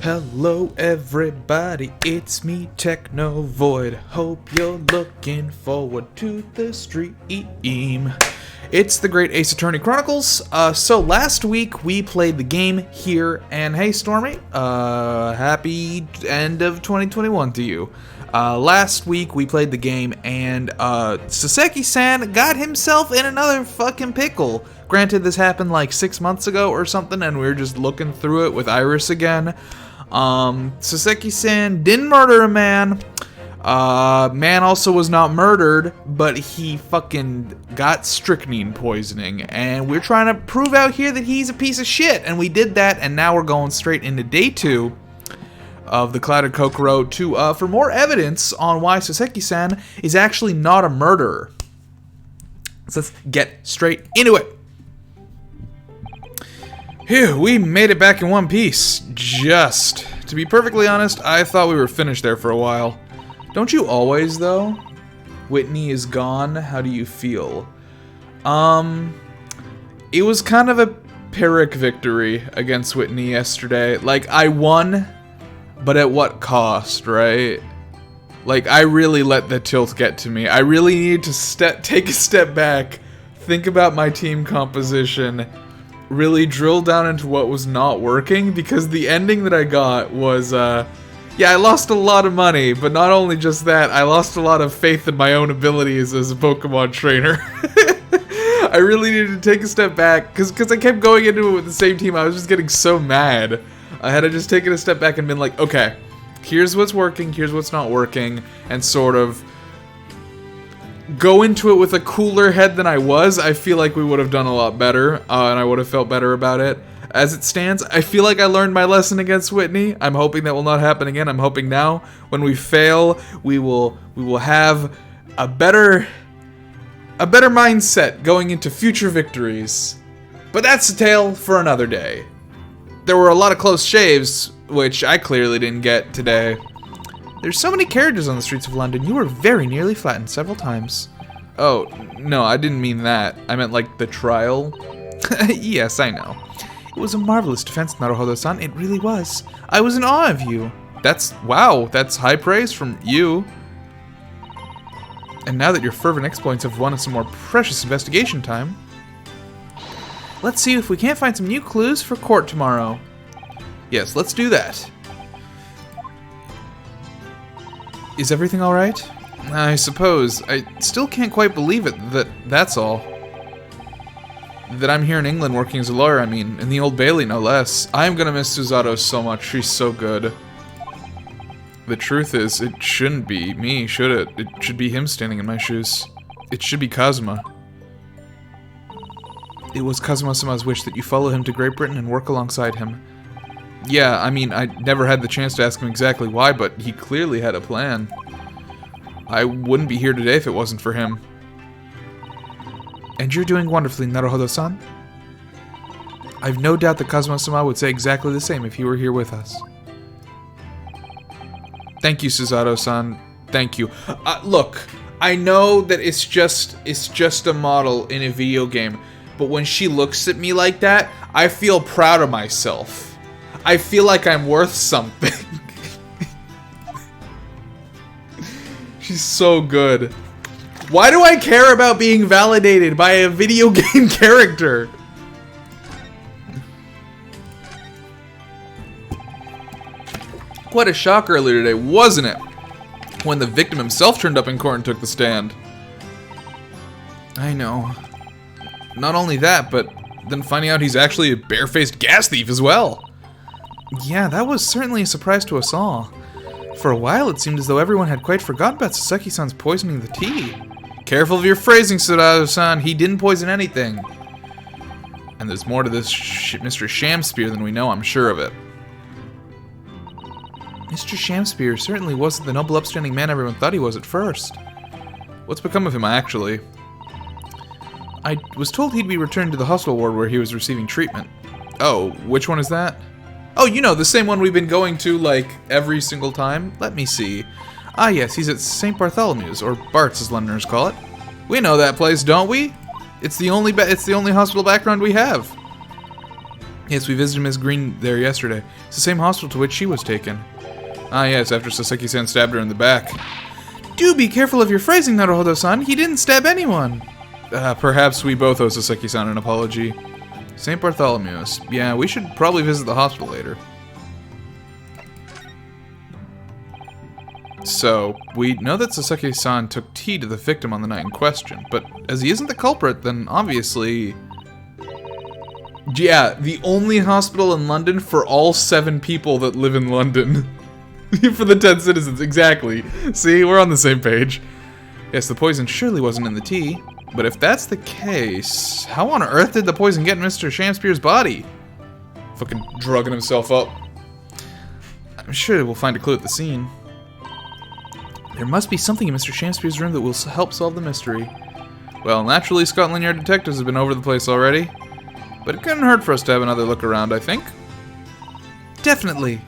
Hello everybody, it's me Technovoid. Hope you're looking forward to the stream. It's the great Ace Attorney Chronicles. So last week we played the game here, and hey Stormy, happy end of 2021 to you. Last week we played the game and Saseki-san got himself in another fucking pickle. Granted, this happened like 6 months ago or something, and we were just looking through it with Iris again. Saseki-san didn't murder a man. Man also was not murdered, but he fucking got strychnine poisoning, and we're trying to prove out here that he's a piece of shit, and we did that, and now we're going straight into day 2 of the Clouded Kokoro for more evidence on why Saseki-san is actually not a murderer. So let's get straight into it. Phew, we made it back in one piece. Just. To be perfectly honest, I thought we were finished there for a while. Don't you always, though? Whitney is gone. How do you feel? It was kind of a Pyrrhic victory against Whitney yesterday. Like, I won, but at what cost, right? Like, I really let the tilt get to me. I really needed to take a step back, think about my team composition, really drill down into what was not working, because the ending that I got was, yeah, I lost a lot of money, but not only just that, I lost a lot of faith in my own abilities as a Pokemon trainer. I really needed to take a step back, because I kept going into it with the same team. I was just getting so mad. I had to just take a step back and been like, okay, here's what's working, here's what's not working, and sort of go into it with a cooler head than I was. I feel like we would have done a lot better, and I would have felt better about it. As it stands, I feel like I learned my lesson against Whitney. I'm hoping that will not happen again. I'm hoping now, when we fail, we will have a better mindset going into future victories. But that's a tale for another day. There were a lot of close shaves, which I clearly didn't get today. There's so many carriages on the streets of London. You were very nearly flattened several times. Oh, no, I didn't mean that. I meant like the trial. Yes, I know. It was a marvelous defense, Naruhodo-san. It really was. I was in awe of you. Wow, that's high praise from you. And now that your fervent exploits have won us some more precious investigation time, let's see if we can't find some new clues for court tomorrow. Yes, let's do that. Is everything alright? I suppose. I still can't quite believe it, that's all. That I'm here in England working as a lawyer, I mean, in the Old Bailey, no less. I'm gonna miss Suzato so much, she's so good. The truth is, it shouldn't be me, should it? It should be him standing in my shoes. It should be Kazuma. It was Kazuma-sama's wish that you follow him to Great Britain and work alongside him. Yeah, I mean, I never had the chance to ask him exactly why, but he clearly had a plan. I wouldn't be here today if it wasn't for him. And you're doing wonderfully, Naruhodo-san. I've no doubt that Kazuma-sama would say exactly the same if he were here with us. Thank you, Suzato-san. Thank you. Look, I know that it's just a model in a video game, but when she looks at me like that, I feel proud of myself. I feel like I'm worth something. She's so good. Why do I care about being validated by a video game character? Quite a shock earlier today, wasn't it? When the victim himself turned up in court and took the stand. I know. Not only that, but then finding out he's actually a barefaced gas thief as well. Yeah, that was certainly a surprise to us all. For a while, it seemed as though everyone had quite forgotten about Saseki-san's poisoning the tea. Careful of your phrasing, Suzato-san. He didn't poison anything. And there's more to this Mr. Shamspear than we know, I'm sure of it. Mr. Shamspear certainly wasn't the noble, upstanding man everyone thought he was at first. What's become of him, actually? I was told he'd be returned to the hospital ward where he was receiving treatment. Oh, which one is that? Oh, you know, the same one we've been going to, like, every single time? Let me see. Ah, yes, he's at St. Bartholomew's, or Bart's as Londoners call it. We know that place, don't we? It's the only hospital background we have. Yes, we visited Miss Green there yesterday. It's the same hospital to which she was taken. Ah, yes, after Saseki-san stabbed her in the back. Do be careful of your phrasing, Naruhodo-san. He didn't stab anyone. Perhaps we both owe Saseki-san an apology. St. Bartholomew's. Yeah, we should probably visit the hospital later. So, we know that Saseki-san took tea to the victim on the night in question, but as he isn't the culprit, then obviously... Yeah, the only hospital in London for all 7 people that live in London. For the 10 citizens, exactly. See, we're on the same page. Yes, the poison surely wasn't in the tea. But if that's the case, how on earth did the poison get in Mr. Shakespeare's body? Fucking drugging himself up. I'm sure we'll find a clue at the scene. There must be something in Mr. Shakespeare's room that will help solve the mystery. Well, naturally, Scotland Yard detectives have been over the place already. But it couldn't hurt for us to have another look around, I think. Definitely.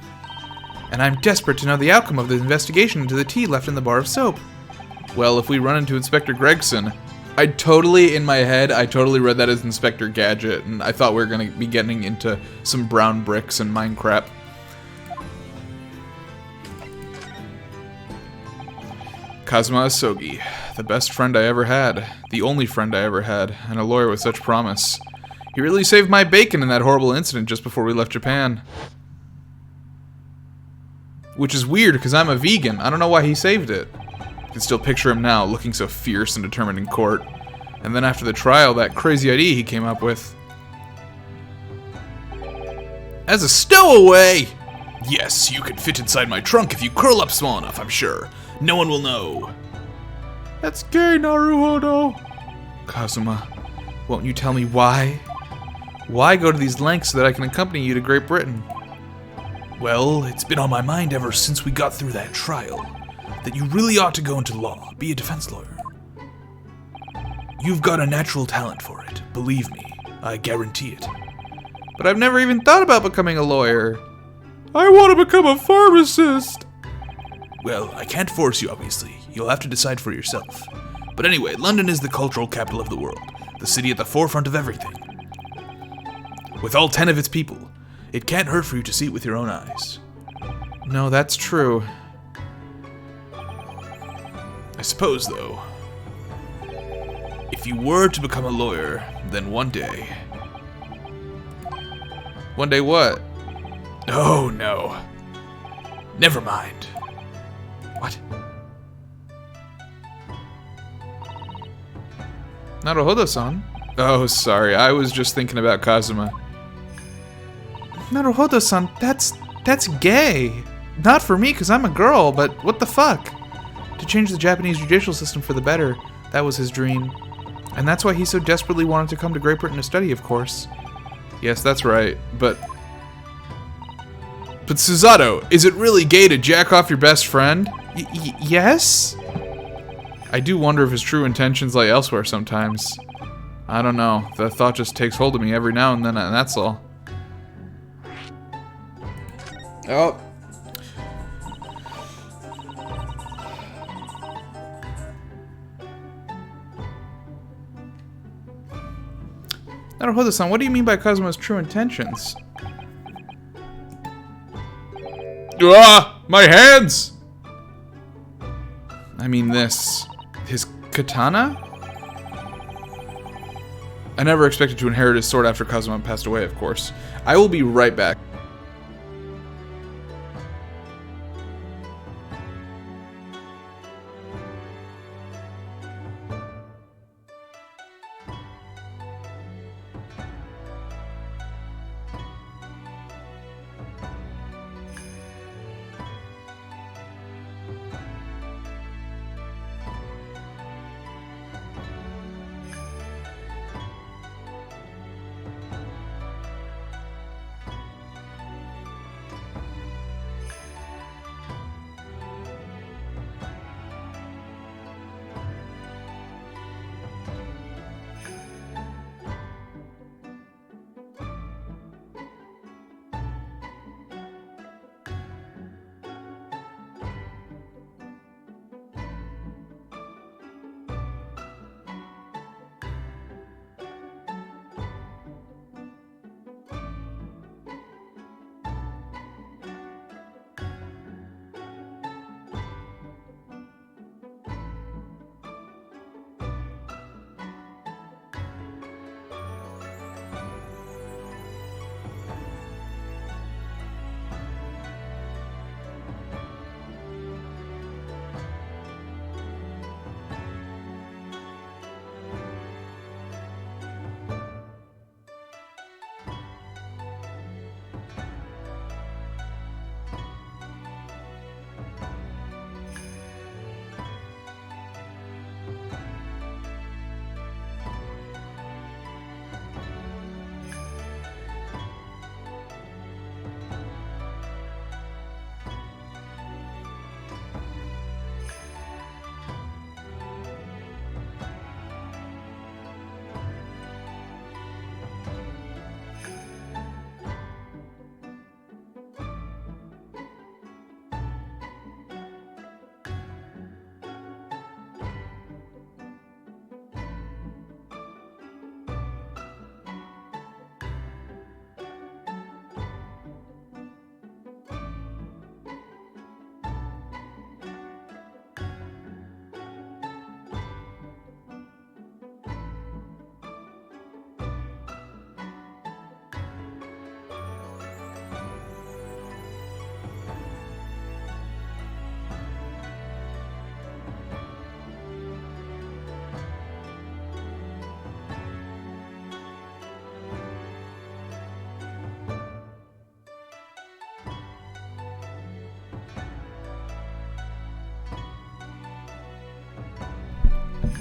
And I'm desperate to know the outcome of the investigation into the tea left in the bar of soap. Well, if we run into Inspector Gregson... in my head, I totally read that as Inspector Gadget, and I thought we were going to be getting into some brown bricks and Minecraft. Kazuma Asogi, the best friend I ever had, the only friend I ever had, and a lawyer with such promise. He really saved my bacon in that horrible incident just before we left Japan. Which is weird, because I'm a vegan. I don't know why he saved it. I can still picture him now, looking so fierce and determined in court. And then after the trial, that crazy idea he came up with. As a stowaway! Yes, you can fit inside my trunk if you curl up small enough, I'm sure. No one will know. That's gay, Naruhodo. Kazuma, won't you tell me why? Why go to these lengths so that I can accompany you to Great Britain? Well, it's been on my mind ever since we got through that trial. That you really ought to go into law, be a defense lawyer. You've got a natural talent for it, believe me, I guarantee it. But I've never even thought about becoming a lawyer. I want to become a pharmacist! Well, I can't force you, obviously. You'll have to decide for yourself. But anyway, London is the cultural capital of the world, the city at the forefront of everything. With all 10 of its people, it can't hurt for you to see it with your own eyes. No, that's true. I suppose, though, if you were to become a lawyer, then one day... One day what? Oh, no. Never mind. What? Naruhodo-san? Oh, sorry. I was just thinking about Kazuma. Naruhodo-san, that's gay. Not for me, because I'm a girl, but what the fuck? To change the Japanese judicial system for the better, that was his dream. And that's why he so desperately wanted to come to Great Britain to study, of course. Yes, that's right, but Suzato, is it really gay to jack off your best friend? Yes? I do wonder if his true intentions lie elsewhere sometimes. I don't know. The thought just takes hold of me every now and then, and that's all. Oh. Naruhodo-san, what do you mean by Kazuma's true intentions? Ah! My hands! I mean this. His katana? I never expected to inherit his sword after Kazuma passed away, of course. I will be right back.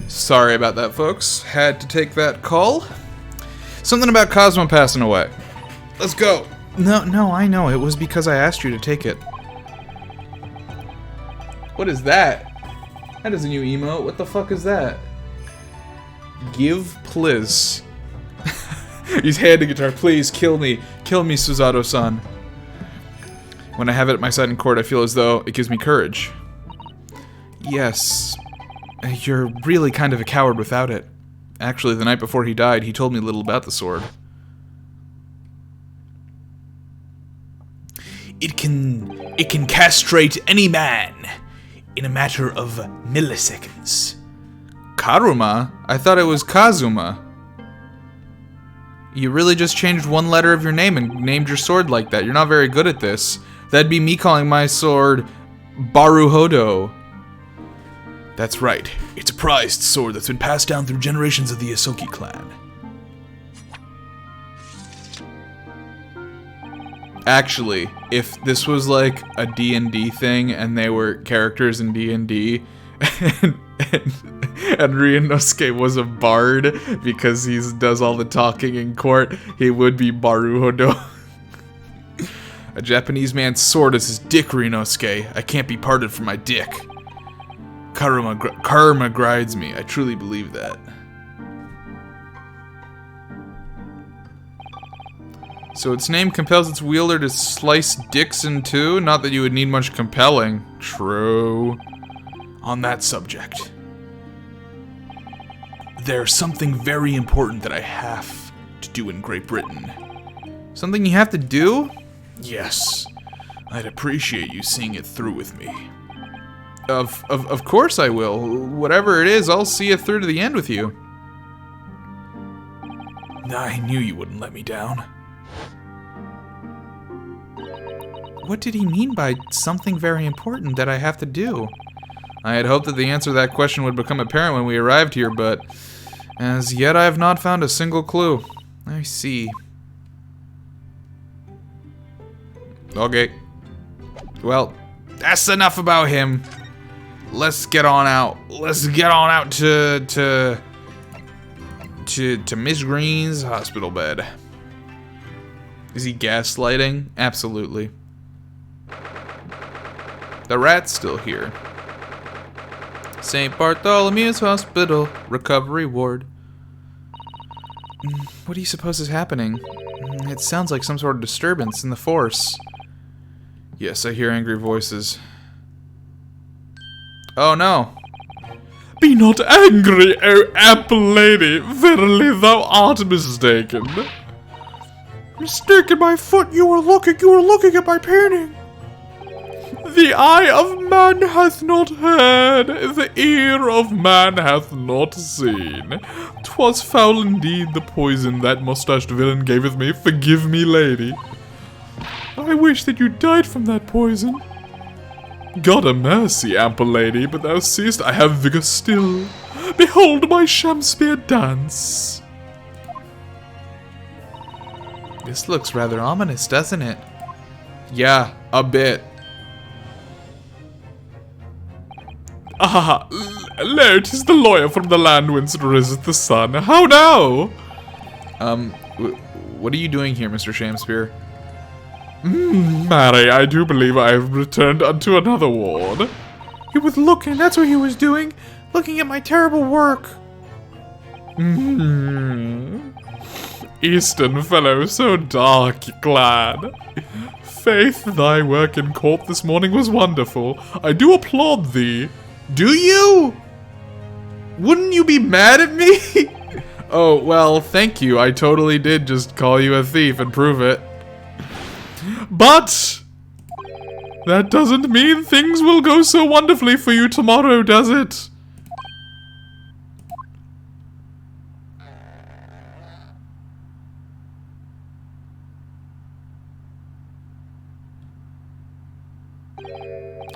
Sorry about that, folks. Had to take that call. Something about Cosmo passing away. Let's go. No, I know. It was because I asked you to take it. What is that? That is a new emote. What the fuck is that? Give please. He's handing guitar. Please kill me. Kill me, Suzato-san. When I have it at my side in court, I feel as though it gives me courage. Yes. You're really kind of a coward without it. Actually, the night before he died, he told me a little about the sword. It can castrate any man in a matter of milliseconds. Karuma? I thought it was Kazuma. You really just changed one letter of your name and named your sword like that. You're not very good at this. That'd be me calling my sword Naruhodo. That's right. It's a prized sword that's been passed down through generations of the Asoki clan. Actually, if this was like a D&D thing and they were characters in D&D and Ryunosuke was a bard because he does all the talking in court, he would be Naruhodo. A Japanese man's sword is his dick, Ryunosuke. I can't be parted from my dick. Karma guides me. I truly believe that. So its name compels its wielder to slice dicks in two? Not that you would need much compelling. True. On that subject, there's something very important that I have to do in Great Britain. Something you have to do? Yes. I'd appreciate you seeing it through with me. Of course I will. Whatever it is, I'll see it through to the end with you. I knew you wouldn't let me down. What did he mean by something very important that I have to do? I had hoped that the answer to that question would become apparent when we arrived here, but as yet I have not found a single clue. I see. Okay. Well, that's enough about him. Let's get on out. Let's get on out to Miss Green's hospital bed. Is he gaslighting? Absolutely. The rat's still here. St. Bartholomew's Hospital, recovery ward. What do you suppose is happening? It sounds like some sort of disturbance in the force. Yes, I hear angry voices. Oh no. Be not angry, O ample lady. Verily thou art mistaken. Mistaken, my foot. You were looking at my painting. The eye of man hath not heard, the ear of man hath not seen. 'Twas foul indeed the poison that mustached villain gaveth me. Forgive me, lady. I wish that you died from that poison. God a mercy, ample lady, but thou seest I have vigor still. Behold my Shakespeare dance. This looks rather ominous, doesn't it? Yeah, a bit. Ah, lo, 'tis the lawyer from the land whence riseth the sun. How now? What are you doing here, Mr. Shakespeare? Marry, I do believe I have returned unto another ward. He was looking, that's what he was doing. Looking at my terrible work. Eastern fellow, so dark, glad. Faith, thy work in court this morning was wonderful. I do applaud thee. Do you? Wouldn't you be mad at me? Oh, well, thank you. I totally did just call you a thief and prove it. But that doesn't mean things will go so wonderfully for you tomorrow, does it?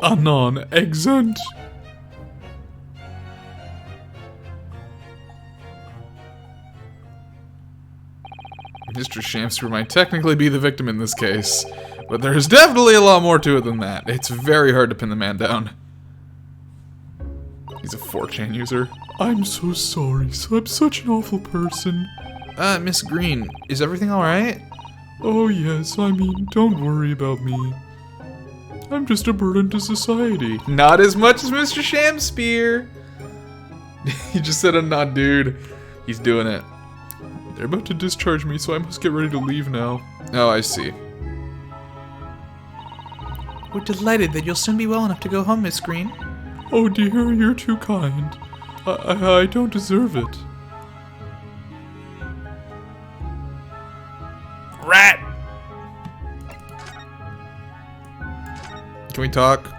Anon, exeunt. Mr. Shakespeare might technically be the victim in this case, but there's definitely a lot more to it than that. It's very hard to pin the man down. He's a 4chan user. I'm so sorry. I'm such an awful person. Miss Green, is everything alright? Oh yes, I mean, don't worry about me. I'm just a burden to society. Not as much as Mr. Shamspear. He just said a not dude. He's doing it. They're about to discharge me, so I must get ready to leave now. Oh, I see. We're delighted that you'll soon be well enough to go home, Miss Green. Oh dear, you're too kind. I don't deserve it. Rat! Can we talk?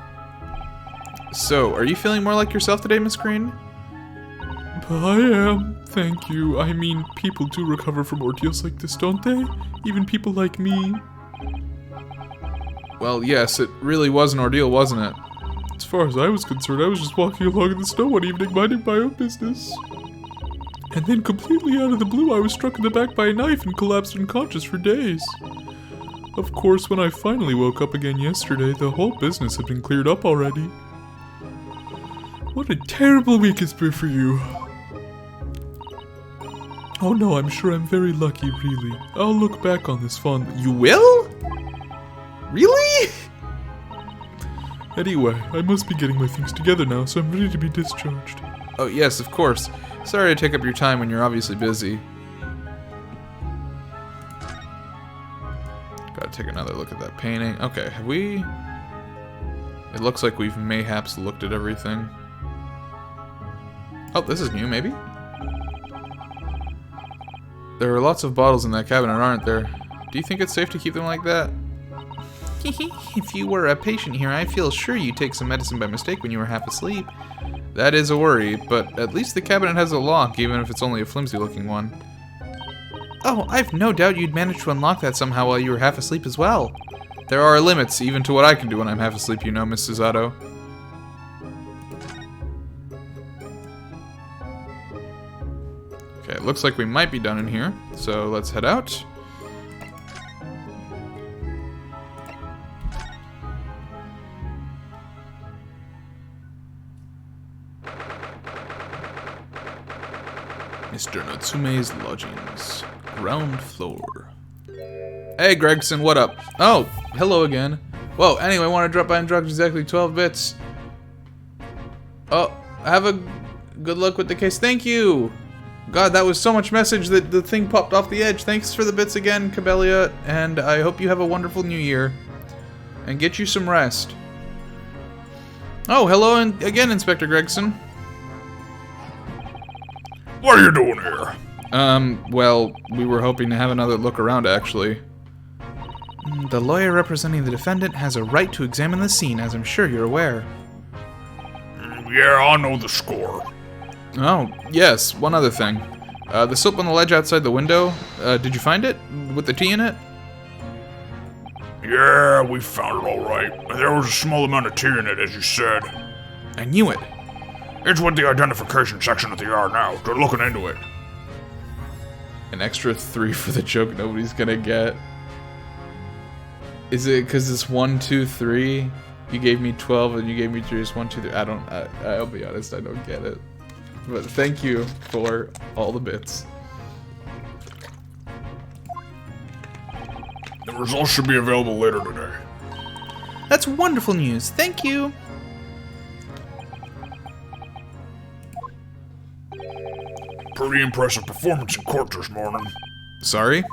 So, are you feeling more like yourself today, Miss Green? I am, thank you. I mean, people do recover from ordeals like this, don't they? Even people like me. Well, yes, it really was an ordeal, wasn't it? As far as I was concerned, I was just walking along in the snow one evening, minding my own business. And then completely out of the blue, I was struck in the back by a knife and collapsed unconscious for days. Of course, when I finally woke up again yesterday, the whole business had been cleared up already. What a terrible week it's been for you. Oh no, I'm sure I'm very lucky, really. I'll look back on this fondly. You will? Really? Anyway, I must be getting my things together now, so I'm ready to be discharged. Oh, yes, of course. Sorry to take up your time when you're obviously busy. Gotta take another look at that painting. Okay, have we... It looks like we've mayhaps looked at everything. Oh, this is new, maybe? There are lots of bottles in that cabinet, aren't there? Do you think it's safe to keep them like that? If you were a patient here, I feel sure you take some medicine by mistake when you were half asleep. That is a worry, but at least the cabinet has a lock, even if it's only a flimsy-looking one. Oh, I've no doubt you'd manage to unlock that somehow while you were half asleep as well. There are limits, even to what I can do when I'm half asleep, you know, Miss Susato. Okay, it looks like we might be done in here, so let's head out. Mr. Natsume's lodgings. Ground floor. Hey, Gregson, what up? Oh, hello again. Whoa, anyway, want to drop by and drop exactly 12 bits. Oh, have a good luck with the case. Thank you! God, that was so much message that the thing popped off the edge. Thanks for the bits again, Cabelia, and I hope you have a wonderful new year. And get you some rest. Oh, hello and again, Inspector Gregson. What are you doing here? Well, we were hoping to have another look around, actually. The lawyer representing the defendant has a right to examine the scene, as I'm sure you're aware. Yeah, I know the score. Oh, yes, one other thing. The soap on the ledge outside the window, did you find it? With the tea in it? Yeah, we found it all right. There was a small amount of tea in it, as you said. I knew it. It's with the identification section at the yard now. They're looking into it. An extra 3 for the joke nobody's gonna get. Is it because it's 1, 2, 3? You gave me 12 and you gave me 3. It's 1, 2, 3. I'll be honest, I don't get it. But thank you for all the bits. The results should be available later today. That's wonderful news. Thank you. Pretty impressive performance in court this morning. Sorry?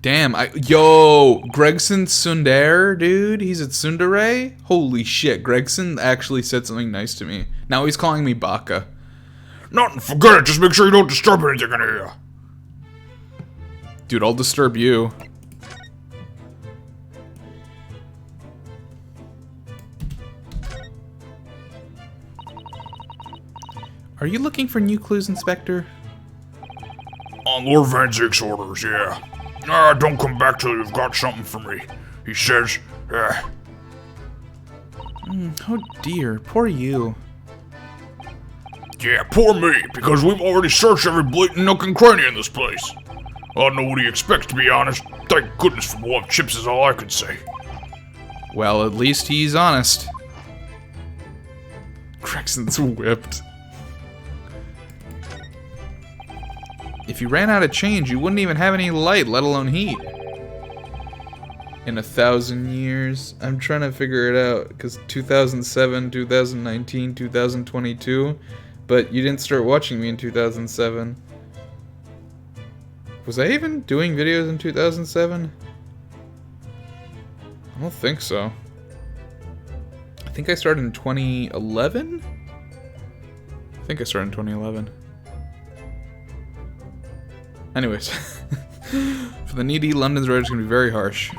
Damn, yo, Gregson Sundare, dude, he's at Tsundere? Holy shit, Gregson actually said something nice to me. Now he's calling me Baka. Nothing, forget it, just make sure you don't disturb anything in here. Dude, I'll disturb you. Are you looking for new clues, Inspector? On Lord Van Ziek's orders, yeah. Don't come back till you've got something for me. He says, Oh dear, poor you. yeah, poor me, because we've already searched every blatant nook and cranny in this place. I don't know what he expects, to be honest. Thank goodness for more chips is all I can say. Well, at least he's honest. Gregson's whipped. If you ran out of change, you wouldn't even have any light, let alone heat. In 1,000 years. I'm trying to figure it out, because 2007, 2019, 2022, but you didn't start watching me in 2007. Was I even doing videos in 2007? I don't think so. I think I started in 2011? I think I started in 2011. Anyways. For the needy, London's rate is going to be very harsh.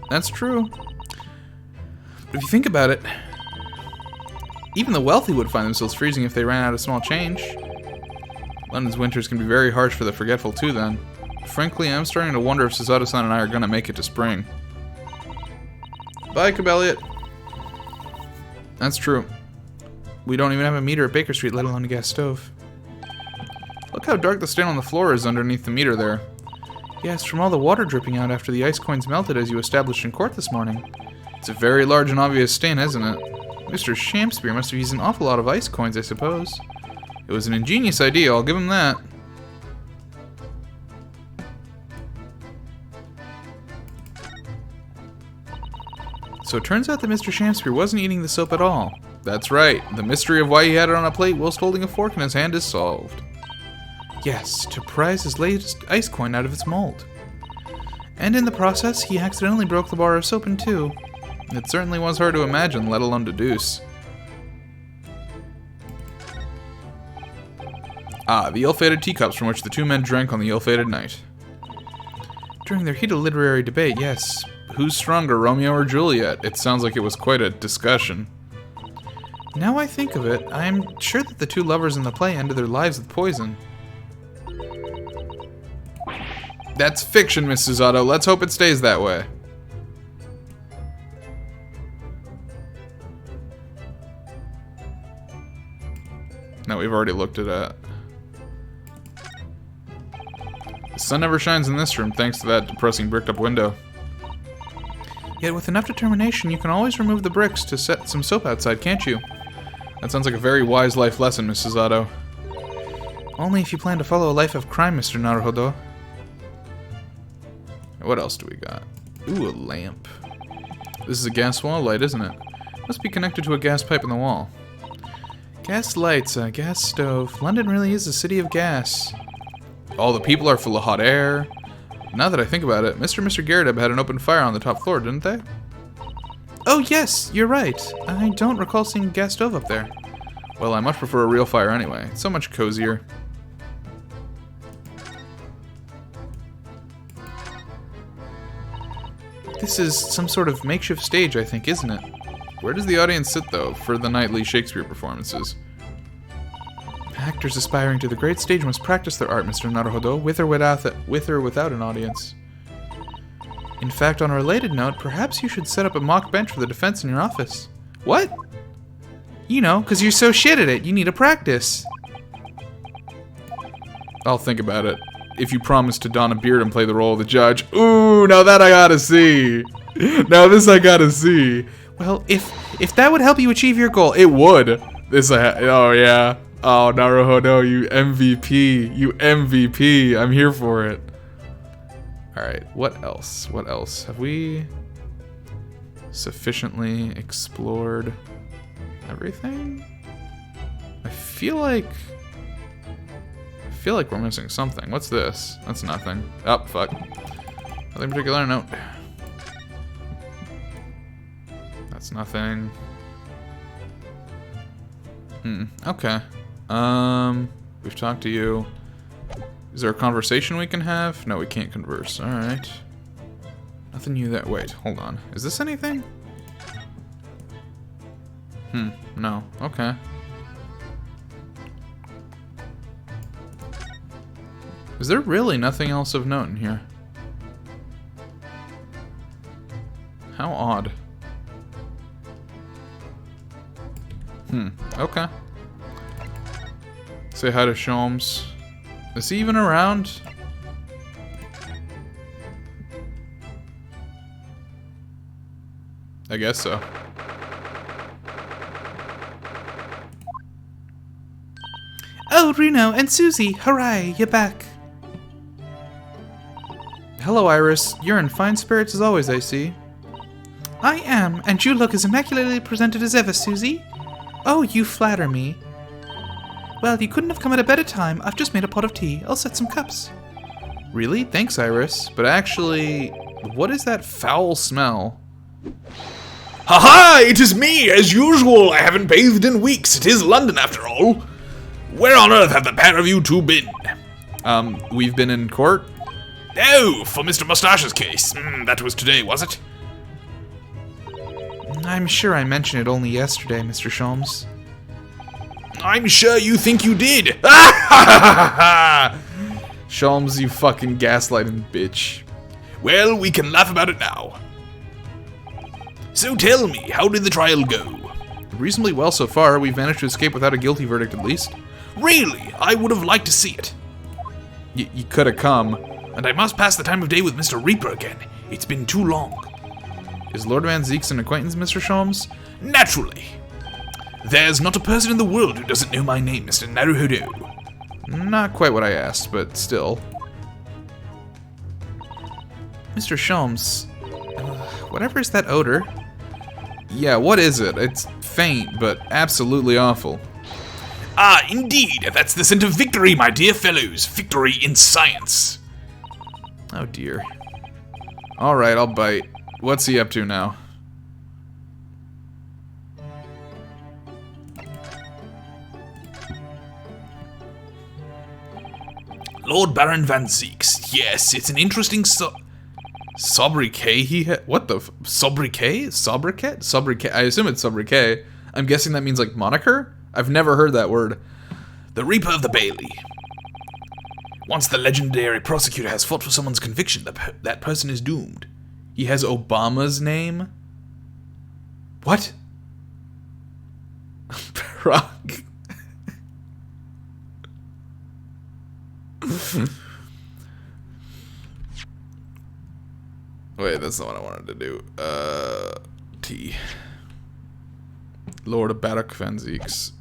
That's true. But if you think about it, even the wealthy would find themselves freezing if they ran out of small change. London's winters can be very harsh for the forgetful too then. Frankly, I'm starting to wonder if Susato-san and I are going to make it to spring. Bye, Cabelliot. That's true. We don't even have a meter at Baker Street, let alone a gas stove. Look how dark the stain on the floor is underneath the meter there. Yes, from all the water dripping out after the ice coins melted as you established in court this morning. It's a very large and obvious stain, isn't it? Mr. Shakespeare must have used an awful lot of ice coins, I suppose. It was an ingenious idea, I'll give him that. So it turns out that Mr. Shakespeare wasn't eating the soap at all. That's right, the mystery of why he had it on a plate whilst holding a fork in his hand is solved. Yes, to prise his latest ice coin out of its mold. And in the process, he accidentally broke the bar of soap in two. It certainly was hard to imagine, let alone deduce. Ah, the ill-fated teacups from which the two men drank on the ill-fated night. During their heated literary debate, yes. Who's stronger, Romeo or Juliet? It sounds like it was quite a discussion. Now I think of it, I'm sure that the two lovers in the play ended their lives with poison. That's fiction, Miss Susato. Let's hope it stays that way. No, we've already looked at that. The sun never shines in this room thanks to that depressing bricked-up window. Yet with enough determination, you can always remove the bricks to set some soap outside, can't you? That sounds like a very wise life lesson, Miss Susato. Only if you plan to follow a life of crime, Mr. Naruhodo. What else do we got? Ooh, a lamp. This is a gas wall light, isn't it? Must be connected to a gas pipe in the wall. Gas lights, a gas stove. London really is a city of gas. All the people are full of hot air. Now that I think about it, Mr. and Mr. Garrett had an open fire on the top floor, didn't they? Oh yes, you're right. I don't recall seeing a gas stove up there. Well, I much prefer a real fire anyway. It's so much cozier. This is some sort of makeshift stage, I think, isn't it? Where does the audience sit, though, for the nightly Shakespeare performances? Actors aspiring to the great stage must practice their art, Mr. Naruhodo, with or without an audience. In fact, on a related note, perhaps you should set up a mock bench for the defense in your office. What? You know, because you're so shit at it, you need to practice. I'll think about it. If you promise to don a beard and play the role of the judge. Ooh, now that I gotta see. Now this I gotta see. Well, if that would help you achieve your goal, it would. Oh yeah. Oh, Naruhodo, you MVP. You MVP. I'm here for it. Alright, what else? What else? Have we sufficiently explored everything? I feel like we're missing something. What's this? That's nothing. Oh, fuck. Nothing particular, note. That's nothing. Okay. We've talked to you. Is there a conversation we can have? No, we can't converse. Alright. Nothing new there. Wait, hold on. Is this anything? No. Okay. Is there really nothing else of note in here? How odd. Okay. Say hi to Sholmes. Is he even around? I guess so. Oh, Runo and Susie, hooray, you're back. Hello, Iris. You're in fine spirits as always, I see. I am, and you look as immaculately presented as ever, Susie. Oh, you flatter me. Well, you couldn't have come at a better time. I've just made a pot of tea. I'll set some cups. Really? Thanks, Iris. But actually, what is that foul smell? Haha! It is me, as usual. I haven't bathed in weeks. It is London, after all. Where on earth have the pair of you two been? We've been in court? Oh, for Mr. Mustache's case. That was today, was it? I'm sure I mentioned it only yesterday, Mr. Sholmes. I'm sure you think you did. Sholmes, you fucking gaslighting bitch. Well, we can laugh about it now. So tell me, how did the trial go? Reasonably well so far. We've managed to escape without a guilty verdict at least. Really? I would have liked to see it. You could have come. And I must pass the time of day with Mr. Reaper again. It's been too long. Is Lord Van Zeek's an acquaintance, Mr. Sholmes? Naturally. There's not a person in the world who doesn't know my name, Mr. Naruhodo. Not quite what I asked, but still. Mr. Sholmes, whatever is that odor? Yeah, what is it? It's faint, but absolutely awful. Ah, indeed. That's the scent of victory, my dear fellows. Victory in science. Oh dear. Alright, I'll bite. What's he up to now? Lord Baron Van Zeeks. Yes, it's an interesting Sobriquet he had? What the sobriquet? Sobriquet? Sobriquet? I assume it's sobriquet. I'm guessing that means like moniker? I've never heard that word. The Reaper of the Bailey. Once the legendary prosecutor has fought for someone's conviction, that person is doomed. He has Obama's name? What? Barack. Wait, that's not what I wanted to do. T. Lord of Barack Van Zeeks.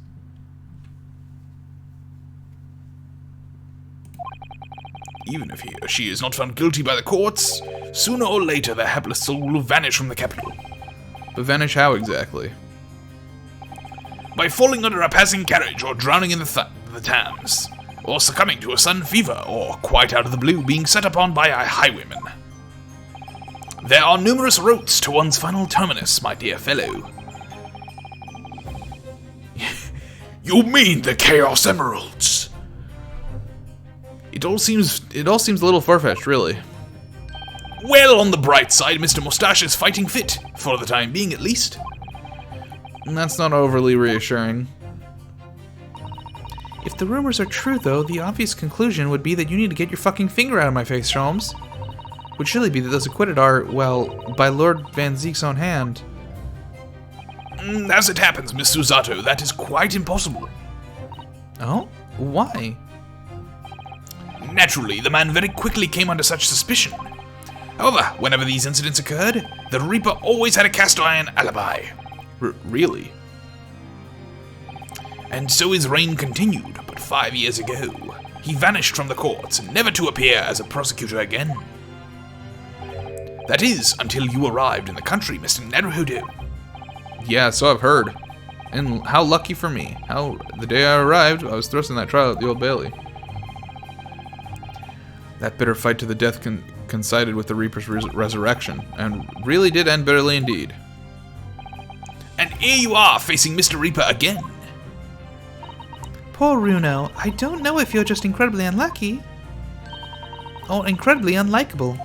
Even if he or she is not found guilty by the courts, sooner or later their hapless soul will vanish from the capital. But vanish how exactly? By falling under a passing carriage, or drowning in the Thames, or succumbing to a sudden fever, or quite out of the blue being set upon by a highwayman. There are numerous routes to one's final terminus, my dear fellow. You mean the Chaos Emeralds? It all seems a little far-fetched, really. Well, on the bright side, Mr. Mustache is fighting fit, for the time being at least. That's not overly reassuring. If the rumors are true, though, the obvious conclusion would be that you need to get your fucking finger out of my face, Sholmes. Would surely be that those acquitted are, well, by Lord Van Zeek's own hand. As it happens, Miss Susato, that is quite impossible. Oh? Why? Naturally, the man very quickly came under such suspicion. However, whenever these incidents occurred, the Reaper always had a cast-iron alibi. Really? And so his reign continued, but 5 years ago, he vanished from the courts, never to appear as a prosecutor again. That is, until you arrived in the country, Mr. Naruhodo. Yeah, so I've heard. And how lucky for me. The day I arrived, I was thrust in that trial at the Old Bailey. That bitter fight to the death coincided with the Reaper's resurrection, and really did end bitterly indeed. And here you are, facing Mr. Reaper again. Poor Runo, I don't know if you're just incredibly unlucky, or incredibly unlikable.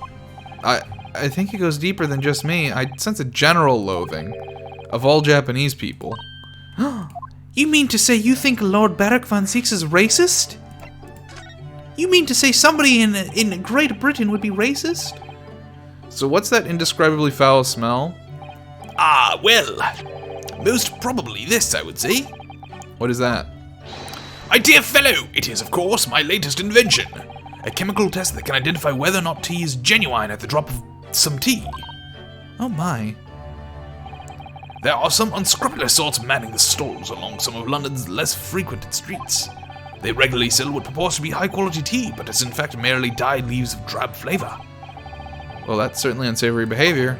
I think it goes deeper than just me. I sense a general loathing of all Japanese people. You mean to say you think Lord Barack Van Zeeks is racist? You mean to say somebody in Great Britain would be racist? So what's that indescribably foul smell? Ah, well, most probably this, I would say. What is that? My dear fellow, it is, of course, my latest invention. A chemical test that can identify whether or not tea is genuine at the drop of some tea. Oh my. There are some unscrupulous sorts manning the stalls along some of London's less frequented streets. They regularly sell what purports to be high-quality tea, but is in fact merely dyed leaves of drab flavor. Well, that's certainly unsavory behavior.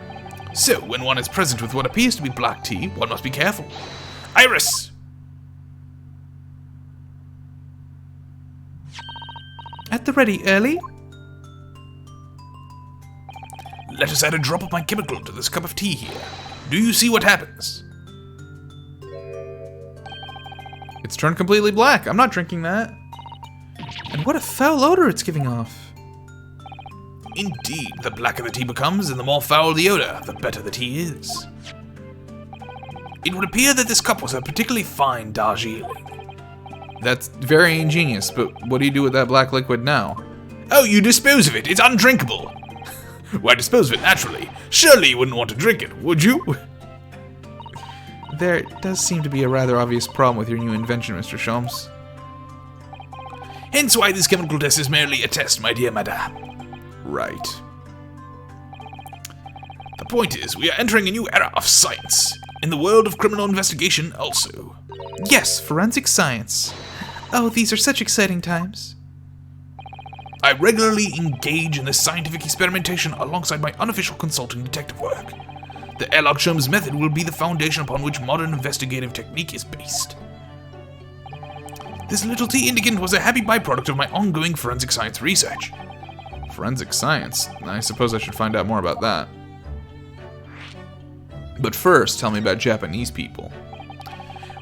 So, when one is present with what appears to be black tea, one must be careful. Iris! At the ready, early. Let us add a drop of my chemical to this cup of tea here. Do you see what happens? It's turned completely black. I'm not drinking that. And what a foul odor it's giving off. Indeed, the blacker the tea becomes and the more foul the odor, the better the tea is. It would appear that this cup was a particularly fine Darjeeling. That's very ingenious, but what do you do with that black liquid now? Oh, you dispose of it. It's undrinkable. Why dispose of it naturally? Surely you wouldn't want to drink it, would you? There does seem to be a rather obvious problem with your new invention, Mr. Sholmes. Hence why this chemical test is merely a test, my dear madame. Right. The point is, we are entering a new era of science. In the world of criminal investigation also. Yes, forensic science. Oh, these are such exciting times. I regularly engage in this scientific experimentation alongside my unofficial consulting detective work. The Sherlock Sholmes method will be the foundation upon which modern investigative technique is based. This little tea indicant was a happy byproduct of my ongoing forensic science research. Forensic science? I suppose I should find out more about that. But first, tell me about Japanese people.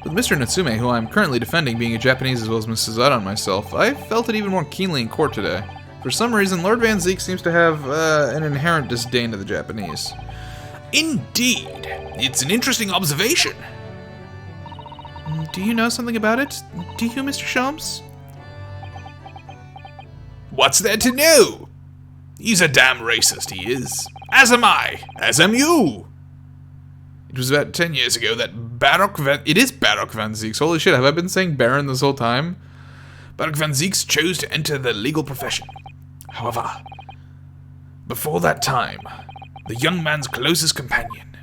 With Mr. Natsume, who I'm currently defending being a Japanese as well as Mrs. Zada and myself, I felt it even more keenly in court today. For some reason, Lord Van Zeek seems to have an inherent disdain to the Japanese. Indeed. It's an interesting observation. Do you know something about it? Do you, Mr. Sholmes? What's there to know? He's a damn racist, he is. As am I. As am you. It was about 10 years ago that It is Baroque Van Zeeks. Holy shit, have I been saying Baron this whole time? Baroque Van Zeeks chose to enter the legal profession. However, before that time, the young man's closest companion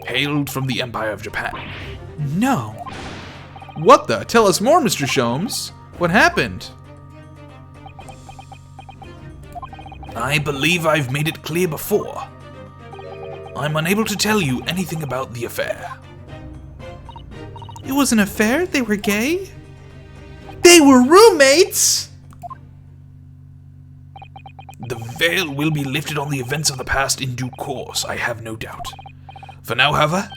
hailed from the Empire of Japan. No. What the? Tell us more, Mr. Sholmes. What happened? I believe I've made it clear before. I'm unable to tell you anything about the affair. It was an affair? They were gay? They were roommates?! The veil will be lifted on the events of the past in due course, I have no doubt. For now, however,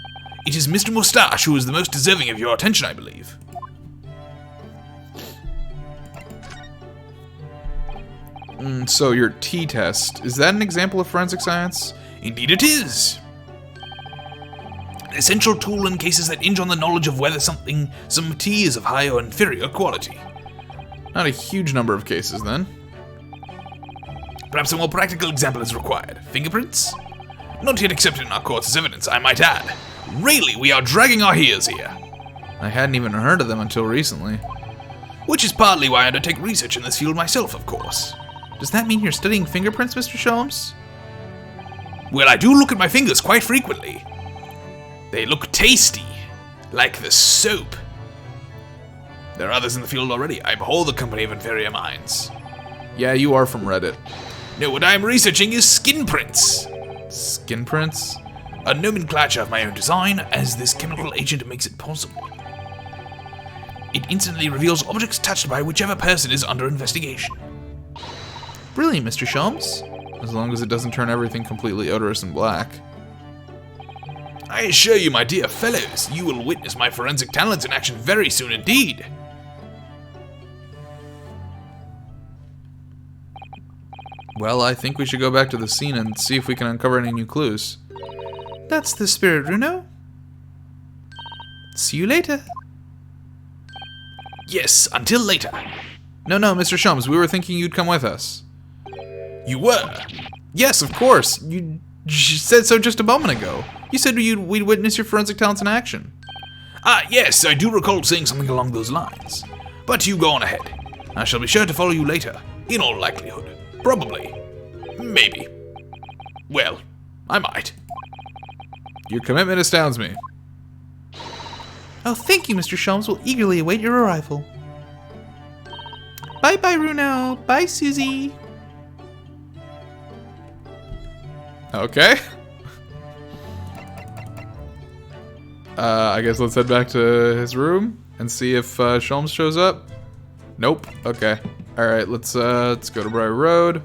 it is Mr. Moustache who is the most deserving of your attention, I believe. So your T-test, is that an example of forensic science? Indeed it is. An essential tool in cases that hinge on the knowledge of whether some tea is of high or inferior quality. Not a huge number of cases, then. Perhaps a more practical example is required. Fingerprints? Not yet accepted in our courts as evidence, I might add. Really, we are dragging our heels here. I hadn't even heard of them until recently. Which is partly why I undertake research in this field myself, of course. Does that mean you're studying fingerprints, Mr. Sholmes? Well, I do look at my fingers quite frequently. They look tasty, like the soap. There are others in the field already. I abhor the company of inferior minds. Yeah, you are from Reddit. No, what I am researching is skin prints. Skin prints? A nomenclature of my own design, as this chemical agent makes it possible. It instantly reveals objects touched by whichever person is under investigation. Brilliant, Mr. Sholmes. As long as it doesn't turn everything completely odorous and black. I assure you, my dear fellows, you will witness my forensic talents in action very soon indeed. Well, I think we should go back to the scene and see if we can uncover any new clues. That's the spirit, Runo. See you later. Yes, until later. No, Mr. Sholmes, we were thinking you'd come with us. You were? Yes, of course. You said so just a moment ago. You said we'd witness your forensic talents in action. Ah, yes, I do recall saying something along those lines. But you go on ahead. I shall be sure to follow you later, in all likelihood. Probably. Maybe. Well, I might. Your commitment astounds me. Oh, thank you, Mr. Sholmes. We'll eagerly await your arrival. Bye-bye, Runo. Bye, Susie. Okay. I guess let's head back to his room and see if Sholmes shows up. Nope. Okay. All right. Let's go to Briar Road.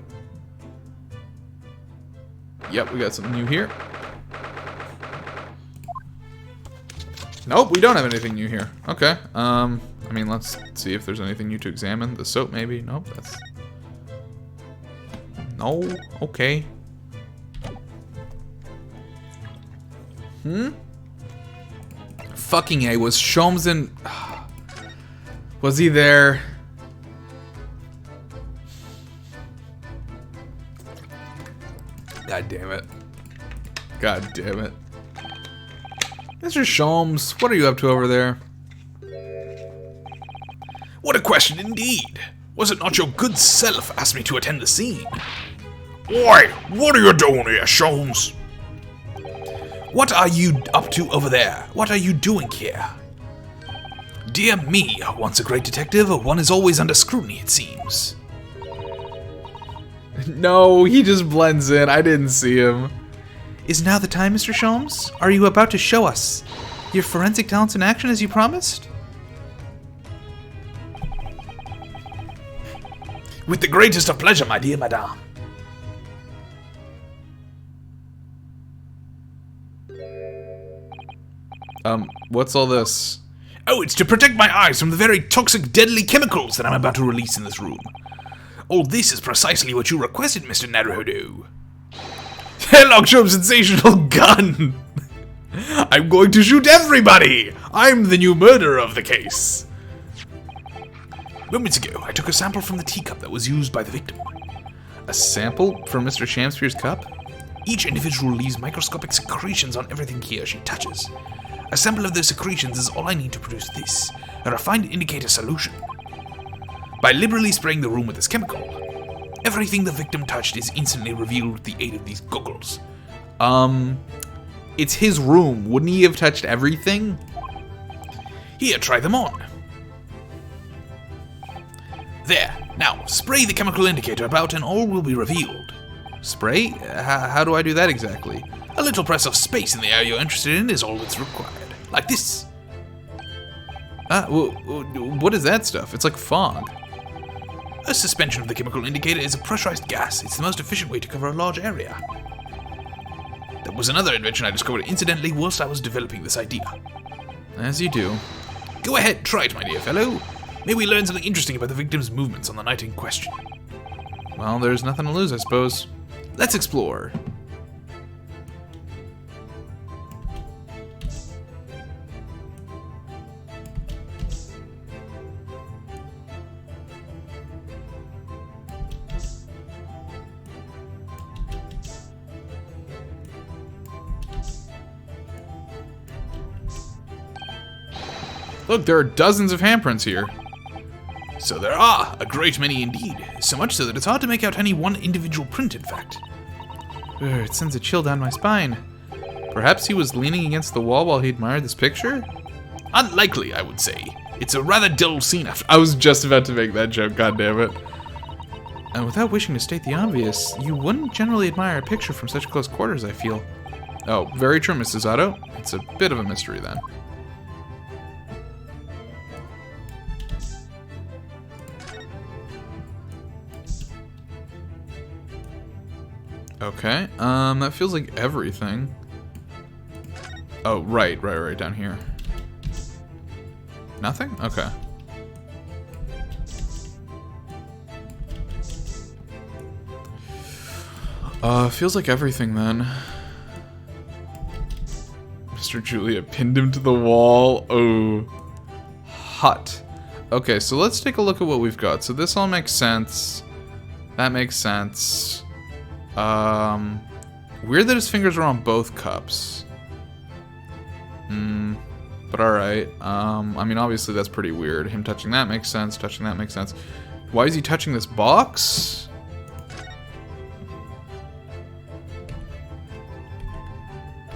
Yep, we got something new here. Nope, we don't have anything new here. Okay. I mean, let's see if there's anything new to examine. The soap, maybe. Nope. That's. No. Okay. Fucking A, was Sholmes in... Was he there? God damn it. God damn it. Mr. Sholmes, what are you up to over there? What a question indeed! Was it not your good self asked me to attend the scene? Oi! What are you doing here, Sholmes? What are you up to over there? What are you doing here? Dear me, once a great detective, one is always under scrutiny, it seems. No, he just blends in. I didn't see him. Is now the time, Mr. Sholmes? Are you about to show us your forensic talents in action as you promised? With the greatest of pleasure, my dear madame. What's all this? Oh, it's to protect my eyes from the very toxic, deadly chemicals that I'm about to release in this room. All this is precisely what you requested, Mr. Naruhodo. Lock Sholmes' sensational gun! I'm going to shoot everybody! I'm the new murderer of the case. Moments ago, I took a sample from the teacup that was used by the victim. A sample from Mr. Shamspeare's cup? Each individual leaves microscopic secretions on everything he or she touches. A sample of those secretions is all I need to produce this, a refined indicator solution. By liberally spraying the room with this chemical, everything the victim touched is instantly revealed with the aid of these goggles. It's his room. Wouldn't he have touched everything? Here, try them on. There. Now, spray the chemical indicator about and all will be revealed. Spray? How do I do that exactly? A little press of space in the area you're interested in is all that's required. Like this. What is that stuff? It's like fog. A suspension of the chemical indicator is a pressurized gas. It's the most efficient way to cover a large area. That was another invention I discovered incidentally whilst I was developing this idea. As you do. Go ahead, try it, my dear fellow. May we learn something interesting about the victim's movements on the night in question. Well, there's nothing to lose, I suppose. Let's explore. Look, there are dozens of handprints here. So there are, a great many indeed. So much so that it's hard to make out any one individual print, in fact. It sends a chill down my spine. Perhaps he was leaning against the wall while he admired this picture? Unlikely, I would say. It's a rather dull scene after. I was just about to make that joke, goddammit. And without wishing to state the obvious, you wouldn't generally admire a picture from such close quarters, I feel. Oh, very true, Mrs. Otto. It's a bit of a mystery then. Okay, that feels like everything. Oh, right, down here. Nothing? Okay. Feels like everything then. Mr. Julia pinned him to the wall. Oh. Hot. Okay, so let's take a look at what we've got. So this all makes sense. That makes sense. Weird that his fingers are on both cups. But alright. I mean, obviously that's pretty weird. Him touching that makes sense. Touching that makes sense. Why is he touching this box?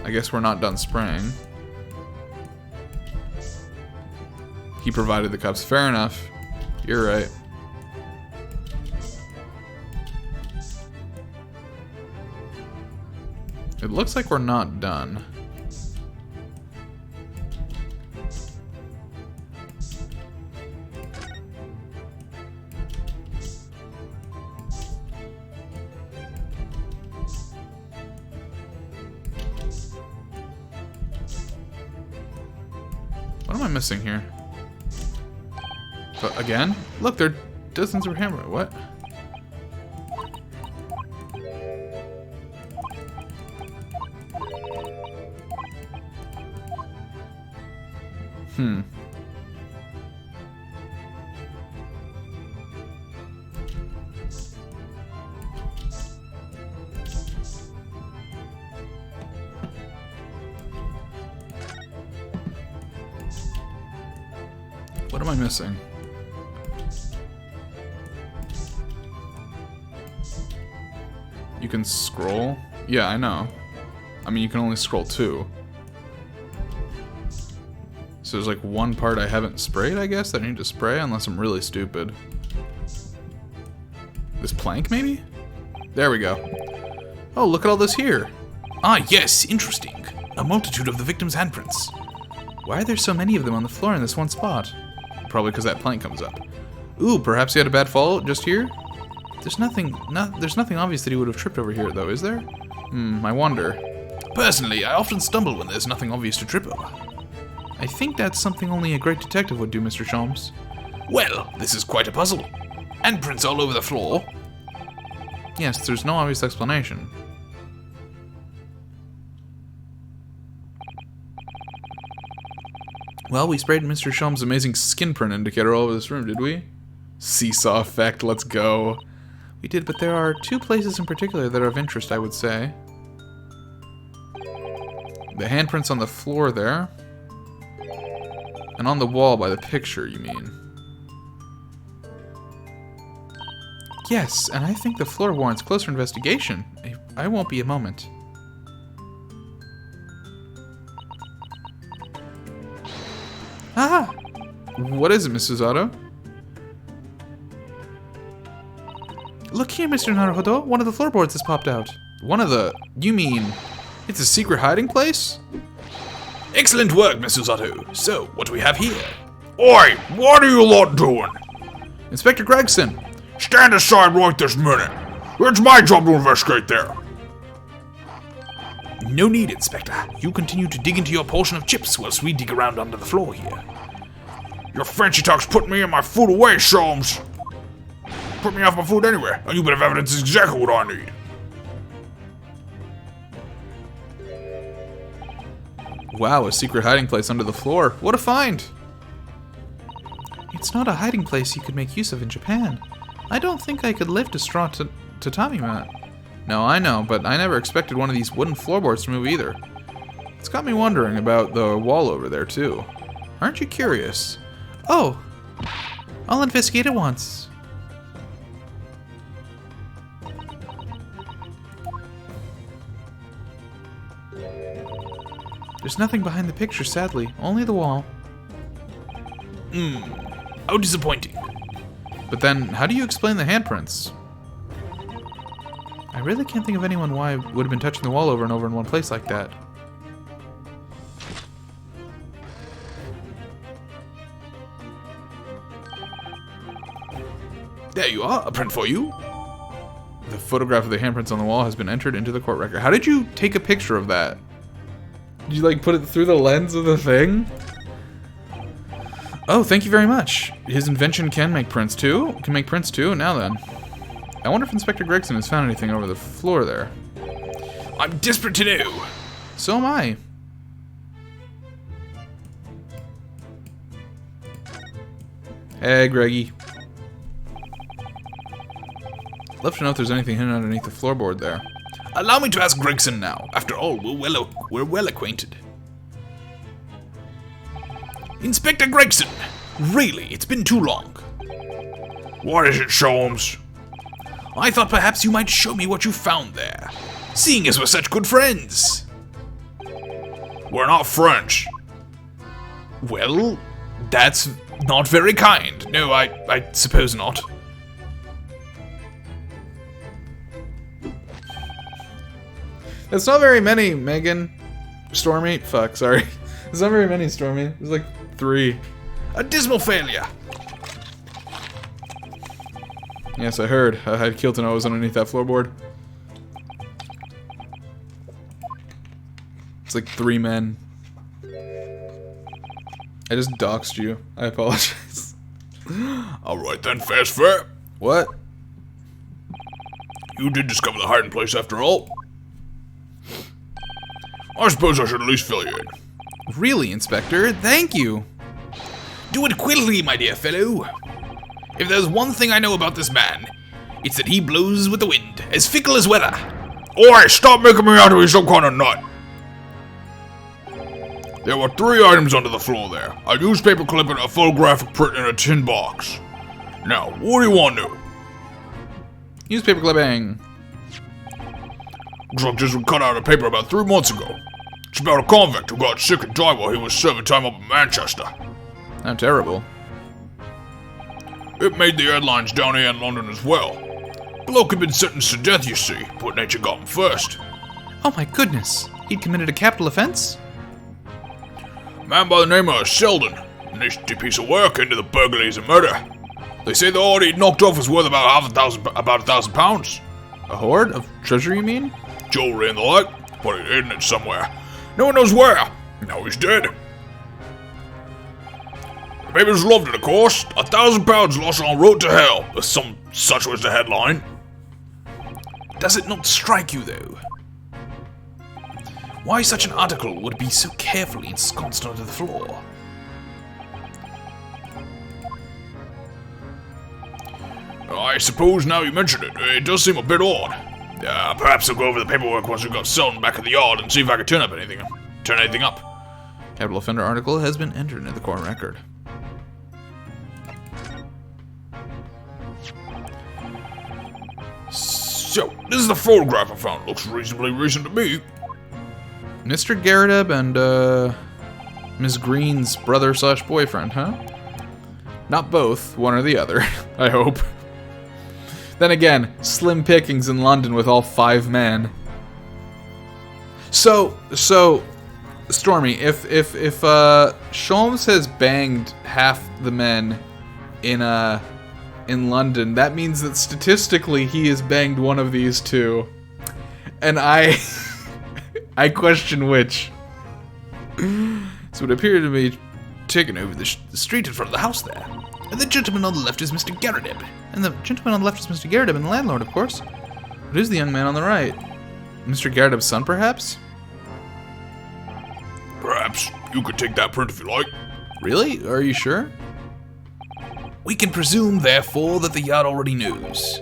I guess we're not done spraying. He provided the cups. Fair enough. You're right. It looks like we're not done. What am I missing here? But again? Look, there are dozens of hammer. What? What am I missing? You can scroll? Yeah, I know. I mean, you can only scroll 2. So there's like one part I haven't sprayed, I guess, that I need to spray, unless I'm really stupid. This plank, maybe? There we go. Oh, look at all this here. Ah, yes, interesting. A multitude of the victim's handprints. Why are there so many of them on the floor in this one spot? Probably because that plank comes up. Ooh, perhaps he had a bad fall just here? There's nothing obvious that he would have tripped over here, though, is there? I wonder. Personally, I often stumble when there's nothing obvious to trip over. I think that's something only a great detective would do, Mr. Sholmes. Well, this is quite a puzzle. Handprints all over the floor. Yes, there's no obvious explanation. Well, we sprayed Mr. Sholmes' amazing skin print indicator all over this room, did we? Seesaw effect, let's go. We did, but there are 2 places in particular that are of interest, I would say. The handprints on the floor there. And on the wall by the picture, you mean? Yes, and I think the floor warrants closer investigation. I won't be a moment. Ah! What is it, Mrs. Otto? Look here, Mr. Naruhodo. One of the floorboards has popped out. One of the... You mean... It's a secret hiding place? Excellent work, Mrs. Otto. So, what do we have here? Oi! What are you lot doing? Inspector Gregson! Stand aside right this minute. It's my job to investigate there. No need, Inspector. You continue to dig into your portion of chips whilst we dig around under the floor here. Your fancy talk's put me and my food away, Sholmes. Put me off my food anyway, and you bit of evidence is exactly what I need. Wow, a secret hiding place under the floor. What a find! It's not a hiding place you could make use of in Japan. I don't think I could lift a straw tatami mat. No, I know, but I never expected one of these wooden floorboards to move either. It's got me wondering about the wall over there, too. Aren't you curious? Oh! I'll investigate it once. There's nothing behind the picture, sadly. Only the wall. How disappointing. But then, how do you explain the handprints? I really can't think of anyone why would have been touching the wall over and over in one place like that. There you are, a print for you. The photograph of the handprints on the wall has been entered into the court record. How did you take a picture of that? Did you, like, put it through the lens of the thing? Oh, thank you very much. His invention can make prints too? Can make prints too? Now then. I wonder if Inspector Gregson has found anything over the floor there. I'm desperate to know. So am I. Hey, Greggy. Love to know if there's anything hidden underneath the floorboard there. Allow me to ask Gregson now. After all, we're well acquainted. Inspector Gregson! Really, it's been too long. What is it, Sholmes? I thought perhaps you might show me what you found there, seeing as we're such good friends. We're not friends. Well, that's not very kind. No, I suppose not. It's not very many, Megan. Stormy? Fuck, sorry. It's not very many, Stormy. There's like 3. A dismal failure. Yes, I heard. I had Keelton was underneath that floorboard. It's like 3 men. I just doxed you. I apologize. Alright then, fast fare. What? You did discover the hiding place after all. I suppose I should at least fill you in. Really, Inspector? Thank you. Do it quickly, my dear fellow. If there's one thing I know about this man, it's that he blows with the wind, as fickle as weather. Oi, stop making me out to be some kind of nut. There were 3 items under the floor there. A newspaper clipping, a photographic print, and a tin box. Now, what do you want to do? Newspaper clipping. Looks like this was cut out of paper about 3 months ago. It's about a convict who got sick and died while he was serving time up in Manchester. How terrible. It made the headlines down here in London as well. Bloke had been sentenced to death, you see, but nature got him first. Oh my goodness. He'd committed a capital offense? Man by the name of Sheldon. Nasty piece of work into the burglaries and murder. They say the hoard he'd knocked off was worth about £1,000. A hoard of treasure, you mean? Jewelry and the like, but he'd hidden it somewhere. No one knows where. Now he's dead. The papers loved it, of course. £1,000 lost on road to hell. Some such was the headline. Does it not strike you, though? Why such an article would be so carefully ensconced under the floor? I suppose now you mention it, it does seem a bit odd. Perhaps I'll go over the paperwork once we've got Selden back at the yard and see if I can turn anything up. Capital offender article has been entered into the court record. So, this is the photograph I found. Looks reasonably recent to me. Mr. Garrideb and, Ms. Green's brother/boyfriend, huh? Not both, one or the other, I hope. Then again, slim pickings in London with all 5 men. So, Stormy, if Sholmes has banged half the men in London, that means that statistically he has banged one of these 2. And I question which. So it appeared to be taken over the street in front of the house there. And the gentleman on the left is Mr. Garrideb. And the gentleman on the left is Mr. Garrideb and the landlord, of course. But who's the young man on the right? Mr. Garrideb's son, perhaps? Perhaps. You could take that print if you like. Really? Are you sure? We can presume, therefore, that the yard already knows.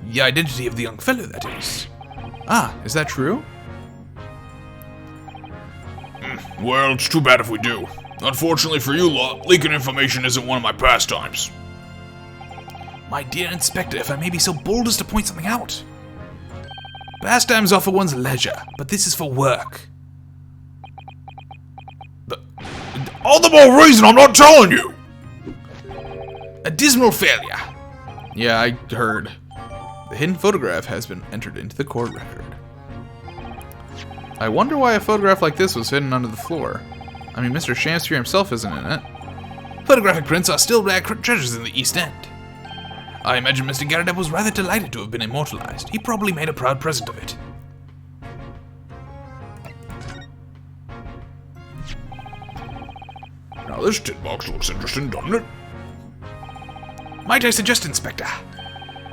The identity of the young fellow, that is. Ah, is that true? Well, it's too bad if we do. Unfortunately for you lot, leaking information isn't one of my pastimes. My dear Inspector, if I may be so bold as to point something out. Pastimes are for one's leisure, but this is for work. All the more reason I'm not telling you! A dismal failure. Yeah, I heard. The hidden photograph has been entered into the court record. I wonder why a photograph like this was hidden under the floor. I mean, Mr. Shamsphere himself isn't in it. Photographic prints are still rare treasures in the East End. I imagine Mr. Garrideb was rather delighted to have been immortalized. He probably made a proud present of it. Now this tin box looks interesting, doesn't it? Might I suggest, Inspector,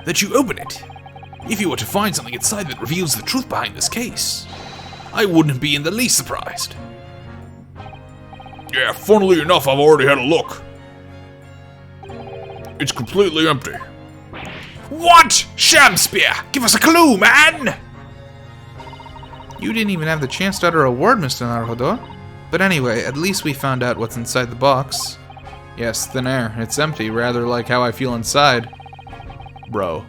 that you open it? If you were to find something inside that reveals the truth behind this case, I wouldn't be in the least surprised. Yeah, funnily enough, I've already had a look. It's completely empty. What? Shamsphere! Give us a clue, man! You didn't even have the chance to utter a word, Mr. Naruhodo. But anyway, at least we found out what's inside the box. Yes, thin air. It's empty, rather like how I feel inside. Bro,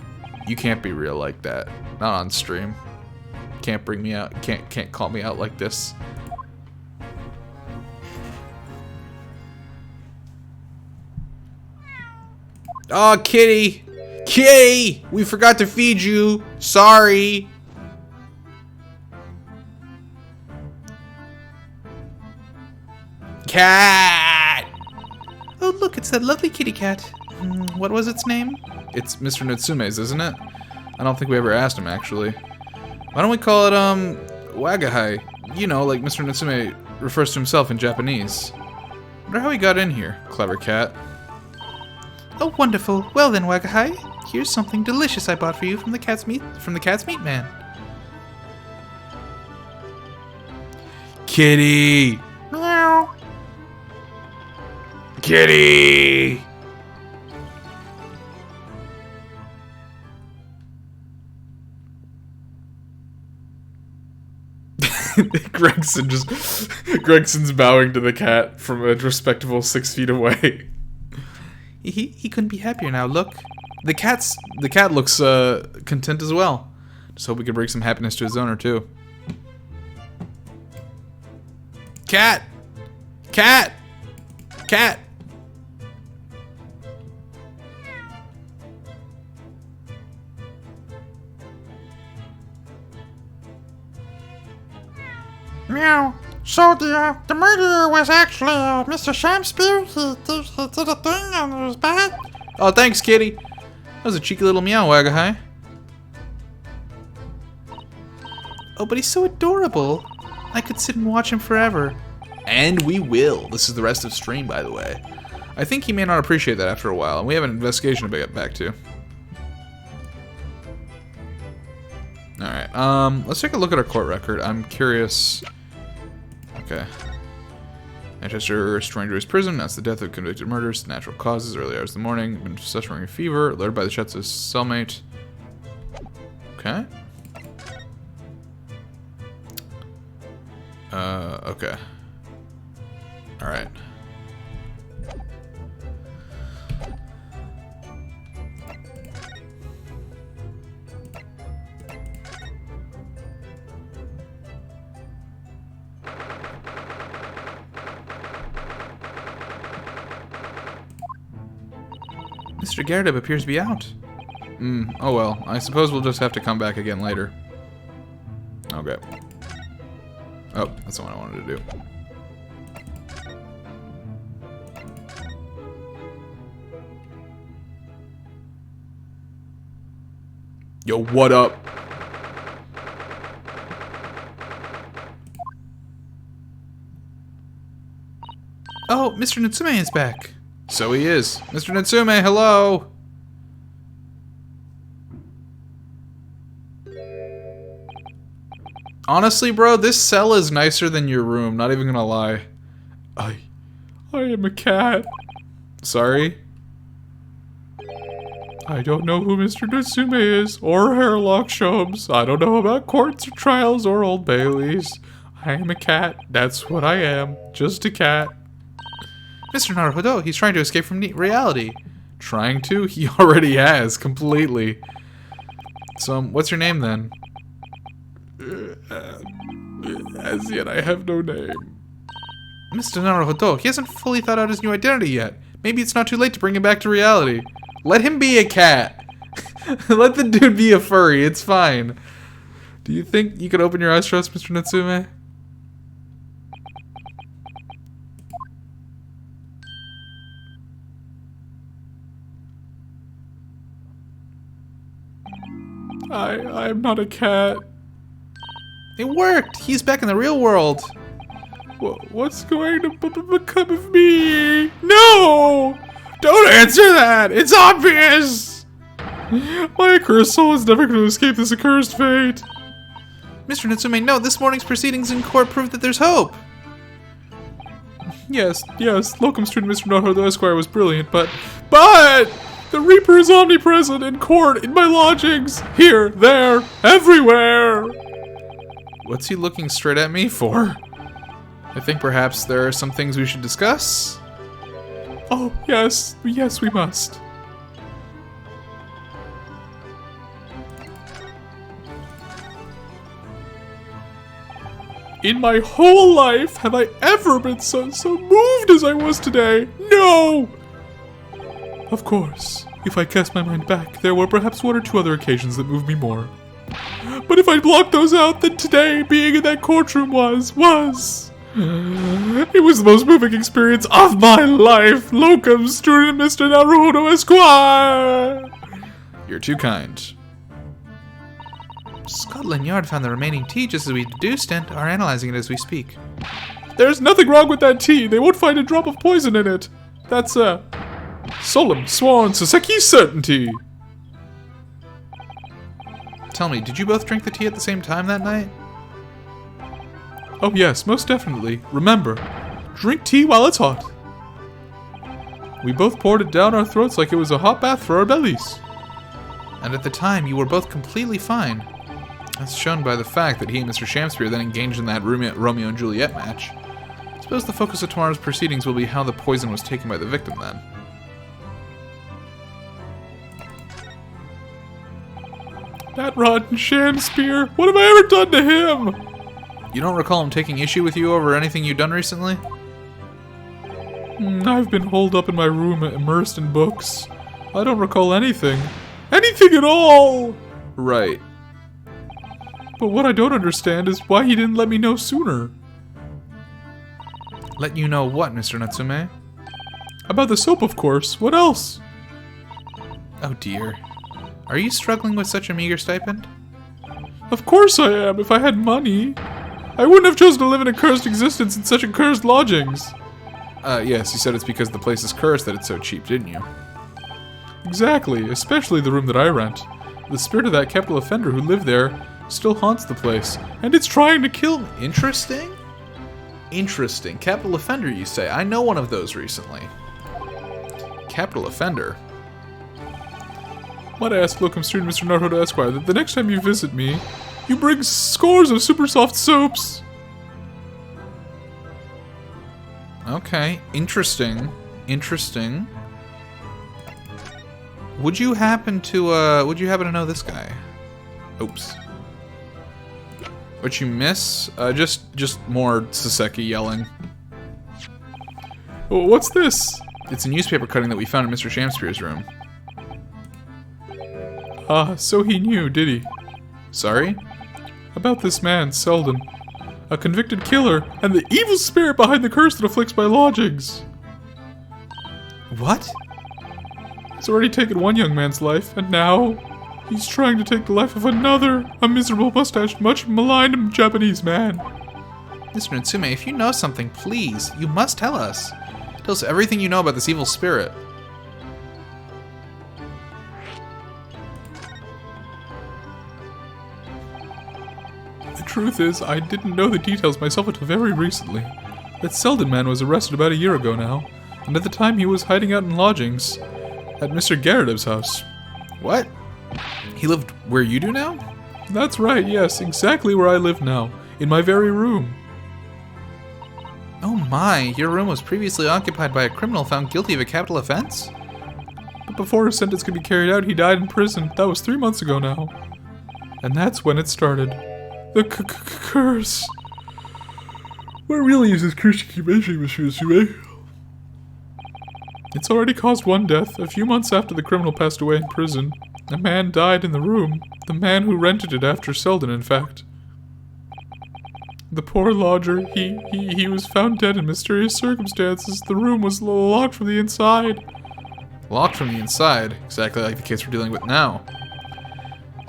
you can't be real like that. Not on stream. Can't bring me out. Can't call me out like this. Oh, kitty! Kitty! We forgot to feed you. Sorry. cat! Oh, look, it's that lovely kitty cat. What was its name? It's Mr. Natsume's, isn't it? I don't think we ever asked him, actually. Why don't we call it, Wagahai? You know, like Mr. Natsume refers to himself in Japanese. Wonder how he got in here. Clever cat. Oh, wonderful. Well then, Wagahai, here's something delicious I bought for you from the cat's meat man. Kitty! Meow. Kitty! Gregson's bowing to the cat from a respectable 6 feet away. He couldn't be happier now. Look. The cat looks content as well. Just hope we can bring some happiness to his owner too. Cat! Cat! Cat! Meow. So the murderer was actually Mr. Shamspear. He did a thing and it was bad. Oh, thanks, kitty. That was a cheeky little meow, Wagahai. Oh, but he's so adorable. I could sit and watch him forever. And we will. This is the rest of stream, by the way. I think he may not appreciate that after a while, and we have an investigation to get back to. Alright, let's take a look at our court record. I'm curious. Okay. Ancestor stranger to his prison. That's the death of convicted murders. Natural causes. Early hours of the morning. Been suffering a fever. Lured by the shots of his cellmate. Okay. Okay. Alright. Mr. Garrett appears to be out. Oh well. I suppose we'll just have to come back again later. Okay. Oh, that's the one I wanted to do. Yo, what up? Oh, Mr. Natsume is back. So he is. Mr. Natsume, hello! Honestly, bro, this cell is nicer than your room, not even gonna lie. I am a cat. Sorry? I don't know who Mr. Natsume is, or Hairlock Shubs. I don't know about courts or trials or Old Baileys. I am a cat. That's what I am. Just a cat. Mr. Naruhodo, he's trying to escape from reality. Trying to? He already has, completely. So, what's your name then? As yet, I have no name. Mr. Naruhodo, he hasn't fully thought out his new identity yet. Maybe it's not too late to bring him back to reality. Let him be a cat. Let the dude be a furry, it's fine. Do you think you could open your eyes to us, Mr. Natsume? I am not a cat. It worked! He's back in the real world. What's going to become of me? No! Don't answer that! It's obvious! My accursed soul is never going to escape this accursed fate. Mr. Natsume, no, this morning's proceedings in court prove that there's hope. Yes, locum student Mr. Naruhodo Esquire was brilliant, but the Reaper is omnipresent in court, in my lodgings, here, there, everywhere. What's he looking straight at me for? I think perhaps there are some things we should discuss. Oh, yes, we must. In my whole life, have I ever been so moved as I was today? No! Of course, if I cast my mind back, there were perhaps one or two other occasions that moved me more. But if I block those out, then today, being in that courtroom was It was the most moving experience of my life. Locum student Mr. Naruhodo Esquire. You're too kind. Scotland Yard found the remaining tea just as we deduced and are analyzing it as we speak. There's nothing wrong with that tea. They won't find a drop of poison in it. That's a solemn sworn Saseki certainty. Tell me, did you both drink the tea at the same time that night? Oh yes, most definitely. Remember, drink tea while it's hot. We both poured it down our throats like it was a hot bath for our bellies. And at the time, you were both completely fine. That's shown by the fact that he and Mr. Shamspeare then engaged in that Romeo and Juliet match. I suppose the focus of tomorrow's proceedings will be how the poison was taken by the victim then. That rotten Shamspeare! What have I ever done to him? You don't recall him taking issue with you over anything you've done recently? I've been holed up in my room immersed in books. I don't recall anything. Anything at all! Right. But what I don't understand is why he didn't let me know sooner. Let you know what, Mr. Natsume? About the soap, of course. What else? Oh dear. Are you struggling with such a meager stipend? Of course I am, if I had money. I wouldn't have chosen to live in a cursed existence in such accursed lodgings. Yes, you said it's because the place is cursed that it's so cheap, didn't you? Exactly, especially the room that I rent. The spirit of that capital offender who lived there still haunts the place, and it's trying to kill me. Interesting? Interesting. Capital offender, you say? I know one of those recently. Capital offender? Might I ask locum student Mr. Naruhodo Esquire that the next time you visit me, you bring scores of super soft soaps. Okay, interesting. Interesting. Would you happen to know this guy? Oops. What you miss? Just more Saseki yelling. Oh, what's this? It's a newspaper cutting that we found in Mr. Shamspeare's room. Ah, so he knew, did he? Sorry? About this man, Selden. A convicted killer, and the evil spirit behind the curse that afflicts my lodgings. What? He's already taken one young man's life, and now he's trying to take the life of another, a miserable mustached, much maligned Japanese man. Mr. Natsume, if you know something, please, you must tell us. Tell us everything you know about this evil spirit. The truth is, I didn't know the details myself until very recently. That Selden man was arrested about a year ago now, and at the time he was hiding out in lodgings at Mr. Garrett's house. What? He lived where you do now? That's right, yes, exactly where I live now, in my very room. Oh my, your room was previously occupied by a criminal found guilty of a capital offense? But before his sentence could be carried out, he died in prison. That was 3 months ago now. And that's when it started. The curse. What really is this curse you keep mentioning, Monsieur Sue? It's already caused one death. A few months after the criminal passed away in prison, a man died in the room. The man who rented it after Selden, in fact. The poor lodger, he was found dead in mysterious circumstances. The room was locked from the inside. Locked from the inside? Exactly like the case we're dealing with now.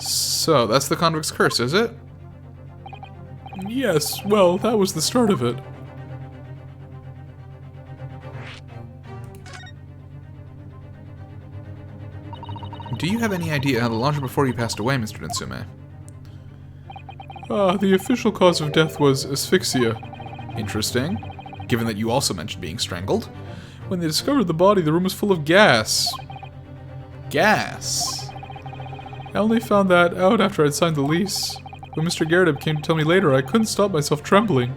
So, that's the convict's curse, is it? Yes, well, that was the start of it. Do you have any idea how the lodger before you passed away, Mr. Natsume? The official cause of death was asphyxia. Interesting. Given that you also mentioned being strangled. When they discovered the body, the room was full of gas. Gas? I only found that out after I'd signed the lease. When Mr. Garrett came to tell me later, I couldn't stop myself trembling.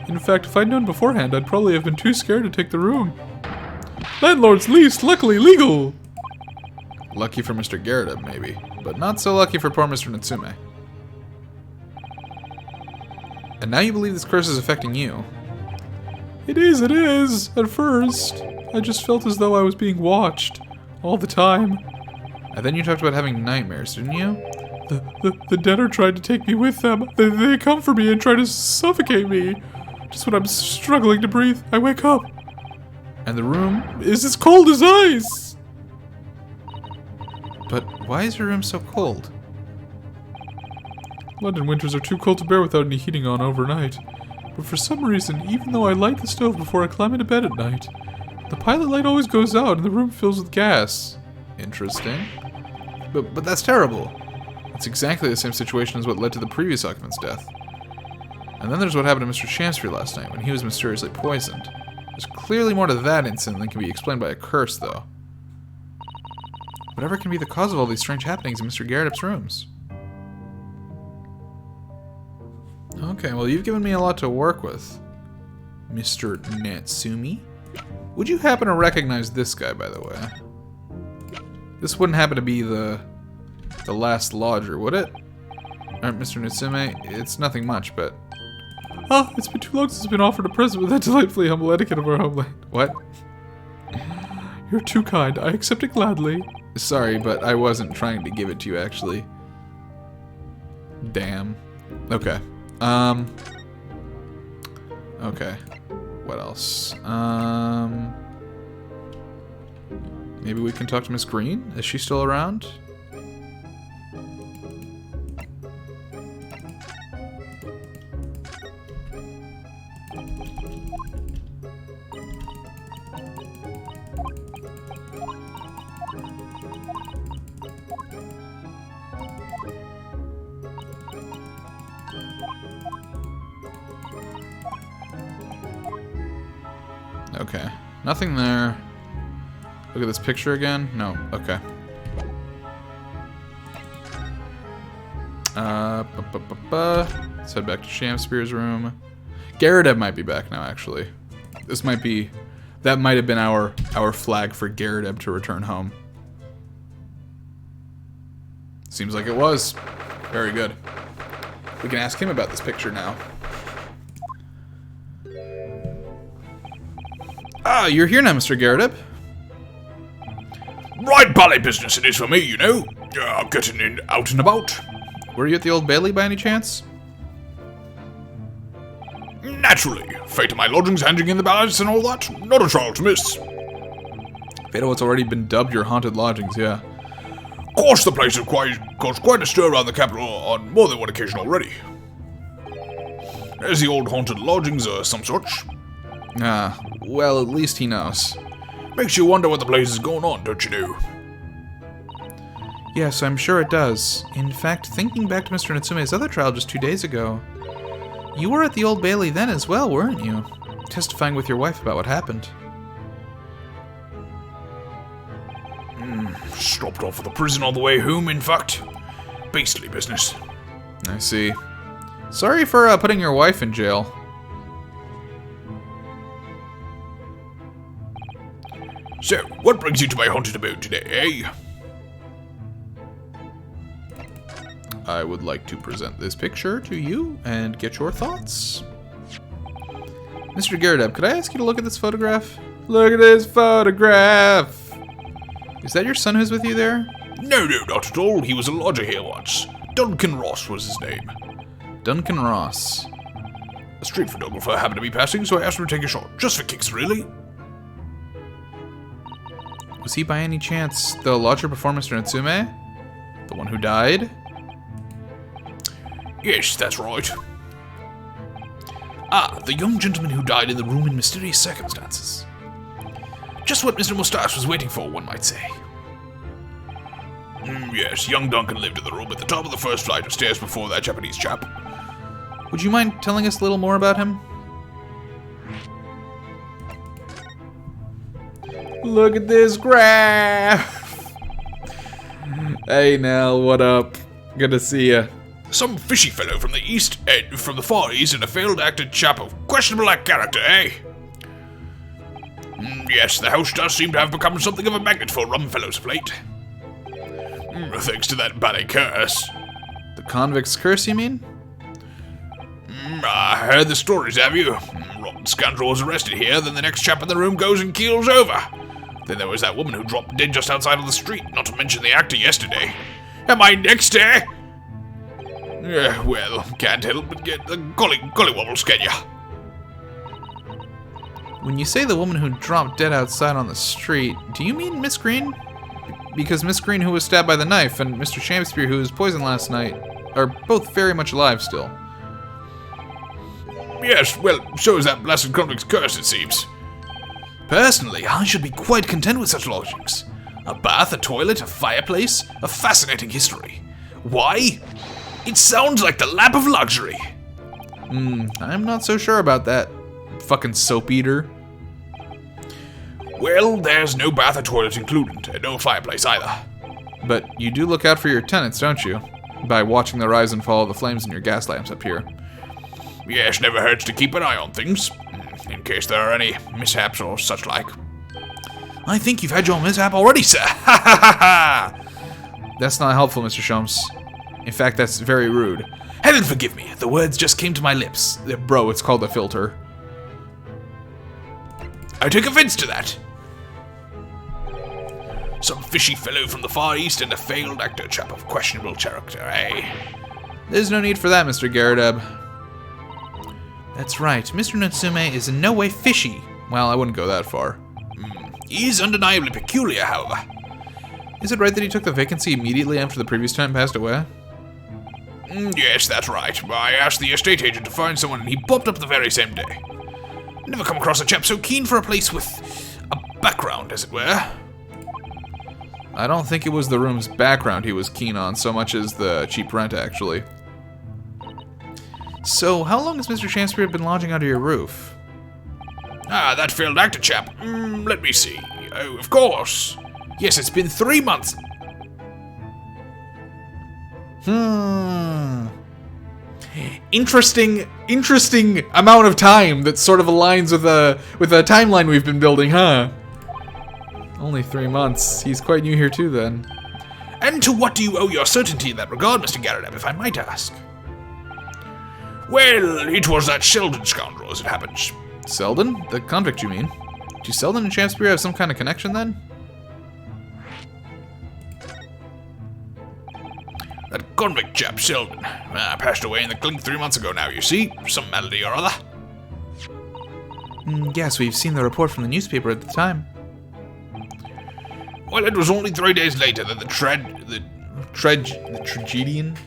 In fact, if I'd known beforehand, I'd probably have been too scared to take the room. Landlord's lease, luckily legal! Lucky for Mr. Garrett, maybe. But not so lucky for poor Mr. Natsume. And now you believe this curse is affecting you. It is. At first, I just felt as though I was being watched. All the time. And then you talked about having nightmares, didn't you? The debtor tried to take me with them. They come for me and try to suffocate me. Just when I'm struggling to breathe, I wake up. And the room? Is as cold as ice. But why is your room so cold? London winters are too cold to bear without any heating on overnight. But for some reason, even though I light the stove before I climb into bed at night, the pilot light always goes out and the room fills with gas. Interesting. But that's terrible. It's exactly the same situation as what led to the previous occupant's death. And then there's what happened to Mr. Chancery last night when he was mysteriously poisoned. There's clearly more to that incident than can be explained by a curse, though. Whatever can be the cause of all these strange happenings in Mr. Garrett's rooms? Okay, well, you've given me a lot to work with, Mr. Natsumi. Would you happen to recognize this guy, by the way? This wouldn't happen to be the last lodger, would it? Alright, Mr. Natsume, it's nothing much, but... Ah, it's been too long since I've been offered a present with that delightfully humble etiquette of our homeland. What? You're too kind. I accept it gladly. Sorry, but I wasn't trying to give it to you, actually. Damn. Okay. Okay. What else? Maybe we can talk to Miss Green? Is she still around? Okay. Nothing there. Look at this picture again. No. Okay. Let's head back to Shamspear's room. Garretteb might be back now, actually. This might be... That might have been our flag for Garretteb to return home. Seems like it was. Very good. We can ask him about this picture now. Ah, you're here now, Mr. Garretteb. Right ballet business it is for me, you know. I'm getting in out and about. Were you at the Old Bailey by any chance? Naturally. Fate of my lodgings hanging in the balance and all that. Not a trial to miss. Fate of what's already been dubbed your haunted lodgings, yeah. Of course the place has caused quite a stir around the capital on more than one occasion already. There's the old haunted lodgings or some such. Ah, well, at least he knows. Makes you wonder what the place is going on, don't you know? Yes, I'm sure it does. In fact, thinking back to Mr. Natsume's other trial just 2 days ago, you were at the Old Bailey then as well, weren't you? Testifying with your wife about what happened. Stopped off at the prison on the way home, in fact. Beastly business. I see. Sorry for putting your wife in jail. So, what brings you to my haunted abode today, eh? I would like to present this picture to you and get your thoughts. Mr. Garretteb, could I ask you to look at this photograph? Look at this photograph! Is that your son who's with you there? No, not at all. He was a lodger here once. Duncan Ross was his name. Duncan Ross. A street photographer happened to be passing, so I asked him to take a shot. Just for kicks, really. Was he by any chance the lodger before Mr. Natsume? The one who died? Yes, that's right. Ah, the young gentleman who died in the room in mysterious circumstances. Just what Mr. Moustache was waiting for, one might say. Yes, young Duncan lived in the room at the top of the first flight of stairs before that Japanese chap. Would you mind telling us a little more about him? Look at this graph! Hey Nell, what up? Good to see ya. Some fishy fellow from the East End, from the Far East, and a failed actor chap of questionable character, eh? Yes, the house does seem to have become something of a magnet for rum fellows of late. Thanks to that ballet curse. The convict's curse, you mean? I heard the stories, have you? Rotten scoundrel was arrested here, then the next chap in the room goes and keels over. Then there was that woman who dropped dead just outside of the street, not to mention the actor yesterday. Am I next, eh? Well, can't help but get the golly wobbles, can ya? When you say the woman who dropped dead outside on the street, do you mean Miss Green? Because Miss Green, who was stabbed by the knife, and Mr. Shakespeare, who was poisoned last night, are both very much alive still. Yes, well, so is that blessed convict's curse, it seems. Personally, I should be quite content with such lodgings. A bath, a toilet, a fireplace, a fascinating history. Why? It sounds like the lap of luxury. I'm not so sure about that. Fucking soap eater. Well, there's no bath or toilet included, and no fireplace either. But you do look out for your tenants, don't you? By watching the rise and fall of the flames in your gas lamps up here. Yes, never hurts to keep an eye on things, in case there are any mishaps or such like. I think you've had your mishap already, sir. Ha ha ha ha! That's not helpful, Mr. Shums. In fact, that's very rude. Heaven forgive me, the words just came to my lips. Bro, it's called a filter. I take offense to that. Some fishy fellow from the Far East and a failed actor chap of questionable character, eh? There's no need for that, Mr. Garadeb. That's right. Mr. Natsume is in no way fishy. Well, I wouldn't go that far. He is undeniably peculiar, however. Is it right that he took the vacancy immediately after the previous tenant passed away? Yes, that's right. I asked the estate agent to find someone and he popped up the very same day. Never come across a chap so keen for a place with a background, as it were. I don't think it was the room's background he was keen on so much as the cheap rent, actually. So, how long has Mr. Shakespeare been lodging under your roof? Ah, that failed actor chap. Let me see. Oh, of course. Yes, it's been 3 months. Interesting amount of time that sort of aligns with the timeline we've been building, huh? Only 3 months. He's quite new here too, then. And to what do you owe your certainty in that regard, Mr. Garadeb, if I might ask? Well, it was that Sheldon scoundrel, as it happens. Selden? The convict, you mean? Do Selden and Shakespeare have some kind of connection, then? That convict chap, Sheldon, passed away in the clink 3 months ago now, you see. Some malady or other. Yes, we've seen the report from the newspaper at the time. Well, it was only 3 days later that the Tragedian?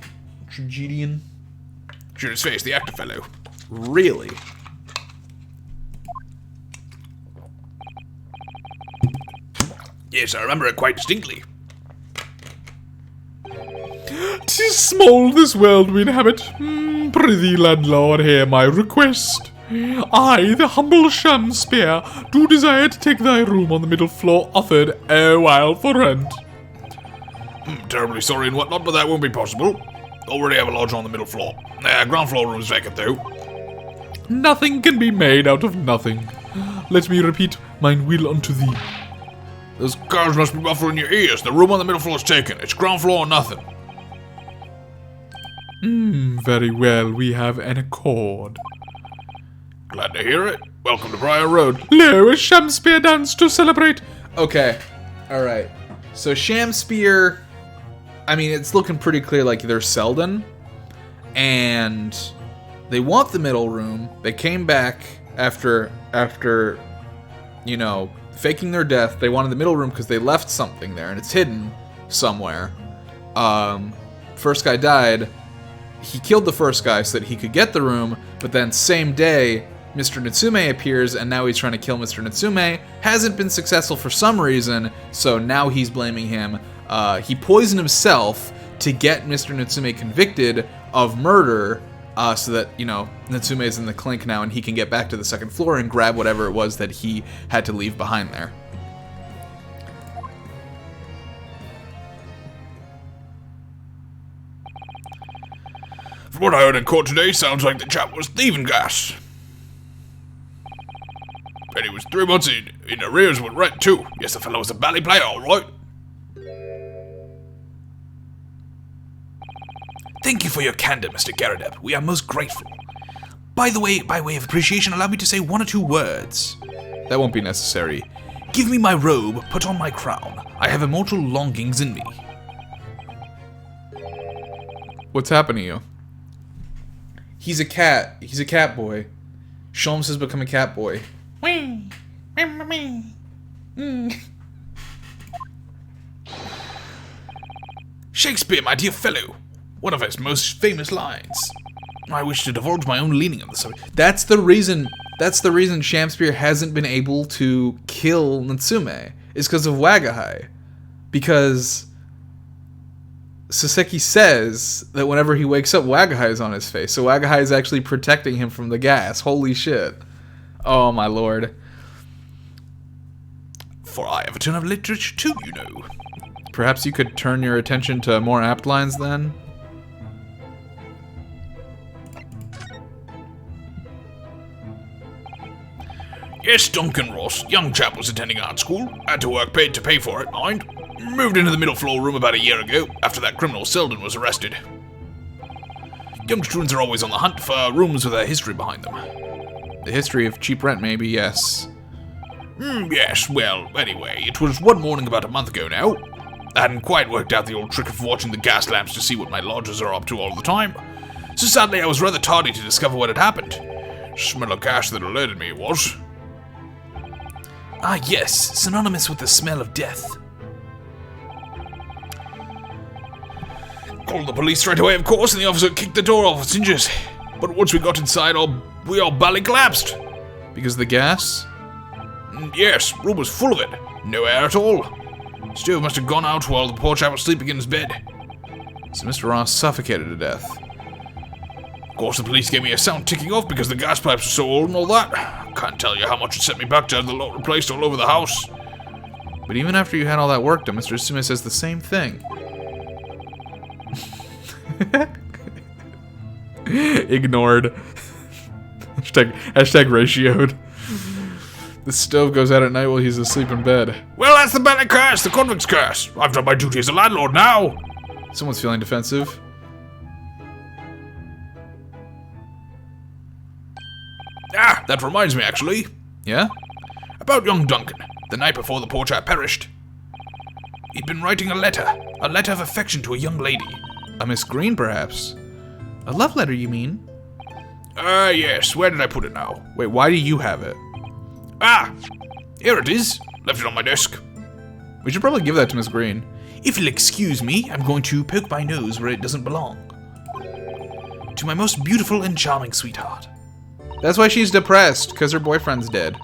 should his face, the actor fellow. Really? Yes, I remember it quite distinctly. 'Tis small this world we inhabit. Prithee, landlord, hear my request. I, the humble Shakespeare, do desire to take thy room on the middle floor, offered a while for rent. Terribly sorry and whatnot, but that won't be possible. Already have a lodge on the middle floor. Ground floor room's vacant, though. Nothing can be made out of nothing. Let me repeat mine will unto thee. Those cars must be muffling your ears. The room on the middle floor is taken. It's ground floor or nothing. Very well, we have an accord. Glad to hear it. Welcome to Briar Road. Lo, a Shakespeare dance to celebrate. Okay. Alright. So Shakespeare, I mean, it's looking pretty clear like they're Selden. And they want the middle room. They came back after you know, faking their death. They wanted the middle room because they left something there and it's hidden somewhere. First guy died. He killed the first guy so that he could get the room, but then same day, Mr. Natsume appears, and now he's trying to kill Mr. Natsume. Hasn't been successful for some reason, so now he's blaming him. He poisoned himself to get Mr. Natsume convicted of murder, so that, you know, Natsume is in the clink now, and he can get back to the second floor and grab whatever it was that he had to leave behind there. From what I heard in court today, sounds like the chap was thieving gas. And he was 3 months in arrears with rent, too. Yes, the fellow was a bally player, all right. Thank you for your candor, Mr. Garadeb. We are most grateful. By the way, by way of appreciation, allow me to say 1 or 2 words. That won't be necessary. Give me my robe, put on my crown. I have immortal longings in me. What's happened to you? He's a cat. He's a cat boy. Sholmes has become a cat boy. Shakespeare, my dear fellow. One of his most famous lines. I wish to divulge my own leaning on the subject. That's the reason Shamspeare hasn't been able to kill Natsume, is because of Wagahai. Because Soseki says that whenever he wakes up, Wagahai is on his face. So Wagahai is actually protecting him from the gas. Holy shit. Oh my lord. For I have a turn of literature too, you know. Perhaps you could turn your attention to more apt lines then? Yes, Duncan Ross, young chap was attending art school. Had to work paid to pay for it, mind. Moved into the middle floor room about a year ago, after that criminal Selden was arrested. Young students are always on the hunt for rooms with a history behind them. The history of cheap rent, maybe, yes. Yes, well, anyway, it was one morning about a month ago now. I hadn't quite worked out the old trick of watching the gas lamps to see what my lodgers are up to all the time. So sadly, I was rather tardy to discover what had happened. Smell of gas that alerted me, it was. Ah, yes, synonymous with the smell of death. Called the police straight away, of course, and the officer kicked the door off its hinges. But once we got inside, we all badly collapsed. Because of the gas? Yes, room was full of it. No air at all. Stove must have gone out while the poor chap was sleeping in his bed. So Mr. Ross suffocated to death. Of course, the police gave me a sound ticking off because the gas pipes were so old and all that. Can't tell you how much it set me back to have the lot replaced all over the house. But even after you had all that work done, Mr. Asume says the same thing. Ignored. Hashtag ratioed. The stove goes out at night while he's asleep in bed. Well, that's the Bentley curse, the convict's curse. I've done my duty as a landlord now. Someone's feeling defensive. Ah, that reminds me, actually. Yeah? About young Duncan, the night before the poor chap perished. He'd been writing a letter of affection to a young lady. A Miss Green, perhaps? A love letter, you mean? Yes, where did I put it now? Wait, why do you have it? Ah, here it is. Left it on my desk. We should probably give that to Miss Green. If you'll excuse me, I'm going to poke my nose where it doesn't belong. To my most beautiful and charming sweetheart. That's why she's depressed, because her boyfriend's dead.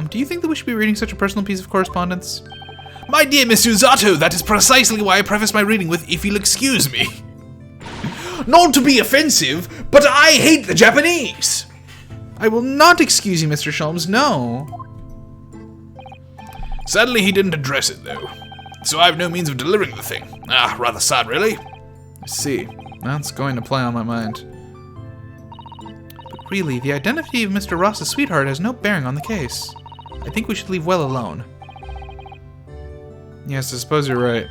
Do you think that we should be reading such a personal piece of correspondence? My dear Miss Uzato, that is precisely why I preface my reading with, if you'll excuse me. Not to be offensive, but I hate the Japanese. I will not excuse you, Mr. Sholmes, no. Sadly, he didn't address it, though. So I have no means of delivering the thing. Ah, rather sad, really. I see. That's going to play on my mind. But really, the identity of Mr. Ross's sweetheart has no bearing on the case. I think we should leave well alone. Yes, I suppose you're right.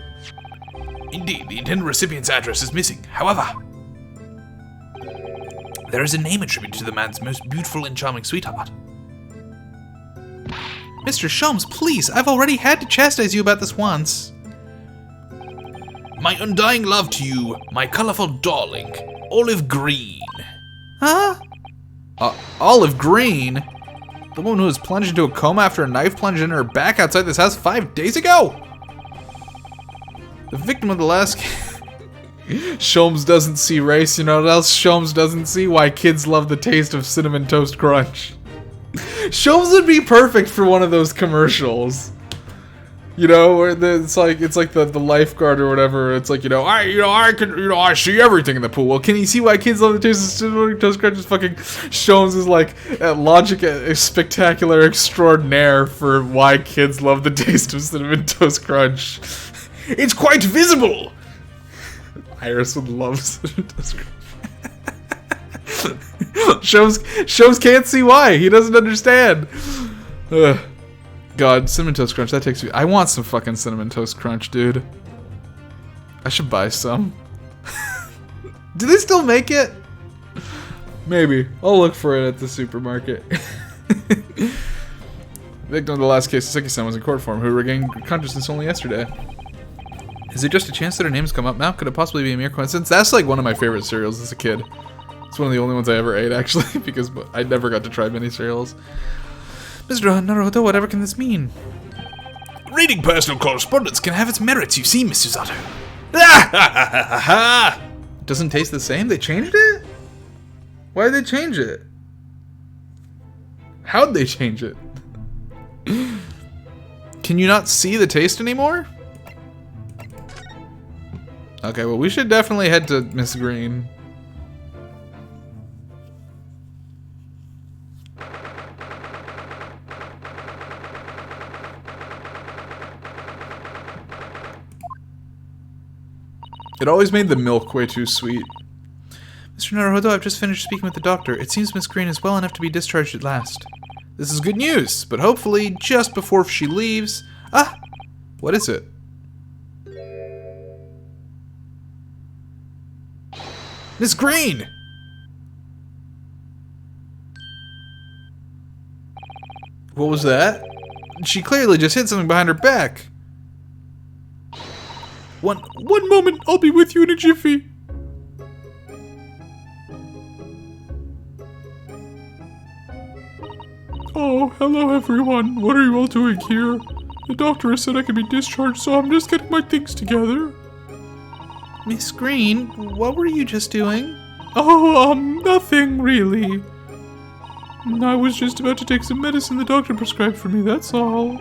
Indeed, the intended recipient's address is missing. However, there is a name attributed to the man's most beautiful and charming sweetheart. Mr. Sholmes, please, I've already had to chastise you about this once. My undying love to you, my colorful darling, Olive Green. Huh? Olive Green? The woman who was plunged into a coma after a knife plunged into her back outside this house 5 days ago? The victim of the last... Sholmes doesn't see race, you know what else? Sholmes doesn't see why kids love the taste of Cinnamon Toast Crunch. Sholmes would be perfect for one of those commercials. You know, where it's like the lifeguard or whatever. It's like, I see everything in the pool. Well, can you see why kids love the taste of Cinnamon Toast Crunch? Fucking Sholmes is like logic spectacular extraordinaire for why kids love the taste of Cinnamon Toast Crunch. It's quite visible. Iris would love Cinnamon Toast Crunch. Sholmes can't see why. He doesn't understand. Ugh. God, Cinnamon Toast Crunch, that takes me... I want some fucking Cinnamon Toast Crunch, dude. I should buy some. Do they still make it? Maybe. I'll look for it at the supermarket. Victim of the last case, Seki-san was in court for him, who regained consciousness only yesterday. Is it just a chance that her names come up now? Could it possibly be a mere coincidence? That's like one of my favorite cereals as a kid. It's one of the only ones I ever ate, actually, because I never got to try many cereals. Mr. Naruhodo, whatever can this mean? Reading personal correspondence can have its merits, you see, Mr. Zato. Ah, ha, ha, ha, ha. Doesn't taste the same? They changed it? Why did they change it? How'd they change it? Can you not see the taste anymore? Okay, well, we should definitely head to Miss Green. It always made the milk way too sweet. Mr. Naruhodo, I've just finished speaking with the doctor. It seems Miss Green is well enough to be discharged at last. This is good news, but hopefully just before she leaves... Ah! What is it? Miss Green! What was that? She clearly just hit something behind her back. One moment, I'll be with you in a jiffy. Oh, hello everyone. What are you all doing here? The doctor has said I can be discharged, so I'm just getting my things together. Miss Green, what were you just doing? Oh, nothing really. I was just about to take some medicine the doctor prescribed for me, that's all.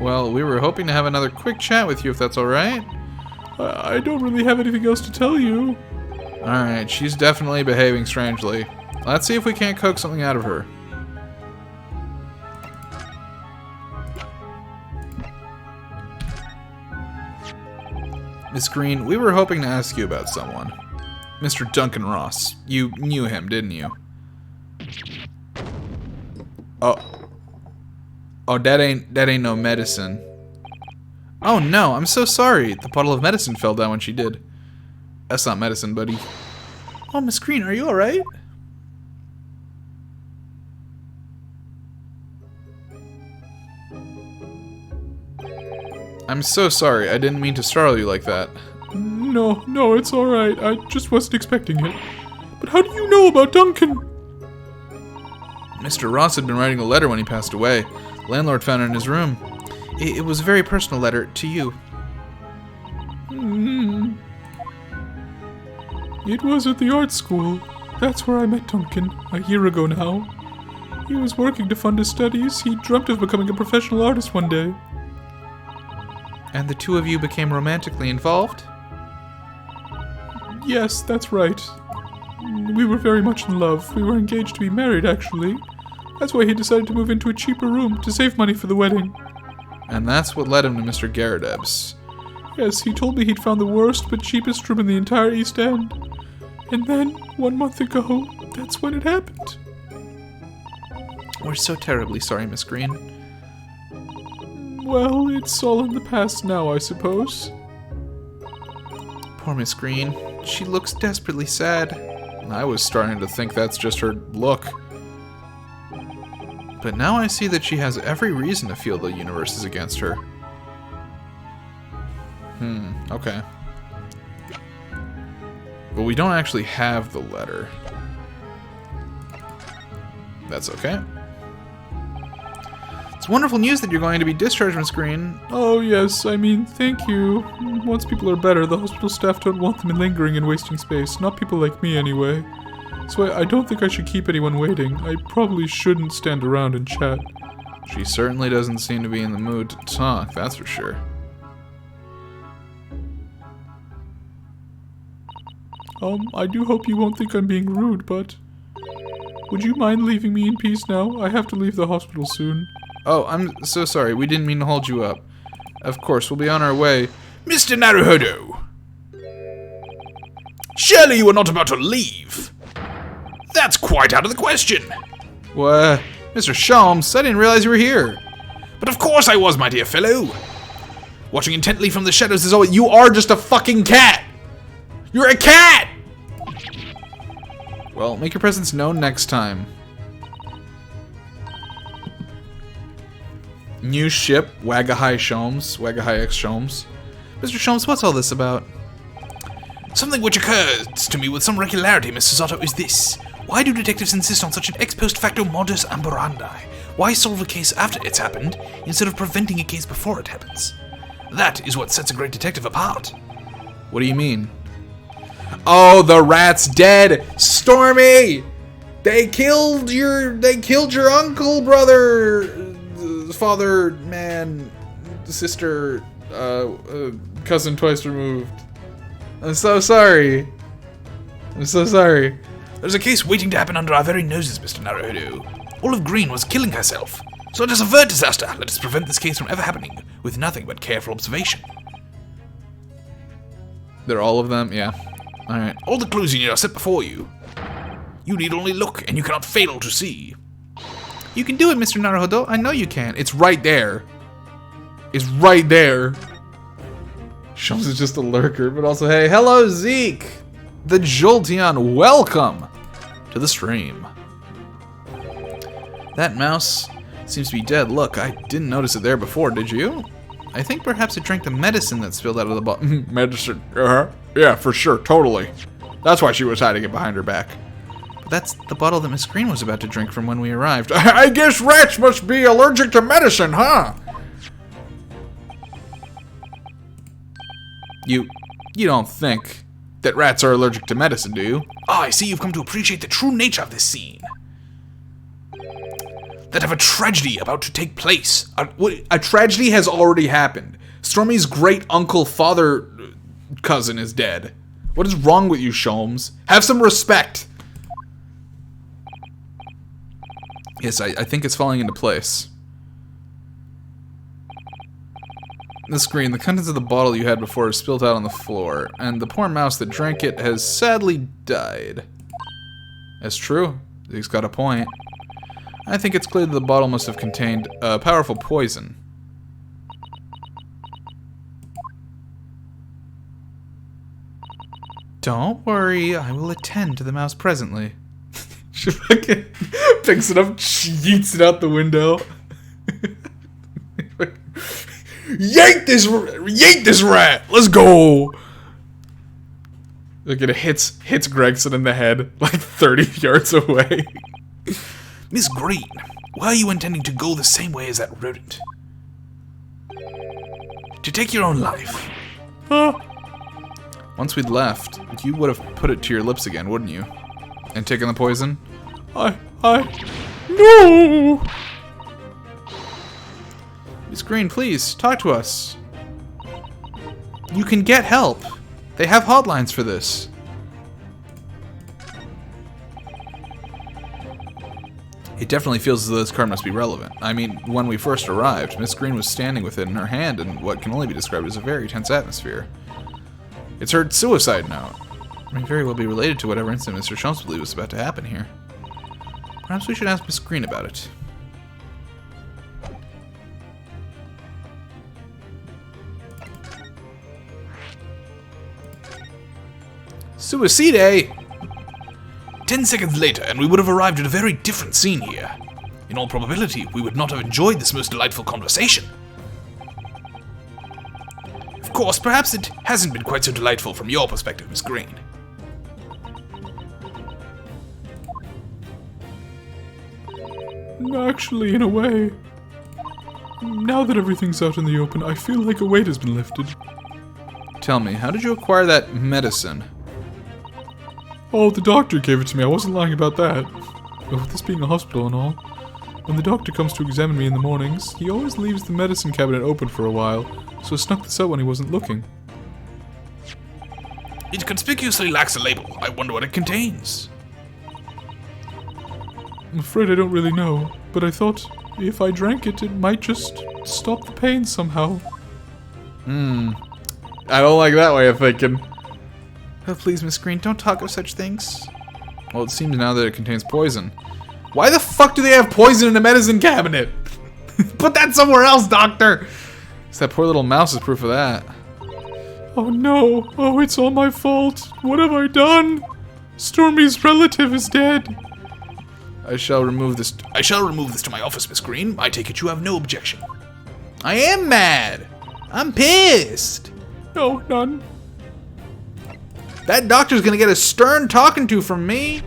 Well, we were hoping to have another quick chat with you if that's alright. I don't really have anything else to tell you. Alright, she's definitely behaving strangely. Let's see if we can't coax something out of her. Miss Green, we were hoping to ask you about someone. Mr. Duncan Ross. You knew him, didn't you? Oh, that ain't no medicine. Oh no, I'm so sorry. The bottle of medicine fell down when she did. That's not medicine, buddy. Oh, Miss Green, are you alright? I'm so sorry. I didn't mean to startle you like that. No, it's alright. I just wasn't expecting it. But how do you know about Duncan? Mr. Ross had been writing a letter when he passed away. Landlord found it in his room. It was a very personal letter to you. It was at the art school. That's where I met Duncan, a year ago now. He was working to fund his studies. He dreamt of becoming a professional artist one day. And the two of you became romantically involved? Yes, that's right. We were very much in love. We were engaged to be married, actually. That's why he decided to move into a cheaper room to save money for the wedding. And that's what led him to Mr. Garadeb's. Yes, he told me he'd found the worst but cheapest room in the entire East End. And then, 1 month ago, that's when it happened. We're so terribly sorry, Miss Green. Well, it's all in the past now, I suppose. Poor Miss Green. She looks desperately sad. I was starting to think that's just her look. But now I see that she has every reason to feel the universe is against her. Okay. But we don't actually have the letter. That's okay. It's wonderful news that you're going to be discharged, Miss Green. Oh, yes, I mean, thank you. Once people are better, the hospital staff don't want them lingering and wasting space. Not people like me, anyway. So I don't think I should keep anyone waiting. I probably shouldn't stand around and chat. She certainly doesn't seem to be in the mood to talk, that's for sure. I do hope you won't think I'm being rude, but... Would you mind leaving me in peace now? I have to leave the hospital soon. Oh, I'm so sorry. We didn't mean to hold you up. Of course, we'll be on our way. Mr. Naruhodo! Surely you are not about to leave? That's quite out of the question. What? Mr. Sholmes, I didn't realize you were here. But of course I was, my dear fellow. Watching intently from the shadows is always— You are just a fucking cat! You're a cat! Well, make your presence known next time. New ship, Wagahai Sholmes. Wagahai X Sholmes. Mr. Sholmes, what's all this about? Something which occurs to me with some regularity, Mr. Zato, is this. Why do detectives insist on such an ex post facto modus operandi? Why solve a case after it's happened, instead of preventing a case before it happens? That is what sets a great detective apart. What do you mean? Oh, the rat's dead! Stormy! They killed your uncle, brother, father, man, sister, cousin twice removed. I'm so sorry. I'm so sorry. There's a case waiting to happen under our very noses, Mr. Naruhodo. Olive Green was killing herself. So let us avert disaster. Let us prevent this case from ever happening, with nothing but careful observation. They're all of them? Yeah. Alright. All the clues you need are set before you. You need only look, and you cannot fail to see. You can do it, Mr. Naruhodo. I know you can. It's right there. It's right there. Shums is just a lurker, but also, hey, hello, Zeke! The Jolteon, welcome to the stream. That mouse seems to be dead. Look, I didn't notice it there before, did you? I think perhaps it drank the medicine that spilled out of the bottle. Medicine? Yeah, for sure, totally. That's why she was hiding it behind her back. But that's the bottle that Miss Green was about to drink from when we arrived. I guess rats must be allergic to medicine, huh? You don't think that rats are allergic to medicine, do you? Ah, I see you've come to appreciate the true nature of this scene. That of a tragedy about to take place. A tragedy has already happened. Stormy's great uncle, father, cousin is dead. What is wrong with you, Sholmes? Have some respect. Yes, I think it's falling into place. The screen, the contents of the bottle you had before is spilled out on the floor, and the poor mouse that drank it has sadly died. That's true. He's got a point. I think it's clear that the bottle must have contained a powerful poison. Don't worry, I will attend to the mouse presently. She fucking picks it up, yeets it out the window. Yank this rat! Let's go! Look, it hits Gregson in the head, like 30 yards away. Miss Green, why are you intending to go the same way as that rodent? To take your own life? Once we'd left, you would have put it to your lips again, wouldn't you? And taken the poison? No! Miss Green, please, talk to us. You can get help. They have hotlines for this. It definitely feels as though this card must be relevant. I mean, when we first arrived, Miss Green was standing with it in her hand in what can only be described as a very tense atmosphere. It's her suicide note. It may very well be related to whatever incident Mr. Sholmes believed was about to happen here. Perhaps we should ask Miss Green about it. Suicide! 10 seconds later, and we would have arrived at a very different scene here. In all probability, we would not have enjoyed this most delightful conversation. Of course, perhaps it hasn't been quite so delightful from your perspective, Miss Green. Actually, in a way. Now that everything's out in the open, I feel like a weight has been lifted. Tell me, how did you acquire that medicine? Oh, the doctor gave it to me. I wasn't lying about that. But with this being a hospital and all, when the doctor comes to examine me in the mornings, he always leaves the medicine cabinet open for a while, so I snuck this out when he wasn't looking. It conspicuously lacks a label. I wonder what it contains. I'm afraid I don't really know, but I thought if I drank it, it might just stop the pain somehow. I don't like that way of thinking. Oh, please, Miss Green, don't talk of such things. Well, it seems now that it contains poison. Why the fuck do they have poison in a medicine cabinet? Put that somewhere else, doctor! So that poor little mouse is proof of that. Oh no! Oh, it's all my fault! What have I done? Stormy's relative is dead! I shall remove this to my office, Miss Green. I take it you have no objection. I am mad! I'm pissed! No, none. That doctor's gonna get a stern talking to from me.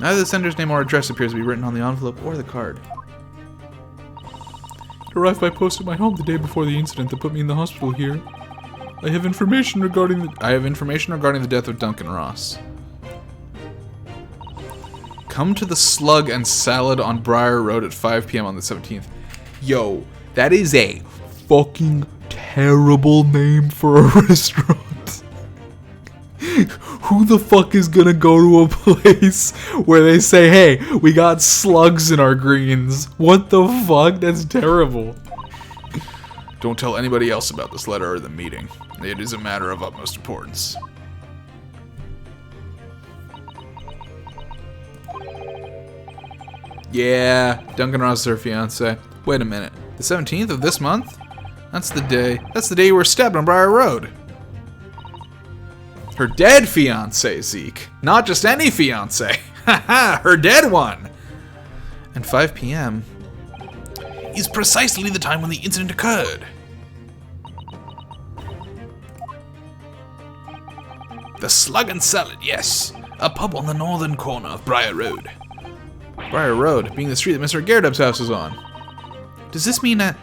Neither the sender's name or address appears to be written on the envelope or the card. It arrived by post at my home the day before the incident that put me in the hospital here. I have information regarding the death of Duncan Ross. Come to the Slug and Salad on Briar Road at 5 p.m. on the 17th. Yo, that is a fucking terrible name for a restaurant. Who the fuck is gonna go to a place where they say, hey, we got slugs in our greens? What the fuck? That's terrible. Don't tell anybody else about this letter or the meeting. It is a matter of utmost importance. Yeah, Duncan Ross is her fiance. Wait a minute. The 17th of this month? That's the day you were stabbed on Briar Road. Her dead fiance, Zeke. Not just any fiance. Haha, her dead one. And 5 p.m. is precisely the time when the incident occurred. The Slug and Salad, yes. A pub on the northern corner of Briar Road. Briar Road, being the street that Mr. Gerdub's house is on. Does this mean that...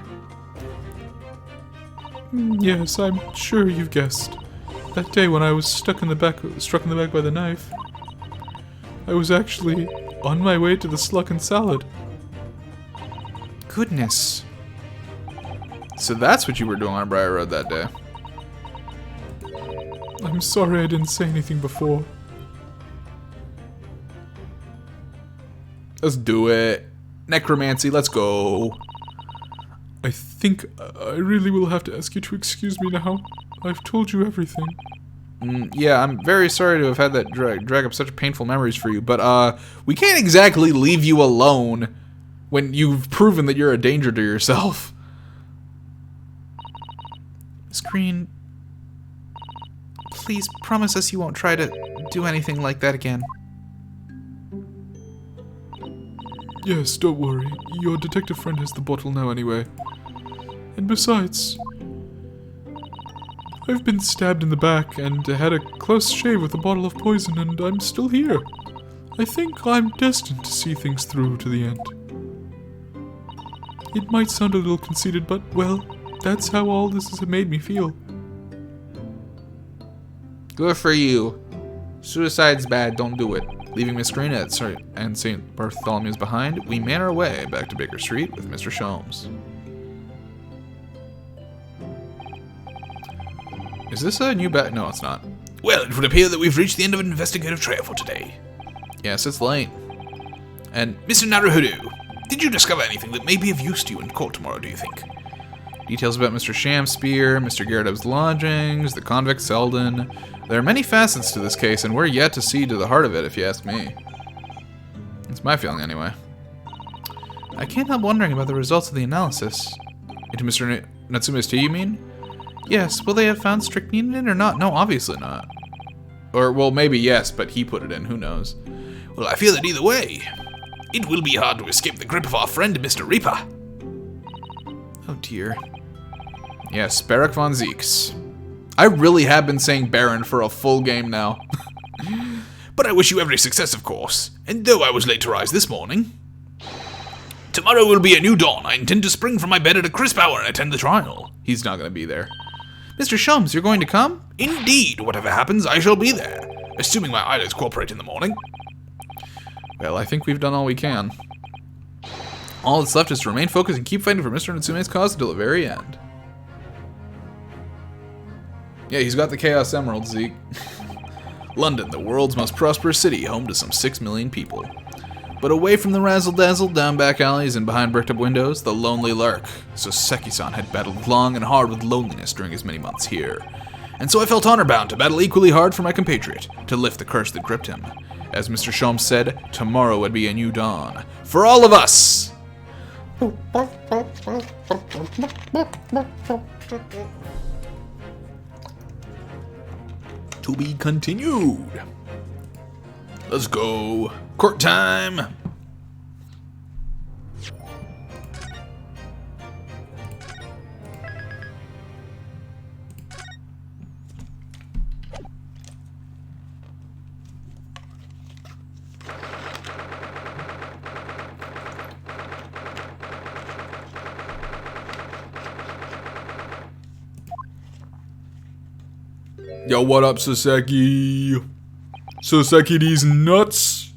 Yes, I'm sure you've guessed. That day when I was struck in the back by the knife, I was actually on my way to the Slug and Salad. Goodness. So that's what you were doing on Briar Road that day. I'm sorry I didn't say anything before. Let's do it. Necromancy, let's go. I think I really will have to ask you to excuse me now. I've told you everything. Yeah, I'm very sorry to have had that drag up such painful memories for you, but we can't exactly leave you alone when you've proven that you're a danger to yourself. Screen, please promise us you won't try to do anything like that again. Yes, don't worry. Your detective friend has the bottle now anyway. And besides, I've been stabbed in the back and had a close shave with a bottle of poison, and I'm still here. I think I'm destined to see things through to the end. It might sound a little conceited, but, well, that's how all this has made me feel. Good for you. Suicide's bad, don't do it. Leaving Miss Green and St. Bartholomew's behind, we man our way back to Baker Street with Mr. Sholmes. Is this a new bat? No, it's not. Well, it would appear that we've reached the end of an investigative trail for today. Yes, it's late. And Mr. Naruhodo, did you discover anything that may be of use to you in court tomorrow, do you think? Details about Mr. Shamspear, Mr. Gerdub's lodgings, the convict Selden. There are many facets to this case, and we're yet to see to the heart of it, if you ask me. It's my feeling, anyway. I can't help wondering about the results of the analysis. Into Mr. Natsume's tea, you mean? Yes, will they have found strychnine in it or not? No, obviously not. Or, well, maybe yes, but he put it in, who knows. Well, I feel that either way, it will be hard to escape the grip of our friend, Mr. Reaper. Oh dear. Yes, Barak von Zeeks. I really have been saying Baron for a full game now. But I wish you every success, of course. And though I was late to rise this morning, tomorrow will be a new dawn. I intend to spring from my bed at a crisp hour and attend the trial. He's not going to be there. Mr. Sholmes, you're going to come? Indeed, whatever happens, I shall be there. Assuming my eyelids cooperate in the morning. Well, I think we've done all we can. All that's left is to remain focused and keep fighting for Mr. Natsume's cause until the very end. Yeah, he's got the Chaos Emerald, Zeke. London, the world's most prosperous city, home to some 6 million people. But away from the razzle-dazzle, down back alleys and behind bricked-up windows, the lonely lurk. So Seki-san had battled long and hard with loneliness during his many months here. And so I felt honor-bound to battle equally hard for my compatriot, to lift the curse that gripped him. As Mr. Sholmes said, tomorrow would be a new dawn. For all of us! To be continued. Let's go. Court time. Yo, what up, Soseki? Soseki these nuts?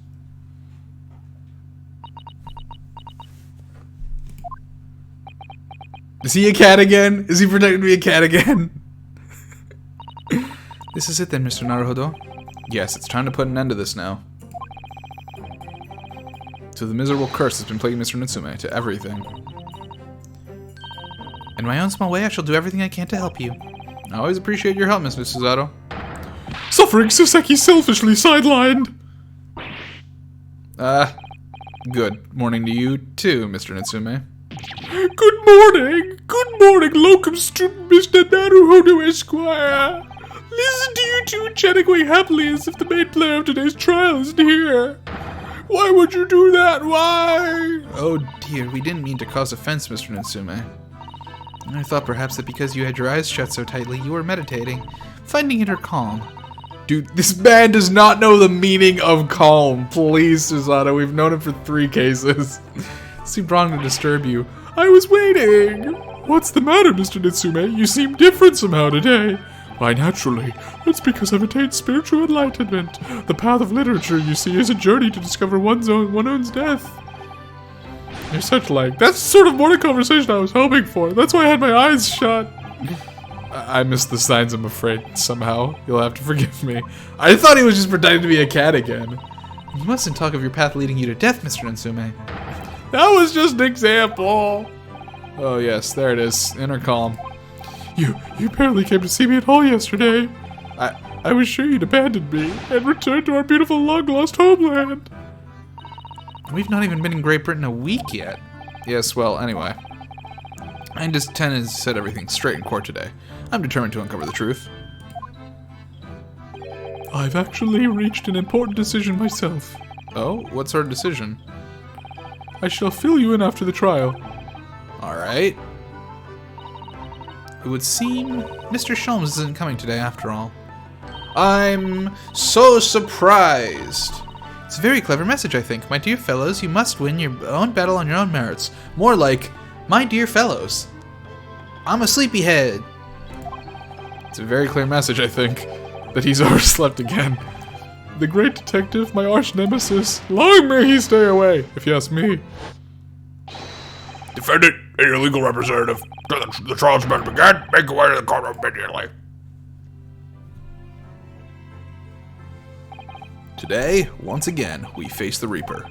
Is he a cat again? Is he pretending to be a cat again? This is it then, Mr. Naruhodo. Yes, it's time to put an end to this now. To the miserable curse that's been plaguing Mr. Natsume, to everything. In my own small way, I shall do everything I can to help you. I always appreciate your help, Mr. Susato. Suffering Soseki selfishly sidelined. Good morning to you too, Mr. Natsume. Good morning. Good morning, locum student Mr. Naruhodo Esquire. Listen to you two chatting away happily as if the main player of today's trial isn't here. Why would you do that? Why? Oh dear, we didn't mean to cause offense, Mr. Natsume. I thought perhaps that because you had your eyes shut so tightly, you were meditating, finding inner calm. Dude, this man does not know the meaning of calm. Please, Susato, we've known him for 3 cases. Seemed wrong to disturb you. I was waiting. What's the matter, Mr. Natsume? You seem different somehow today. Why, naturally. That's because I've attained spiritual enlightenment. The path of literature, you see, is a journey to discover one's own death. You're such like... That's sort of more the conversation I was hoping for. That's why I had my eyes shut. I missed the signs, I'm afraid, somehow. You'll have to forgive me. I thought he was just pretending to be a cat again. You mustn't talk of your path leading you to death, Mr. Natsume. That was just an example. Oh yes, there it is. Inner calm. You apparently came to see me at all yesterday. I was sure you'd abandoned me and returned to our beautiful long-lost homeland. We've not even been in Great Britain a week yet. Yes, well, anyway. I just intended to set everything straight in court today. I'm determined to uncover the truth. I've actually reached an important decision myself. Oh? What sort of decision? I shall fill you in after the trial. Alright. It would seem Mr. Sholmes isn't coming today after all. I'm so surprised. It's a very clever message, I think. My dear fellows, you must win your own battle on your own merits. More like, my dear fellows, I'm a sleepyhead. It's a very clear message, I think, that he's overslept again. The great detective, my arch nemesis, long may he stay away, if you ask me. Defendant and your legal representative. The trial's about to begin. Make your way to the courtroom immediately. Today, once again, we face the Reaper.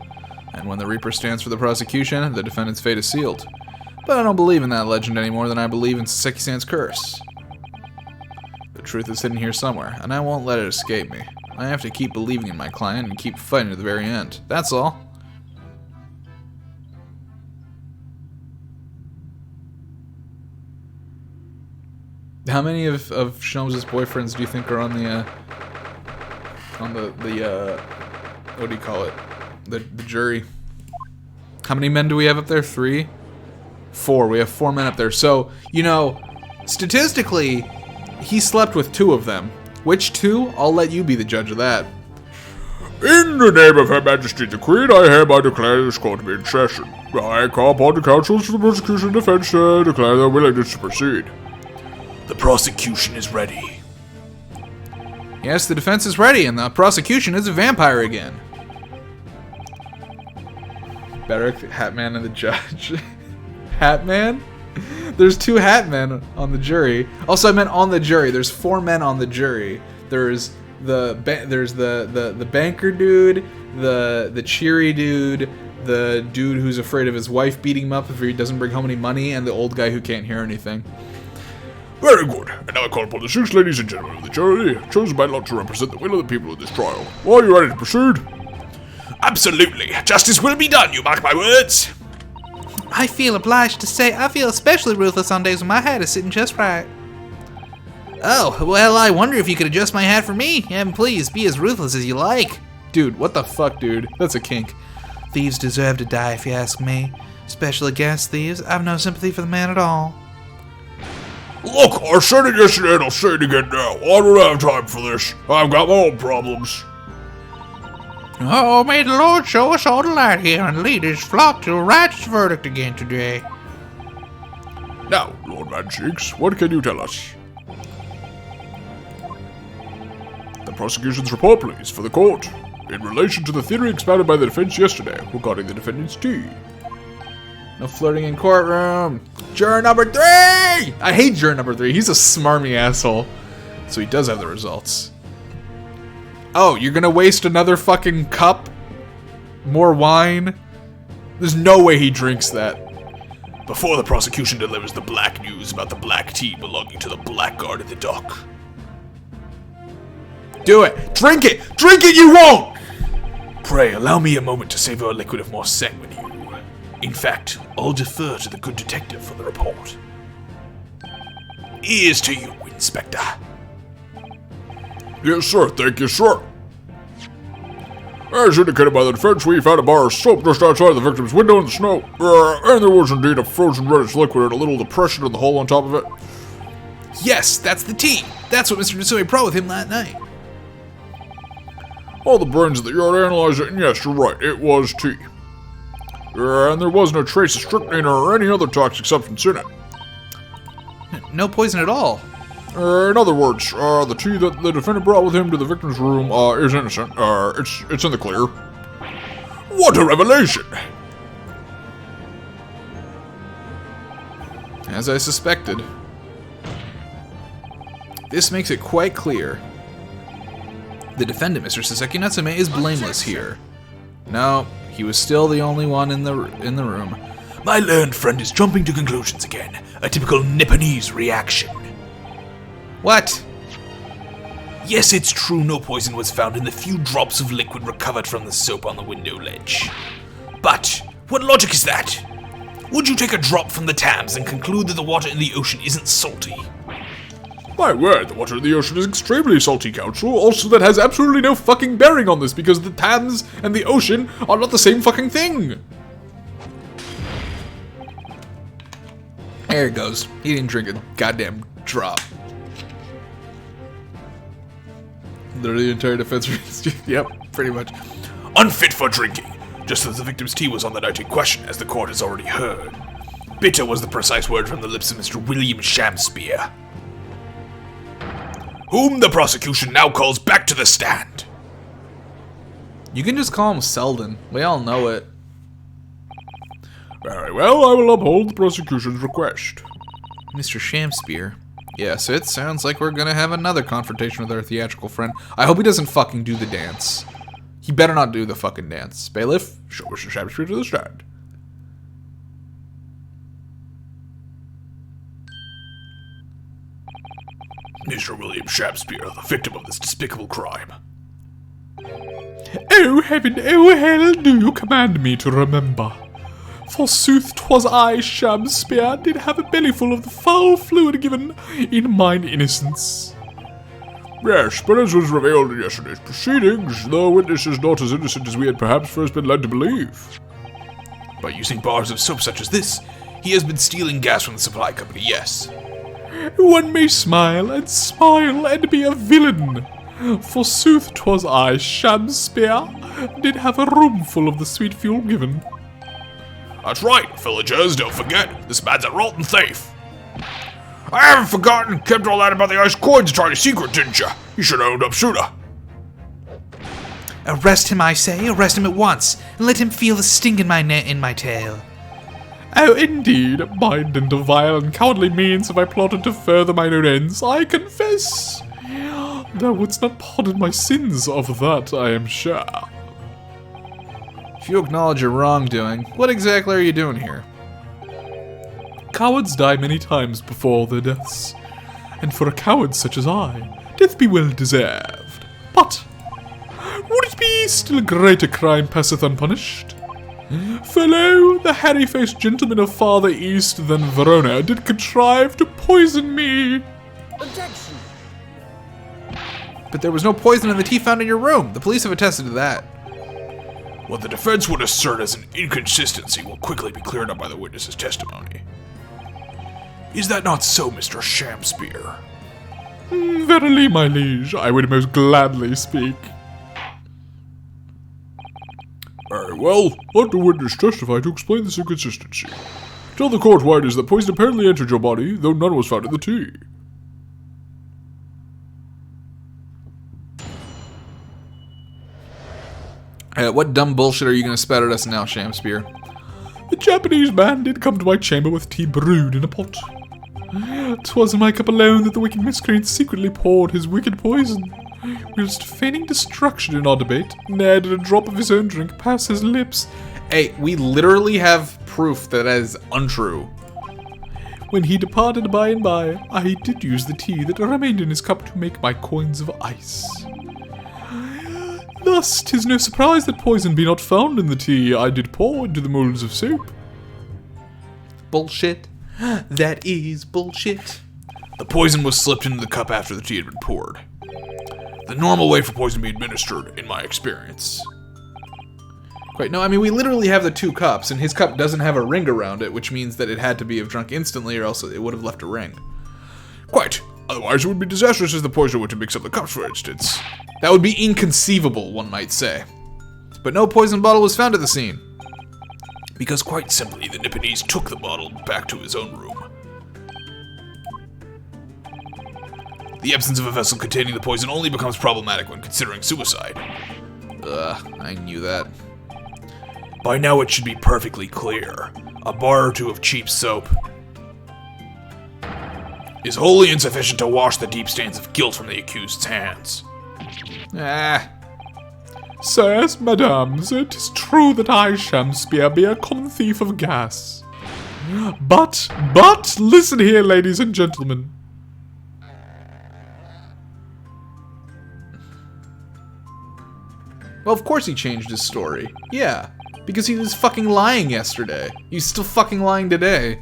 And when the Reaper stands for the prosecution, the defendant's fate is sealed. But I don't believe in that legend any more than I believe in Soseki-san's curse. The truth is hidden here somewhere, and I won't let it escape me. I have to keep believing in my client and keep fighting to the very end. That's all. How many of Sholmes' boyfriends do you think are on the what do you call it? The jury. How many men do we have up there? 3? 4. We have 4 men up there. So, you know, statistically, he slept with 2 of them. Which 2? I'll let you be the judge of that. In the name of Her Majesty the Queen, I hereby declare this court to be in session. I call upon the counsels for the prosecution and defense to declare their willingness to proceed. The prosecution is ready. Yes, the defense is ready, and the prosecution is a vampire again. Beric, Hatman, and the judge. Hatman? There's 2 Hatmen on the jury. Also, I meant on the jury. There's 4 men on the jury. There's the banker dude, the cheery dude, the dude who's afraid of his wife beating him up if he doesn't bring home any money, and the old guy who can't hear anything. Very good. And now I call upon the 6 ladies and gentlemen of the jury, chosen by lot to represent the will of the people in this trial. Are you ready to proceed? Absolutely. Justice will be done, you mark my words. I feel obliged to say I feel especially ruthless on days when my hat is sitting just right. Oh, well, I wonder if you could adjust my hat for me. And please, be as ruthless as you like. Dude, what the fuck, dude? That's a kink. Thieves deserve to die, if you ask me. Especially against thieves. I've no sympathy for the man at all. Look, I said it yesterday and I'll say it again now. I don't have time for this. I've got my own problems. Oh, may the Lord show us all the light here and lead his flock to a righteous verdict again today. Now, Lord Mancheeks, what can you tell us? prosecution's report, please, for the court, in relation to the theory expounded by the defense yesterday regarding the defendant's tea. No flirting in courtroom. Juror number 3! I hate juror number 3. He's a smarmy asshole. So he does have the results. Oh, you're gonna waste another fucking cup? More wine? There's no way he drinks that. Before the prosecution delivers the black news about the black tea belonging to the blackguard at the dock. Do it! Drink it! Drink it, you won't! Pray, allow me a moment to savor a liquid of more sanguine hue. In fact, I'll defer to the good detective for the report. Here's to you, Inspector. Yes, sir. Thank you, sir. As indicated by the defense, we found a bar of soap just outside the victim's window in the snow. And there was indeed a frozen reddish liquid and a little depression in the hole on top of it. Yes, that's the tea. That's what Mr. Nitsui brought with him that night. All the brains of the yard analyzed it, and yes, you're right, it was tea. And there was no trace of strychnine or any other toxic substance in it. No poison at all. In other words, the tea that the defendant brought with him to the victim's room is innocent. It's in the clear. What a revelation! As I suspected. This makes it quite clear. The defendant, Mr. Saseki Natsume, is blameless here. No, he was still the only one in the room. My learned friend is jumping to conclusions again. A typical Nipponese reaction. What? Yes, it's true no poison was found in the few drops of liquid recovered from the soap on the window ledge. But what logic is that? Would you take a drop from the Thames and conclude that the water in the ocean isn't salty? My word, the water in the ocean is extremely salty, Counsel. Also, that has absolutely no fucking bearing on this because the Thames and the ocean are not the same fucking thing. There it goes. He didn't drink a goddamn drop. Literally the entire defense. Yep, pretty much. Unfit for drinking, just as the victim's tea was on the night in question, as the court has already heard. Bitter was the precise word from the lips of Mr. William Shamspeare, whom the prosecution now calls back to the stand. You can just call him Selden. We all know it. Very well, I will uphold the prosecution's request. Mr. Shamspeare. Yes, it sounds like we're gonna have another confrontation with our theatrical friend. I hope he doesn't fucking do the dance. He better not do the fucking dance. Bailiff, show Mr. Shamspeare to the stand. Mr. William Shamspeare, the victim of this despicable crime. Oh heaven, oh hell, do you command me to remember? Forsooth, 'twas I, Shamspeare, did have a bellyful of the foul fluid given in mine innocence. Yes, but as was revealed in yesterday's proceedings, the witness is not as innocent as we had perhaps first been led to believe. By using bars of soap such as this, he has been stealing gas from the supply company, yes. One may smile and be a villain. Forsooth, 'twas I, Shamspeare, did have a room full of the sweet fuel given. That's right, villagers, don't forget, this man's a rotten thief. I haven't forgotten, kept all that about the ice coins trying to secret, didn't you? You should have owned up sooner. Arrest him, I say, arrest him at once, and let him feel the sting in my tail. Oh, indeed, mind and vile and cowardly means have I plotted to further mine own ends, I confess. Thou wouldst not pardon my sins of that, I am sure. if you acknowledge your wrongdoing, what exactly are you doing here? Cowards die many times before their deaths, and for a coward such as I, death be well deserved. But would it be still a greater crime passeth unpunished? For lo, the hairy-faced gentleman of farther east than Verona did contrive to poison me. Objection! But there was no poison in the tea found in your room. The police have attested to that. What the defense would assert as an inconsistency will quickly be cleared up by the witness's testimony. Is that not so, Mr. Shamspeare? Verily, my liege, I would most gladly speak. Very well, let the witness testify to explain this inconsistency. Tell the court why it is that poison apparently entered your body, though none was found in the tea. What dumb bullshit are you gonna spat at us now, Shamspear? The Japanese man did come to my chamber with tea brewed in a pot. 'Twas in my cup alone that the wicked miscreant secretly poured his wicked poison. Whilst feigning destruction in our debate, ne'er did a drop of his own drink pass his lips. Hey, we literally have proof that is untrue. When he departed by and by, I did use the tea that remained in his cup to make my coins of ice. Thus, 'tis no surprise that poison be not found in the tea I did pour into the moulds of soap. Bullshit. That is bullshit. The poison was slipped into the cup after the tea had been poured. The normal way for poison to be administered, in my experience. Wait, no, I mean, we literally have the 2 cups, and his cup doesn't have a ring around it, which means that it had to be have drunk instantly, or else it would have left a ring. Quite. Otherwise it would be disastrous as the poison were to mix up the cups, for instance. That would be inconceivable, one might say. But no poison bottle was found at the scene. Because quite simply, the Nipponese took the bottle back to his own room. The absence of a vessel containing the poison only becomes problematic when considering suicide. I knew that. By now it should be perfectly clear. A bar or 2 of cheap soap is wholly insufficient to wash the deep stains of guilt from the accused's hands. Sirs, madams, it is true that I, Shamspear, be a common thief of gas. But, listen here, ladies and gentlemen. Well, of course he changed his story. Yeah, because he was fucking lying yesterday. He's still fucking lying today.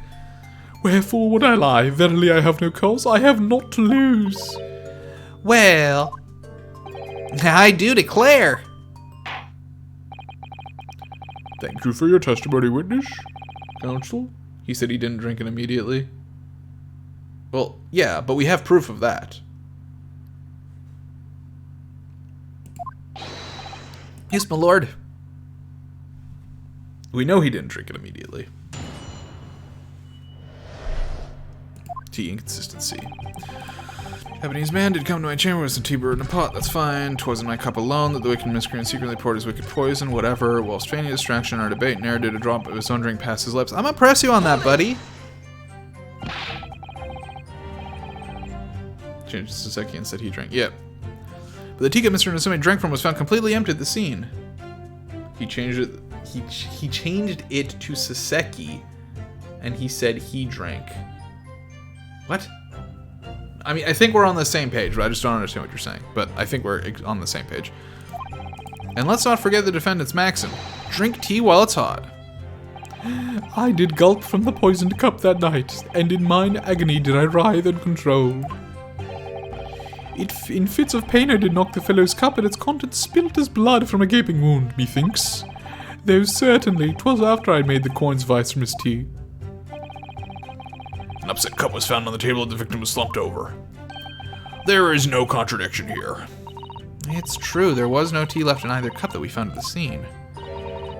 Wherefore would I lie? Verily I have no cause, I have naught to lose. Well, I do declare. Thank you for your testimony, witness. Counsel? He said he didn't drink it immediately. Well, yeah, but we have proof of that. Yes, my lord. We know he didn't drink it immediately. Tea inconsistency. Japanese man did come to my chamber with some tea brewed in a pot. That's fine. 'Twas in my cup alone that the wicked miscreant secretly poured his wicked poison. Whatever. Whilst feigning distraction in our debate, ne'er did a drop of his own drink pass his lips. I'm gonna press you on that, buddy. Changed to Saseki and said he drank. Yep. But the teacup Mr. Nosume drank from was found completely empty at the scene. He changed it. He changed it to Saseki, and he said he drank. What? I mean, I think we're on the same page, but I just don't understand what you're saying. But I think we're on the same page. And let's not forget the defendant's maxim: drink tea while it's hot. I did gulp from the poisoned cup that night, and in mine agony did I writhe uncontrolled. In fits of pain I did knock the fellow's cup, and its contents spilt as blood from a gaping wound, methinks. Though certainly 'twas after I made the coins of ice from his tea. An upset cup was found on the table and the victim was slumped over. There is no contradiction here. It's true, there was no tea left in either cup that we found at the scene.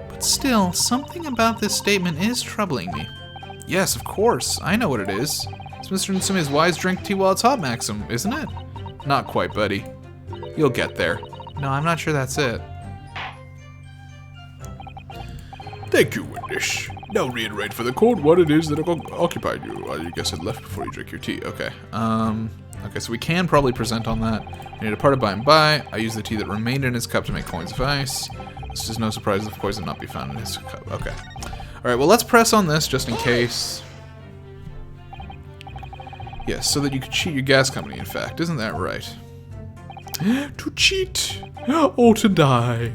But still, something about this statement is troubling me. Yes, of course, I know what it is. It's Mr. Natsume's wise drink tea while it's hot maxim, isn't it? Not quite, buddy. You'll get there. No, I'm not sure that's it. Thank you, witness. Now reiterate for the court what it is that occupied you. I guess it left before you drank your tea. Okay. Okay, so we can probably present on that. When he departed by and by, I used the tea that remained in his cup to make coins of ice. This is no surprise if poison not be found in his cup. Okay. Alright, well, let's press on this just in case. Yes, so that you could cheat your gas company, in fact. Isn't that right? To cheat or to die,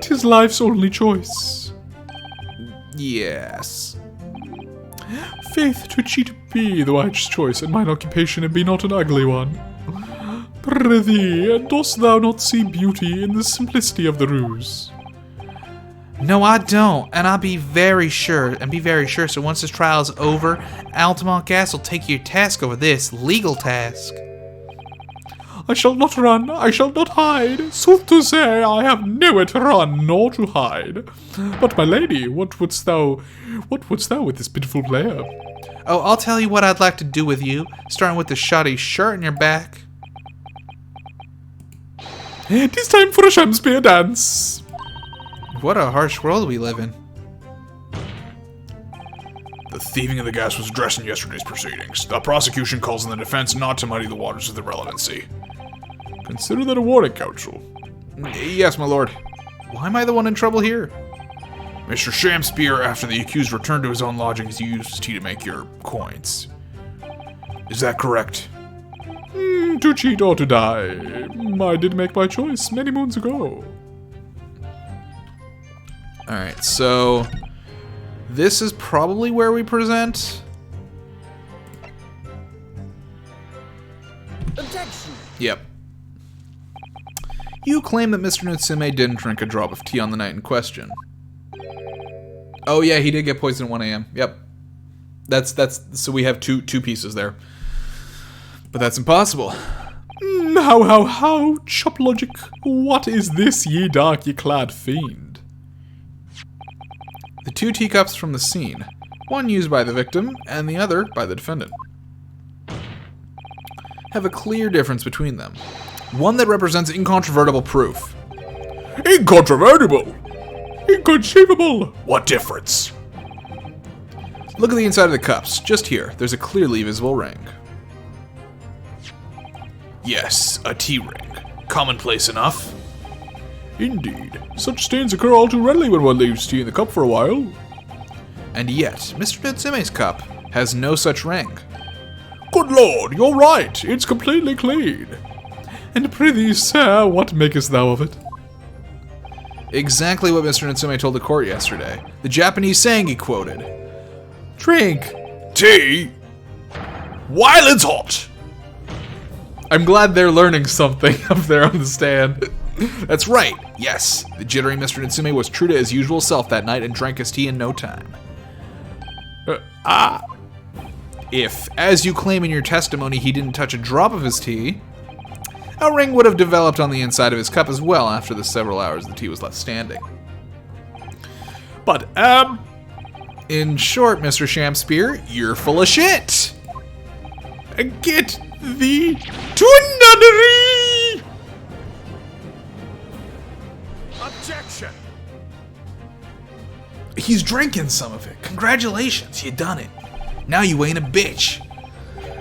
'tis life's only choice. Yes. Faith, to cheat be the wise choice, and mine occupation be not an ugly one. Prithee, dost thou not see beauty in the simplicity of the ruse? No, I don't, and I'll be very sure, so once this trial is over, Altamont Gas will take your task over this legal task. I shall not run, I shall not hide. Sooth to say, I have nowhere to run nor to hide. But my lady, what wouldst thou with this pitiful player? Oh, I'll tell you what I'd like to do with you, starting with the shoddy shirt on your back. 'Tis time for a Shamspear dance. what a harsh world we live in. The thieving of the gas was addressed in yesterday's proceedings. The prosecution calls on the defense not to muddy the waters of the relevancy. Consider that a warning, counsel. Yes, my lord. Why am I the one in trouble here? Mr. Shamspear, after the accused returned to his own lodgings, you used his tea to make your coins. Is that correct? To cheat or to die. I did make my choice many moons ago. Alright, so this is probably where we present. Objection! Yep. You claim that Mr. Natsume didn't drink a drop of tea on the night in question. Oh yeah, he did get poisoned at 1 a.m. Yep. That's so we have two pieces there. But that's impossible. How, chop logic. What is this, ye dark, ye clad fiend? The 2 teacups from the scene, one used by the victim and the other by the defendant, have a clear difference between them. One that represents incontrovertible proof. Incontrovertible! Inconceivable! What difference? Look at the inside of the cups. Just here, there's a clearly visible ring. Yes, a tea ring. Commonplace enough. Indeed. Such stains occur all too readily when one leaves tea in the cup for a while. And yet, Mr. Natsume's cup has no such ring. Good lord, you're right. It's completely clean. And prithee, sir, what makest thou of it? Exactly what Mr. Natsume told the court yesterday. The Japanese saying he quoted. Drink. Tea? While it's hot! I'm glad they're learning something up there on the stand. That's right. Yes, the jittery Mr. Natsume was true to his usual self that night and drank his tea in no time. If, as you claim in your testimony, he didn't touch a drop of his tea, a ring would have developed on the inside of his cup as well after the several hours the tea was left standing. But, In short, Mr. Shamspear, you're full of shit! get thee to nunnery! Objection! He's drinking some of it. Congratulations, you done it. Now you ain't a bitch.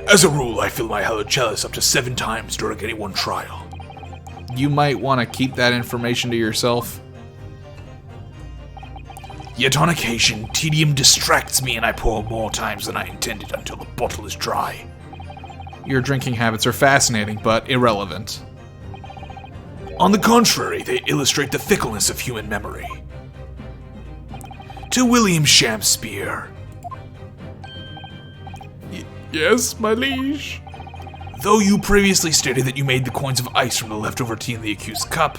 As a rule, I fill my hallowed chalice up to 7 times during any one trial. You might want to keep that information to yourself. Yet on occasion, tedium distracts me and I pour more times than I intended until the bottle is dry. Your drinking habits are fascinating, but irrelevant. On the contrary, they illustrate the fickleness of human memory. To William Shamspear. Yes, my liege. Though you previously stated that you made the coins of ice from the leftover tea in the accused's cup,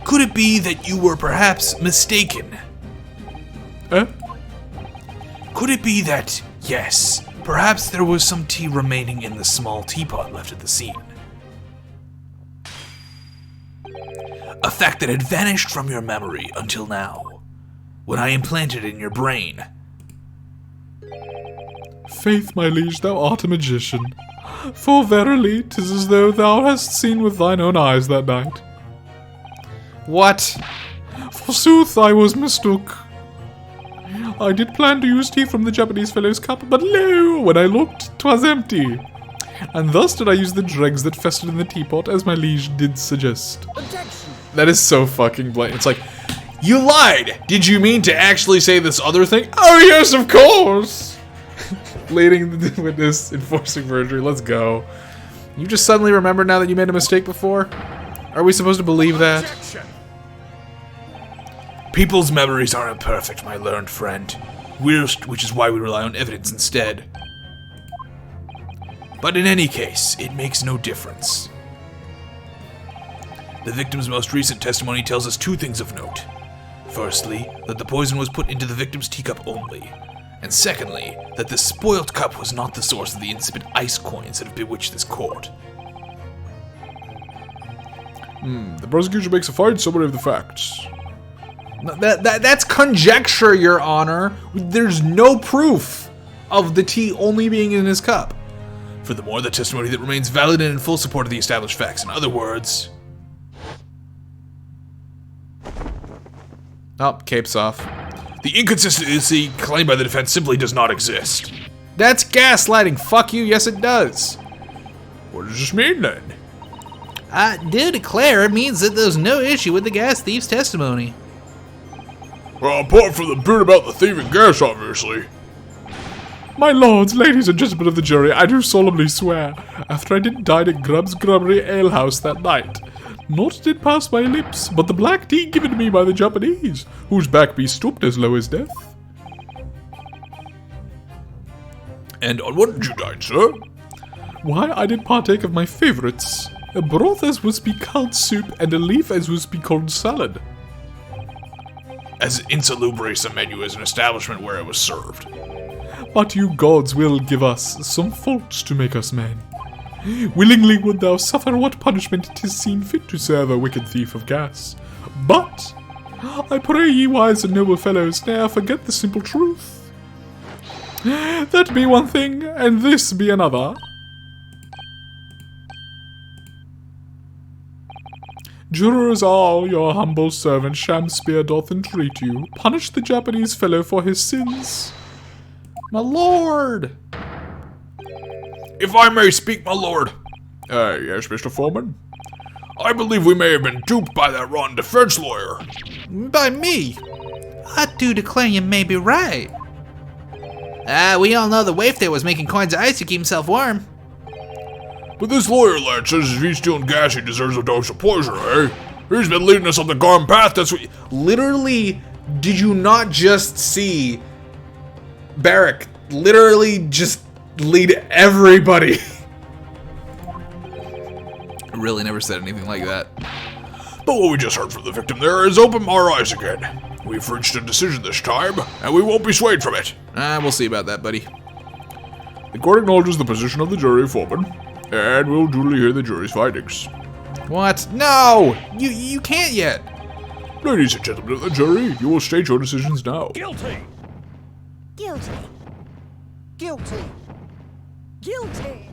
could it be that you were perhaps mistaken? Could it be that, yes, perhaps there was some tea remaining in the small teapot left at the scene? A fact that had vanished from your memory until now, when I implanted it in your brain. Faith, my liege, thou art a magician. For verily, 'tis as though thou hast seen with thine own eyes that night. What? Forsooth, I was mistook. I did plan to use tea from the Japanese fellow's cup, but lo, when I looked, 'twas empty. And thus did I use the dregs that festered in the teapot, as my liege did suggest. Objection! That is so fucking blatant. It's like, you lied! Did you mean to actually say this other thing? Oh yes, of course! Leading the witness, enforcing perjury, let's go. You just suddenly remember now that you made a mistake before? Are we supposed to believe that? Objection! People's memories are imperfect, my learned friend, which is why we rely on evidence instead. But in any case, it makes no difference. The victim's most recent testimony tells us 2 things of note. Firstly, that the poison was put into the victim's teacup only. And secondly, that the spoiled cup was not the source of the insipid ice coins that have bewitched this court. The prosecution makes a fine summary of the facts. No, that's conjecture, Your Honor. There's no proof of the tea only being in his cup. Furthermore, the testimony that remains valid and in full support of the established facts. In other words... Oh, cape's off. The inconsistency claimed by the defense simply does not exist. That's gaslighting. Fuck you. Yes, it does. What does this mean then? Due to Claire, it means that there's no issue with the gas thief's testimony. Well, apart from the bit about the thieving gas, obviously. My lords, ladies, and gentlemen of the jury, I do solemnly swear, after I did dine at Grubb's Grubbery Alehouse that night, naught did pass my lips but the black tea given me by the Japanese, whose back be stooped as low as death. And on what did you dine, sir? Why, I did partake of my favorites, a broth as was be called soup, and a leaf as was be called salad. As insalubrious a menu as an establishment where it was served. But you gods will give us some faults to make us men. Willingly would thou suffer what punishment 'tis seen fit to serve a wicked thief of gas. But, I pray ye wise and noble fellows ne'er forget the simple truth. That be one thing, and this be another. Jurors all, your humble servant Shakespeare doth entreat you, punish the Japanese fellow for his sins. My lord! If I may speak, my lord. Yes, Mr. Foreman. I believe we may have been duped by that rotten defense lawyer. By me? I do declare you may be right. We all know the waif there was making coins of ice to keep himself warm. But this lawyer lad says if he's stealing gas, he deserves a dose of poison, eh? He's been leading us on the garden path, that's what... Literally, did you not just see Barrack literally just lead everybody? I really never said anything like that. But what we just heard from the victim there has opened our eyes again. We've reached a decision this time, and we won't be swayed from it. We'll see about that, buddy. The court acknowledges the position of the jury, Foreman, and will duly hear the jury's findings. What? No! You can't yet! Ladies and gentlemen of the jury, you will state your decisions now. Guilty. Guilty. Guilty. Guilty.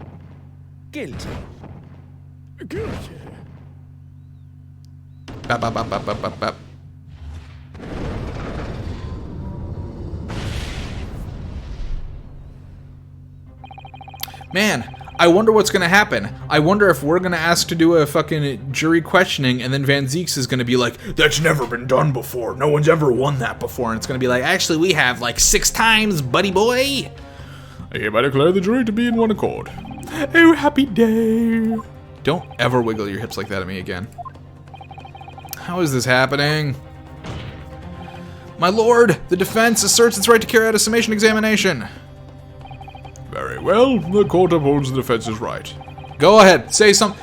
Guilty. Guilty. Bap, bap, bap, bap, bap, bap, bap. Man, I wonder what's gonna happen. I wonder if we're gonna ask to do a fucking jury questioning and then Van Zeeks is gonna be like, That's never been done before. No one's ever won that before. and it's gonna be like, actually we have like 6 times, buddy boy. I hereby declare the jury to be in one accord. Oh, happy day! Don't ever wiggle your hips like that at me again. How is this happening? My lord, the defense asserts its right to carry out a summation examination. Very well, the court upholds the defense's right. Go ahead, say some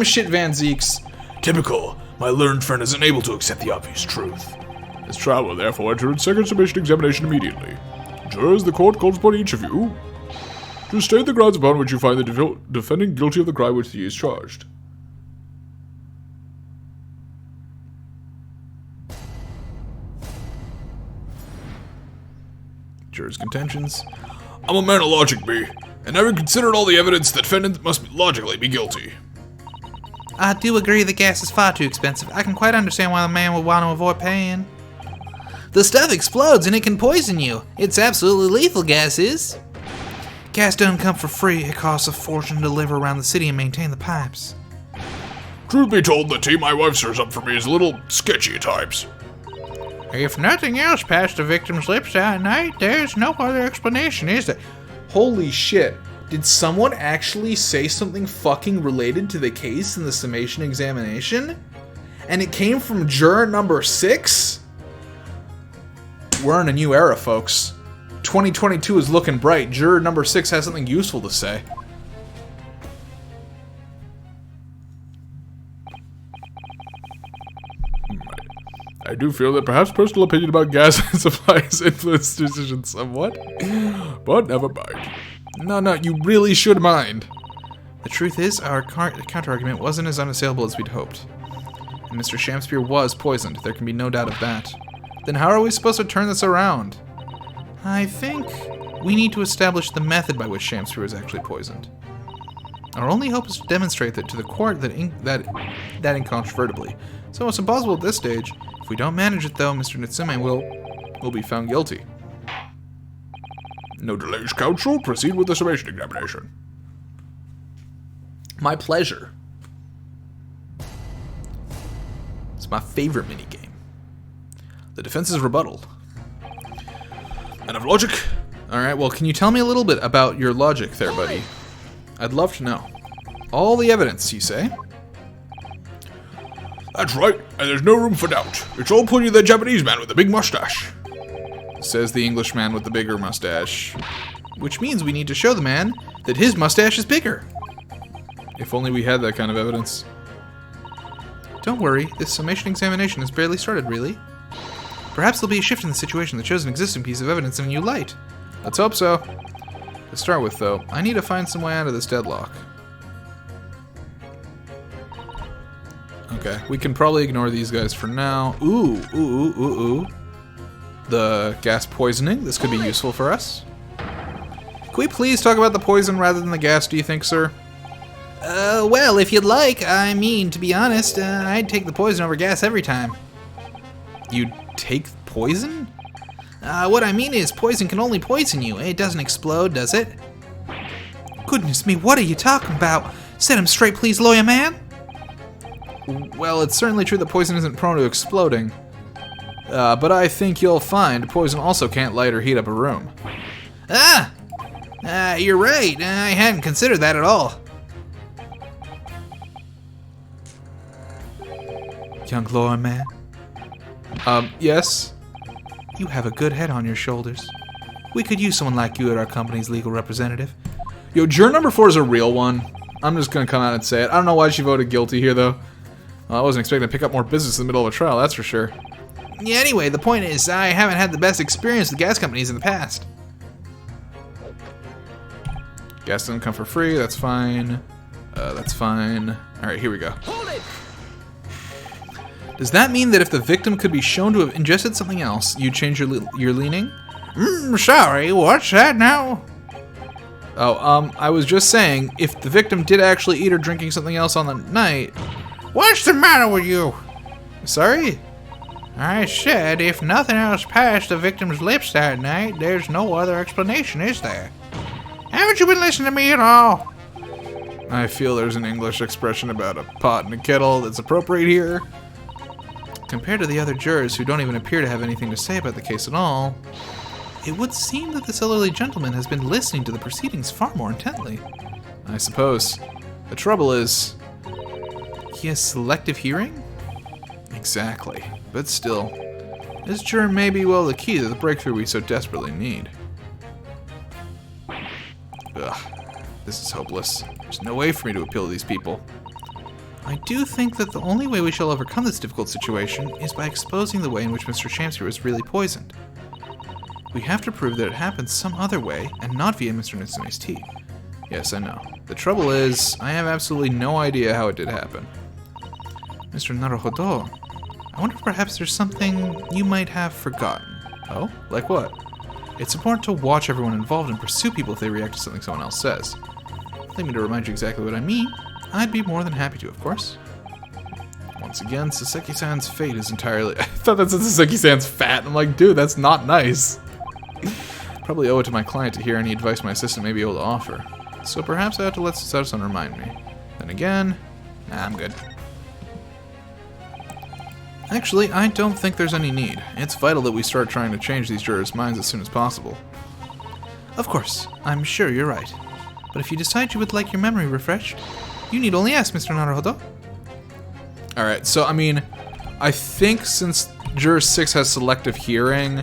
shit, Van Zeeks. Typical. My learned friend is unable to accept the obvious truth. This trial will therefore enter its second summation examination immediately. Jurors, the court calls upon each of you to state the grounds upon which you find the defendant guilty of the crime which he is charged. Jurors' contentions. I'm a man of logic, B, and having considered all the evidence, the defendant must logically be guilty. I do agree the gas is far too expensive. I can quite understand why the man would want to avoid paying. The stuff explodes and it can poison you. It's absolutely lethal, gas is. Gas doesn't come for free. It costs a fortune to deliver around the city and maintain the pipes. Truth be told, the tea my wife serves up for me is a little sketchy at times. If nothing else passed the victim's lips that night, there's no other explanation, is there? Holy shit. Did someone actually say something fucking related to the case in the summation examination? And it came from juror number 6? We're in a new era, folks. 2022 is looking bright. Juror number 6 has something useful to say. I do feel that perhaps personal opinion about gas and supplies influenced decisions somewhat, but never mind. No, you really should mind. The truth is, our counter-argument wasn't as unassailable as we'd hoped. And Mr. Shakespeare was poisoned, there can be no doubt of that. Then how are we supposed to turn this around? I think we need to establish the method by which Shakespeare was actually poisoned. Our only hope is to demonstrate that to the court that incontrovertibly. So it's impossible at this stage. If we don't manage it, though, Mr. Natsume will be found guilty. No delays, counsel. Proceed with the summation examination. My pleasure. It's my favorite minigame. The defense's rebuttal. And of logic? Alright, well, can you tell me a little bit about your logic there, buddy? I'd love to know. All the evidence, you say? That's right, and there's no room for doubt. It's all pointing to the Japanese man with the big mustache. Says the Englishman with the bigger mustache. Which means we need to show the man that his mustache is bigger. If only we had that kind of evidence. Don't worry, this summation examination has barely started, really. Perhaps there'll be a shift in the situation that shows an existing piece of evidence in a new light. Let's hope so. To start with, though, I need to find some way out of this deadlock. Okay, we can probably ignore these guys for now. Ooh. The gas poisoning. This could be useful for us. Can we please talk about the poison rather than the gas, do you think, sir? Well, if you'd like. I mean, to be honest, I'd take the poison over gas every time. You'd take poison? What I mean is, poison can only poison you. It doesn't explode, does it? Goodness me, what are you talking about? Set him straight, please, lawyer man. Well, it's certainly true that poison isn't prone to exploding. But I think you'll find poison also can't light or heat up a room. You're right. I hadn't considered that at all. Young lawyer man. Yes? You have a good head on your shoulders. We could use someone like you at our company's legal representative. Yo, juror number 4 is a real one. I'm just gonna come out and say it. I don't know why she voted guilty here, though. I wasn't expecting to pick up more business in the middle of a trial, that's for sure. Yeah, anyway, the point is, I haven't had the best experience with gas companies in the past. Gas doesn't come for free, that's fine. That's fine. Alright, here we go. Does that mean that if the victim could be shown to have ingested something else, you'd change your leaning? Sorry, what's that now? Oh, I was just saying, if the victim did actually eat or drinking something else on the night... What's the matter with you? Sorry? I said if nothing else passed the victim's lips that night, there's no other explanation, is there? Haven't you been listening to me at all? I feel there's an English expression about a pot and a kettle that's appropriate here. Compared to the other jurors who don't even appear to have anything to say about the case at all, it would seem that this elderly gentleman has been listening to the proceedings far more intently. I suppose. The trouble is, he has selective hearing? Exactly. But still, this juror may be well the key to the breakthrough we so desperately need. Ugh, this is hopeless. There's no way for me to appeal to these people. I do think that the only way we shall overcome this difficult situation is by exposing the way in which Mr. Shamsky was really poisoned. We have to prove that it happened some other way and not via Mr. Natsume's tea. Yes, I know. The trouble is, I have absolutely no idea how it did happen. Mr. Naruhodo, I wonder if perhaps there's something you might have forgotten. Oh? Like what? It's important to watch everyone involved and pursue people if they react to something someone else says. Leave me to remind you exactly what I mean. I'd be more than happy to, of course. Once again, Saseki-san's fate is entirely... I thought that said Saseki-san's fat. I'm like, dude, that's not nice. Probably owe it to my client to hear any advice my assistant may be able to offer. So perhaps I have to let Susato-san remind me. Then again, nah, I'm good. Actually, I don't think there's any need. It's vital that we start trying to change these jurors' minds as soon as possible. Of course, I'm sure you're right. But if you decide you would like your memory refreshed, you need only ask, Mr. Naruhodo. Alright, so I mean, I think since Juror 6 has selective hearing,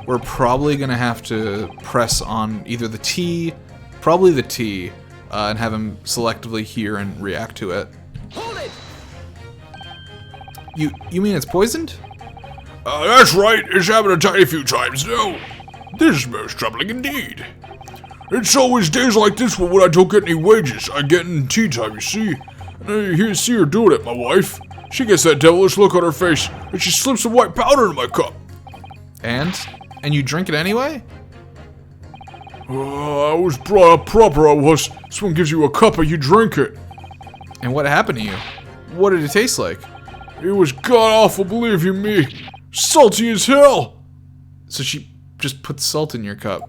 we're probably going to have to press on either the T, probably the T, and have him selectively hear and react to it. Hold it! You mean it's poisoned? That's right, it's happened a tiny few times now. This is most troubling indeed. It's always days like this when I don't get any wages. I get in tea time, you see. And I see her doing it, my wife. She gets that devilish look on her face, and she slips some white powder in my cup. And you drink it anyway? I was brought up proper, I was. Someone gives you a cup and you drink it. And what happened to you? What did it taste like? It was god-awful, believe you me. Salty as hell! So she just put salt in your cup.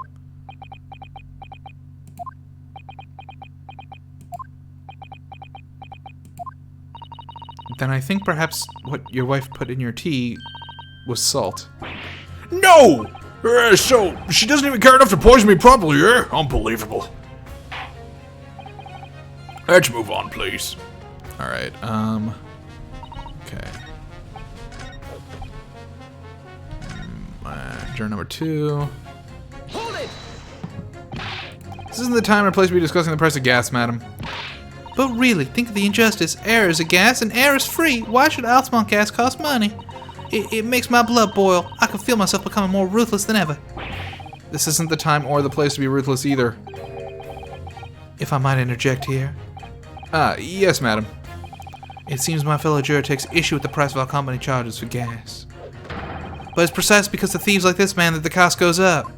Then I think perhaps what your wife put in your tea was salt. No! So, she doesn't even care enough to poison me properly, eh? Unbelievable. Let's move on, please. Alright, okay. Journal number 2. Hold it! This isn't the time or place to be discussing the price of gas, madam. But really, think of the injustice. Air is a gas, and air is free. Why should Altamont gas cost money? It makes my blood boil. I can feel myself becoming more ruthless than ever. This isn't the time or the place to be ruthless either. If I might interject here. Yes, madam. It seems my fellow juror takes issue with the price of our company charges for gas. But it's precisely because of thieves like this man that the cost goes up.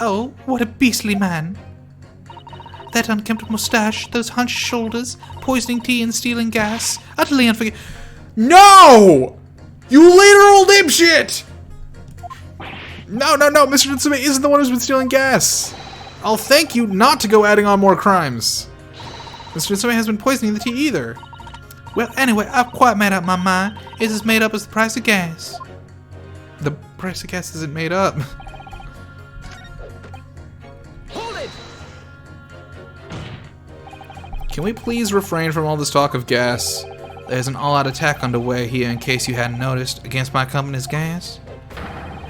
Oh, what a beastly man. That unkempt mustache, those hunched shoulders, poisoning tea and stealing gas. Utterly unforgivable. No! You literal dipshit! No, Mr. Natsume isn't the one who's been stealing gas. I'll thank you not to go adding on more crimes. Mr. Natsume hasn't been poisoning the tea either. Well, anyway, I've quite made up my mind. It is made up as the price of gas. The price of gas isn't made up. Hold it! Can we please refrain from all this talk of gas? There's an all-out attack underway here, in case you hadn't noticed, against my company's gas.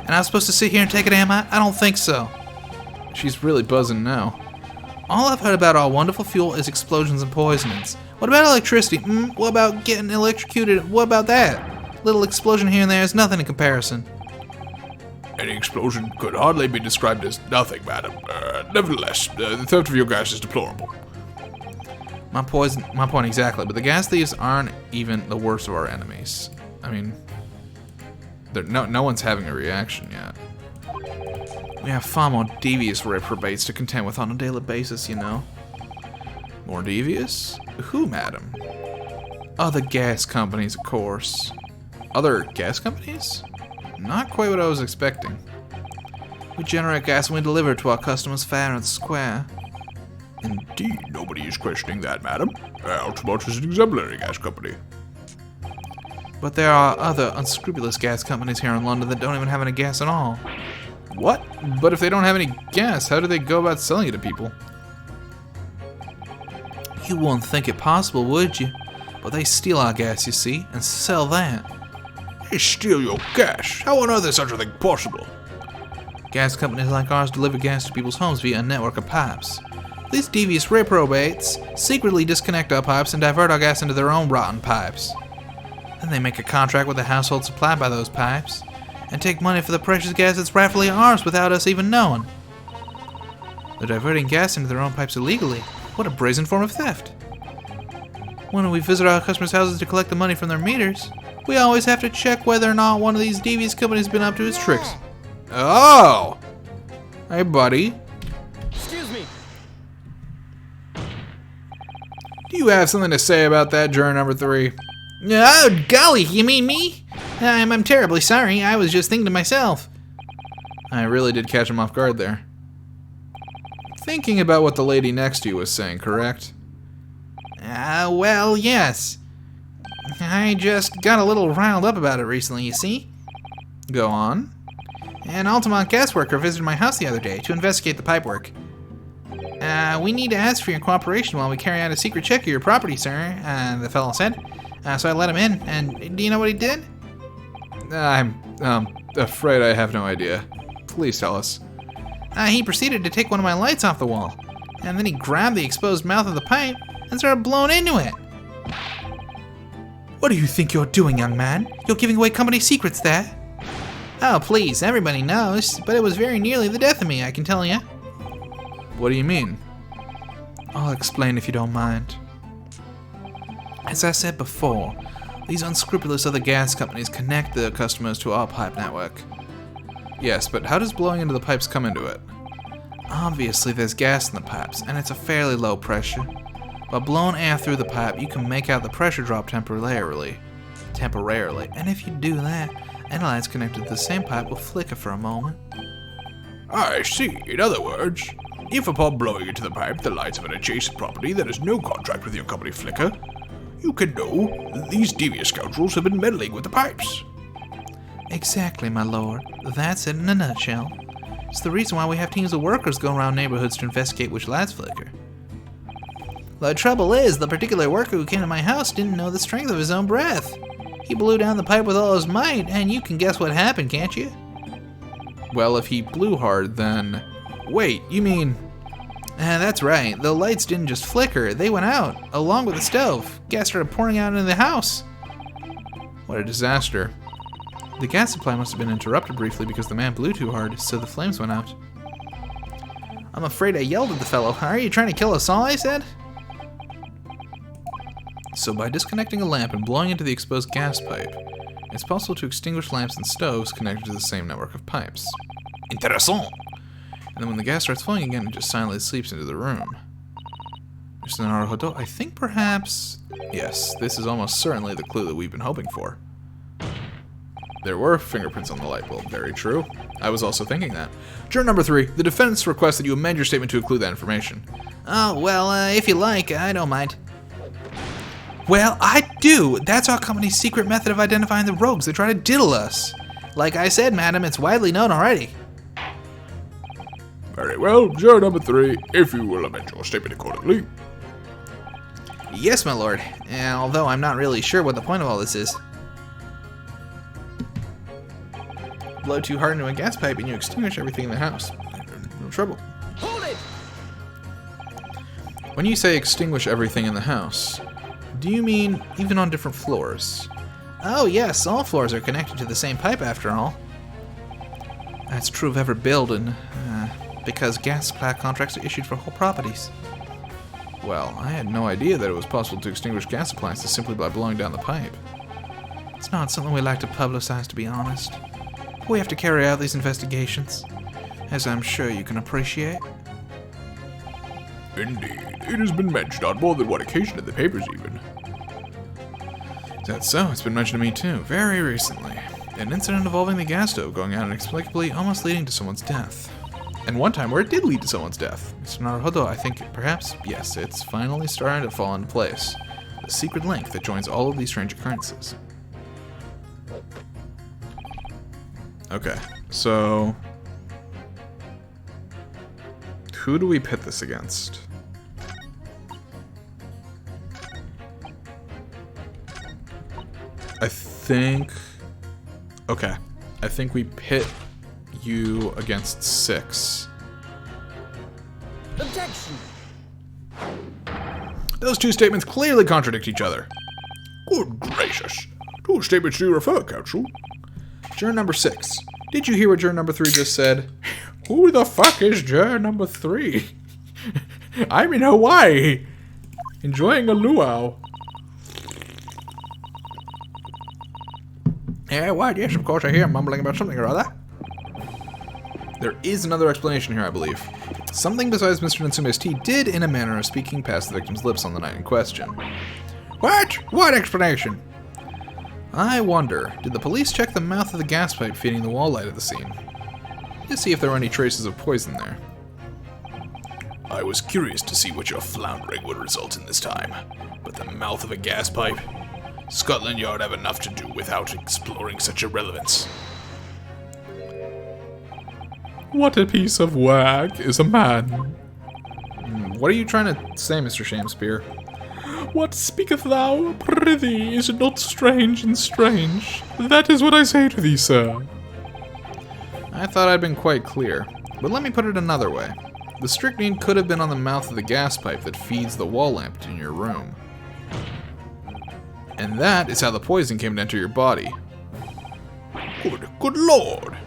And I was supposed to sit here and take it, am I? I don't think so. She's really buzzing now. All I've heard about our wonderful fuel is explosions and poisonings. What about electricity? What about getting electrocuted? What about that? Little explosion here and there is nothing in comparison. Any explosion could hardly be described as nothing, madam. Nevertheless, the theft of your gas is deplorable. My point exactly, but the gas thieves aren't even the worst of our enemies. I mean, no one's having a reaction yet. We have far more devious reprobates to contend with on a daily basis, you know. More devious? Who, madam? Other gas companies, of course. Other gas companies? Not quite what I was expecting. We generate gas and we deliver it to our customers fair and square. Indeed, nobody is questioning that, madam. Altamont is an exemplary gas company. But there are other unscrupulous gas companies here in London that don't even have any gas at all. What? But if they don't have any gas, how do they go about selling it to people? You wouldn't think it possible, would you? But they steal our gas, you see, and sell that. They steal your gas? How on earth is such a thing possible? Gas companies like ours deliver gas to people's homes via a network of pipes. These devious reprobates secretly disconnect our pipes and divert our gas into their own rotten pipes. Then they make a contract with the household supplied by those pipes, and take money for the precious gas that's rightfully ours without us even knowing. They're diverting gas into their own pipes illegally. What a brazen form of theft. When we visit our customers' houses to collect the money from their meters, we always have to check whether or not one of these devious companies has been up to its tricks. Oh! Hey, buddy. Excuse me. Do you have something to say about that, juror number 3? Oh, golly, you mean me? I'm terribly sorry. I was just thinking to myself. I really did catch him off guard there. Thinking about what the lady next to you was saying, correct? Well, yes. I just got a little riled up about it recently, you see? Go on. An Altamont gas worker visited my house the other day to investigate the pipework. We need to ask for your cooperation while we carry out a secret check of your property, sir, the fellow said. So I let him in, and do you know what he did? I'm afraid I have no idea. Please tell us. He proceeded to take one of my lights off the wall, and then he grabbed the exposed mouth of the pipe and started blowing into it. What do you think you're doing, young man? You're giving away company secrets there. Oh, please, everybody knows, but it was very nearly the death of me, I can tell you. What do you mean? I'll explain if you don't mind. As I said before, these unscrupulous other gas companies connect their customers to our pipe network. Yes, but how does blowing into the pipes come into it? Obviously, there's gas in the pipes, and it's a fairly low pressure. By blowing air through the pipe, you can make out the pressure drop temporarily. And if you do that, Any lights connected to the same pipe will flicker for a moment. I see. In other words, if upon blowing into the pipe the lights of an adjacent property that has no contract with your company flicker, you can know that these devious scoundrels have been meddling with the pipes. Exactly, my lord. That's it in a nutshell. It's the reason why we have teams of workers go around neighborhoods to investigate which lights flicker. The trouble is, the particular worker who came to my house didn't know the strength of his own breath. He blew down the pipe with all his might, and you can guess what happened, can't you? Well, if he blew hard, then... Wait, you mean... That's right. The lights didn't just flicker, they went out, along with the stove. Gas started pouring out into the house. What a disaster. The gas supply must have been interrupted briefly because the man blew too hard, so the flames went out. I'm afraid I yelled at the fellow. Are you trying to kill us all, I said? So by disconnecting a lamp and blowing into the exposed gas pipe, it's possible to extinguish lamps and stoves connected to the same network of pipes. Intéressant. And then when the gas starts flowing again, it just silently sleeps into the room. Mr. Naruhodo, I think perhaps... Yes, this is almost certainly the clue that we've been hoping for. There were fingerprints on the light bulb, very true. I was also thinking that. Juror number 3, the defense requests that you amend your statement to include that information. Oh, well, if you like, I don't mind. Well, I do! That's our company's secret method of identifying the rogues that try to diddle us. Like I said, madam, it's widely known already. Very well, juror number 3, if you will amend your statement accordingly. Yes, my lord, although I'm not really sure what the point of all this is. Blow too hard into a gas pipe and you extinguish everything in the house. No trouble. Hold it! When you say extinguish everything in the house, do you mean even on different floors? Oh yes, all floors are connected to the same pipe after all. That's true of every building, because gas supply contracts are issued for whole properties. Well, I had no idea that it was possible to extinguish gas appliances simply by blowing down the pipe. It's not something we like to publicize, to be honest. We have to carry out these investigations, as I'm sure you can appreciate. Indeed, it has been mentioned on more than one occasion in the papers even. That's so, it's been mentioned to me too, very recently. An incident involving the gas stove going out inexplicably, almost leading to someone's death. And one time where it did lead to someone's death. Mr. Naruhodo, I think perhaps, yes, it's finally starting to fall into place. The secret link that joins all of these strange occurrences. Okay, so... who do we pit this against? I think... okay, I think we pit you against 6. Objection! Those two statements clearly contradict each other. Good gracious. To what statements do you refer, counsel? Juror number 6. Did you hear what juror number 3 just said? Who the fuck is juror number 3? I'm in Hawaii, enjoying a luau. Yeah, what? Yes, of course I hear him mumbling about something or other. There is another explanation here, I believe. Something besides Mr. Natsume's tea did, in a manner of speaking, pass the victim's lips on the night in question. What? What explanation? I wonder, did the police check the mouth of the gas pipe feeding the wall light at the scene? To see if there were any traces of poison there. I was curious to see what your floundering would result in this time, but the mouth of a gas pipe? Scotland Yard have enough to do without exploring such irrelevance. What a piece of work is a man. What are you trying to say, Mr. Shamespeare? What speaketh thou? Prithee, is it not strange and strange? That is what I say to thee, sir. I thought I'd been quite clear, but let me put it another way. The strychnine could have been on the mouth of the gas pipe that feeds the wall lamp in your room. And that is how the poison came to enter your body. Good lord!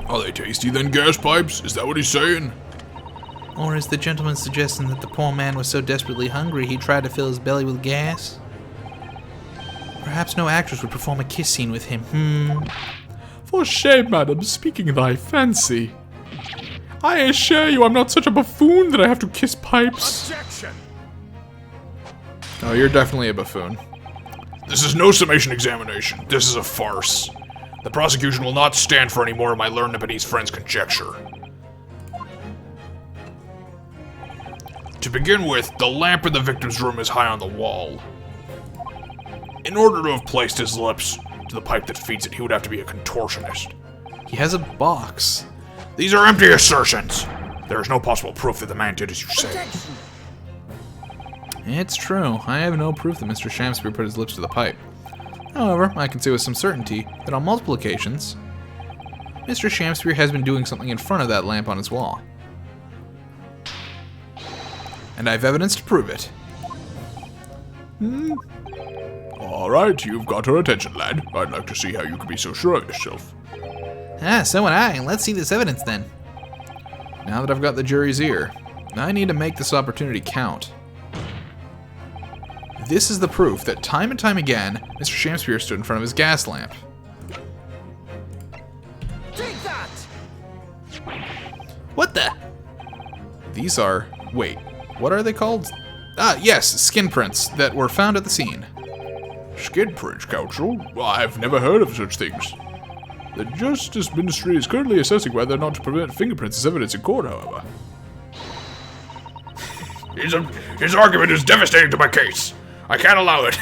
Are they tasty then, gas pipes? Is that what he's saying? Or is the gentleman suggesting that the poor man was so desperately hungry he tried to fill his belly with gas? Perhaps no actress would perform a kiss scene with him, For shame, madam, speaking thy fancy. I assure you I'm not such a buffoon that I have to kiss pipes. Objection! Oh, you're definitely a buffoon. This is no summation examination. This is a farce. The prosecution will not stand for any more of my learned Nipponese friend's conjecture. To begin with, the lamp in the victim's room is high on the wall. In order to have placed his lips to the pipe that feeds it, he would have to be a contortionist. He has a box. These are empty assertions. There is no possible proof that the man did as you say. Objection. It's true. I have no proof that Mr. Shamspeare put his lips to the pipe. However, I can say with some certainty that on multiple occasions, Mr. Shamspeare has been doing something in front of that lamp on his wall. And I have evidence to prove it. Alright, you've got her attention, lad. I'd like to see how you can be so sure of yourself. Ah, so would I. Let's see this evidence then. Now that I've got the jury's ear, I need to make this opportunity count. This is the proof that time and time again, Mr. Shamspeare stood in front of his gas lamp. Take that! What the? These are... wait, what are they called? Ah, yes, skin prints that were found at the scene. Skin prints, counsel? I've never heard of such things. The Justice Ministry is currently assessing whether or not to prevent fingerprints as evidence in court, however. His argument is devastating to my case. I can't allow it.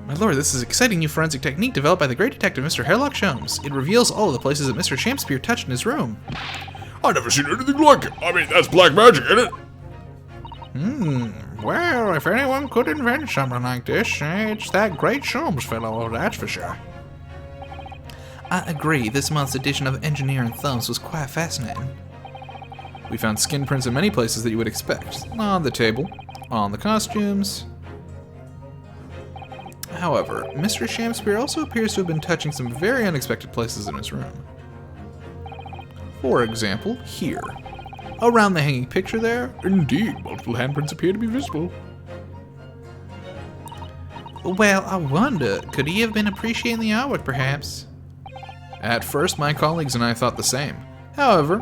My lord, this is an exciting new forensic technique developed by the great detective Mr. Hairlock Sholmes. It reveals all of the places that Mr. Shamspeare touched in his room. I've never seen anything like it. I mean, that's black magic, isn't it? Well, if anyone could invent something like this, it's that great Sholmes fellow, that's for sure. I agree, this month's edition of Engineering Thumbs was quite fascinating. We found skin prints in many places that you would expect. On the table, on the costumes. However, Mr. Shamspeare also appears to have been touching some very unexpected places in his room. For example, here. Around the hanging picture there. Indeed, multiple handprints appear to be visible. Well, I wonder, could he have been appreciating the artwork, perhaps? At first, my colleagues and I thought the same. However,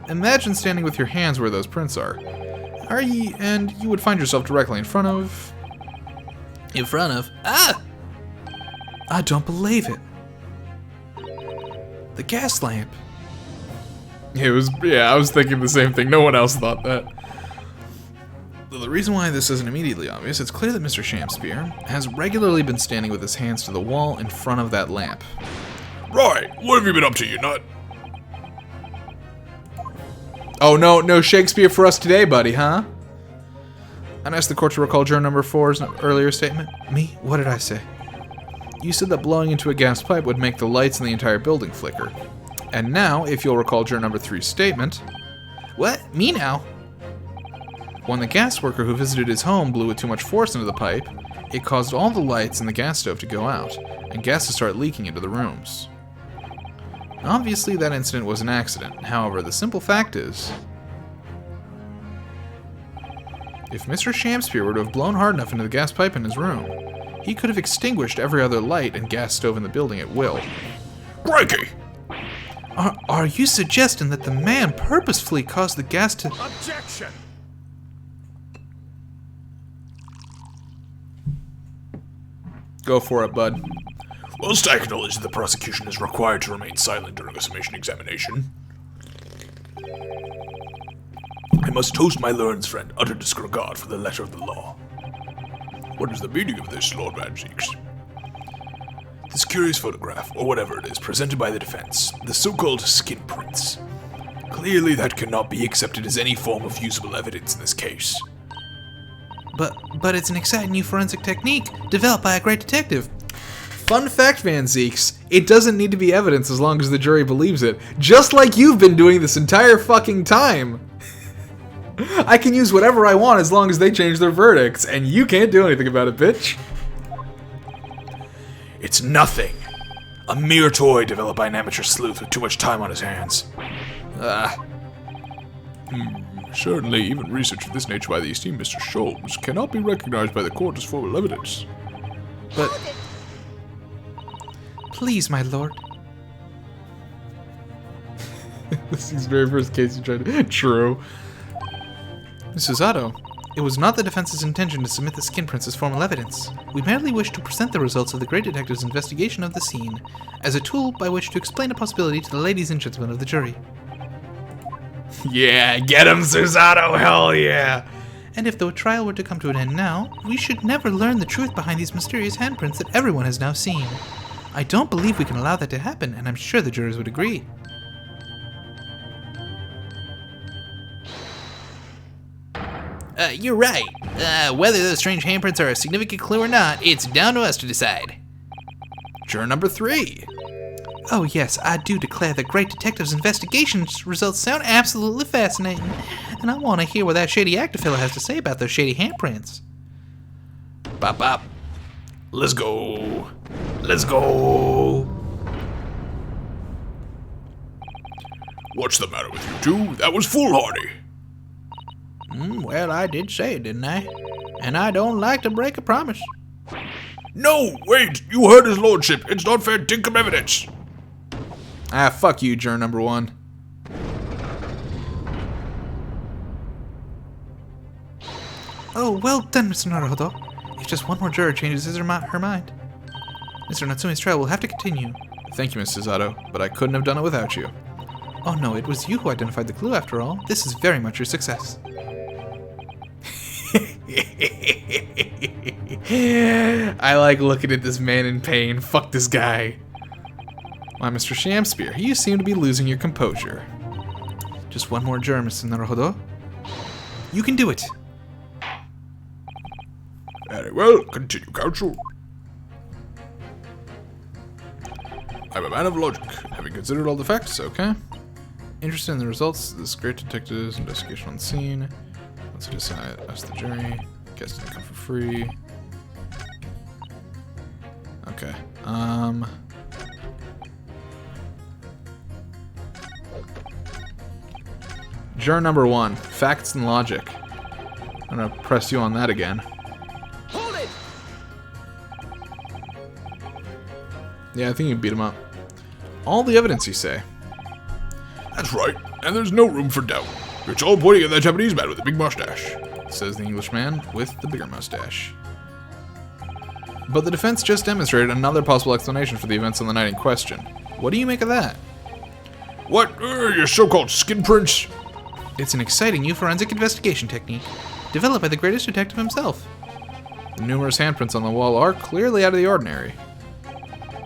imagine standing with your hands where those prints are. And you would find yourself directly in front of... Ah! I don't believe it. The gas lamp. I was thinking the same thing. No one else thought that. The reason why this isn't immediately obvious, it's clear that Mr. Shamspeare has regularly been standing with his hands to the wall in front of that lamp. Right, what have you been up to, you nut? Oh, no Shakespeare for us today, buddy, huh? I'd ask the court to recall juror number 4's earlier statement. Me? What did I say? You said that blowing into a gas pipe would make the lights in the entire building flicker. And now, if you'll recall juror number 3's statement... What? Me now? When the gas worker who visited his home blew with too much force into the pipe, it caused all the lights in the gas stove to go out, and gas to start leaking into the rooms. Obviously, that incident was an accident. However, the simple fact is... if Mr. Shamspeare were to have blown hard enough into the gas pipe in his room, he could have extinguished every other light and gas stove in the building at will. Crikey! Are you suggesting that the man purposefully caused the gas to... Objection! Go for it, bud. Whilst I acknowledge that the prosecution is required to remain silent during a summation examination, I must toast my learned friend utter disregard for the letter of the law. What is the meaning of this, Lord Manzeeks? This curious photograph, or whatever it is, presented by the defense, the so-called skin prints. Clearly that cannot be accepted as any form of usable evidence in this case. But it's an exciting new forensic technique developed by a great detective. Fun fact, Van Zeeks, it doesn't need to be evidence as long as the jury believes it. Just like you've been doing this entire fucking time. I can use whatever I want as long as they change their verdicts, and you can't do anything about it, bitch. It's nothing. A mere toy developed by an amateur sleuth with too much time on his hands. Certainly, even research of this nature by the esteemed Mr. Sholmes cannot be recognized by the court as formal evidence. But... please, my lord. This is the very first case you tried to... True. Mrs. Otto, It was not the defense's intention to submit the skin prints as formal evidence. We merely wish to present the results of the great detective's investigation of the scene as a tool by which to explain a possibility to the ladies and gentlemen of the jury. Yeah, get him, Susato, hell yeah! And if the trial were to come to an end now, we should never learn the truth behind these mysterious handprints that everyone has now seen. I don't believe we can allow that to happen, and I'm sure the jurors would agree. You're right. Whether those strange handprints are a significant clue or not, it's down to us to decide. Juror number 3. Oh yes, I do declare the great detective's investigation results sound absolutely fascinating, and I want to hear what that shady actor fella has to say about those shady handprints. Bop bop. Let's go. Let's go. What's the matter with you two? That was foolhardy. Well, I did say it, didn't I? And I don't like to break a promise. No, wait. You heard his lordship. It's not fair dinkum evidence. Ah, fuck you, juror number 1. Oh, well done, Mr. Naruhodo. If just one more juror changes his or her mind, Mr. Natsume's trial will have to continue. Thank you, Miss Susato, but I couldn't have done it without you. Oh no, it was you who identified the clue after all. This is very much your success. I like looking at this man in pain. Fuck this guy. Why, Mr. Shamspear, you seem to be losing your composure. Just one more juror, Mr. Naruhodo. You can do it. Very well. Continue, counsel. I'm a man of logic. Having considered all the facts, okay. Interested in the results of this great detective's investigation on the scene. Let's decide. Ask the jury. Guess didn't come for free. Okay. Juror number 1. Facts and logic. I'm gonna press you on that again. Hold it! Yeah, I think you can beat him up. All the evidence, you say? That's right. And there's no room for doubt. It's all pointing at that Japanese man with the big mustache. Says the Englishman with the bigger mustache. But the defense just demonstrated another possible explanation for the events on the night in question. What do you make of that? What? Your so-called skin prints? It's an exciting new forensic investigation technique, developed by the greatest detective himself. The numerous handprints on the wall are clearly out of the ordinary.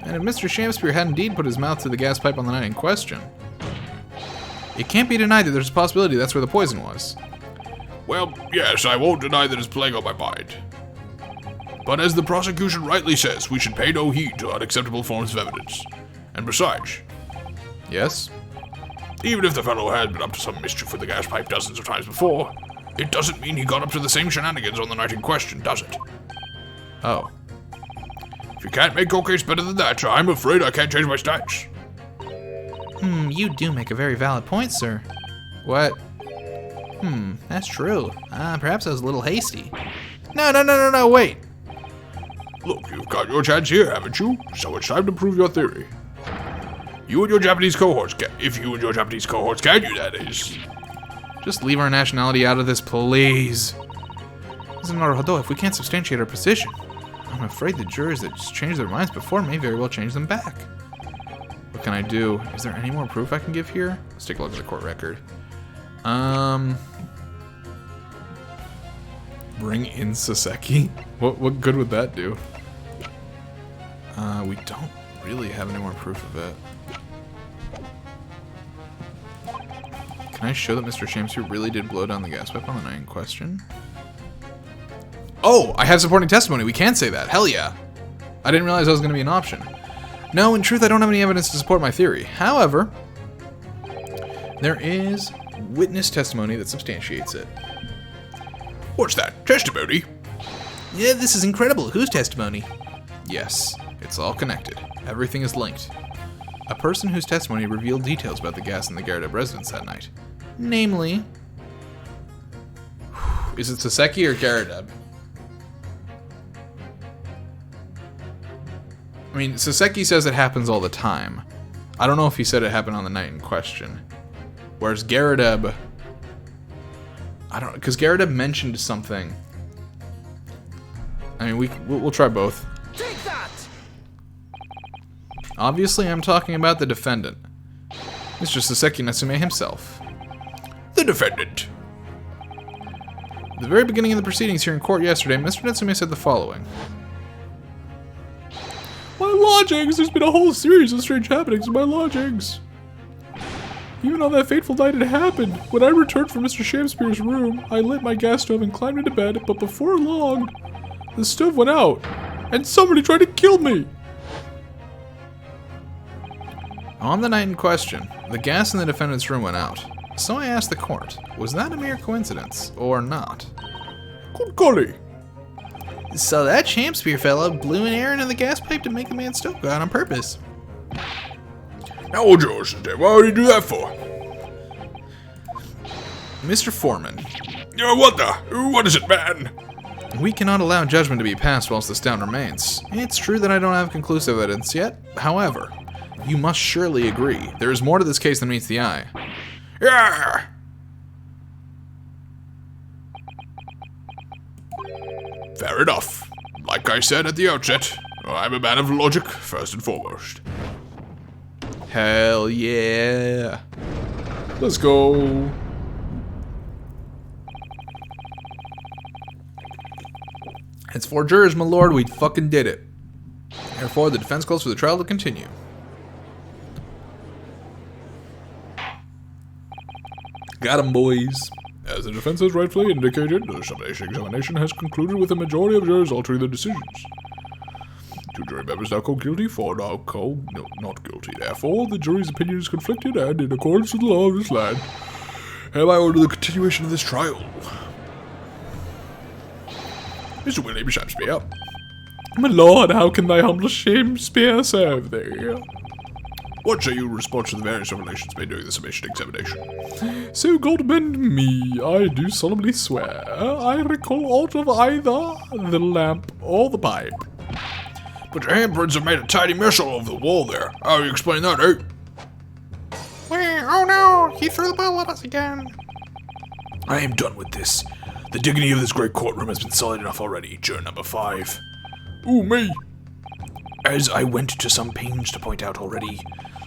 And if Mr. Shamspear had indeed put his mouth to the gas pipe on the night in question, it can't be denied that there's a possibility that's where the poison was. Well, yes, I won't deny that it's playing on my mind. But as the prosecution rightly says, we should pay no heed to unacceptable forms of evidence. And besides, Yes? even if the fellow has been up to some mischief with the gas pipe dozens of times before, it doesn't mean he got up to the same shenanigans on the night in question, does it? Oh. If you can't make your case better than that, I'm afraid I can't change my stance. You do make a very valid point, sir. What? That's true. Perhaps I was a little hasty. No, wait. Look, you've got your chance here, haven't you? So it's time to prove your theory. You and your Japanese cohorts can, if you and your Japanese cohorts can you, that is. Just leave our nationality out of this, please. Mr. Naruhodo, if we can't substantiate our position, I'm afraid the jurors that just changed their minds before may very well change them back. What can I do? Is there any more proof I can give here? Let's take a look at the court record. Bring in Saseki? What good would that do? We don't really have any more proof of it. Can I show that Mr. Shamspear really did blow down the gas pipe on the night in question? Oh, I have supporting testimony. We can say that. Hell yeah. I didn't realize that was going to be an option. No, in truth, I don't have any evidence to support my theory. However, there is witness testimony that substantiates it. What's that? Testimony? Yeah, this is incredible. Whose testimony? Yes, it's all connected. Everything is linked. A person whose testimony revealed details about the gas in the Garrett residence that night. Namely... Is it Saseki or Garrett? I mean, Saseki says it happens all the time. I don't know if he said it happened on the night in question. Whereas Garrett I don't, because Garrett mentioned something. I mean, we'll try both. Take that! Obviously, I'm talking about the defendant, Mr. Soseki Natsume himself. The defendant. At the very beginning of the proceedings here in court yesterday, Mr. Natsume said the following. My lodgings! There's been a whole series of strange happenings in my lodgings. Even on that fateful night it happened. When I returned from Mr. Shakespeare's room, I lit my gas stove and climbed into bed, but before long, the stove went out, and somebody tried to kill me. On the night in question, the gas in the defendant's room went out. So I asked the court, was that a mere coincidence, or not? Good golly. So that Shakespeare fellow blew an air into the gas pipe to make the man's stove go out on purpose. Now, old George, why would you do that for? Mr. Foreman, What is it, man? we cannot allow judgment to be passed whilst this doubt remains. It's true that I don't have conclusive evidence yet. However, you must surely agree, there is more to this case than meets the eye. Yeah. Fair enough. Like I said at the outset, I'm a man of logic, first and foremost. Hell yeah. Let's go. It's 4 jurors, my lord, we fucking did it. Therefore, the defense calls for the trial to continue. Got 'em, boys. As the defense has rightfully indicated, the summation examination has concluded with a majority of jurors altering their decisions. 2 jury members now called guilty, 4 now called not guilty. Therefore, the jury's opinion is conflicted, and in accordance with the law of this land, hereby order the continuation of this trial. Mr. William Shakespeare. My lord, how can thy humble Shakespeare serve thee? What say you in response to the various revelations made during the summation examination? So God mend me, I do solemnly swear, I recall aught of either the lamp or the pipe. But your handprints have made a tidy mess all over the wall there. How do you explain that, eh? Oh no, he threw the ball at us again. I am done with this. The dignity of this great courtroom has been solid enough already, juror number 5. Ooh, me. As I went to some pains to point out already,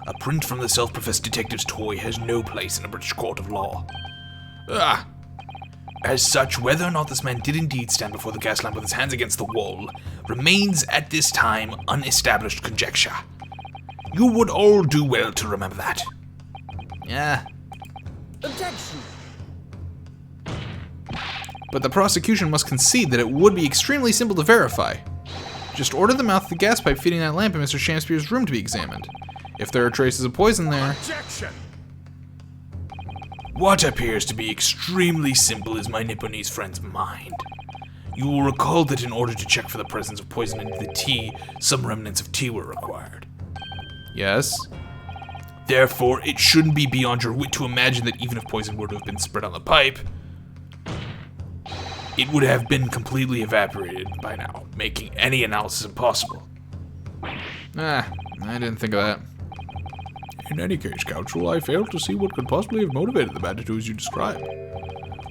a print from the self-professed detective's toy has no place in a British court of law. As such, whether or not this man did indeed stand before the gas lamp with his hands against the wall remains at this time unestablished conjecture. You would all do well to remember that. Yeah. Objection! But the prosecution must concede that it would be extremely simple to verify. Just order the mouth of the gas pipe feeding that lamp in Mr. Shakespeare's room to be examined. If there are traces of poison there... Objection! What appears to be extremely simple is my Nipponese friend's mind. You will recall that in order to check for the presence of poison in the tea, some remnants of tea were required. Yes? Therefore, it shouldn't be beyond your wit to imagine that even if poison were to have been spread on the pipe, it would have been completely evaporated by now, making any analysis impossible. I didn't think of that. In any case, counsel, I fail to see what could possibly have motivated the man to do as you describe.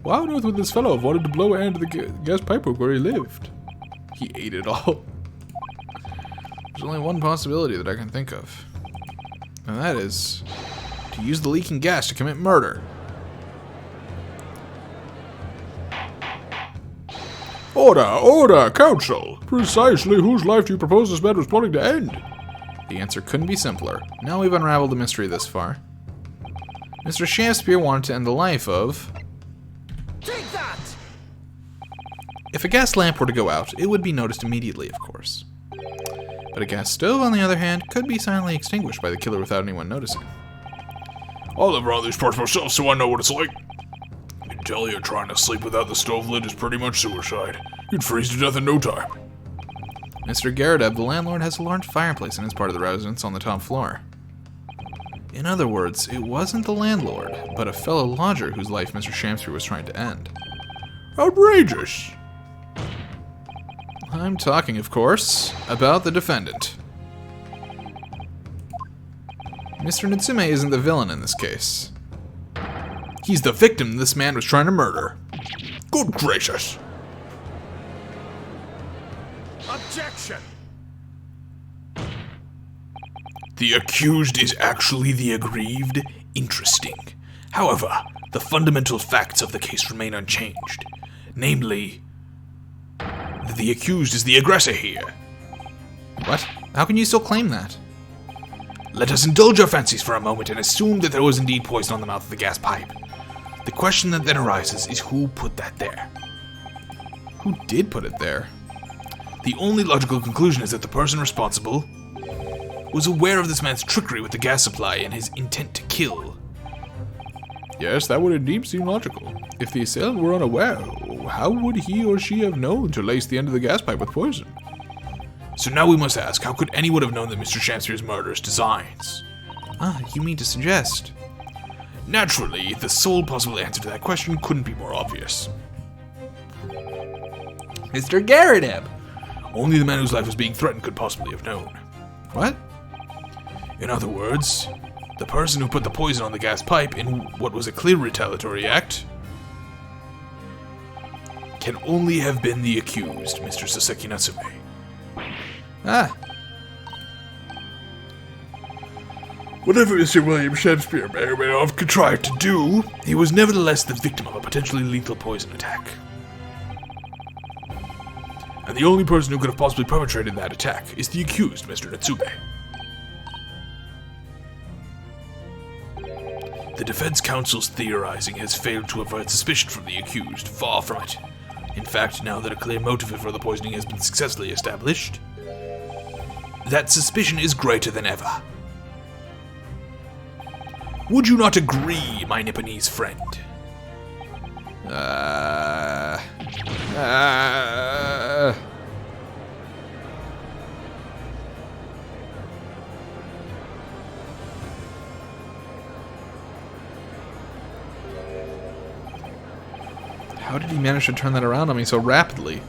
Why on earth would this fellow have wanted to blow a hand to the gas pipework where he lived? He ate it all. There's only one possibility that I can think of. And that is to use the leaking gas to commit murder. Order, counsel! Precisely whose life do you propose this man was plotting to end? The answer couldn't be simpler. Now we've unraveled the mystery this far. Mr. Shakespeare wanted to end the life of... Take that! If a gas lamp were to go out, it would be noticed immediately, of course. But a gas stove, on the other hand, could be silently extinguished by the killer without anyone noticing. I'll live around these parts myself so I know what it's like. I can tell you, trying to sleep without the stove lid is pretty much suicide. You'd freeze to death in no time. Mr. Garadeb, the landlord, has a large fireplace in his part of the residence on the top floor. In other words, it wasn't the landlord, but a fellow lodger whose life Mr. Shakespeare was trying to end. Outrageous! I'm talking, of course, about the defendant. Mr. Natsume isn't the villain in this case. He's the victim this man was trying to murder. Good gracious. Objection! The accused is actually the aggrieved? Interesting. However, the fundamental facts of the case remain unchanged. Namely, that the accused is the aggressor here. What? How can you still claim that? Let us indulge our fancies for a moment and assume that there was indeed poison on the mouth of the gas pipe. The question that then arises is who put that there? Who did put it there? The only logical conclusion is that the person responsible was aware of this man's trickery with the gas supply and his intent to kill. Yes, that would indeed seem logical. If the assailant were unaware, how would he or she have known to lace the end of the gas pipe with poison? So now we must ask, how could anyone have known that Mr. Champspeare's murderous designs? Ah, you mean to suggest? Naturally, the sole possible answer to that question couldn't be more obvious. Mr. Garrideb! Only the man whose life was being threatened could possibly have known. What? In other words, the person who put the poison on the gas pipe in what was a clear retaliatory act can only have been the accused, Mr. Soseki Natsume. Ah, Whatever Mr. William Shakespeare may or may not have contrived to do, he was nevertheless the victim of a potentially lethal poison attack. And the only person who could have possibly perpetrated that attack is the accused, Mr. Natsume. The defense counsel's theorizing has failed to avert suspicion from the accused. Far from it. In fact, now that a clear motive for the poisoning has been successfully established, that suspicion is greater than ever. Would you not agree, my Nipponese friend? how did he manage to turn that around on me so rapidly?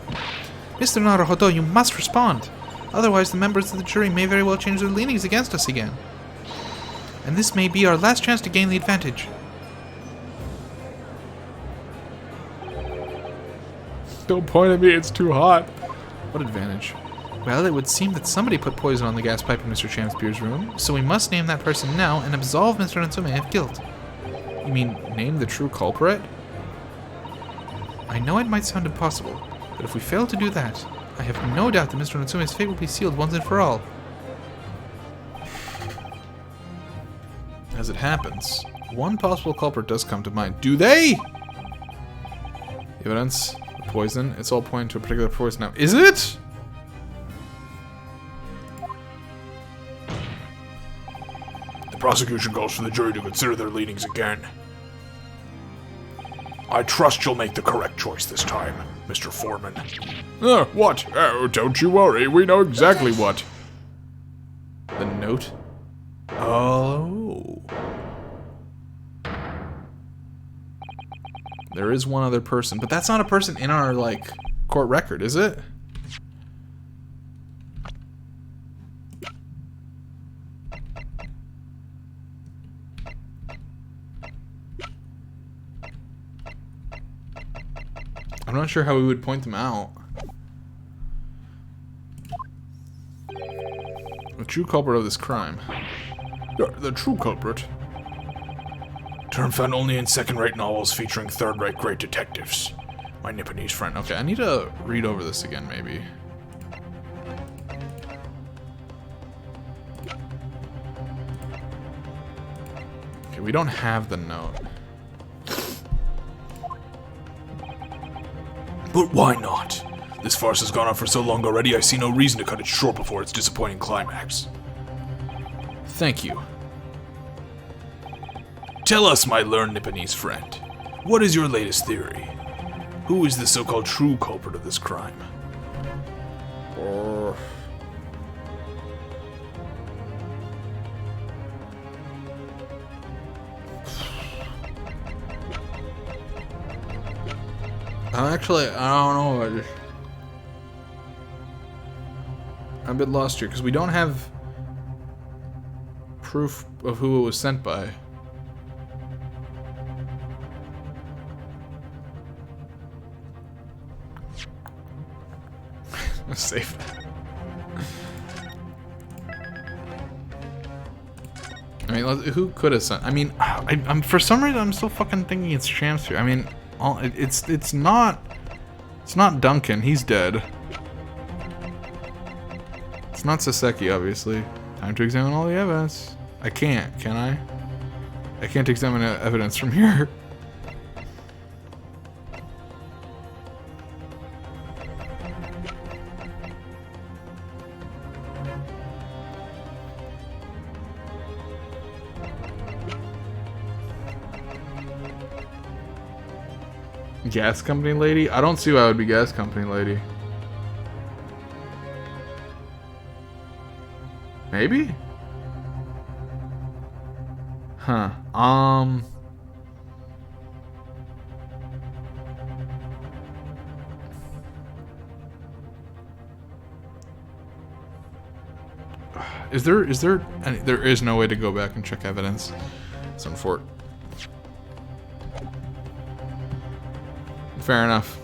Mr. Naruhodo, you must respond. Otherwise, the members of the jury may very well change their leanings against us again. And this may be our last chance to gain the advantage. Don't point at me, it's too hot. What advantage? Well, it would seem that somebody put poison on the gas pipe in Mr. Champspeare's room, so we must name that person now and absolve Mr. Natsume of guilt. You mean name the true culprit? I know it might sound impossible, but if we fail to do that, I have no doubt that Mr. Natsume's fate will be sealed once and for all. As it happens, one possible culprit does come to mind. Do they? Evidence, the poison, it's all pointing to a particular poison now. Is it? The prosecution calls for the jury to consider their leanings again. I trust you'll make the correct choice this time, Mr. Foreman. What? Oh, don't you worry, we know exactly what. The note? Oh. There is one other person, but that's not a person in our, like, court record, is it? I'm not sure how we would point them out. The true culprit of this crime. The true culprit. Term found only in second-rate novels featuring third-rate great detectives. My Nipponese friend. Okay, I need to read over this again, maybe. Okay, we don't have the note. But why not? This farce has gone on for so long already, I see no reason to cut it short before its disappointing climax. Thank you. Tell us, my learned Nipponese friend, what is your latest theory? Who is the so-called true culprit of this crime? Actually, I don't know. I'm a bit lost here because we don't have proof of who it was sent by. save that. I mean, who could have sent? I mean, I'm for some reason I'm still fucking thinking it's Shamsphere. I mean, it's not Duncan. He's dead. It's not Saseki, obviously. Time to examine all the evidence. I can't, can I? I can't examine evidence from here. Gas company lady? I don't see why it would be gas company lady. Maybe? Huh. Is there any, there is no way to go back and check evidence. It's unfortunate. Fair enough.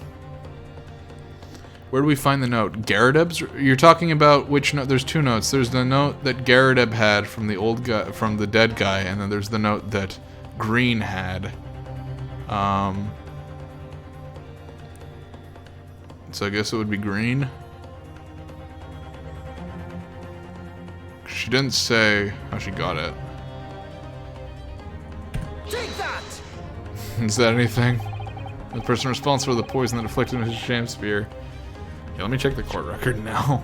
Where do we find the note? Garadeb's? You're talking about which note? There's two notes. There's the note that Garadeb had from the old guy, from the dead guy, and then there's the note that Green had. So I guess it would be Green. She didn't say how she got it. Take that! Is that anything? The person responsible for the poison that afflicted Mrs. Shamsphere. Yeah, let me check the court record now.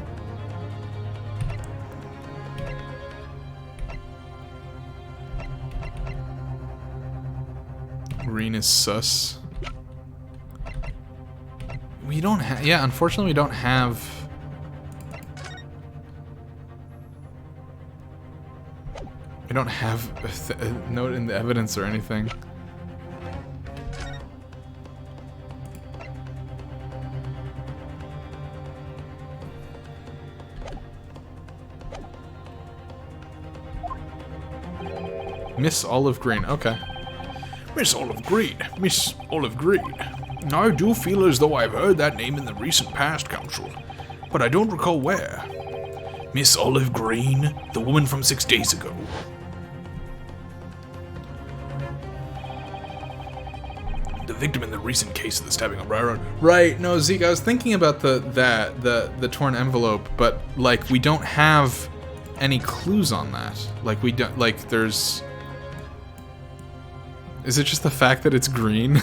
Green is sus. We don't have... Yeah, unfortunately we don't have... We don't have a note in the evidence or anything. Miss Olive Green, okay. Miss Olive Green. Miss Olive Green. I do feel as though I've heard that name in the recent past, Council, but I don't recall where. Miss Olive Green, the woman from 6 days ago. The victim in the recent case of the stabbing of Wright. Right, no, Zeke, I was thinking about the torn envelope, but, like, we don't have any clues on that. Like, we don't, like, there's... Is it just the fact that it's green?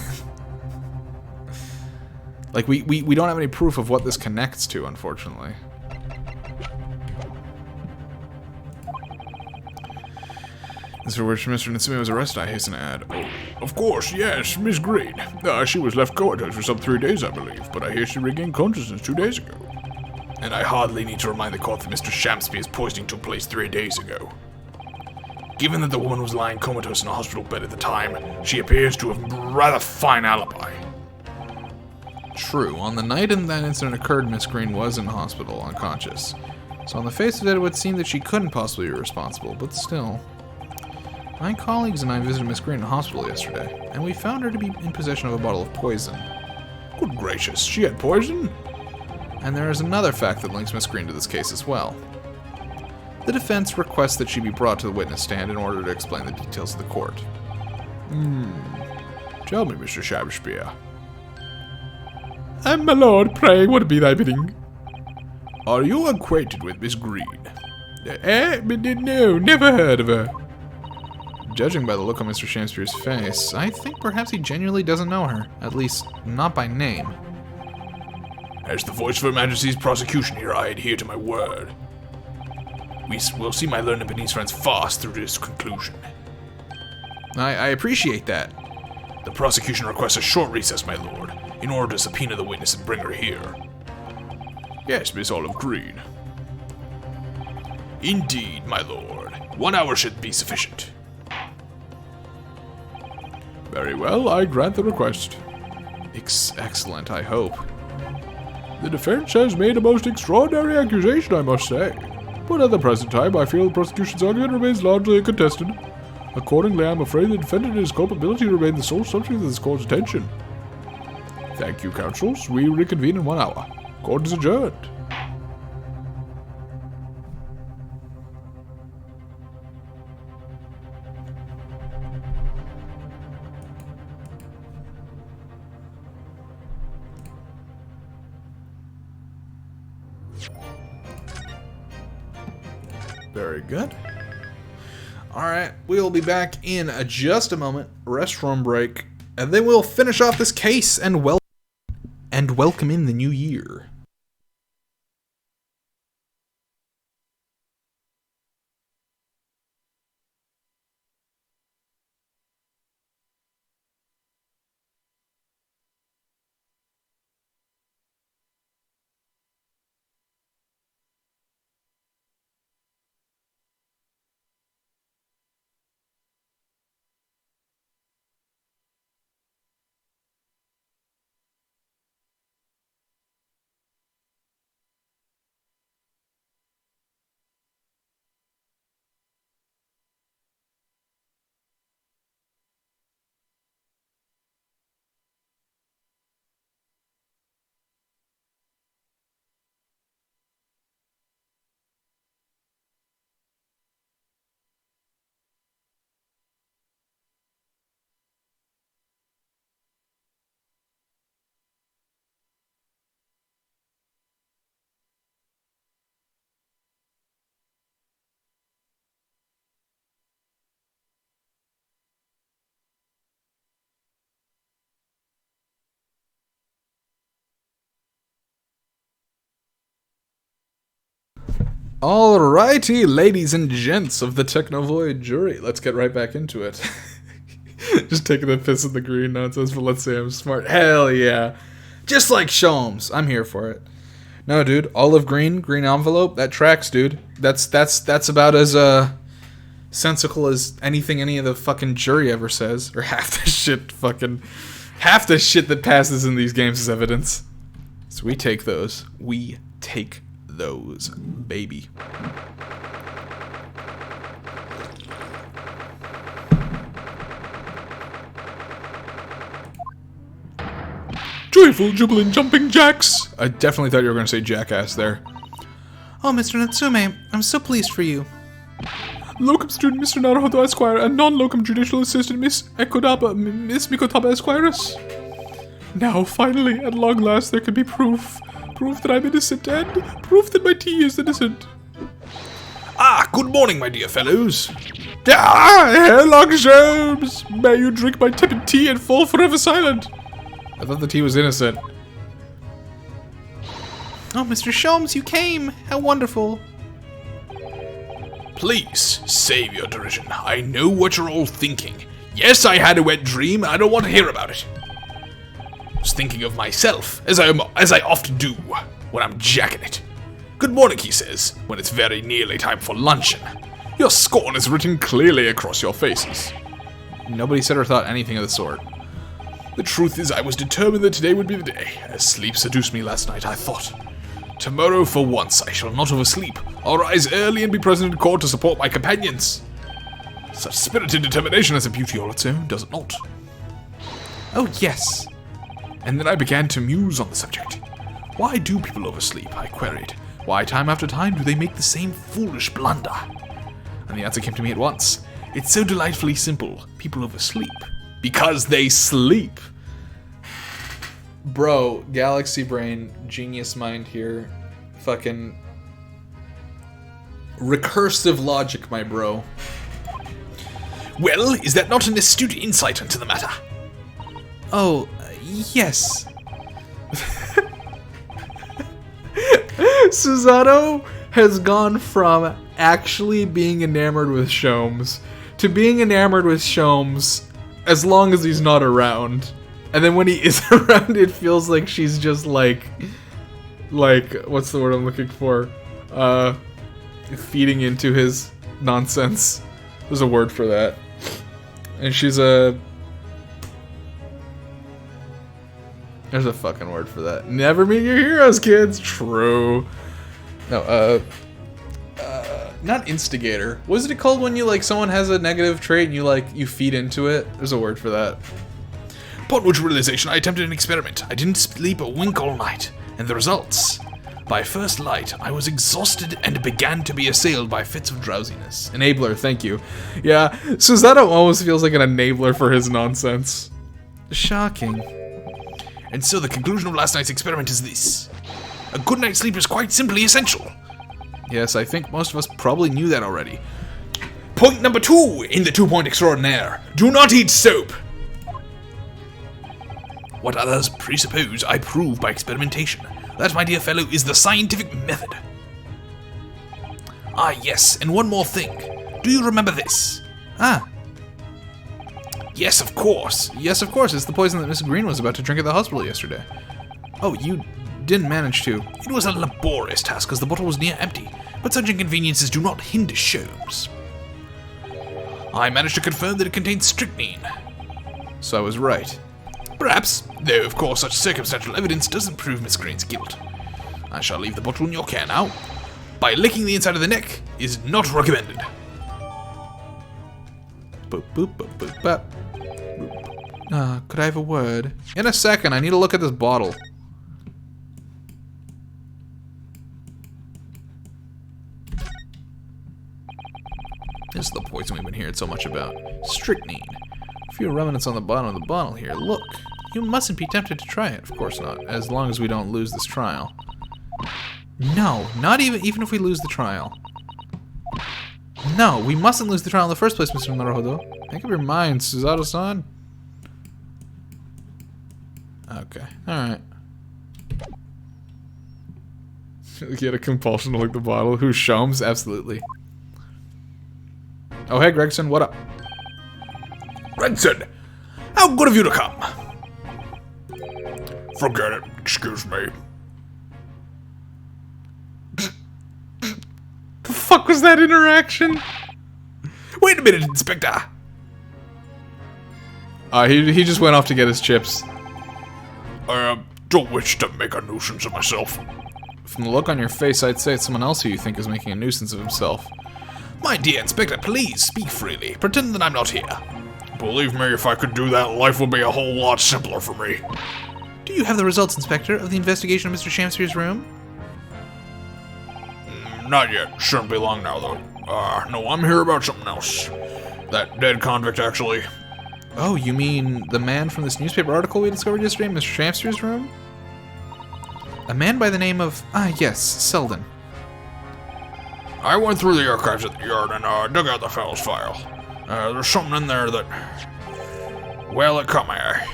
Like, we don't have any proof of what this connects to, unfortunately. This is for which Mr. Natsumi was arrested, I hasten to add. Oh, of course, yes, Miss Green. She was left comatose for some 3 days, I believe, but I hear she regained consciousness 2 days ago. And I hardly need to remind the court that Mr. Shamsphere's poisoning took place 3 days ago. Given that the woman was lying comatose in a hospital bed at the time, she appears to have a rather fine alibi. True. On the night that incident occurred, Miss Green was in the hospital, unconscious. So on the face of it, it would seem that she couldn't possibly be responsible, but still. My colleagues and I visited Miss Green in the hospital yesterday, and we found her to be in possession of a bottle of poison. Good gracious, she had poison? And there is another fact that links Miss Green to this case as well. The defense requests that she be brought to the witness stand in order to explain the details of the court. Tell me, Mr. Shamsphere. My lord, pray, what be thy bidding? Are you acquainted with Miss Green? No, never heard of her. Judging by the look on Mr. Shamsphere's face, I think perhaps he genuinely doesn't know her. At least, not by name. As the voice of Her Majesty's prosecution here, I adhere to my word. We will see my learned Japanese friends fast through this conclusion. I appreciate that. The prosecution requests a short recess, my lord, in order to subpoena the witness and bring her here. Yes, Miss Olive Green. Indeed, my lord. 1 hour should be sufficient. Very well, I grant the request. Excellent, I hope. The defense has made a most extraordinary accusation, I must say. But at the present time, I feel the prosecution's argument remains largely uncontested. Accordingly, I am afraid the defendant and his culpability remain the sole subject of this court's attention. Thank you, counsels. We reconvene in 1 hour. Court is adjourned. Very good. Alright, we'll be back in just a moment. Restroom break. And then we'll finish off this case and welcome in the new year. Alrighty, ladies and gents of the Technovoid jury, let's get right back into it. Just taking the piss at the green nonsense, but let's say I'm smart. Hell yeah. Just like Sholmes. I'm here for it. No, dude, olive green envelope, that tracks, dude. That's about as sensical as anything any of the fucking jury ever says. Or half the shit that passes in these games is evidence. So we take those. We take those, baby. Joyful, jubilant, jumping jacks! I definitely thought you were going to say jackass there. Oh, Mr. Natsume, I'm so pleased for you. Locum student Mr. Naruhodo Esquire and non-locum judicial assistant Miss Mikotaba Esquires. Now, finally, at long last, there can be proof. Proof that I'm innocent and proof that my tea is innocent. Ah, good morning, my dear fellows. Ah, Herlock Sholmes! May you drink my tepid tea and fall forever silent. I thought the tea was innocent. Oh, Mr. Sholmes, you came! How wonderful! Please, save your derision. I know what you're all thinking. Yes, I had a wet dream, and I don't want to hear about it. I was thinking of myself, as I often do, when I'm jacking it. Good morning, he says, when it's very nearly time for luncheon. Your scorn is written clearly across your faces. Nobody said or thought anything of the sort. The truth is, I was determined that today would be the day. As sleep seduced me last night, I thought, tomorrow for once I shall not oversleep. I'll rise early and be present in court to support my companions. Such spirited determination has a beauty all its own, does it not? Oh, yes. And then I began to muse on the subject. Why do people oversleep? I queried. Why, time after time, do they make the same foolish blunder? And the answer came to me at once. It's so delightfully simple. People oversleep because they sleep. Bro, Galaxy Brain, genius mind here. Fucking recursive logic, my bro. Well, is that not an astute insight into the matter? Oh, yes. Susanoo has gone from actually being enamored with Sholmes to being enamored with Sholmes as long as he's not around. And then when he is around, it feels like she's just like, what's the word I'm looking for? Feeding into his nonsense. There's a word for that. And there's a fucking word for that. Never meet your heroes, kids. True. No, not instigator. What is it called when you, like, someone has a negative trait and you feed into it? There's a word for that. Upon which realization, I attempted an experiment. I didn't sleep a wink all night. And the results? By first light, I was exhausted and began to be assailed by fits of drowsiness. Enabler, thank you. Yeah, Susanoo almost feels like an enabler for his nonsense. Shocking. And so the conclusion of last night's experiment is this. A good night's sleep is quite simply essential. Yes, I think most of us probably knew that already. Point number 2 in the 2-point extraordinaire. Do not eat soap. What others presuppose, I prove by experimentation. That, my dear fellow, is the scientific method. Ah, yes, and one more thing. Do you remember this? Ah. Yes, of course. Yes, of course. It's the poison that Miss Green was about to drink at the hospital yesterday. Oh, you didn't manage to. It was a laborious task, as the bottle was near empty, but such inconveniences do not hinder Sholmes. I managed to confirm that it contained strychnine. So I was right. Perhaps, though of course such circumstantial evidence doesn't prove Miss Green's guilt. I shall leave the bottle in your care now. By licking the inside of the neck is not recommended. Boop, boop, boop, boop, bop. Could I have a word? In a second, I need to look at this bottle. This is the poison we've been hearing so much about. Strychnine. A few remnants on the bottom of the bottle here. Look. You mustn't be tempted to try it. Of course not. As long as we don't lose this trial. No, not even if we lose the trial. No, we mustn't lose the trial in the first place, Mr. Naruhodo. Make up your mind, Suzato-san. Okay, alright. You had a compulsion to lick the bottle. Who, Sholmes? Absolutely. Oh, hey, Gregson, what up? Gregson, how good of you to come. Forget it, excuse me. The fuck was that interaction? Wait a minute, Inspector. He just went off to get his chips. I don't wish to make a nuisance of myself. From the look on your face, I'd say it's someone else who you think is making a nuisance of himself. My dear Inspector, please speak freely. Pretend that I'm not here. Believe me, if I could do that, life would be a whole lot simpler for me. Do you have the results, Inspector, of the investigation of Mr. Shamsphere's room? Not yet. Shouldn't be long now, though. No, I'm here about something else. That dead convict, actually. Oh, you mean the man from this newspaper article we discovered yesterday in Mr. Shamsphere's room? A man by the name of... yes, Selden. I went through the archives at the yard and dug out the fellow's file. There's something in there that... well, it caught my eye.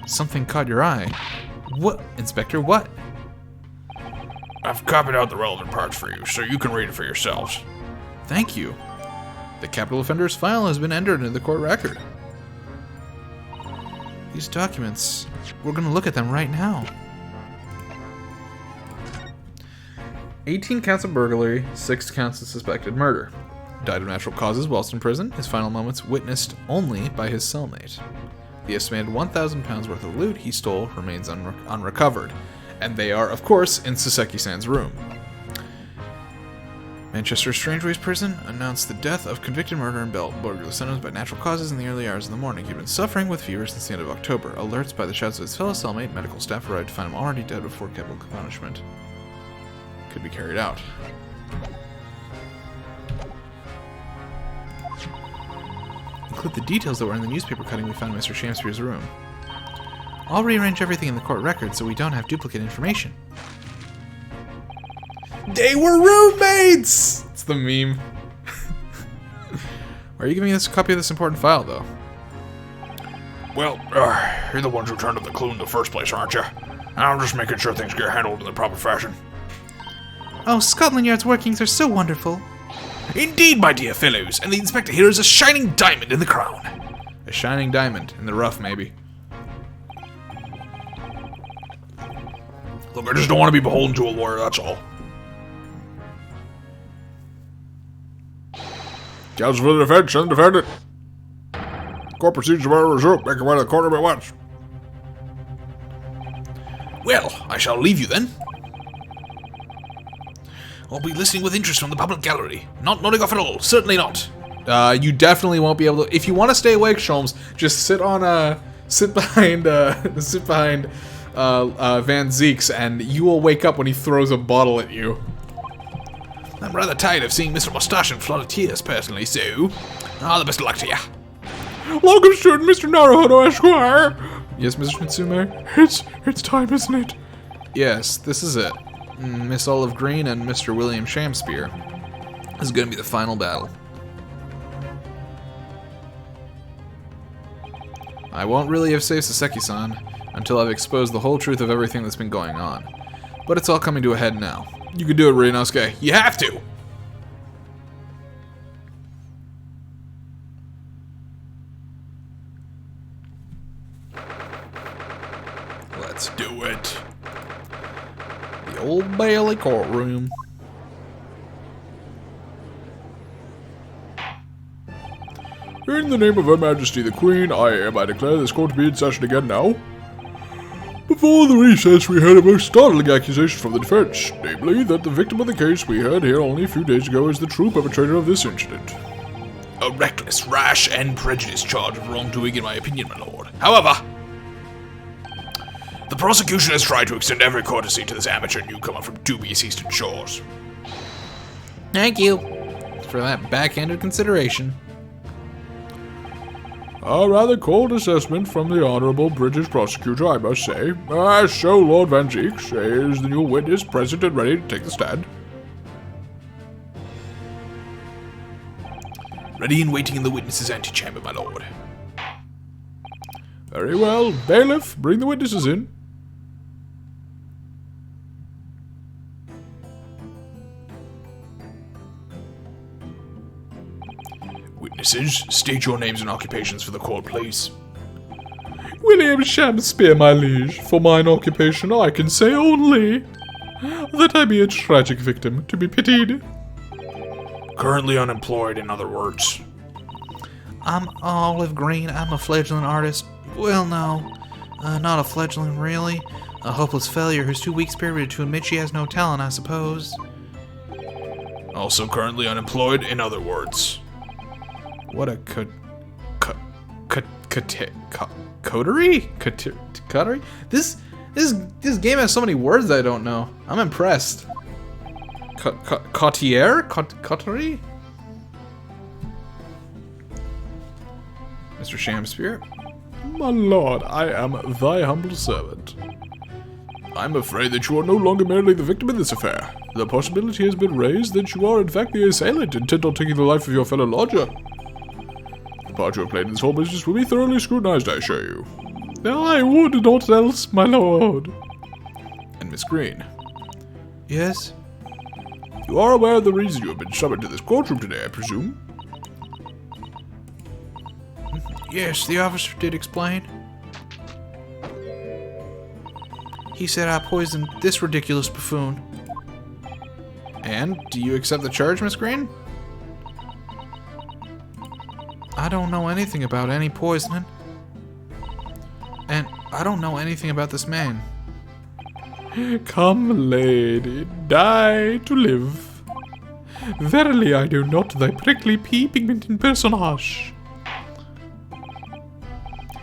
Something caught your eye? What, Inspector, what? I've copied out the relevant parts for you, so you can read it for yourselves. Thank you. The capital offender's file has been entered into the court record. These documents, we're going to look at them right now. 18 counts of burglary, 6 counts of suspected murder. Died of natural causes whilst in prison, his final moments witnessed only by his cellmate. The estimated 1,000 pounds worth of loot he stole remains unrecovered, and they are, of course, in Saseki-san's room. Manchester Strangeways Prison announced the death of convicted murderer and burglar sentenced by natural causes in the early hours of the morning. He'd been suffering with fever since the end of October. Alerts by the shouts of his fellow cellmate, medical staff arrived to find him already dead before capital punishment could be carried out. Include the details that were in the newspaper cutting we found in Mr. Shamsphere's room. I'll rearrange everything in the court record so we don't have duplicate information. They were roommates! It's the meme. Are you giving us a copy of this important file, though? Well, you're the ones who turned up the clue in the first place, aren't you? I'm just making sure things get handled in the proper fashion. Oh, Scotland Yard's workings are so wonderful. Indeed, my dear fellows, and the inspector here is a shining diamond in the crown. A shining diamond in the rough, maybe. Look, I just don't want to be beholden to a lawyer, that's all. Counsel for the defense and defendant. Court procedures are resumed. Make your way to the courtroom at once. Well, I shall leave you then. I'll be listening with interest from the public gallery. Not nodding off at all. Certainly not. You definitely won't be able to. If you want to stay awake, Sholmes, just sit behind Van Zeek's, and you will wake up when he throws a bottle at you. I'm rather tired of seeing Mr. Mustache in flood of tears, personally, so all the best of luck to you. Welcome, student, Mr. Naruhodo, Esquire. Yes, Mr. Mitsume? It's time, isn't it? Yes, this is it. Miss Olive Green and Mr. William Shakespeare. This is going to be the final battle. I won't really have saved Saseki-san until I've exposed the whole truth of everything that's been going on. But it's all coming to a head now. You can do it, Ryunosuke. You have to! Let's do it. The Old Bailey courtroom. In the name of Her Majesty the Queen, I hereby declare this court to be in session again now. Before the recess, we heard a most startling accusation from the defense, namely that the victim of the case we heard here only a few days ago is the true perpetrator of this incident. A reckless, rash, and prejudiced charge of wrongdoing, in my opinion, my lord. However, the prosecution has tried to extend every courtesy to this amateur newcomer from dubious eastern shores. Thank you for that backhanded consideration. A rather cold assessment from the Honourable British Prosecutor, I must say. So Lord Van Zeeks is the new witness present and ready to take the stand. Ready and waiting in the witness's antechamber, my lord. Very well. Bailiff, bring the witnesses in. Witnesses, state your names and occupations for the court, please. William Shakespeare, my liege. For mine occupation, I can say only that I be a tragic victim, to be pitied. Currently unemployed, in other words. I'm Olive Green. I'm a fledgling artist. Well, no, not a fledgling, really. A hopeless failure who's too weak-spirited to admit she has no talent, I suppose. Also currently unemployed, in other words. What a coterie? Coterie? This game has so many words I don't know. I'm impressed. Cotier? Coterie? Mr. Shakespeare? My lord, I am thy humble servant. I'm afraid that you are no longer merely the victim in this affair. The possibility has been raised that you are in fact the assailant, intent on taking the life of your fellow lodger. The part you have played in this whole business will be thoroughly scrutinized, I assure you. I would not else, my lord. And Miss Green? Yes? You are aware of the reason you have been summoned to this courtroom today, I presume? Yes, the officer did explain. He said I poisoned this ridiculous buffoon. And do you accept the charge, Miss Green? I don't know anything about any poisoning. And I don't know anything about this man. Come, lady, die to live. Verily I know not thy prickly pea-pigmented personage.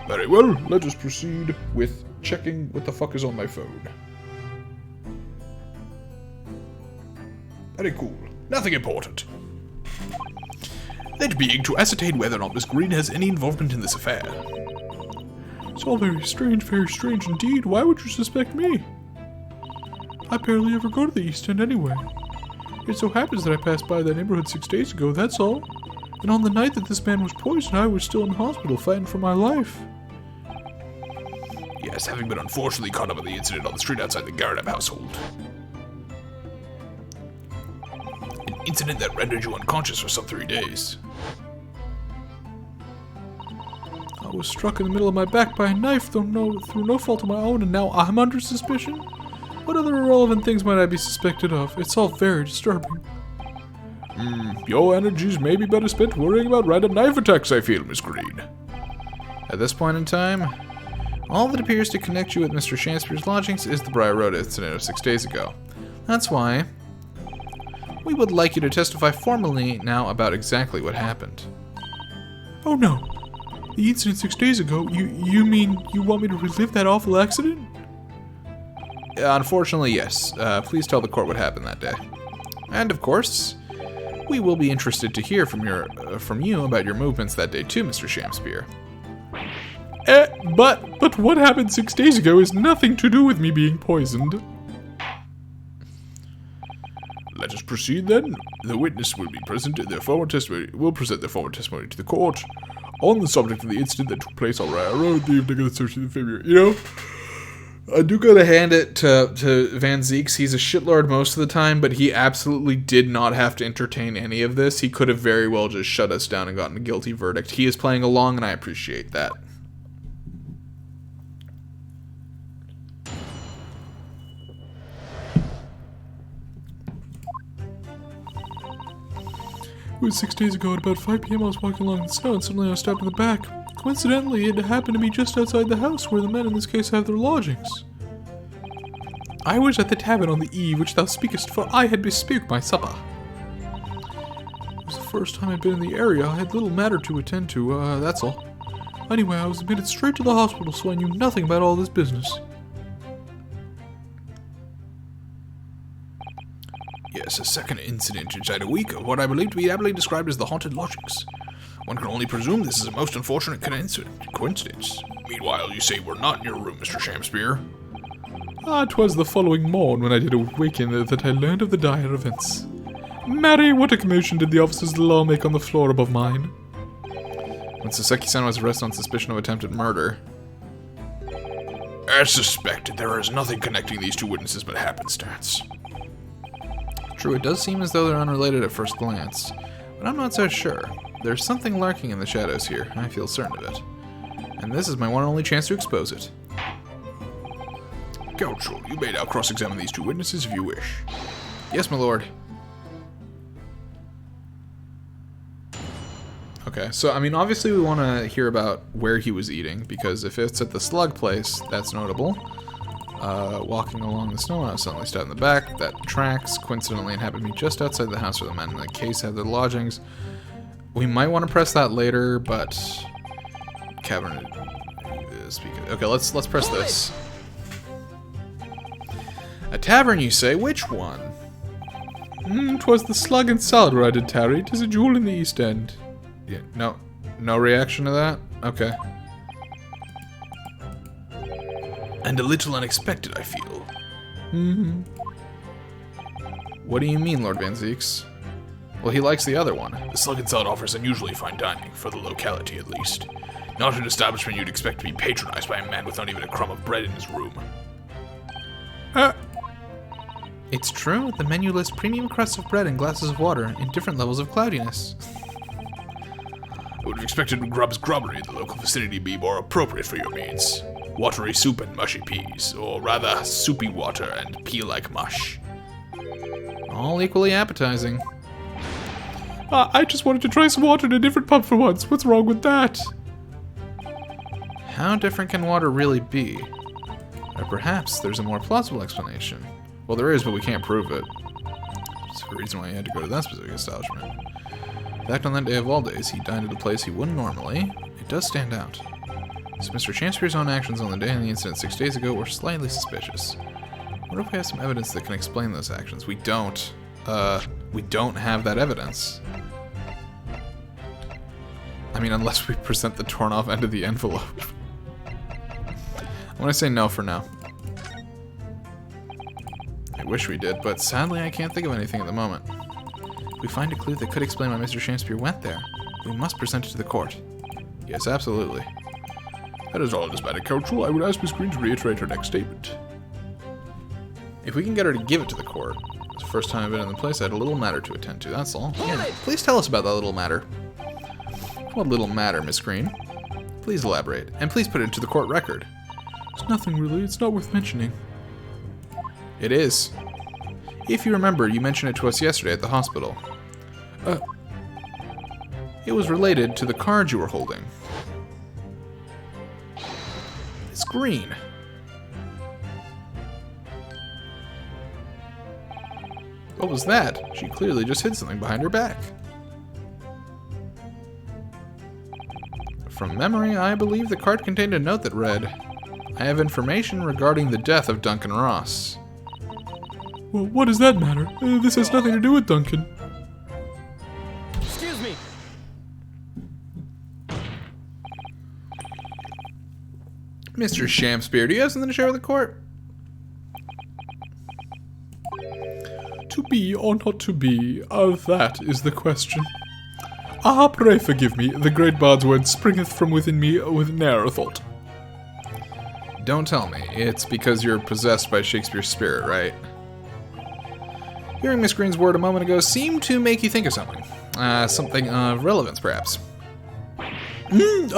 Very well, let us proceed with checking what the fuck is on my phone. Very cool. Nothing important. That being to ascertain whether or not Miss Green has any involvement in this affair. It's all very strange indeed. Why would you suspect me? I barely ever go to the East End anyway. It so happens that I passed by that neighborhood 6 days ago, that's all. And on the night that this man was poisoned, I was still in hospital fighting for my life. Yes, having been unfortunately caught up in the incident on the street outside the Garrett household. An incident that rendered you unconscious for some 3 days. I was struck in the middle of my back by a knife through no fault of my own, and now I'm under suspicion? What other irrelevant things might I be suspected of? It's all very disturbing. Your energies may be better spent worrying about random knife attacks, I feel, Miss Green. At this point in time, all that appears to connect you with Mr. Shakespeare's lodgings is the Briar Road incident of 6 days ago. That's why we would like you to testify formally now about exactly what happened. Oh no. The incident 6 days ago? You mean you want me to relive that awful accident? Unfortunately, yes. Please tell the court what happened that day. And of course, we will be interested to hear from you about your movements that day too, Mr. Shakespeare. But what happened 6 days ago has nothing to do with me being poisoned. proceed then? The witness will be present in their formal testimony. Will present their formal testimony to the court on the subject of the incident that took place on Wright Road, the evening of the 13th of February. You know, I do gotta hand it to Van Zeeks. He's a shitlord most of the time, but he absolutely did not have to entertain any of this. He could have very well just shut us down and gotten a guilty verdict. He is playing along, and I appreciate that. It was 6 days ago at about 5 p.m. I was walking along the snow and suddenly I was stabbed in the back. Coincidentally, it happened to be just outside the house where the men in this case have their lodgings. I was at the tavern on the eve which thou speakest, for I had bespoke my supper. It was the first time I'd been in the area. I had little matter to attend to, that's all. Anyway, I was admitted straight to the hospital, so I knew nothing about all this business. Yes, a second incident inside a week of what I believe to be aptly described as the haunted lodgings. One can only presume this is a most unfortunate coincidence. Meanwhile, you say we're not in your room, Mr. Shamspeare. 'Twas the following morn when I did awaken that I learned of the dire events. Mary, what a commotion did the officers of the law make on the floor above mine. When Saseki-san was arrested on suspicion of attempted murder. As suspected, there is nothing connecting these two witnesses but happenstance. True, it does seem as though they're unrelated at first glance, but I'm not so sure. There's something lurking in the shadows here, and I feel certain of it. And this is my one and only chance to expose it. Counsel, you may now cross-examine these two witnesses if you wish. Yes, my lord. Okay, so, I mean, obviously we want to hear about where he was eating, because if it's at the slug place, that's notable. Walking along the snow, I was suddenly stabbed in the back. That tracks. Coincidentally, it happened to be just outside the house where the men in the case had their lodgings. We might want to press that later, but... Cavern... Okay, let's press this. A tavern, you say? Which one? 'Twas the Slug and Salad where I did tarry. 'Tis a jewel in the East End. Yeah, no reaction to that? Okay. And a little unexpected, I feel. What do you mean, Lord Van Zeeks? Well, he likes the other one. The Slug and Salad offers unusually fine dining, for the locality at least. Not an establishment you'd expect to be patronized by a man without even a crumb of bread in his room. It's true, the menu lists premium crusts of bread and glasses of water in different levels of cloudiness. I would have expected Grub's Grubbery in the local vicinity to be more appropriate for your means. Watery soup and mushy peas, or rather, soupy water and pea-like mush. All equally appetizing. I just wanted to try some water in a different pub for once. What's wrong with that? How different can water really be? Or perhaps there's a more plausible explanation. Well, there is, but we can't prove it. That's the reason why he had to go to that specific establishment. In fact, on that day of all days, he dined at a place he wouldn't normally. It does stand out. So Mr. Shamspeare's own actions on the day of the incident 6 days ago were slightly suspicious. What if we have some evidence that can explain those actions? We don't. We don't have that evidence. I mean, unless we present the torn off end of the envelope. I'm gonna say no for now. I wish we did, but sadly I can't think of anything at the moment. If we find a clue that could explain why Mr. Shamspeare went there, we must present it to the court. Yes, absolutely. That is all that is matter, Counsel. I would ask Miss Green to reiterate her next statement. If we can get her to give it to the court. It's the first time I've been in the place, I had a little matter to attend to, that's all. Yeah, please tell us about that little matter. What little matter, Miss Green? Please elaborate, and please put it into the court record. It's nothing really, it's not worth mentioning. It is. If you remember, you mentioned it to us yesterday at the hospital. It was related to the card you were holding. It's green. What was that? She clearly just hid something behind her back. From memory, I believe the card contained a note that read, I have information regarding the death of Duncan Ross. Well, what does that matter? This has nothing to do with Duncan. Excuse me. Mr. Shamspeare, do you have something to share with the court? To be or not to be, that is the question. Pray forgive me, the great bard's word springeth from within me with ne'er thought. Don't tell me. It's because you're possessed by Shakespeare's spirit, right? Hearing Miss Green's word a moment ago seemed to make you think of something. Something of relevance, perhaps. Nay,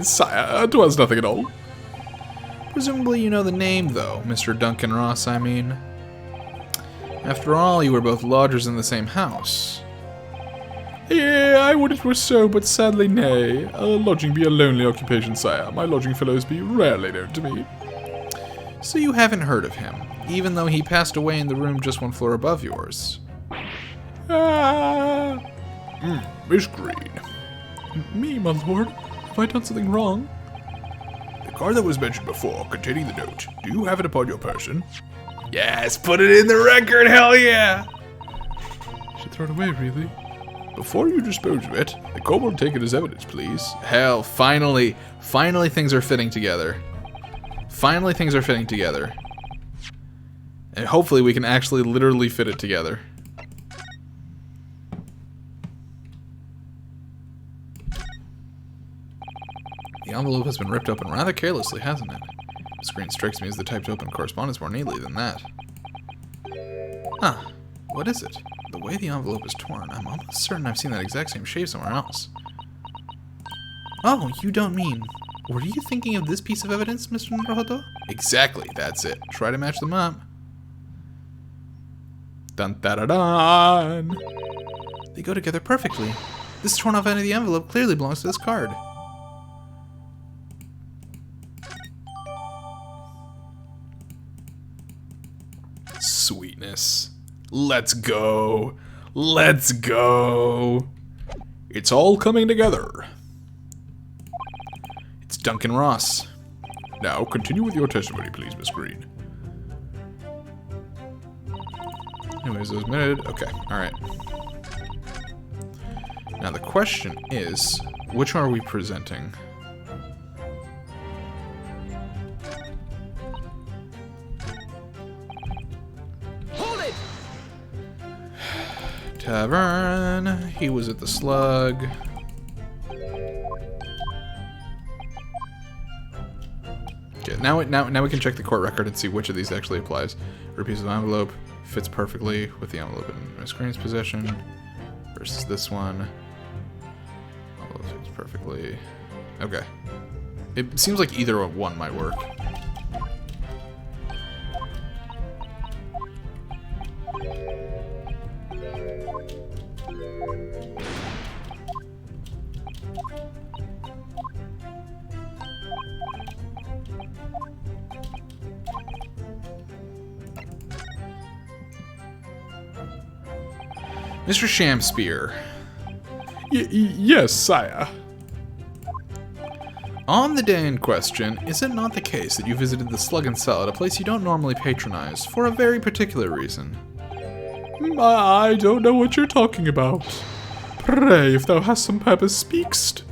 sire, 'twas nothing at all. Presumably you know the name, though, Mr. Duncan Ross, I mean. After all, you were both lodgers in the same house. Yea, I would it were so, but sadly nay. Lodging be a lonely occupation, sire. My lodging fellows be rarely known to me. So you haven't heard of him, even though he passed away in the room just one floor above yours. Miss Green. Me, my lord? Have I done something wrong? The card that was mentioned before, containing the note, do you have it upon your person? Yes, put it in the record, hell yeah! Should throw it away, really? Before you dispose of it, the court will take it as evidence, please. Hell, finally things are fitting together. Finally things are fitting together. And hopefully we can actually literally fit it together. The envelope has been ripped open rather carelessly, hasn't it? The screen strikes me as the type to open correspondence more neatly than that. Huh. What is it? The way the envelope is torn, I'm almost certain I've seen that exact same shape somewhere else. Oh, you don't mean... Were you thinking of this piece of evidence, Mr. Naruhodo? Exactly, that's it. Try to match them up. Dun da da dun! They go together perfectly. This torn off end of the envelope clearly belongs to this card. Sweetness. Let's go. Let's go. It's all coming together. It's Duncan Ross. Now, continue with your testimony, please, Miss Green. Anyways, those minute. Okay, alright. Now the question is, which one are we presenting? Tavern. He was at the Slug. Okay, now we can check the court record and see which of these actually applies. A piece of envelope fits perfectly with the envelope in Miss Green's possession versus this one. Envelope fits perfectly. Okay. It seems like either one might work. Mr. Shamspear. Yes, sire. On the day in question, is it not the case that you visited the Slug and Salad, a place you don't normally patronize, for a very particular reason? I don't know what you're talking about. Pray, if thou hast some purpose, speakst.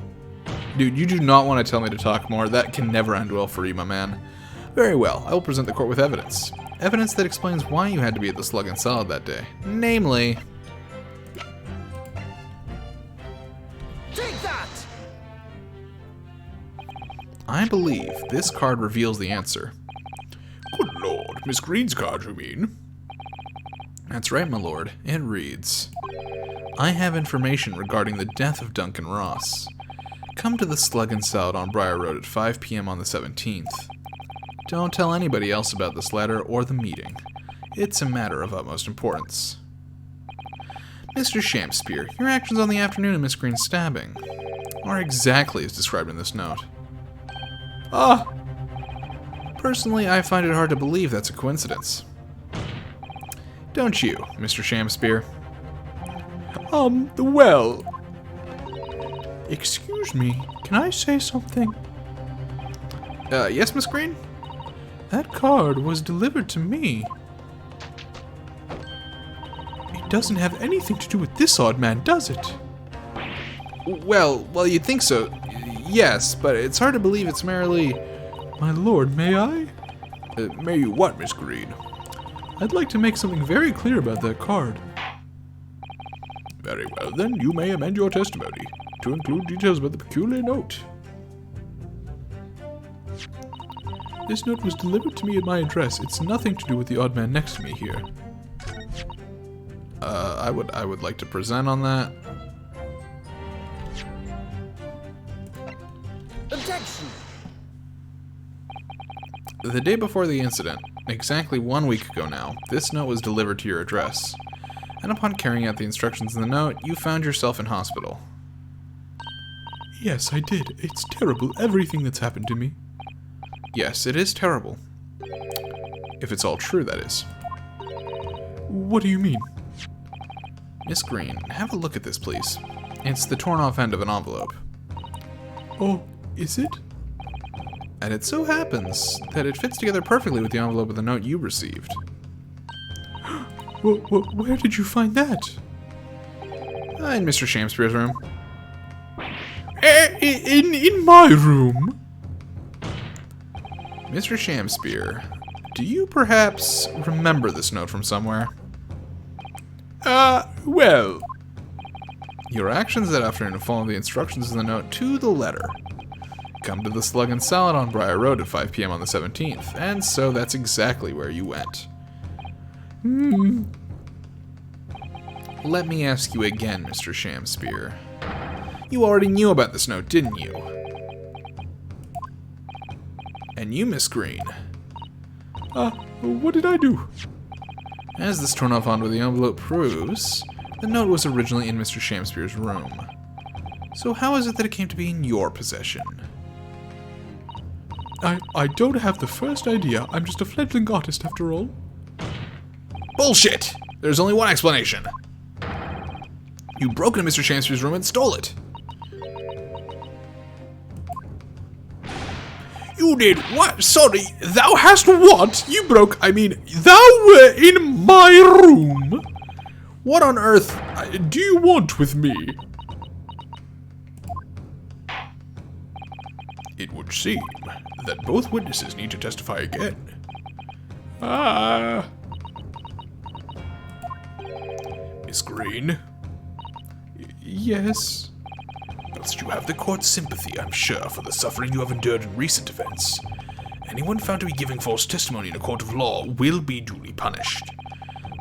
Dude, you do not want to tell me to talk more. That can never end well for you, my man. Very well, I will present the court with evidence. Evidence that explains why you had to be at the Slug and Salad that day. Namely... I believe this card reveals the answer. Good lord, Miss Green's card, you mean? That's right, my lord. It reads, I have information regarding the death of Duncan Ross. Come to the Slug and Salad on Briar Road at 5 p.m. on the 17th. Don't tell anybody else about this letter or the meeting. It's a matter of utmost importance. Mr. Shamspear, your actions on the afternoon of Miss Green's stabbing are exactly as described in this note. Personally, I find it hard to believe that's a coincidence. Don't you, Mr. Shamspear? Well... Excuse me, can I say something? Yes, Miss Green? That card was delivered to me. It doesn't have anything to do with this odd man, does it? Well, you'd think so. Yes, but it's hard to believe it's merely... My lord, may I? May you what, Miss Green? I'd like to make something very clear about that card. Very well, then you may amend your testimony to include details about the peculiar note. This note was delivered to me at my address. It's nothing to do with the odd man next to me here. I would like to present on that. Objection! The day before the incident, exactly 1 week ago now, this note was delivered to your address. And upon carrying out the instructions in the note, you found yourself in hospital. Yes, I did. It's terrible, everything that's happened to me. Yes, it is terrible. If it's all true, that is. What do you mean? Miss Green, have a look at this, please. It's the torn off end of an envelope. Oh, is it? And it so happens that it fits together perfectly with the envelope of the note you received. Where did you find that? In Mr. Shamspeare's room. In my room? Mr. Shamspeare, do you perhaps remember this note from somewhere? Well... Your actions that afternoon followed the instructions in the note to the letter. Come to the Slug and Salad on Briar Road at 5 p.m. on the 17th, and so that's exactly where you went. Let me ask you again, Mr. Shamspeare. You already knew about this note, didn't you? And you, Miss Green. What did I do? As this torn off onto the envelope proves, the note was originally in Mr. Shamspeare's room. So how is it that it came to be in your possession? I don't have the first idea. I'm just a fledgling artist after all. Bullshit! There's only one explanation. You broke into Mr. Shamspeare's room and stole it. You did what? Sorry, thou hast what? You broke, thou were in my room? What on earth do you want with me? It would seem that both witnesses need to testify again. Miss Green? Yes? Whilst you have the court's sympathy, I'm sure, for the suffering you have endured in recent events, anyone found to be giving false testimony in a court of law will be duly punished.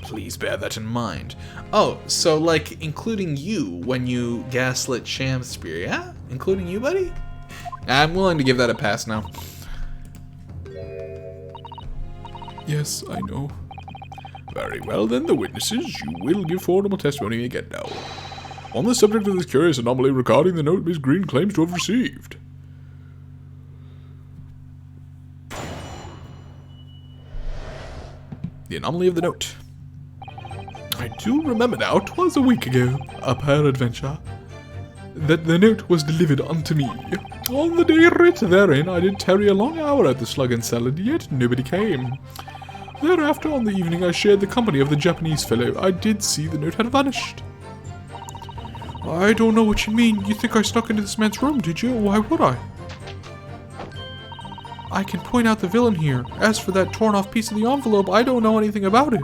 Please bear that in mind. Oh, so like including you when you gaslit Shamspeare, yeah? Including you, buddy? I'm willing to give that a pass now. Yes, I know. Very well then, the witnesses, you will give formal testimony again now. On the subject of this curious anomaly regarding the note Miss Green claims to have received. The anomaly of the note. I do remember now, 'twas a week ago, a peradventure, that the note was delivered unto me. On the day writ therein, I did tarry a long hour at the Slug and Salad, yet nobody came. Thereafter, on the evening I shared the company of the Japanese fellow, I did see the note had vanished. I don't know what you mean. You think I snuck into this man's room, did you? Why would I? I can point out the villain here. As for that torn off piece of the envelope, I don't know anything about it.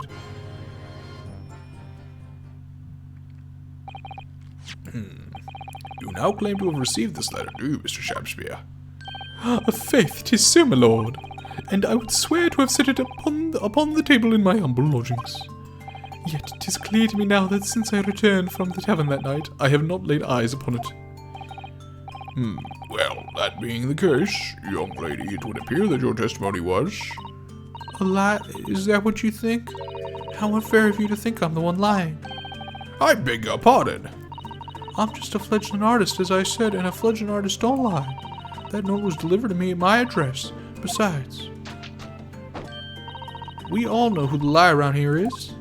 You now claim to have received this letter, do you, Mr. Shamspeare? Faith, 'tis so, my lord, and I would swear to have set it upon the table in my humble lodgings. Yet 'tis clear to me now that since I returned from the tavern that night, I have not laid eyes upon it. Well, that being the case, young lady, it would appear that your testimony was... A lie? Is that what you think? How unfair of you to think I'm the one lying. I beg your pardon. I'm just a fledgling artist, as I said, and a fledgling artist don't lie. That note was delivered to me at my address. Besides, we all know who the liar around here is.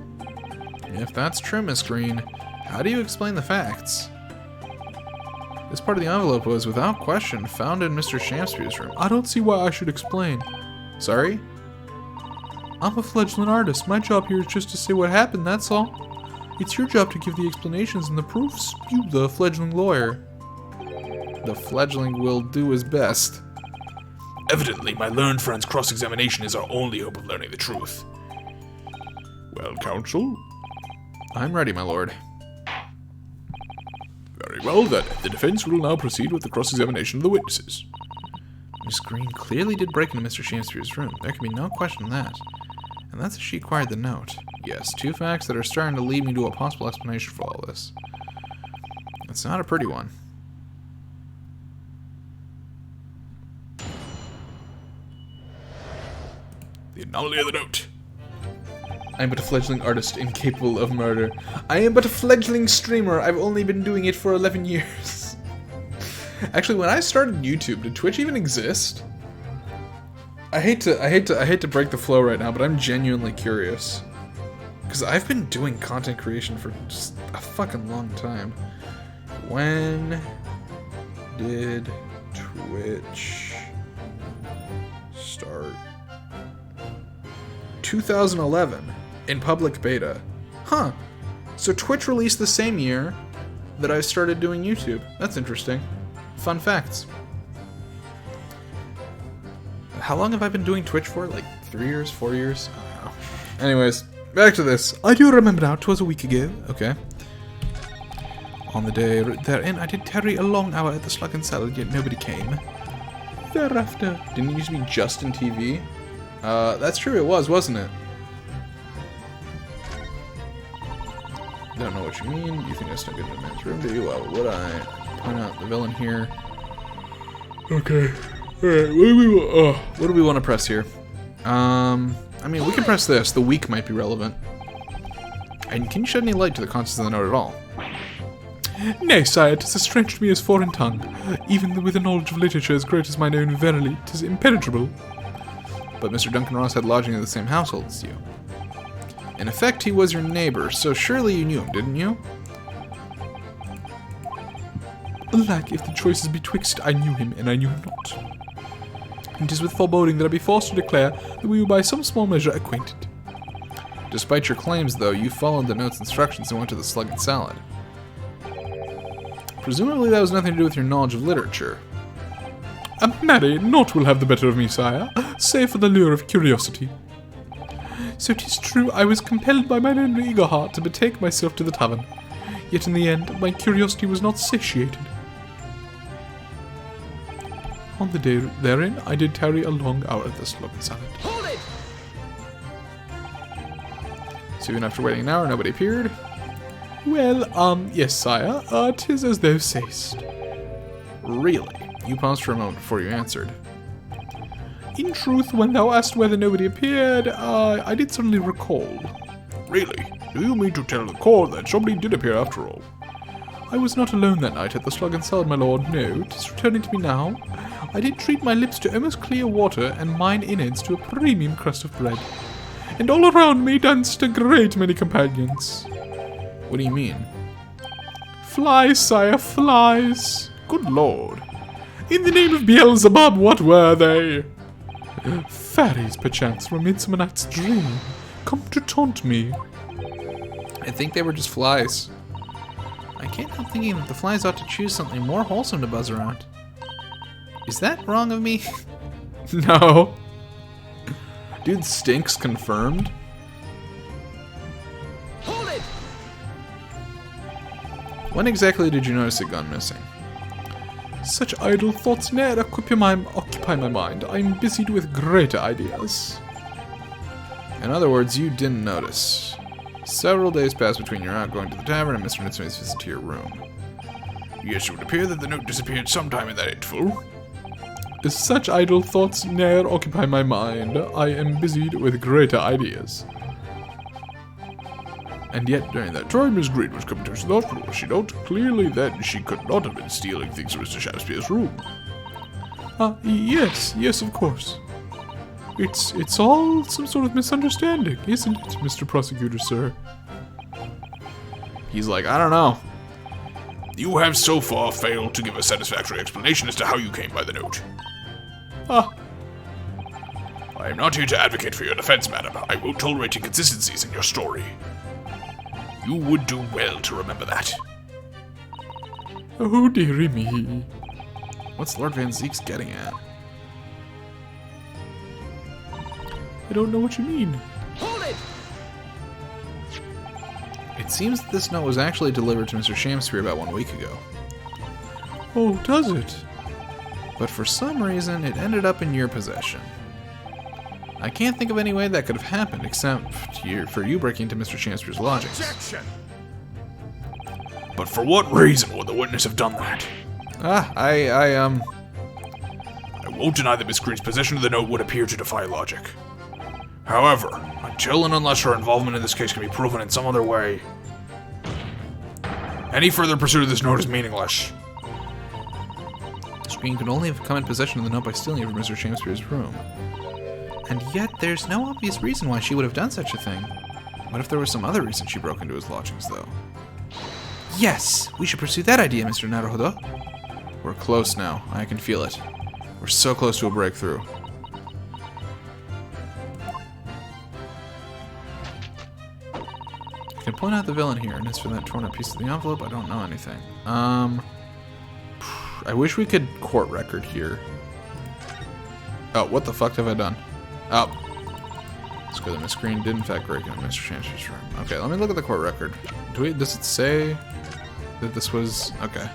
If that's true, Miss Green, how do you explain the facts? This part of the envelope was, without question, found in Mr. Shamspeare's room. I don't see why I should explain. Sorry? I'm a fledgling artist. My job here is just to say what happened, that's all. It's your job to give the explanations and the proofs, you the fledgling lawyer. The fledgling will do his best. Evidently, my learned friend's cross-examination is our only hope of learning the truth. Well, counsel? I'm ready, my lord. Very well, then. The defense will now proceed with the cross-examination of the witnesses. Miss Green clearly did break into Mr. Shamspeare's room. There can be no question of that. And that's as she acquired the note. Yes, two facts that are starting to lead me to a possible explanation for all this. It's not a pretty one. The anomaly of the note. I am but a fledgling artist incapable of murder. I am but a fledgling streamer. I've only been doing it for 11 years. Actually, when I started YouTube, did Twitch even exist? I hate to break the flow right now, but I'm genuinely curious. Because I've been doing content creation for just a fucking long time. When did Twitch start? 2011 in public beta. Huh. So Twitch released the same year that I started doing YouTube. That's interesting. Fun facts. How long have I been doing Twitch for? Like 3 years, 4 years? I don't know. Anyways, back to this. I do remember now, 'twas a week ago. Okay. On the day therein, I did tarry a long hour at the Slug and Salad, yet nobody came. Thereafter. Didn't it used to be Justin TV? That's true, it was, wasn't it? Don't know what you mean. You think I snuck into a man's room, do you? Well, would I point out the villain here? Okay. Alright, what do we want to press here? I mean, we can press this. The week might be relevant. And can you shed any light to the contents of the note at all? Nay, sire, 'tis as strange to me as foreign tongue. Even with a knowledge of literature as great as mine own, verily, 'tis impenetrable. But Mr. Duncan Ross had lodging in the same household as you. In effect, he was your neighbor, so surely you knew him, didn't you? Alack, if the choice is betwixt, I knew him, and I knew him not. And 'tis with foreboding that I be forced to declare that we were by some small measure acquainted. Despite your claims, though, you followed the note's instructions and went to the Slug and Salad. Presumably that was nothing to do with your knowledge of literature. Marry, naught will have the better of me, sire, save for the lure of curiosity. So 'tis true I was compelled by mine own eager heart to betake myself to the tavern, yet in the end my curiosity was not satiated. On the day therein I did tarry a long hour at the Slug and Salad. Hold it! So even after waiting an hour, nobody appeared? Well, yes, sire, 'tis as thou sayst. Really? You paused for a moment before you answered. In truth, when thou asked whether nobody appeared, I did suddenly recall. Really? Do you mean to tell the court that somebody did appear after all? I was not alone that night at the Slug and Salad, my lord, no, 'tis returning to me now. I did treat my lips to almost clear water, and mine innards to a premium crust of bread. And all around me danced a great many companions. What do you mean? Flies, sire, flies. Good lord. In the name of Beelzebub, what were they? Fairies, perchance, from Midsummer Night's Dream, come to taunt me. I think they were just flies. I can't help thinking that the flies ought to choose something more wholesome to buzz around. Is that wrong of me? No. Dude stinks, confirmed. Hold it! When exactly did you notice it gone missing? Such idle thoughts ne'er occupy my mind. I am busied with greater ideas. In other words, you didn't notice. Several days passed between your aunt going to the tavern and Mr. Nitsume's visit to your room. Yes, it would appear that the note disappeared sometime in that interval. Such idle thoughts ne'er occupy my mind. I am busied with greater ideas. And yet, during that time, Miss Green was coming to the hospital, was she not? Clearly, then, she could not have been stealing things from Mr. Shakespeare's room. Yes, of course. It's all some sort of misunderstanding, isn't it, Mr. Prosecutor, sir? He's like, I don't know. You have so far failed to give a satisfactory explanation as to how you came by the note. I am not here to advocate for your defense, madam. I won't tolerate inconsistencies in your story. You would do well to remember that. Oh, dearie me. What's Lord Van Zeek's getting at? I don't know what you mean. Hold it! It seems that this note was actually delivered to Mr. Shamspeare about 1 week ago. Oh, does it? But for some reason, it ended up in your possession. I can't think of any way that could have happened except for you breaking into Mr. Shamspeare's lodgings. Objection! But for what reason would the witness have done that? I Won't deny that Miss Green's possession of the note would appear to defy logic. However, until and unless her involvement in this case can be proven in some other way, any further pursuit of this note is meaningless. Miss Green could only have come in possession of the note by stealing it from Mr. Shamspeare's room. And yet, there's no obvious reason why she would have done such a thing. What if there was some other reason she broke into his lodgings, though? Yes! We should pursue that idea, Mr. Naruhodo. We're close now. I can feel it. We're so close to a breakthrough. I can point out the villain here, and as for that torn up piece of the envelope, I don't know anything. I wish we could court record here. Oh, what the fuck have I done? Oh. It's because Miss Green did in fact break into Mr. Shamspeare's room. Okay, let me look at the court record. Does it say that this was... Okay.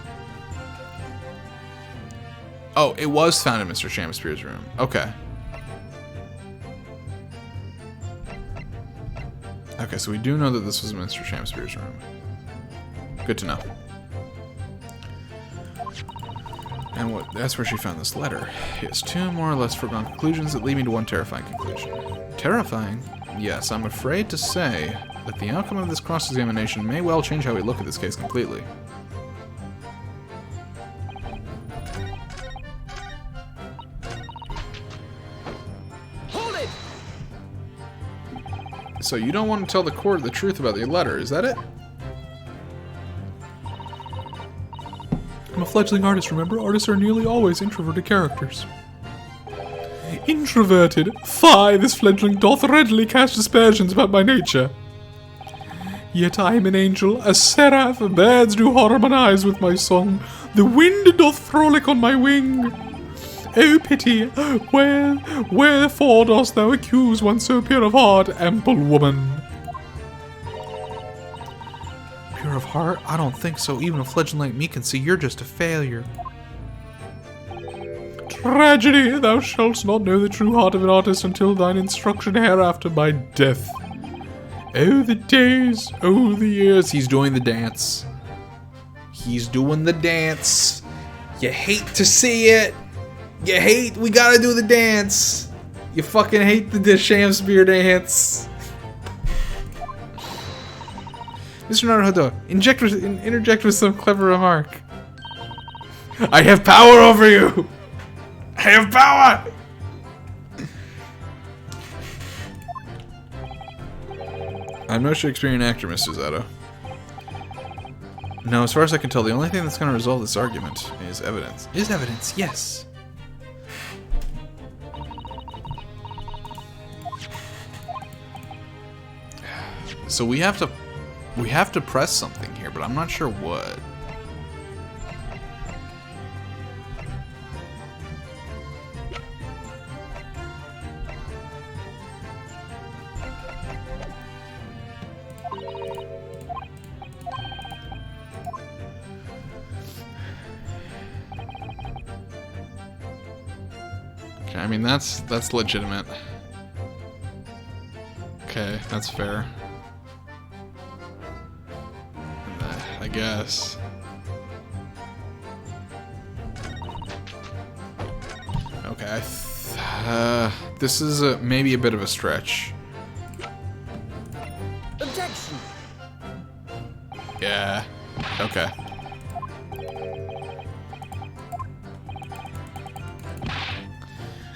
Oh, it was found in Mr. Shamspeare's room. Okay. Okay, so we do know that this was Mr. Shamspeare's room. Good to know. And that's where she found this letter. He has two more or less foregone conclusions that lead me to one terrifying conclusion. Terrifying? Yes, I'm afraid to say that the outcome of this cross-examination may well change how we look at this case completely. Hold it! So you don't want to tell the court the truth about the letter, is that it? I'm a fledgling artist, remember? Artists are nearly always introverted characters. Introverted? Fie, this fledgling doth readily cast aspersions about my nature. Yet I am an angel, a seraph, birds do harmonize with my song, the wind doth frolic on my wing. Oh pity, wherefore dost thou accuse one so pure of heart, ample woman? Pure of heart? I don't think so. Even a fledgling like me can see you're just a failure. Tragedy, thou shalt not know the true heart of an artist until thine instruction hereafter by death. Oh, the days, oh, the years. He's doing the dance. He's doing the dance. You hate to see it. We gotta do the dance. You fucking hate the Shamspeare dance. Mr. Naruhodo, interject with some clever remark. I have power over you! I have power! I'm no Shakespearean actor, Mr. Zato. No, as far as I can tell, the only thing that's going to resolve this argument is evidence. Is evidence, yes. So we have to press something here, but I'm not sure what. Okay, I mean that's legitimate. Okay, that's fair. I guess. Okay, this is maybe a bit of a stretch. Objection! Yeah. Okay.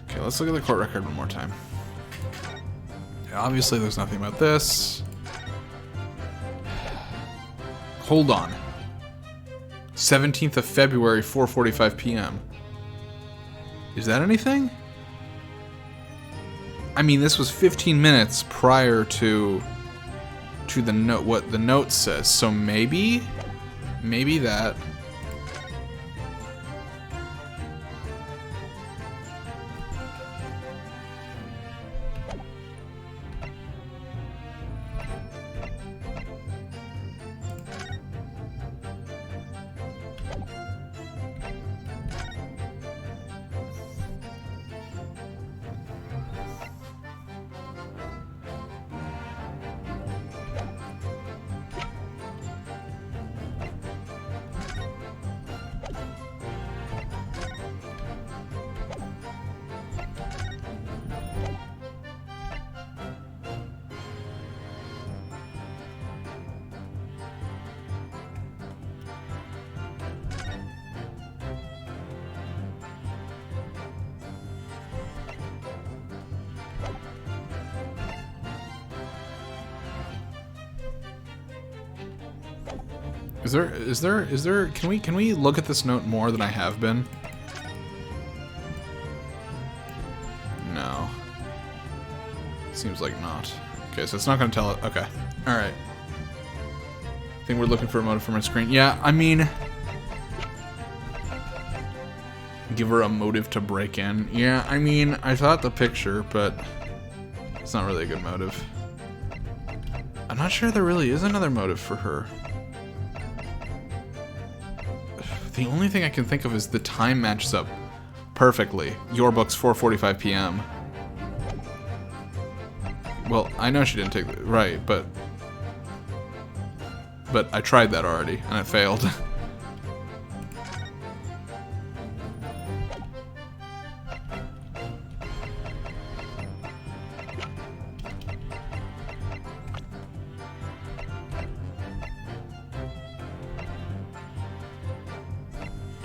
Okay, let's look at the court record one more time. Yeah, obviously, there's nothing about this. Hold on. 17th of February, 4:45 p.m. Is that anything? I mean, this was 15 minutes prior to the note, what the note says. So maybe that. Is there, can we look at this note more than I have been? No. Seems like not. Okay, so it's not gonna tell it. Okay. Alright. I think we're looking for a motive from our screen. Yeah, I mean... Give her a motive to break in. Yeah, I mean, I thought the picture, but... It's not really a good motive. I'm not sure there really is another motive for her. The only thing I can think of is the time matches up perfectly. Your book's 4:45 p.m. Well, I know she didn't take the right, but I tried that already and it failed.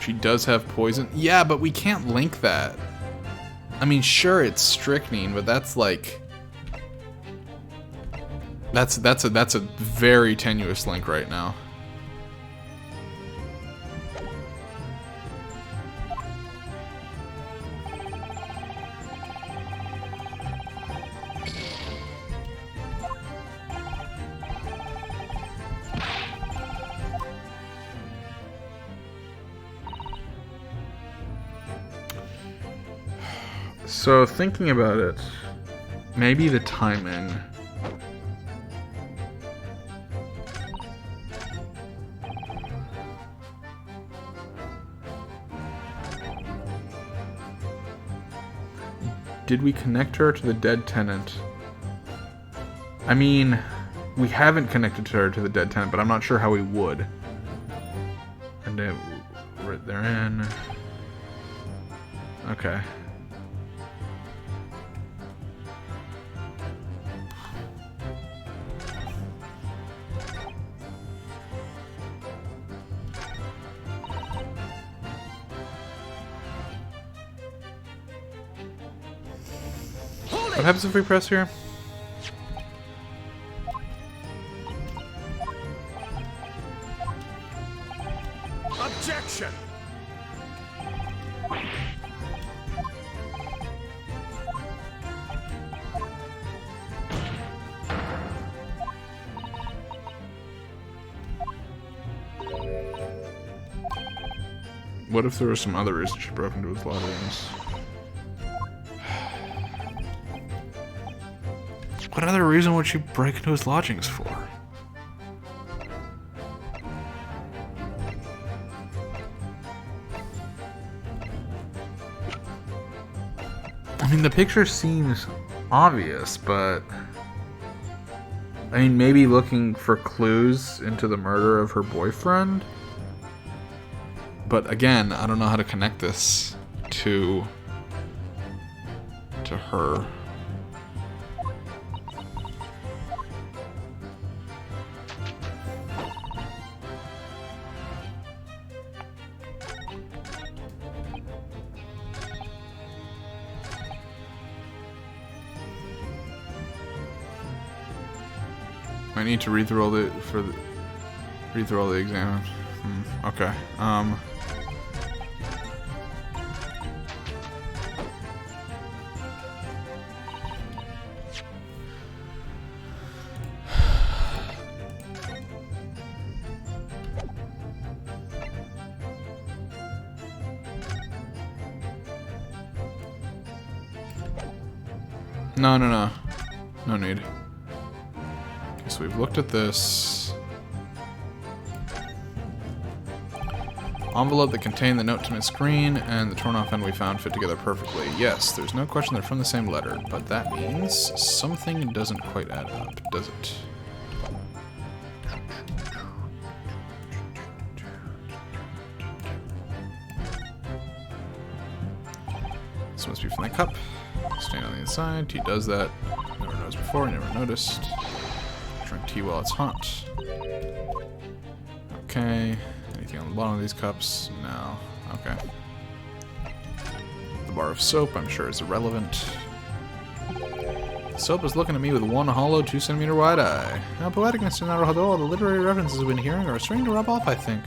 She does have poison. Yeah, but we can't link that. I mean, sure, it's strychnine, but that's like... That's a very tenuous link right now. So, thinking about it, maybe the timing. Did we connect her to the dead tenant? I mean, we haven't connected her to the dead tenant, but I'm not sure how we would. And then, right there in. Okay. What happens if we press here? Objection! What if there was some other reason she broke into his lodgings? What other reason would she break into his lodgings for? I mean, the picture seems obvious, but... I mean, maybe looking for clues into the murder of her boyfriend? But again, I don't know how to connect this to her. I need to read through all the exams. Okay. No. No need. Okay, so we've looked at this. Envelope that contained the note to Miss Green and the torn off end we found fit together perfectly. Yes, there's no question they're from the same letter, but that means something doesn't quite add up, does it? This must be from the cup. Stand on the inside. Tea does that. Never noticed before, never noticed. Drink tea while it's hot. Okay. Anything on the bottom of these cups? No. Okay. The bar of soap, I'm sure, is irrelevant. Soap is looking at me with one hollow 2-centimeter wide eye. How poetic, Mr. Naruhodo. All the literary references we've been hearing are starting to rub off, I think.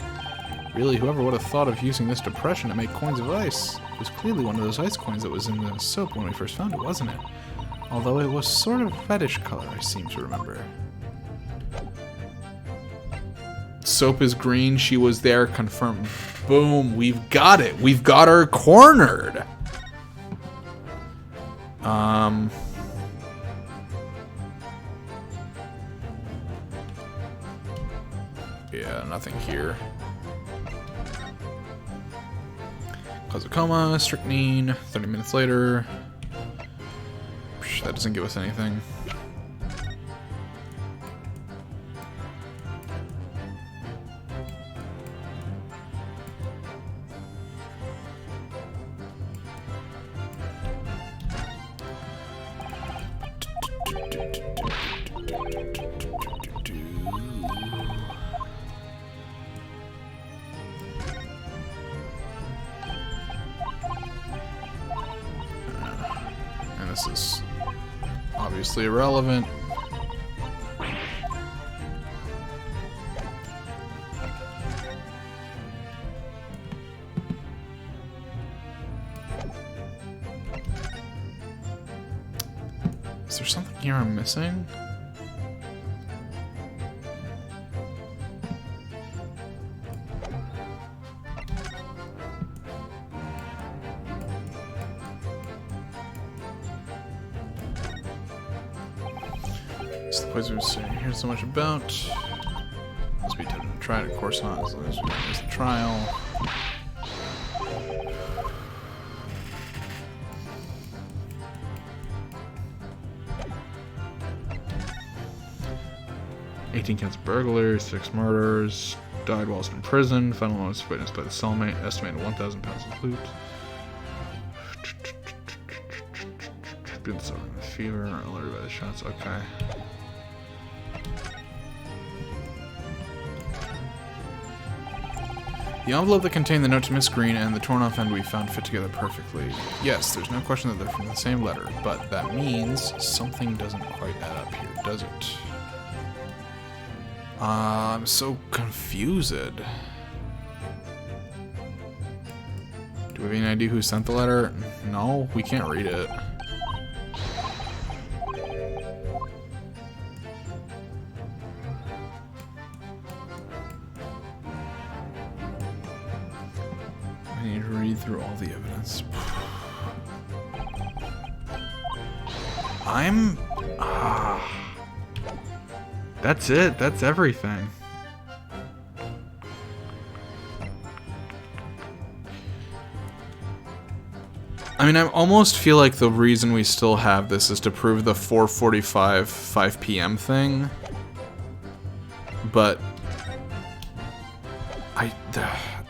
Really, whoever would have thought of using this depression to make coins of ice? It was clearly one of those ice coins that was in the soap when we first found it, wasn't it? Although it was sort of reddish color, I seem to remember. Soap is green. She was there. Confirmed. Boom. We've got it. We've got her cornered. Yeah, nothing here. Cause of coma, strychnine, 30 minutes later. Psh, that doesn't give us anything. This is obviously irrelevant. Is there something here I'm missing? It's the place we've seen here so much about. Must be tempted to try it, of course not, as long as we don't miss the trial. "18 counts of burglars, 6 murders, died whilst in prison, final notice witnessed by the cellmate, estimated 1,000 pounds of loot. Been suffering with fever, alerted by the shots." Okay. The envelope that contained the note to Miss Green and the torn off end we found fit together perfectly. Yes, there's no question that they're from the same letter, but that means something doesn't quite add up here, does it? I'm so confused. Do we have any idea who sent the letter? No, we can't read it. I need to read through all the evidence. That's it. That's everything. I mean, I almost feel like the reason we still have this is to prove the 4:45, 5 p.m. thing. But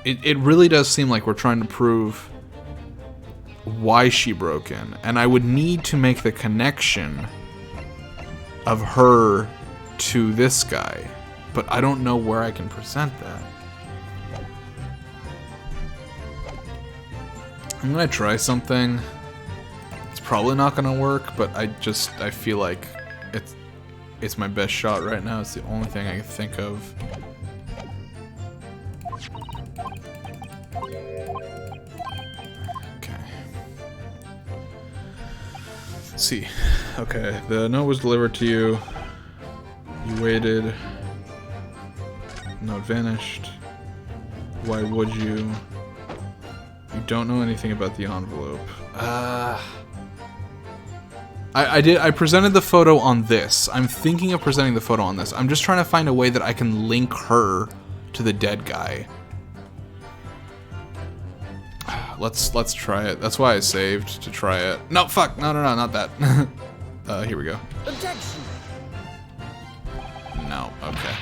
it really does seem like we're trying to prove why she broke in. And I would need to make the connection of her to this guy. But I don't know where I can present that. I'm gonna try something. It's probably not gonna work, but I feel like it's my best shot right now. It's the only thing I can think of. Okay. Let's see. Okay, the note was delivered to you. You waited. Note vanished. Why would you? You don't know anything about the envelope. I presented the photo on this. I'm thinking of presenting the photo on this. I'm just trying to find a way that I can link her to the dead guy. Let's try it. That's why I saved to try it. No, fuck. No, not that. Here we go. Objection. No, okay.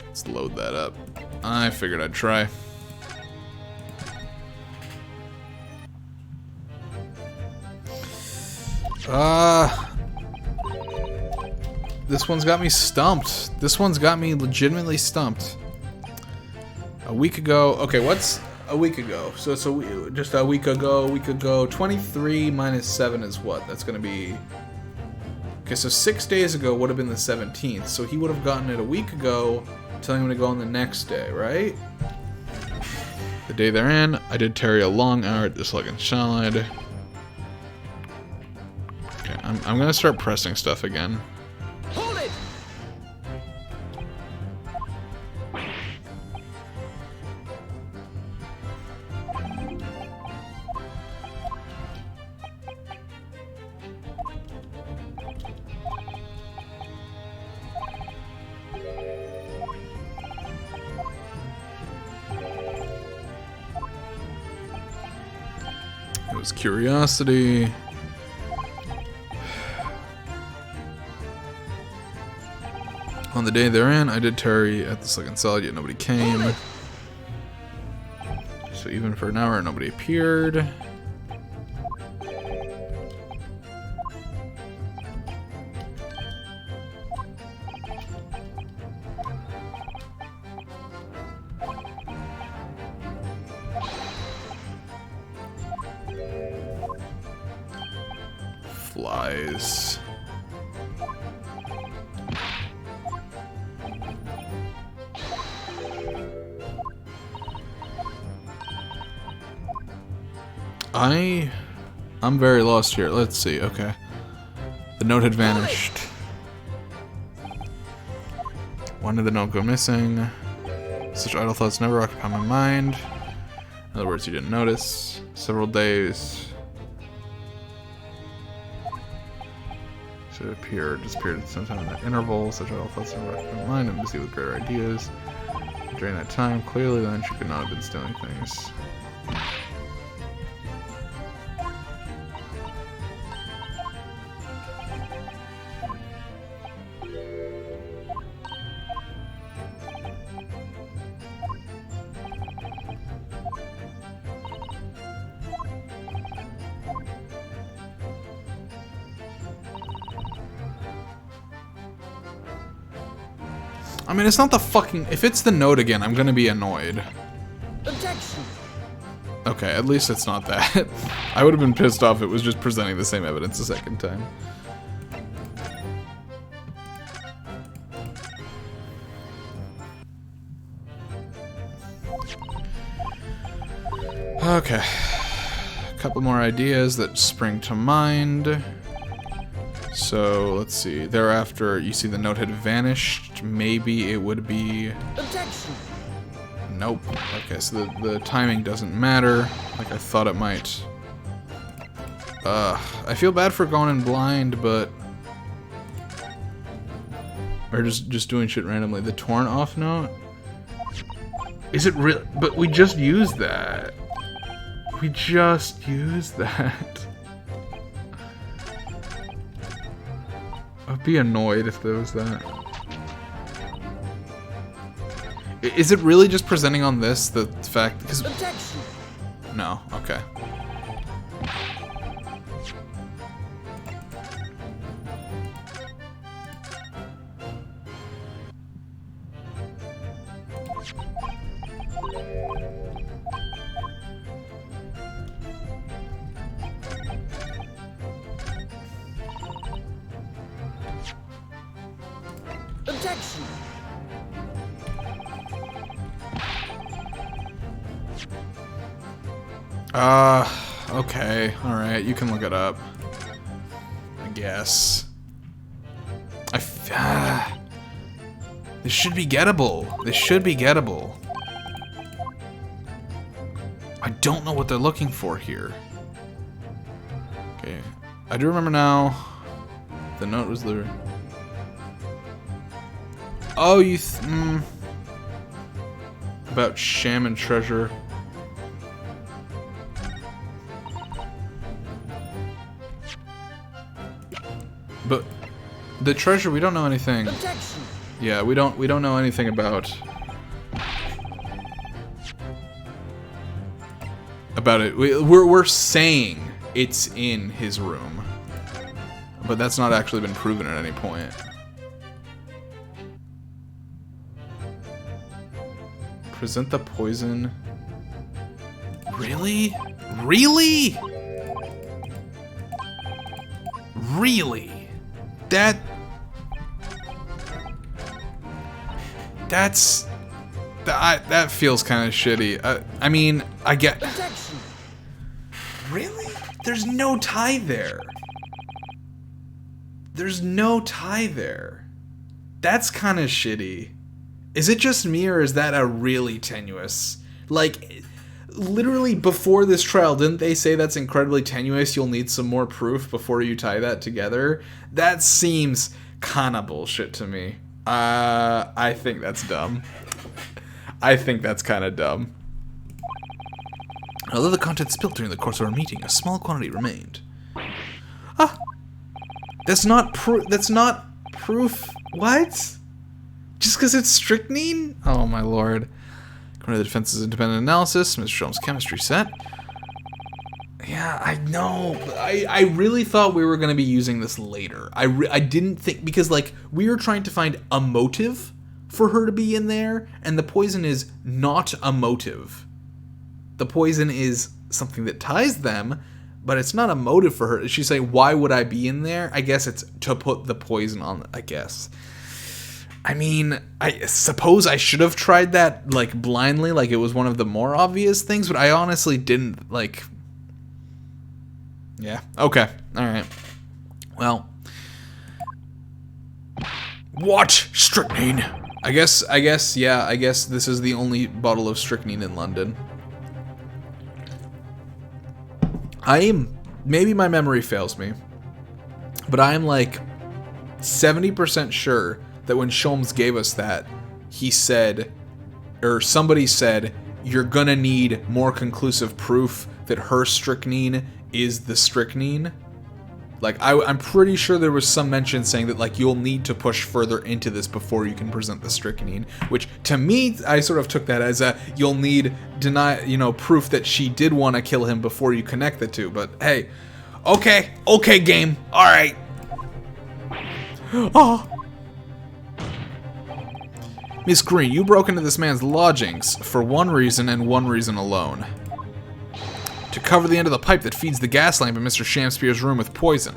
Let's load that up. I figured I'd try. This one's got me stumped. This one's got me legitimately stumped. A week ago. Okay, what's a week ago? So it's just a week ago. 23 minus 7 is what? That's gonna be Okay, so 6 days ago would have been the 17th, so he would have gotten it a week ago, telling him to go on the next day, right? The day they're in, I did Terry a long hour at the Slugging Salad. Okay, I'm gonna start pressing stuff again. Hold it! It was curiosity. On the day they're in, I did Terry at the Slugging Salad, yet nobody came. So even for an hour, nobody appeared. Flies. I'm very lost here. Let's see. Okay. The note had vanished. When did the note go missing? Such idle thoughts never occupy my mind. In other words, you didn't notice. Several days. So it disappeared at some time in that interval. Such idle thoughts never occupy my mind. I'm busy with greater ideas. During that time, clearly then she could not have been stealing things. I mean, it's not the fucking... If it's the note again, I'm gonna be annoyed. Objection! Okay, at least it's not that. I would have been pissed off if it was just presenting the same evidence a second time. Okay. A couple more ideas that spring to mind. So, let's see. Thereafter, you see the note had vanished. Maybe it would be... Objection! Nope. Okay, so the timing doesn't matter, like I thought it might. I feel bad for going in blind, but... Or just doing shit randomly. The torn off note? Is it real? But we just used that. We just used that. I'd be annoyed if there was that. Is it really just presenting on this, the fact... Because... Objection! No, okay. Objection! Okay, alright, you can look it up. I guess. This should be gettable. This should be gettable. I don't know what they're looking for here. Okay, I do remember now. The note was the... Oh, you about sham and treasure. But the treasure, we don't know anything. Objection! Yeah, we don't know anything about it. We're saying it's in his room, but that's not actually been proven at any point. Present the poison. Really? Really? Really? That feels kind of shitty. I mean, I get... Objection. Really? There's no tie there. There's no tie there. That's kind of shitty. Is it just me, or is that a really tenuous... Like, literally before this trial, didn't they say that's incredibly tenuous? You'll need some more proof before you tie that together? That seems kind of bullshit to me. I think that's dumb. I think that's kind of dumb. Although the contents spilled during the course of our meeting, a small quantity remained. Ah! That's not proof. What? Just because it's strychnine? Oh my lord. According to the defense's independent analysis, Mr. Sholmes' chemistry set. Yeah, I know. I really thought we were going to be using this later. I didn't think, because like we were trying to find a motive for her to be in there, and the poison is not a motive. The poison is something that ties them, but it's not a motive for her. She's saying, why would I be in there? I guess it's to put the poison on, I guess. I mean, I suppose I should have tried that, like, blindly, like it was one of the more obvious things, but I honestly didn't, like... Yeah, okay, alright. Well... What? Strychnine? I guess this is the only bottle of strychnine in London. Maybe my memory fails me, but I am like 70% sure that when Sholmes gave us that, he said, or somebody said, you're gonna need more conclusive proof that her strychnine is the strychnine. Like, I'm pretty sure there was some mention saying that, like, you'll need to push further into this before you can present the strychnine, which, to me, I sort of took that as you'll need proof that she did want to kill him before you connect the two, but hey, okay, game, alright. Oh. Miss Green, you broke into this man's lodgings for one reason and one reason alone. To cover the end of the pipe that feeds the gas lamp in Mr. Shamspeare's room with poison.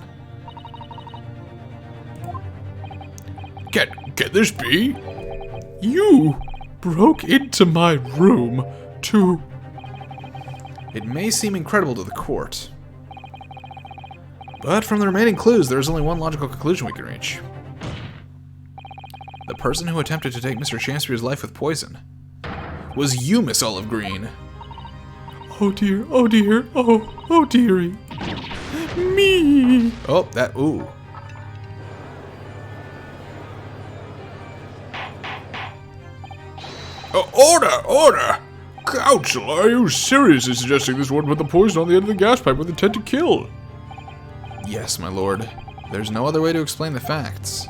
Can this be? You broke into my room to... It may seem incredible to the court, but from the remaining clues, there is only one logical conclusion we can reach. The person who attempted to take Mr. Shamspeare's life with poison was you, Miss Olive Green. Oh dear, oh dearie. Me. Oh, ooh. Order! Counsel, are you seriously suggesting this one put the poison on the end of the gas pipe with intent to kill? Yes, my lord. There's no other way to explain the facts.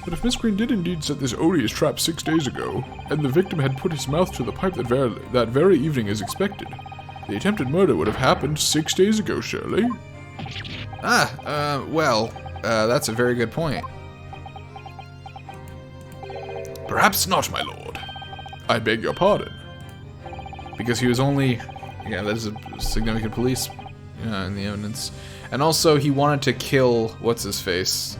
But if Miss Green did indeed set this odious trap 6 days ago, and the victim had put his mouth to the pipe that very evening as expected, the attempted murder would have happened 6 days ago, surely? That's a very good point. Perhaps not, my lord. I beg your pardon. Because he was only... Yeah, that is a significant police in the evidence. And also, he wanted to kill... What's-his-face?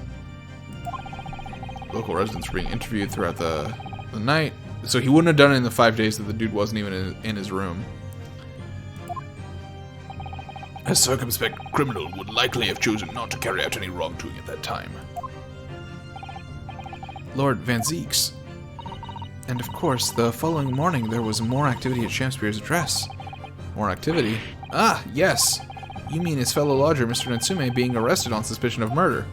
Local residents were being interviewed throughout the night. So he wouldn't have done it in the 5 days that the dude wasn't even in his room. A circumspect criminal would likely have chosen not to carry out any wrongdoing at that time. Lord Van Zeeks. And of course, the following morning there was more activity at Shamspeare's address. More activity? Ah, yes! You mean his fellow lodger, Mr. Natsume, being arrested on suspicion of murder.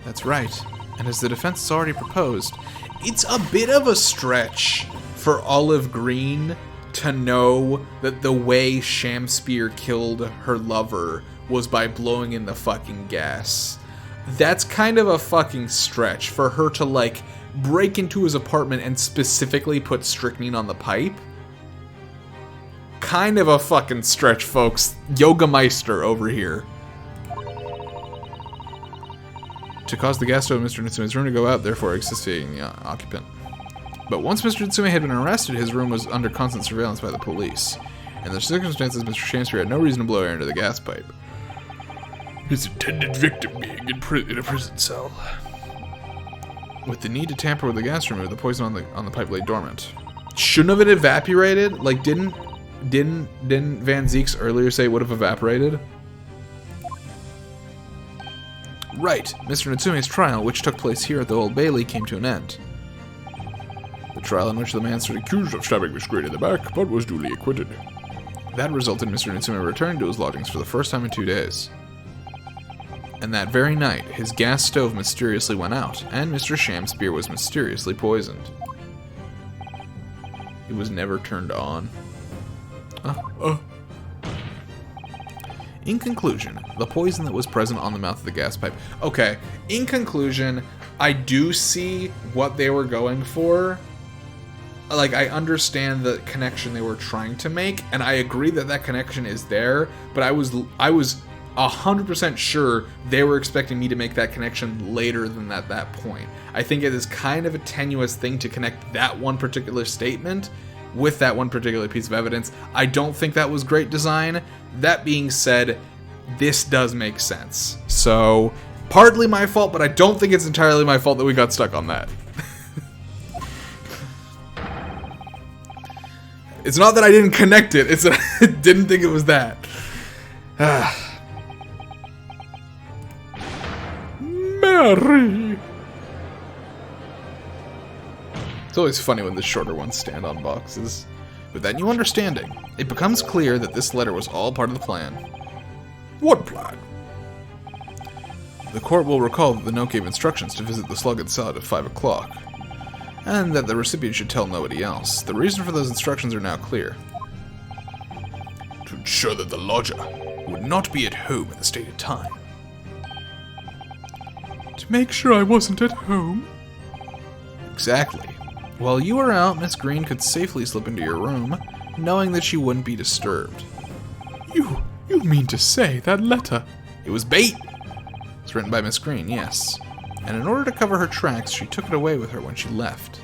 That's right. And as the defense has already proposed, it's a bit of a stretch for Olive Green to know that the way Shamspeare killed her lover was by blowing in the fucking gas. That's kind of a fucking stretch for her to, like, break into his apartment and specifically put strychnine on the pipe. Kind of a fucking stretch, folks. Yoga Meister over here. To cause the gas stove in Mr. Natsume's room to go out, therefore asphyxiating the occupant. But once Mr. Natsume had been arrested, his room was under constant surveillance by the police. In the circumstances, Mr. Shamspeare had no reason to blow air into the gas pipe. his intended victim being in a prison cell. With the need to tamper with the gas remover, the poison on the pipe lay dormant. Shouldn't have it evaporated? Like, didn't Van Zeek's earlier say it would have evaporated? Right. Mr. Natsume's trial, which took place here at the Old Bailey, came to an end. The trial in which the man stood Accused of stabbing Miss Green in the back, but was duly acquitted. That resulted in Mr. Natsume returning to his lodgings for the first time in 2 days. And that very night, his gas stove mysteriously went out, and Mr. Shamspear was mysteriously poisoned. It was never turned on. In conclusion, the poison that was present on the mouth of the gas pipe. Okay, in conclusion, I do see what they were going for. Like, I understand the connection they were trying to make, and I agree that that connection is there, but I was 100% sure they were expecting me to make that connection later than at that point. I think it is kind of a tenuous thing to connect that one particular statement with that one particular piece of evidence. I don't think that was great design. That being said, this does make sense. So, partly my fault, but I don't think it's entirely my fault that we got stuck on that. It's not that I didn't connect it, it's that I didn't think it was that. Mary! It's always funny when the shorter ones stand on boxes. With that new understanding, it becomes clear that this letter was all part of the plan. What plan? The court will recall that the note gave instructions to visit the slugged cell at 5 o'clock, and that the recipient should tell nobody else. The reason for those instructions are now clear. To ensure that the lodger would not be at home at the stated time. To make sure I wasn't at home? Exactly. While you were out, Miss Green could safely slip into your room, knowing that she wouldn't be disturbed. You mean to say that letter? It was bait! It's written by Miss Green, yes. And in order to cover her tracks, she took it away with her when she left.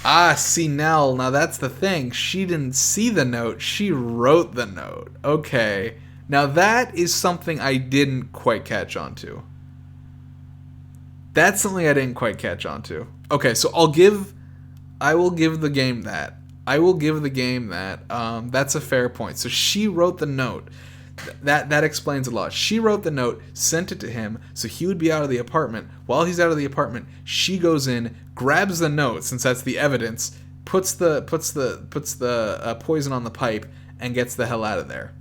Ah, see, now that's the thing. She didn't see the note, she wrote the note. Okay. Now that is something I didn't quite catch on to. That's something I didn't quite catch on to. Okay, so I will give the game that. That's a fair point. So she wrote the note. That explains a lot. She wrote the note, sent it to him, so he would be out of the apartment. While he's out of the apartment, she goes in, grabs the note, since that's the evidence, puts the poison on the pipe, and gets the hell out of there.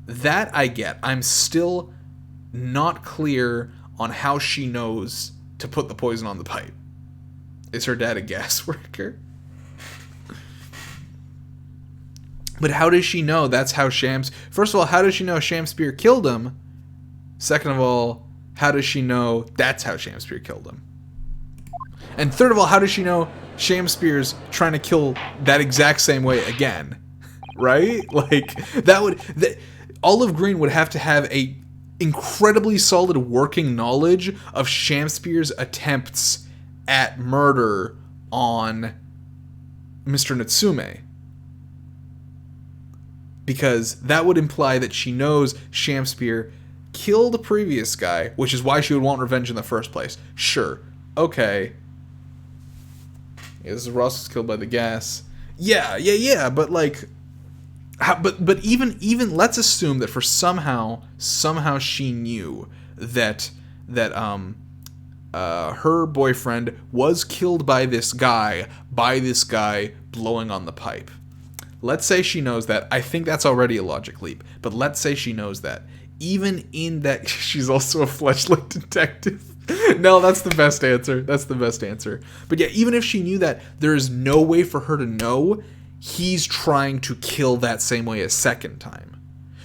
That I get. I'm still not clear on how she knows to put the poison on the pipe. Is her dad a gas worker? But how does she know that's how First of all, how does she know Shamspear killed him? Second of all, how does she know that's how Shamspear killed him? And third of all, how does she know Shamspear's trying to kill that exact same way again? Right? Like, Olive Green would have to have a incredibly solid working knowledge of Shamspear's attempts at murder on Mr. Natsume. Because that would imply that she knows Shamspear killed the previous guy, which is why she would want revenge in the first place. Sure. Okay. Yeah, this is Ross was killed by the gas. Yeah, but like... But even let's assume that for somehow she knew that her boyfriend was killed by this guy blowing on the pipe. Let's say she knows that. I think that's already a logic leap, but let's say she knows that. Even in that, she's also a fleshlight detective. No, that's the best answer. But yeah, even if she knew that, there is no way for her to know he's trying to kill that same way a second time.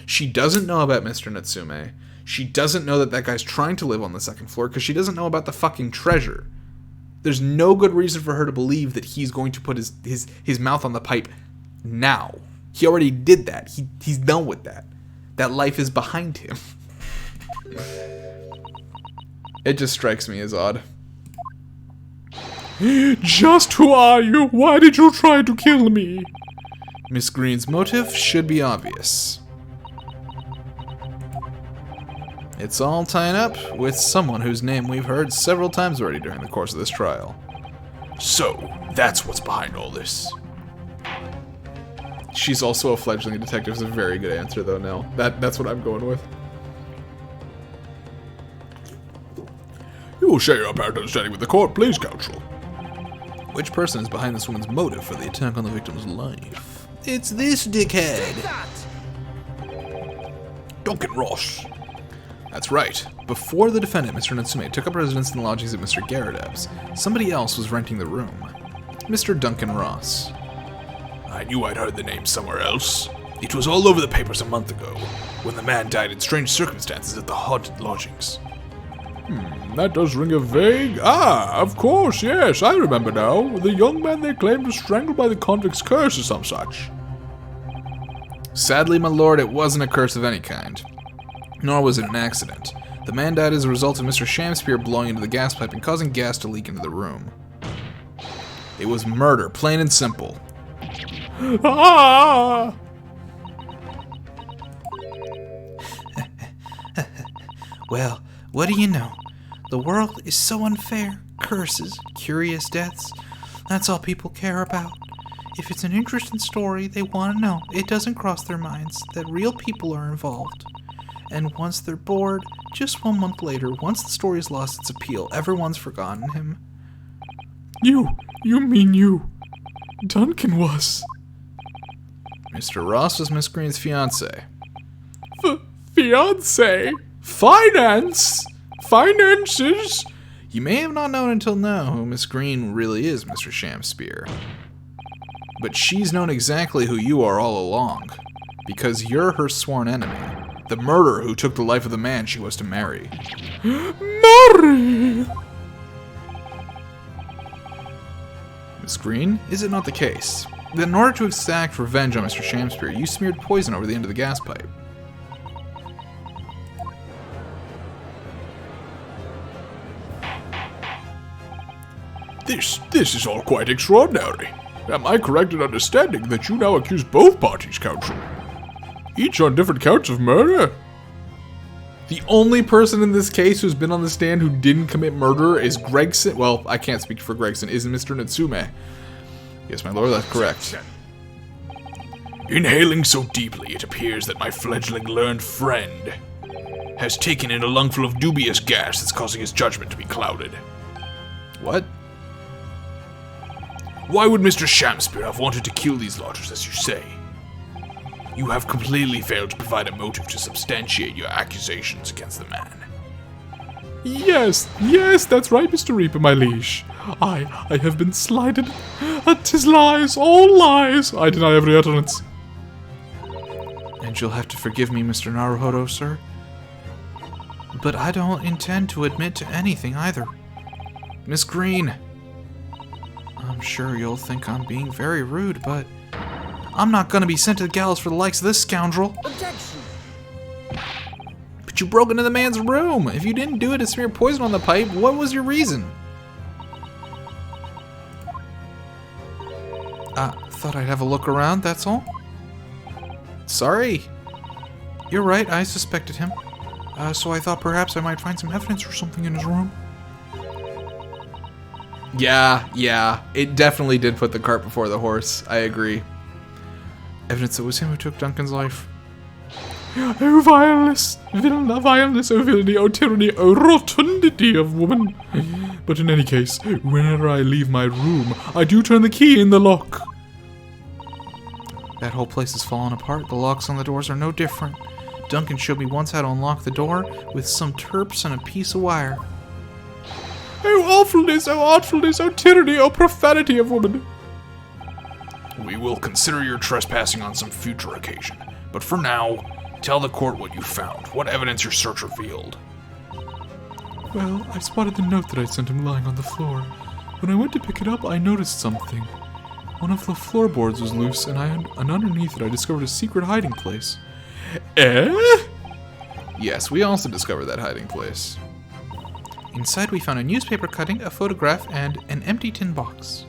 She doesn't know about Mr. Natsume. She doesn't know that guy's trying to live on the second floor because she doesn't know about the fucking treasure. There's no good reason for her to believe that he's going to put his mouth on the pipe now. He already did that. He's done with that. That life is behind him. It just strikes me as odd. Just who are you? Why did you try to kill me? Miss Green's motive should be obvious. It's all tying up with someone whose name we've heard several times already during the course of this trial. So, that's what's behind all this. She's also a fledgling detective is a very good answer, though, Nell. That's what I'm going with. You will share your apparent understanding with the court, please, counsel. Which person is behind this woman's motive for the attack on the victim's life? It's this dickhead. Duncan Ross. That's right. Before the defendant, Mr. Natsume, took up residence in the lodgings at Mr. Garadev's, somebody else was renting the room. Mr. Duncan Ross. I knew I'd heard the name somewhere else. It was all over the papers a month ago, when the man died in strange circumstances at the haunted lodgings. That does ring a vague... Ah, of course, yes, I remember now. The young man they claimed was strangled by the convict's curse or some such. Sadly, my lord, it wasn't a curse of any kind. Nor was it an accident. The man died as a result of Mr. Shamspeare blowing into the gas pipe and causing gas to leak into the room. It was murder, plain and simple. Ah! Well, what do you know? The world is so unfair. Curses, curious deaths. That's all people care about. If it's an interesting story, they want to know. It doesn't cross their minds that real people are involved. And once they're bored, just 1 month later, once the story's lost its appeal, everyone's forgotten him. You mean you. Duncan was. Mr. Ross was Miss Green's fiancé. Fiancé? Finance? Finances? You may have not known until now who Miss Green really is, Mr. Shamspeare. But she's known exactly who you are all along. Because you're her sworn enemy. The murderer who took the life of the man she was to marry. Marry! Miss Green, is it not the case that in order to exact revenge on Mr. Shamspeare, you smeared poison over the end of the gas pipe? This is all quite extraordinary. Am I correct in understanding that you now accuse both parties, counsel? Each on different counts of murder? The only person in this case who's been on the stand who didn't commit murder is Gregson. Well, I can't speak for Gregson. Is Mr. Natsume? Yes, my lord, that's correct. Inhaling so deeply, it appears that my fledgling learned friend has taken in a lungful of dubious gas that's causing his judgment to be clouded. What? Why would Mr. Shamspeare have wanted to kill these lodgers, as you say? You have completely failed to provide a motive to substantiate your accusations against the man. Yes, that's right, Mr. Reaper, my liege. I have been slighted. 'Tis lies, all lies. I deny every utterance. And you'll have to forgive me, Mr. Naruhodo, sir. But I don't intend to admit to anything either. Miss Green. I'm sure you'll think I'm being very rude, but I'm not gonna be sent to the gallows for the likes of this scoundrel. Objection. But you broke into the man's room. If you didn't do it to smear poison on the pipe, what was your reason? Thought I'd have a look around, that's all. Sorry. You're right, I suspected him. So I thought perhaps I might find some evidence or something in his room. Yeah, it definitely did put the cart before the horse. I agree. Evidence that it was him who took Duncan's life. Oh, vileness, vileness, oh villainy, oh tyranny, oh rotundity of woman. But in any case, whenever I leave my room, I do turn the key in the lock. That whole place has fallen apart. The locks on the doors are no different. Duncan showed me once how to unlock the door with some terps and a piece of wire. Oh awfulness, oh artfulness, oh tyranny, oh profanity of woman. We will consider your trespassing on some future occasion. But for now, tell the court what you found. What evidence your search revealed. Well, I spotted the note that I sent him lying on the floor. When I went to pick it up, I noticed something. One of the floorboards was loose, and underneath it I discovered a secret hiding place. Yes, we also discovered that hiding place. Inside we found a newspaper cutting, a photograph, and an empty tin box.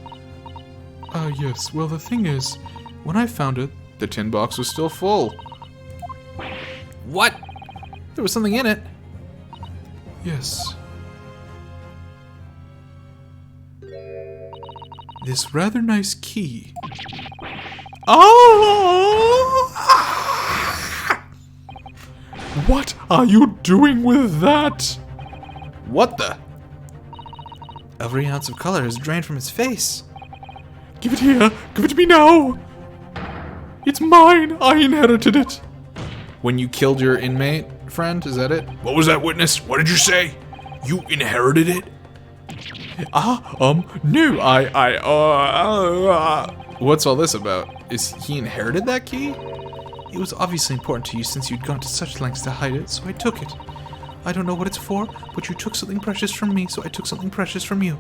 Yes, well the thing is, When I found it, the tin box was still full. What? There was something in it. Yes. This rather nice key. Oh! What are you doing with that? What the? Every ounce of color has drained from his face. Give it here. Give it to me now. It's mine. I inherited it. When you killed your inmate friend, is that it? What was that, witness? What did you say? You inherited it? No, What's all this about? Is he inherited that key? It was obviously important to you since you'd gone to such lengths to hide it, so I took it. I don't know what it's for, but you took something precious from me, so I took something precious from you.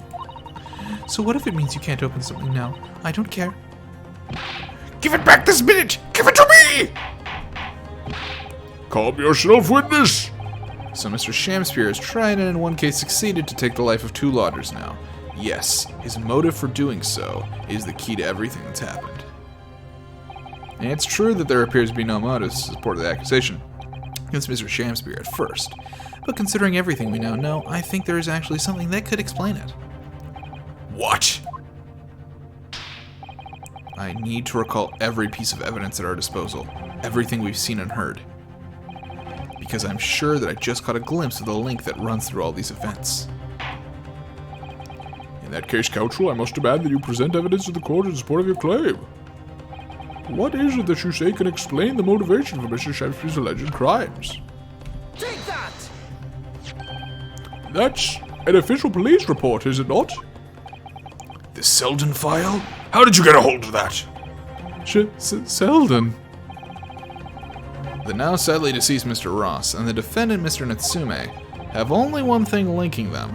So what if it means you can't open something now? I don't care. Give it back this minute! Give it to me! Calm yourself, witness. So Mr. Shamspear has tried and in one case succeeded to take the life of 2 lodgers now. Yes, his motive for doing so is the key to everything that's happened. And it's true that there appears to be no motive to support the accusation against Mr. Shamspear at first, but considering everything we now know, I think there is actually something that could explain it. What? I need to recall every piece of evidence at our disposal, everything we've seen and heard, because I'm sure that I just caught a glimpse of the link that runs through all these events. In that case, counsel, I must demand that you present evidence to the court in support of your claim. What is it that you say can explain the motivation for Mr. Shamspear's alleged crimes? Take that! That's an official police report, is it not? The Selden file? How did you get a hold of that? Selden. The now sadly deceased Mr. Ross and the defendant Mr. Natsume have only one thing linking them: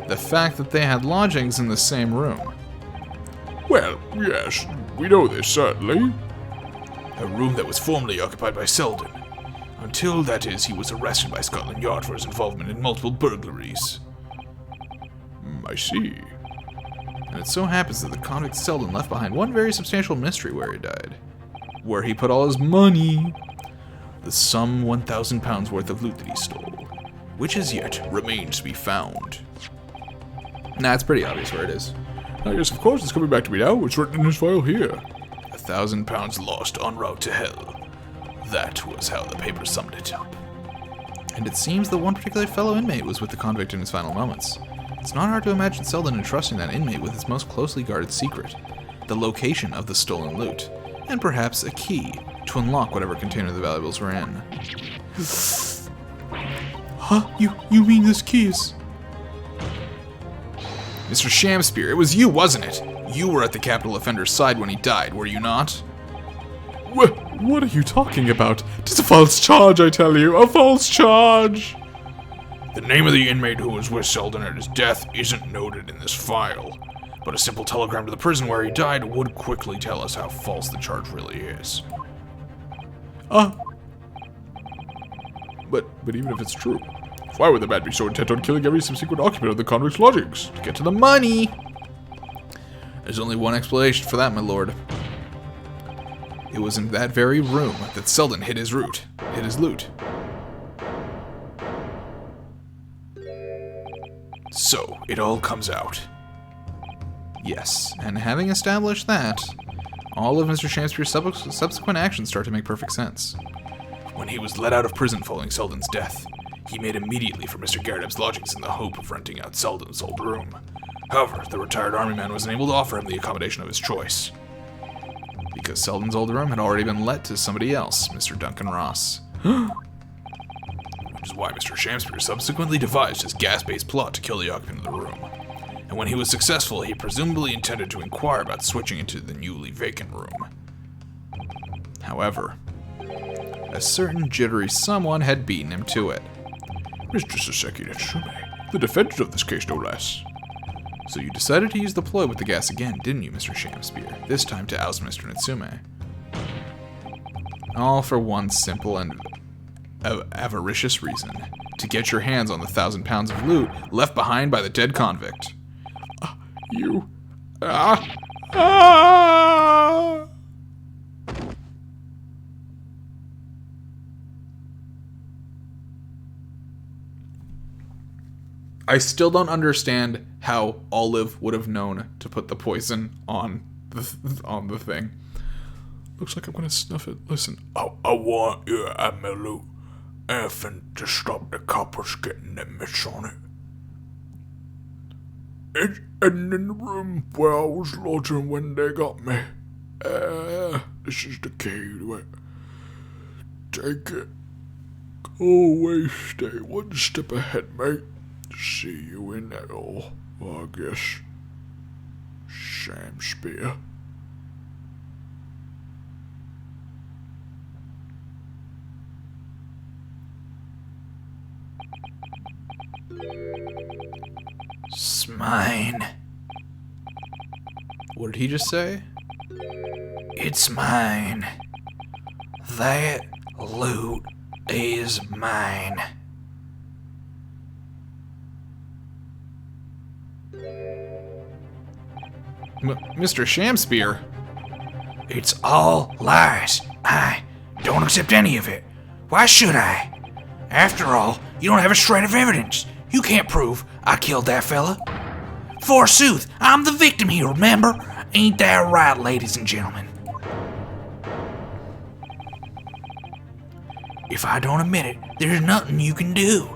the fact that they had lodgings in the same room. Well, yes, we know this, certainly. A room that was formerly occupied by Selden. Until, that is, he was arrested by Scotland Yard for his involvement in multiple burglaries. I see. And it so happens that the convict Selden left behind one very substantial mystery where he died. Where he put all his money. The sum 1,000 pounds worth of loot that he stole, which as yet remains to be found. Nah, it's pretty obvious where it is. Yes, of course, it's coming back to me now. It's written in his file here. 1,000 pounds lost en route to hell. That was how the paper summed it up. And it seems the one particular fellow inmate was with the convict in his final moments. It's not hard to imagine Selden entrusting that inmate with his most closely guarded secret, the location of the stolen loot, and perhaps a key to unlock whatever container the valuables were in. Huh? You mean this key is... Mr. Shamspear, it was you, wasn't it? You were at the capital offender's side when he died, were you not? What are you talking about? It's a false charge, I tell you. A false charge! The name of the inmate who was with Selden at his death isn't noted in this file, but a simple telegram to the prison where he died would quickly tell us how false the charge really is. But even if it's true, why would the man be so intent on killing every subsequent occupant of the convict's lodgings? To get to the money! There's only one explanation for that, my lord. It was in that very room that Selden hid his loot. So, it all comes out. Yes, and having established that, all of Mr. Shamspear's subsequent actions start to make perfect sense. When he was let out of prison following Selden's death, he made immediately for Mr. Garrett's lodgings in the hope of renting out Selden's old room. However, the retired army man was unable to offer him the accommodation of his choice. Because Selden's old room had already been let to somebody else, Mr. Duncan Ross. Which is why Mr. Shamspear subsequently devised his gas-based plot to kill the occupant of the room. And when he was successful, he presumably intended to inquire about switching into the newly vacant room. However, a certain jittery someone had beaten him to it. Mr. Saseki Natsume, the defendant of this case, no less. So you decided to use the ploy with the gas again, didn't you, Mr. Shamspear? This time to oust Mr. Natsume. All for one simple and avaricious reason: to get your hands on the 1,000 pounds of loot left behind by the dead convict. I still don't understand how Olive would have known to put the poison on the thing. Looks like I'm gonna snuff it. Listen, I want you, Emilu, effing to stop the coppers getting their mitts on it. It's in the room where I was lodging when they got me. This is the key to it. Take it. Go away, stay one step ahead, mate. See you in hell, I guess. Sam Spear. It's mine. What did he just say? It's mine. That loot is mine. Mr. Shamspear. It's all lies. I don't accept any of it. Why should I? After all, you don't have a shred of evidence. You can't prove I killed that fella. Forsooth, I'm the victim here, remember? Ain't that right, ladies and gentlemen? If I don't admit it, there's nothing you can do.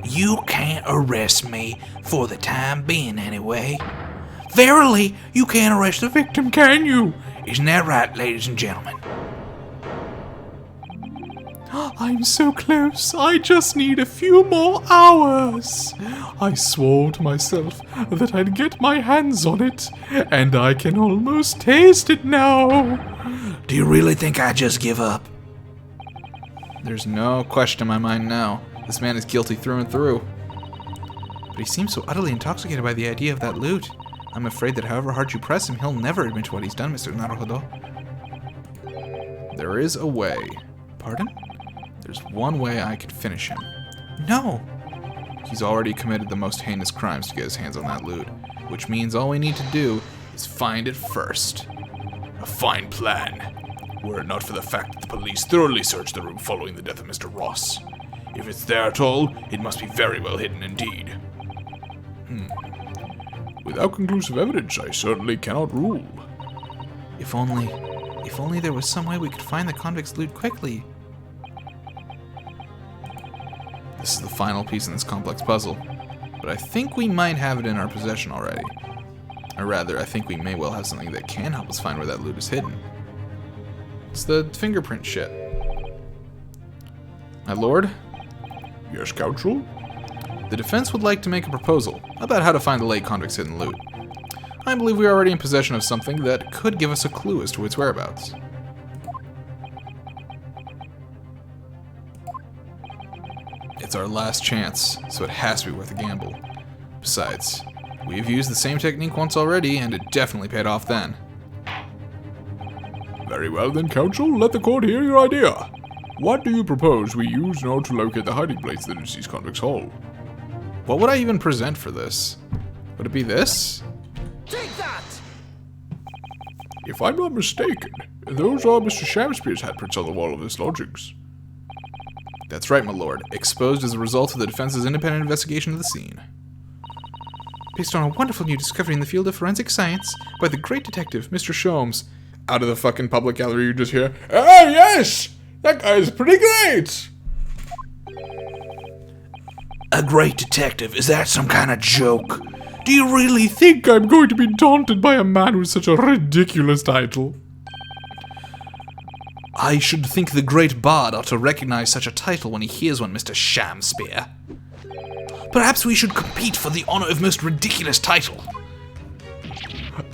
You can't arrest me, for the time being anyway. Verily, you can't arrest the victim, can you? Isn't that right, ladies and gentlemen? I'm so close. I just need a few more hours. I swore to myself that I'd get my hands on it, and I can almost taste it now. Do you really think I just give up? There's no question in my mind now. This man is guilty through and through. But he seems so utterly intoxicated by the idea of that loot. I'm afraid that however hard you press him, he'll never admit to what he's done, Mr. Naruhodo. There is a way. Pardon? There's one way I could finish him. No! He's already committed the most heinous crimes to get his hands on that loot, which means all we need to do is find it first. A fine plan. Were it not for the fact that the police thoroughly searched the room following the death of Mr. Ross. If it's there at all, it must be very well hidden indeed. Without conclusive evidence, I certainly cannot rule. If only there was some way we could find the convict's loot quickly. This is the final piece in this complex puzzle, but I think we might have it in our possession already. Or rather, I think we may well have something that can help us find where that loot is hidden. It's the fingerprint shit. My lord? Yes, counsel? The defense would like to make a proposal about how to find the late convict's hidden loot. I believe we are already in possession of something that could give us a clue as to its whereabouts. It's our last chance, so it has to be worth a gamble. Besides, we've used the same technique once already, and it definitely paid off then. Very well then, counsel, let the court hear your idea. What do you propose we use in order to locate the hiding place of the deceased convict's hall? What would I even present for this? Would it be this? Take that! If I'm not mistaken, those are Mr. Shamspear's handprints on the wall of his lodgings. That's right, my lord. Exposed as a result of the defense's independent investigation of the scene. Based on a wonderful new discovery in the field of forensic science by the great detective, Mr. Sholmes. Out of the fucking public gallery, you just hear, Ah, yes! That guy's pretty great! A great detective? Is that some kind of joke? Do you really Think I'm going to be daunted by a man with such a ridiculous title? I should think the great bard ought to recognize such a title when he hears one, Mr. Shamspear. Perhaps we should compete for the honor of most ridiculous title.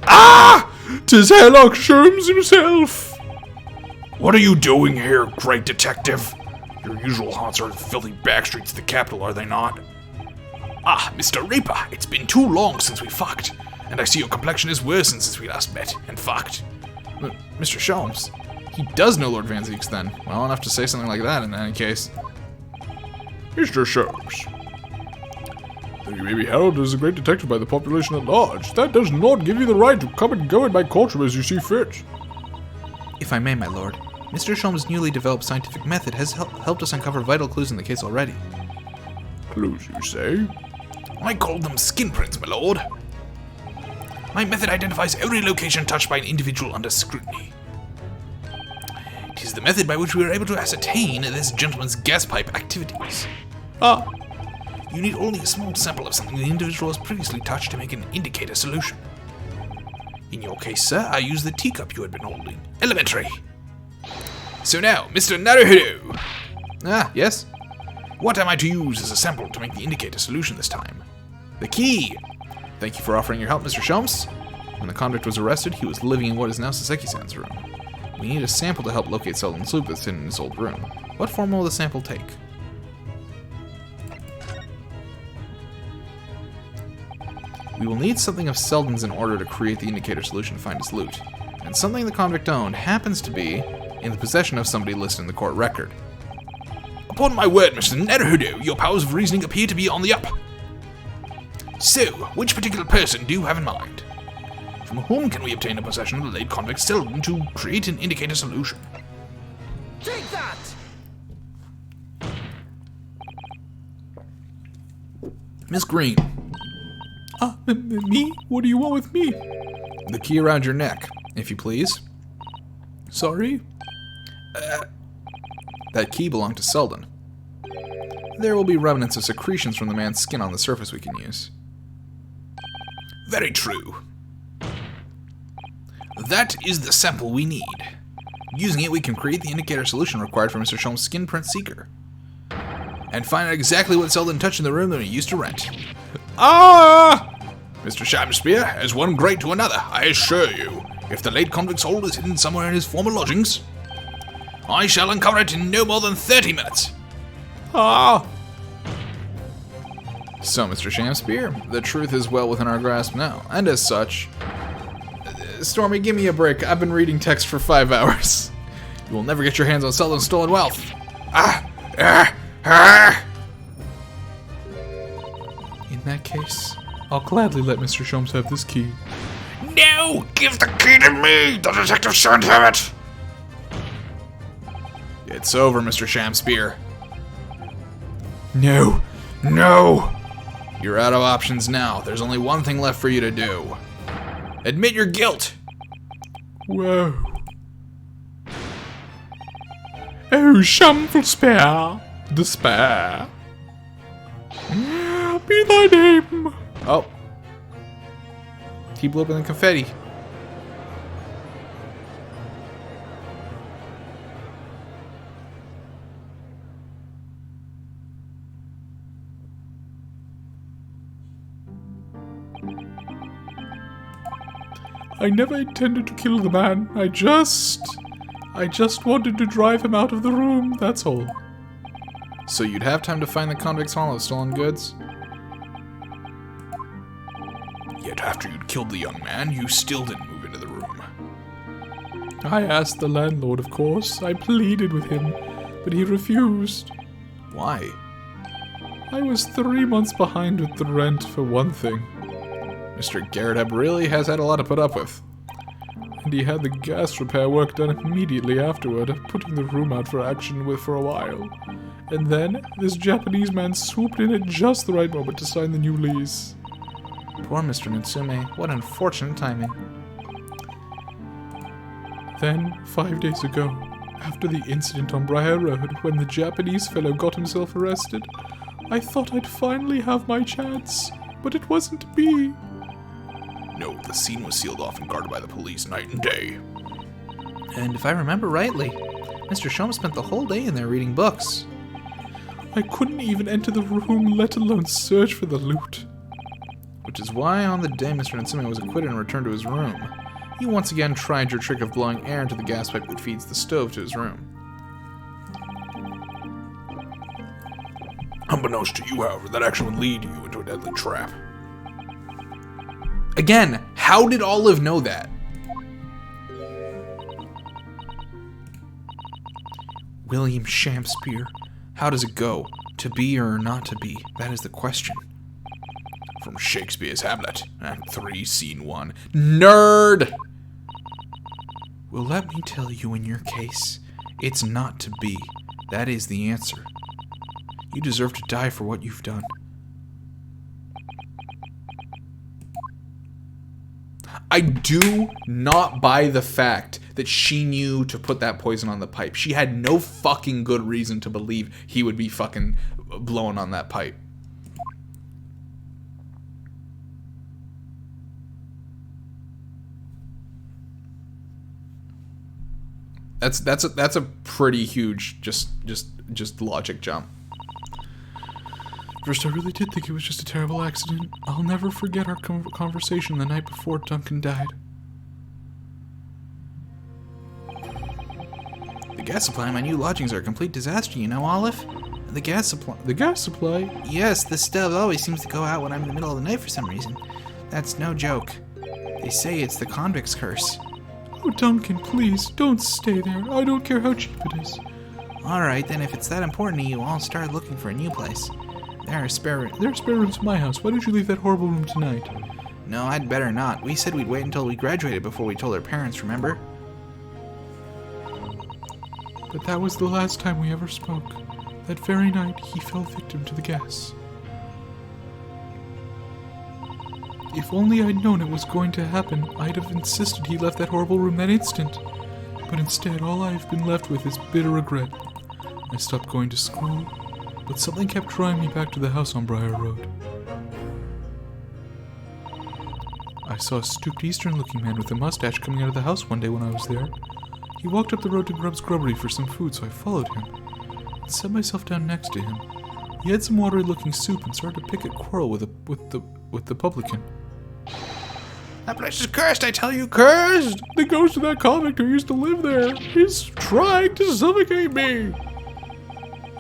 Ah! 'Tis Sherlock Sholmes himself! What are you doing here, great detective? Your usual haunts are the filthy back streets of the capital, are they not? Ah, Mr. Reaper, it's been too long since we fucked, and I see your complexion has worsened since we last met and fucked. Mr. Sholmes, he does know Lord Van Zeeks then. Well enough to say something like that in any case. Mr. Sholmes, though you may be heralded as a great detective by the population at large, that does not give you the right to come and go in my courtroom as you see fit. If I may, my lord, Mr. Sholmes' newly developed scientific method has helped us uncover vital clues in the case already. Clues, you say? I called them skin prints, my lord. My method identifies every location touched by an individual under scrutiny. It is the method by which we are able to ascertain this gentleman's gas pipe activities. Ah, You need only a small sample of something the individual has previously touched to make an indicator solution. In your case, sir, I used the teacup you had been holding. Elementary. So now, Mr. Naruhodo, Ah, yes? what am I to use as a sample to make the indicator solution this time? The key! Thank you for offering your help, Mr. Sholmes. When the convict was arrested, he was living in what is now Saseki-san's room. We need a sample to help locate Selden's loop that's hidden in his old room. What form will the sample take? We will need something of Selden's in order to create the indicator solution to find his loot. And something the convict owned happens to be in the possession of somebody listed in the court record. Upon my word, Mr. Naruhodo, your powers of reasoning appear to be on the up. So, which particular person do you have in mind? From whom can we obtain a possession of the late convict Selden to create an indicator solution? Take that! Miss Green, me? What do you want with me? the key around your neck, if you please. Sorry? That key belonged to Selden. There will be remnants of secretions from the man's skin on the surface we can use. Very true. That is the sample we need. Using it, we can create the indicator solution required for Mr. Sholmes' skin print seeker. And find out exactly what Selden touched in the room that he used to rent. Ah! Mr. Shamspeare, as one great to another, I assure you. If the late convict's hold is hidden somewhere in his former lodgings, I shall uncover it in no more than 30 minutes. Ah! So, Mr. Shamspeare, the truth is well within our grasp now, and as such... Stormy, give me a break. I've been reading text for 5 hours. You will never get your hands on Selden's stolen wealth. In that case, I'll gladly let Mr. Sholmes have this key. No! Give the key to me! The detective shan't have it! it's over, Mr. Shamspeare. No! No! You're out of options now. There's only one thing left for you to do. Admit your guilt. Whoa. Oh, shameful spare. Despair. Be thy name. Oh. He blew up in the confetti. I never intended to kill the man. I just wanted to drive him out of the room, that's all. So you'd have time to find the convict's haul of stolen goods? Yet after you'd killed the young man, you still didn't move into the room. I asked the landlord, of course. I pleaded with him, but he refused. Why? I was 3 months behind with the rent, for one thing. Mr. Garrett really has had a lot to put up with. And he had the gas repair work done immediately afterward, putting the room out for action for a while. And then, this Japanese man swooped in at just the right moment to sign the new lease. Poor Mr. Natsume. What unfortunate timing. Then, 5 days ago, after the incident on Briar Road, when the Japanese fellow got himself arrested, I thought I'd finally have my chance, but it wasn't to be. No, the scene was sealed off and guarded by the police night and day. And if I remember rightly, Mr. Sholmes spent the whole day in there reading books. I couldn't even enter the room, let alone search for the loot. Which is why on the day Mr. Natsume was acquitted and returned to his room, you once again tried your trick of blowing air into the gas pipe that feeds the stove to his room. Unbeknownst to you, however, that action would lead you into a deadly trap. Again, how did Olive know that? William Shamspeare. How does it go? To be or not to be? That is the question. From Shakespeare's Hamlet, Act 3, Scene 1. Nerd! Well, let me tell you, in your case, it's not to be. That is the answer. You deserve to die for what you've done. I do not buy the fact that she knew to put that poison on the pipe. She had no fucking good reason to believe he would be fucking blowing on that pipe. That's a pretty huge just logic jump. First, I really did think it was just a terrible accident. I'll never forget our conversation the night before Duncan died. The gas supply in my new lodgings are a complete disaster, you know, Olive? The gas supply... The gas supply? Yes, the stove always seems to go out when I'm in the middle of the night for some reason. That's no joke. They say it's the convict's curse. Oh, Duncan, please, don't stay there. I don't care how cheap it is. Alright, then if it's that important to you, I'll start looking for a new place. There are spare rooms in my house. Why don't you leave that horrible room tonight? No, I'd better not. We said we'd wait until we graduated before we told our parents, remember? But that was the last time we ever spoke. That very night, he fell victim to the gas. If only I'd known it was going to happen, I'd have insisted he left that horrible room that instant. But instead, all I've been left with is bitter regret. I stopped going to school, but something kept drawing me back to the house on Briar Road. I saw a stooped Eastern-looking man with a mustache coming out of the house one day when I was there. He walked up the road to Grub's Grubbery for some food, so I followed him and set myself down next to him. He had some watery-looking soup and started to pick a quarrel with the publican. That place is cursed, I tell you, cursed! The ghost of that convict who used to live there is trying to suffocate me.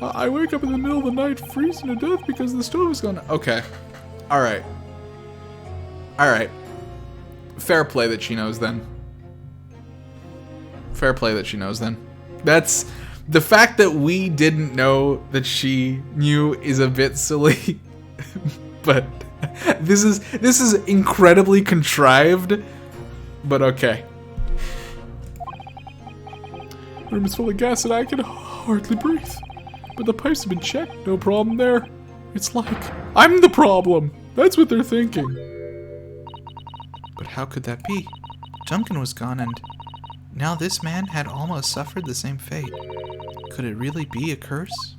I wake up in the middle of the night freezing to death because the stove is gone. Okay. Alright. Alright. Fair play that she knows then. Fair play that she knows then. That's... The fact that we didn't know that she knew is a bit silly. But this is incredibly contrived. But okay. The room is full of gas and I can hardly breathe. But the pipes have been checked, no problem there. It's like, I'm the problem. That's what they're thinking. But how could that be? Duncan was gone and now this man had almost suffered the same fate. Could it really be a curse?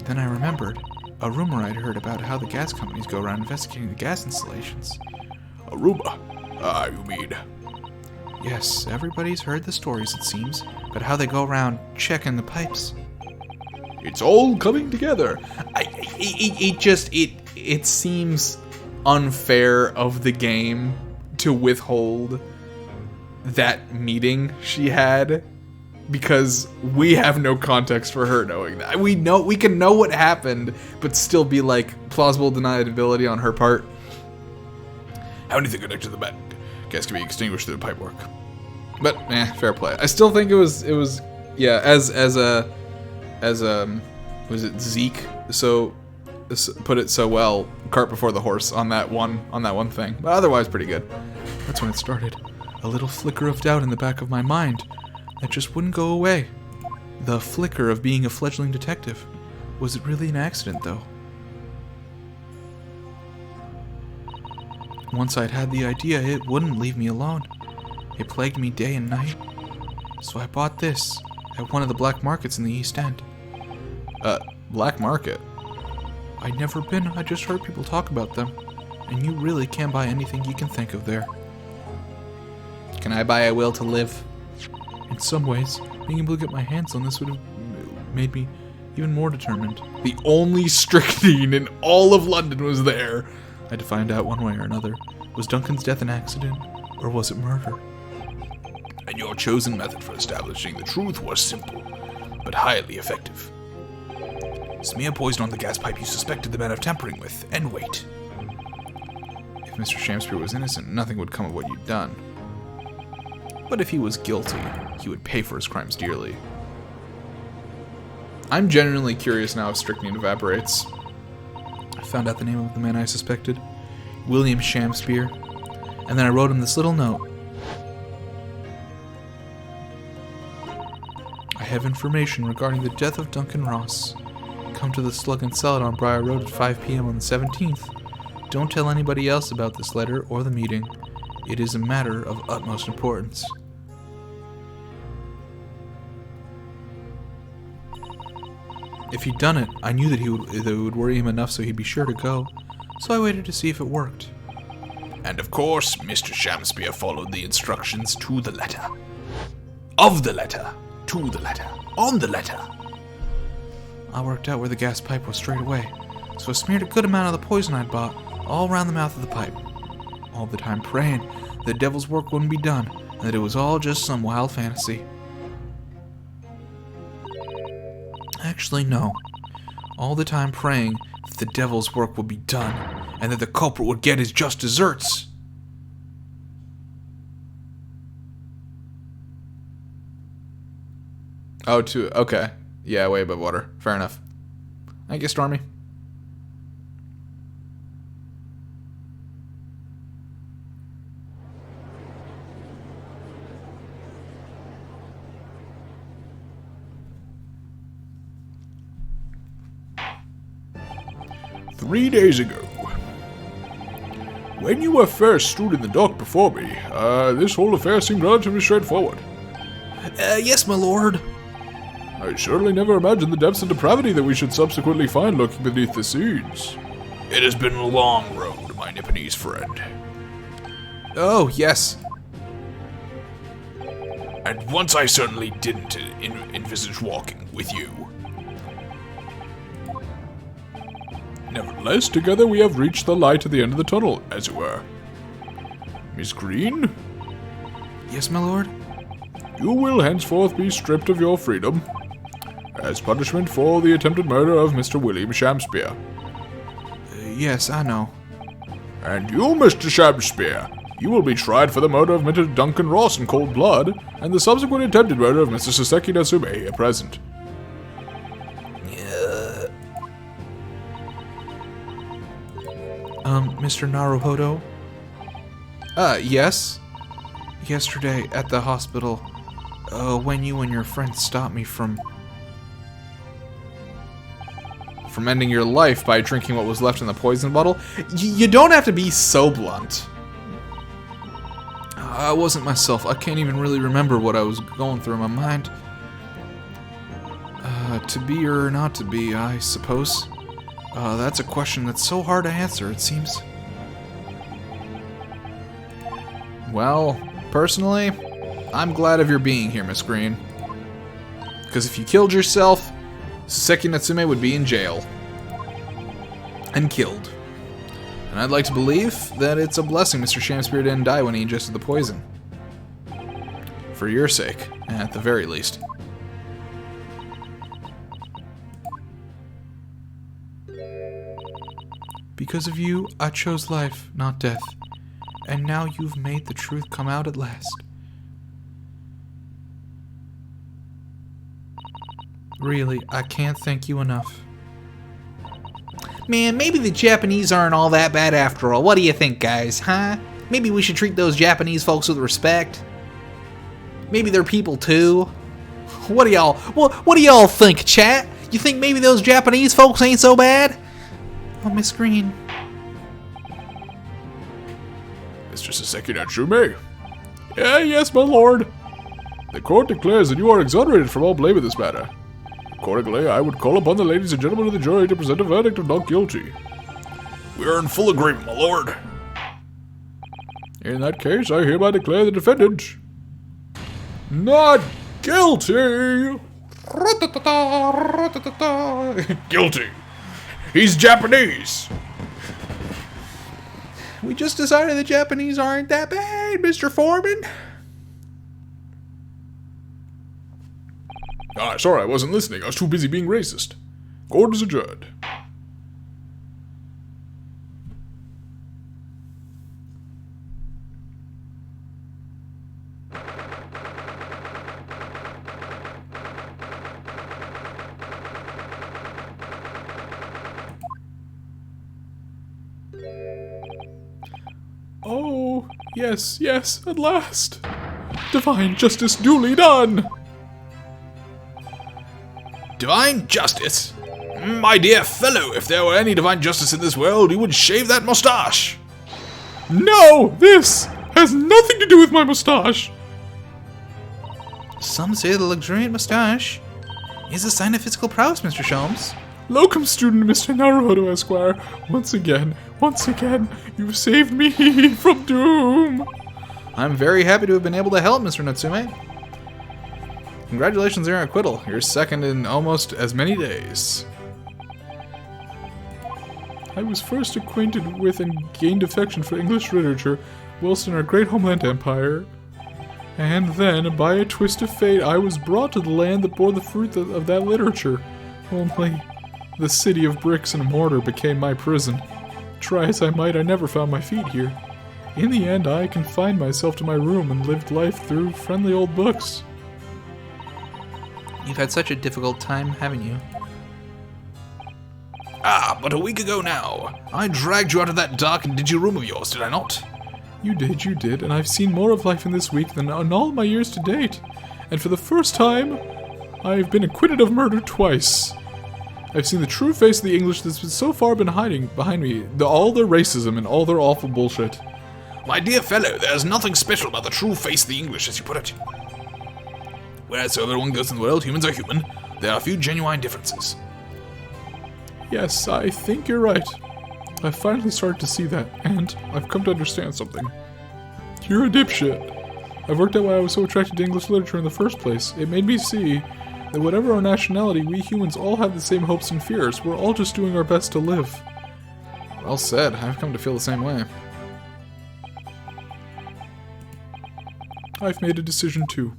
Then I remembered a rumor I'd heard about how the gas companies go around investigating the gas installations. A rumor? You mean? Yes, everybody's heard the stories, it seems, but how they go around checking the pipes. It's all coming together. It seems unfair of the game to withhold that meeting she had because we have no context for her knowing that. We can know what happened, but still be like plausible deniability on her part. How anything connected to the back? Gas can be extinguished through the pipework. But fair play. I still think it was yeah, as was it Zeke so put it so well, cart before the horse on that one thing. But otherwise pretty good. That's when it started. A little flicker of doubt in the back of my mind that just wouldn't go away. The flicker of being a fledgling detective. Was it really an accident, though? Once I'd had the idea, it wouldn't leave me alone. It plagued me day and night. So I bought this at one of the black markets in the East End. Black market? I'd never been, I just heard people talk about them. And you really can buy anything you can think of there. Can I buy a will to live? In some ways, being able to get my hands on this would have made me even more determined. The only strychnine in all of London was there. I had to find out one way or another. Was Duncan's death an accident, or was it murder? And your chosen method for establishing the truth was simple, but highly effective. Smear poison on the gas pipe you suspected the man of tampering with, and wait. If Mr. Shamspeare was innocent, nothing would come of what you'd done. But if he was guilty, he would pay for his crimes dearly. I'm genuinely curious now if strychnine evaporates. I found out the name of the man I suspected, William Shamspeare, and then I wrote him this little note. I have information regarding the death of Duncan Ross. Come to the Slug and Salad on Briar Road at 5 p.m. on the 17th. Don't tell anybody else about this letter or the meeting. It is a matter of utmost importance. If he'd done it, I knew that it would worry him enough so he'd be sure to go. So I waited to see if it worked. And of course, Mr. Shamspeare followed the instructions to the letter. Of the letter, to the letter, on the letter. I worked out where the gas pipe was straight away, so I smeared a good amount of the poison I'd bought all around the mouth of the pipe. All the time praying the devil's work wouldn't be done, and that it was all just some wild fantasy. Actually, no. All the time praying that the devil's work would be done, and that the culprit would get his just desserts. Oh, okay. Yeah, way above water. Fair enough. Thank you, Stormy. "3 days ago, when you were first stood in the dock before me, this whole affair seemed relatively straightforward. Yes, my lord. I certainly never imagined the depths of depravity that we should subsequently find lurking beneath the scenes. It has been a long road, my Nipponese friend. Oh, yes. And once I certainly didn't envisage walking with you. Nevertheless, together we have reached the light at the end of the tunnel, as it were. Miss Green, Yes, my lord. you will henceforth be stripped of your freedom, as punishment for the attempted murder of Mr. William Shamspeare. Yes, I know. And you, Mr. Shamspeare, you will be tried for the murder of Mr. Duncan Ross in cold blood, and the subsequent attempted murder of Mr. Saseki Natsume here present. Mr. Naruhodo? Yes? Yesterday at the hospital, when you and your friend stopped me from ending your life by drinking what was left in the poison bottle? You don't have to be so blunt. I wasn't myself. I can't even really remember what I was going through in my mind. To be or not to be, I suppose. That's a question that's so hard to answer, it seems. Well, personally, I'm glad of your being here, Miss Green. Because if you killed yourself, Saseki Natsume would be in jail. And killed. And I'd like to believe that it's a blessing Mr. Shamspeare didn't die when he ingested the poison. For your sake, at the very least. Because of you, I chose life, not death. And now you've made the truth come out at last. Really, I can't thank you enough. Man, maybe the Japanese aren't all that bad after all. What do you think, guys, huh? Maybe we should treat those Japanese folks with respect. Maybe they're people too. What do y'all think, chat? You think maybe those Japanese folks ain't so bad? Oh, Miss Green. Mr. Saseki Natsume. Yes, my lord. The court declares that you are exonerated from all blame in this matter. Accordingly, I would call upon the ladies and gentlemen of the jury to present a verdict of not guilty. We are in full agreement, my lord. In that case, I hereby declare the defendant not guilty. Guilty. He's Japanese. We just decided the Japanese aren't that bad, Mr. Foreman. Sorry, I wasn't listening. I was too busy being racist. Court is adjourned. Oh, yes, at last. Divine justice duly done. Divine justice? My dear fellow, if there were any divine justice in this world, you would shave that mustache. No! This has nothing to do with my mustache! Some say the luxuriant mustache is a sign of physical prowess, Mr. Sholmes. Locum student Mr. Naruhodo, Esquire, once again, you've saved me from doom! I'm very happy to have been able to help, Mr. Natsume. Congratulations on your acquittal. You're second in almost as many days. I was first acquainted with and gained affection for English literature whilst in our great homeland empire. And then, by a twist of fate, I was brought to the land that bore the fruit of that literature. Only, the city of bricks and mortar became my prison. Try as I might, I never found my feet here. In the end, I confined myself to my room and lived life through friendly old books. You've had such a difficult time, haven't you? Ah, but a week ago now. I dragged you out of that dark and dingy room of yours, did I not? You did, and I've seen more of life in this week than in all my years to date. And for the first time, I've been acquitted of murder twice. I've seen the true face of the English that's so far been hiding behind me, all their racism and all their awful bullshit. My dear fellow, there's nothing special about the true face of the English, as you put it. Wheresoever one goes in the world, humans are human. There are few genuine differences. Yes, I think you're right. I've finally started to see that, and I've come to understand something. You're a dipshit. I've worked out why I was so attracted to English literature in the first place. It made me see that whatever our nationality, we humans all have the same hopes and fears. We're all just doing our best to live. Well said. I've come to feel the same way. I've made a decision too.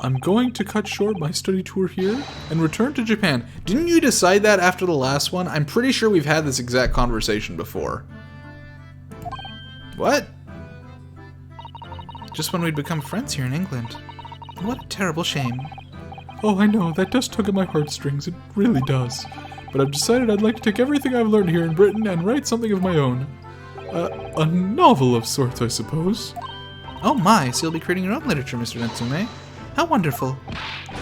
I'm going to cut short my study tour here and return to Japan. Didn't you decide that after the last one? I'm pretty sure we've had this exact conversation before. What? Just when we'd become friends here in England. What a terrible shame. Oh, I know, that does tug at my heartstrings, it really does. But I've decided I'd like to take everything I've learned here in Britain and write something of my own. A novel of sorts, I suppose. Oh my, so you'll be creating your own literature, Mr. Natsume. How wonderful.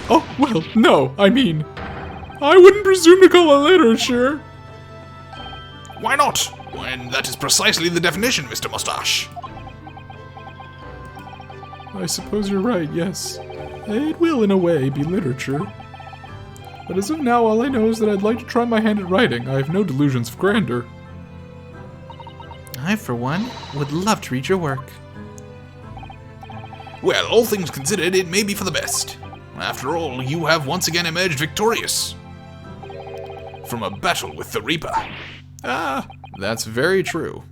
Oh, well, no, I mean, I wouldn't presume to call it literature. Why not? When that is precisely the definition, Mr. Mustache. I suppose you're right, yes. It will, in a way, be literature. But as of now, all I know is that I'd like to try my hand at writing. I have no delusions of grandeur. I, for one, would love to read your work. Well, all things considered, it may be for the best. After all, you have once again emerged victorious from a battle with the Reaper. Ah, that's very true.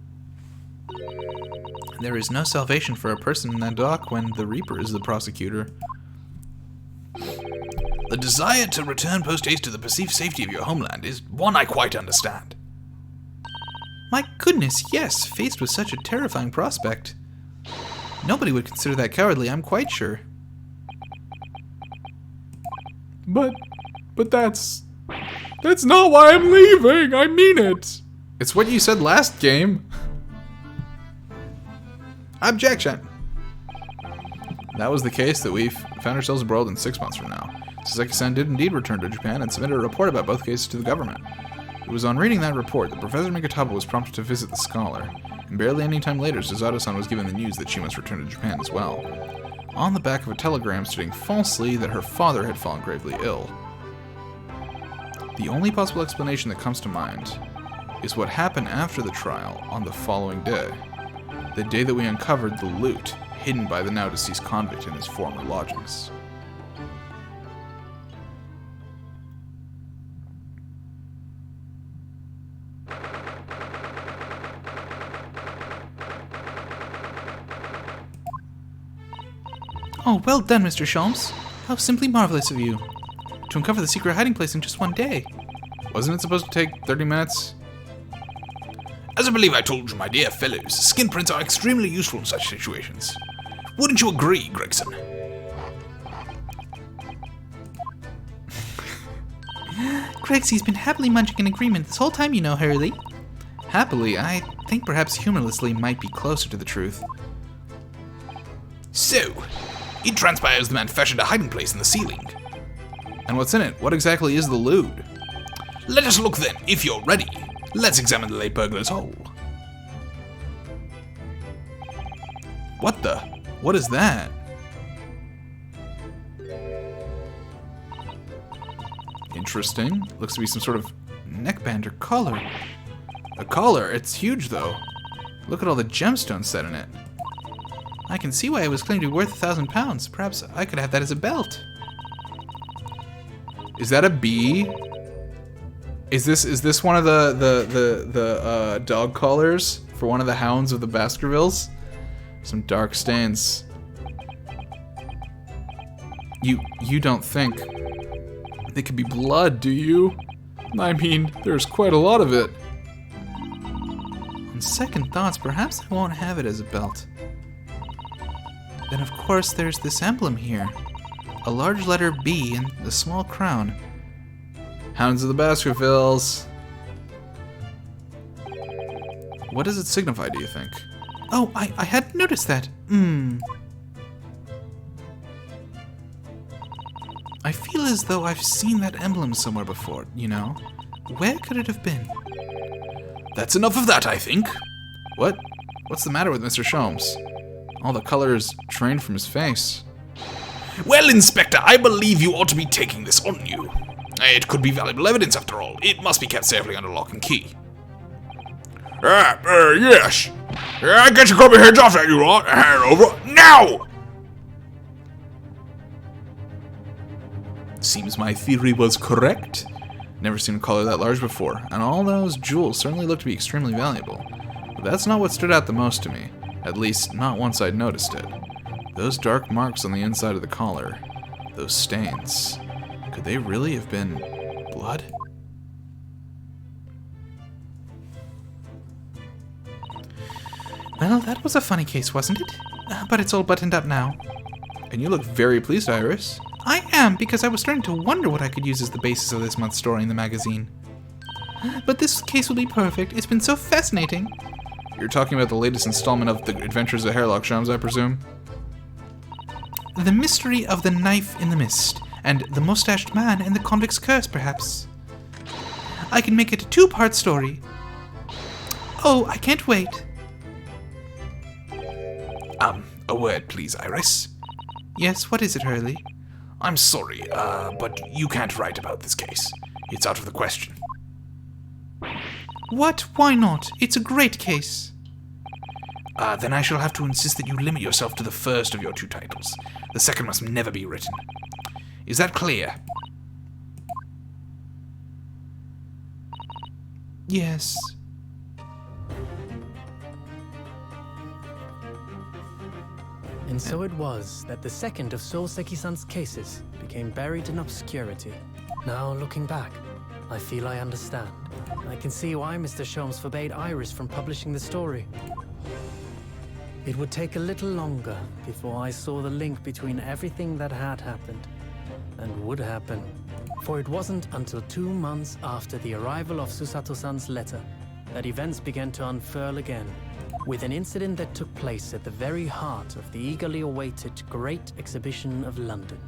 There is no salvation for a person in that dock when the Reaper is the prosecutor. The desire to return post-haste to the perceived safety of your homeland is one I quite understand. My goodness, yes, faced with such a terrifying prospect. Nobody would consider that cowardly, I'm quite sure. But that's not why I'm leaving, I mean it! It's what you said last game. Objection! That was the case that we found ourselves embroiled in 6 months from now. Saseki-san did indeed return to Japan and submitted a report about both cases to the government. It was on reading that report that Professor Mikitaba was prompted to visit the scholar, and barely any time later, Suzato-san was given the news that she must return to Japan as well, on the back of a telegram stating falsely that her father had fallen gravely ill. The only possible explanation that comes to mind is what happened after the trial on the following day, the day that we uncovered the loot hidden by the now-deceased convict in his former lodgings. Oh, well done, Mr. Sholmes. How simply marvelous of you. To uncover the secret hiding place in just one day. Wasn't it supposed to take 30 minutes? As I believe I told you, my dear fellows, skin prints are extremely useful in such situations. Wouldn't you agree, Gregson? Gregsy's been happily munching in agreement this whole time, you know, Hurley. Happily, I think perhaps humorlessly might be closer to the truth. So, it transpires the man fashioned a hiding place in the ceiling. And what's in it? What exactly is the loot? Let us look then, if you're ready. Let's examine the late burglar's hole. What the? What is that? Interesting. Looks to be some sort of neckband or collar. A collar. It's huge, though. Look at all the gemstones set in it. I can see why it was claimed to be worth 1,000 pounds. Perhaps I could have that as a belt. Is that a bee? Is this one of the dog collars for one of the hounds of the Baskervilles? Some dark stains. You don't think it could be blood, do you? I mean, there's quite a lot of it. On second thoughts, perhaps I won't have it as a belt. Then of course there's this emblem here. A large letter B and a small crown. Hounds of the Baskervilles. What does it signify, do you think? Oh, I hadn't noticed that. I feel as though I've seen that emblem somewhere before, you know? Where could it have been? That's enough of that, I think. What? What's the matter with Mr. Sholmes? All the color is drained from his face. Well, Inspector, I believe you ought to be taking this on you. It could be valuable evidence, after all. It must be kept safely under lock and key. Yes. Get your grubby heads off that, you lot. Hand over. Now! Seems my theory was correct. Never seen a collar that large before, and all those jewels certainly look to be extremely valuable. But that's not what stood out the most to me. At least, not once I'd noticed it. Those dark marks on the inside of the collar. Those stains. Could they really have been blood? Well, that was a funny case, wasn't it? But it's all buttoned up now. And you look very pleased, Iris. I am, because I was starting to wonder what I could use as the basis of this month's story in the magazine. But this case will be perfect. It's been so fascinating. You're talking about the latest installment of The Adventures of Hairlock Sholmes, I presume? The mystery of the knife in the mist, and the mustached man and the convict's curse, perhaps. I can make it a 2-part story. Oh, I can't wait. A word, please, Iris. Yes, what is it, Hurley? I'm sorry, but you can't write about this case. It's out of the question. What? Why not? It's a great case. Then I shall have to insist that you limit yourself to the first of your 2 titles. The second must never be written. Is that clear? Yes. And so it was that the second of Souseki-san's cases became buried in obscurity. Now, looking back, I feel I understand. I can see why Mr. Sholmes forbade Iris from publishing the story. It would take a little longer before I saw the link between everything that had happened and would happen. For it wasn't until 2 months after the arrival of Susato-san's letter that events began to unfurl again, with an incident that took place at the very heart of the eagerly awaited Great Exhibition of London.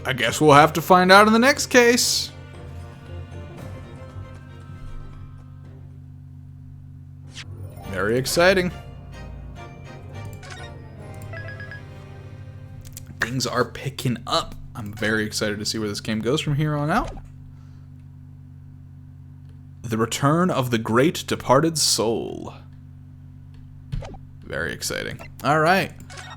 I guess we'll have to find out in the next case. Very exciting. Things are picking up. I'm very excited to see where this game goes from here on out. The Return of the Great Departed Soul. Very exciting. All right.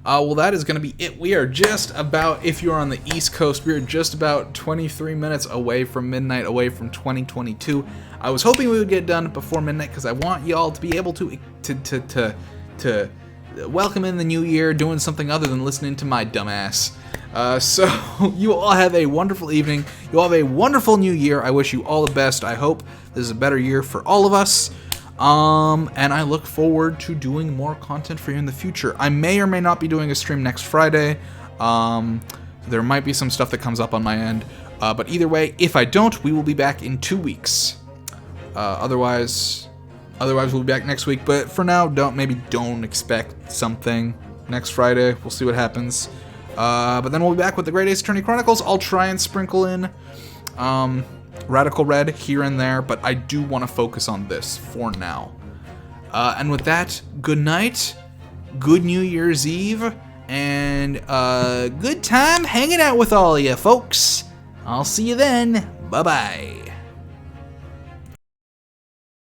Well, that is going to be it. We are just about, if you're on the East Coast, we are just about 23 minutes away from midnight, away from 2022. I was hoping we would get done before midnight because I want y'all to be able to welcome in the new year doing something other than listening to my dumbass. So you all have a wonderful evening. You all have a wonderful new year. I wish you all the best. I hope this is a better year for all of us. And I look forward to doing more content for you in the future. I may or may not be doing a stream next Friday. There might be some stuff that comes up on my end. But either way, if I don't, we will be back in 2 weeks. Otherwise, Otherwise, we'll be back next week. But for now, don't expect something next Friday. We'll see what happens. But then we'll be back with the Great Ace Attorney Chronicles. I'll try and sprinkle in Radical Red here and there, but I do want to focus on this for now. And with that, good night, good New Year's Eve, and good time hanging out with all of you folks. I'll see you then. Bye-bye.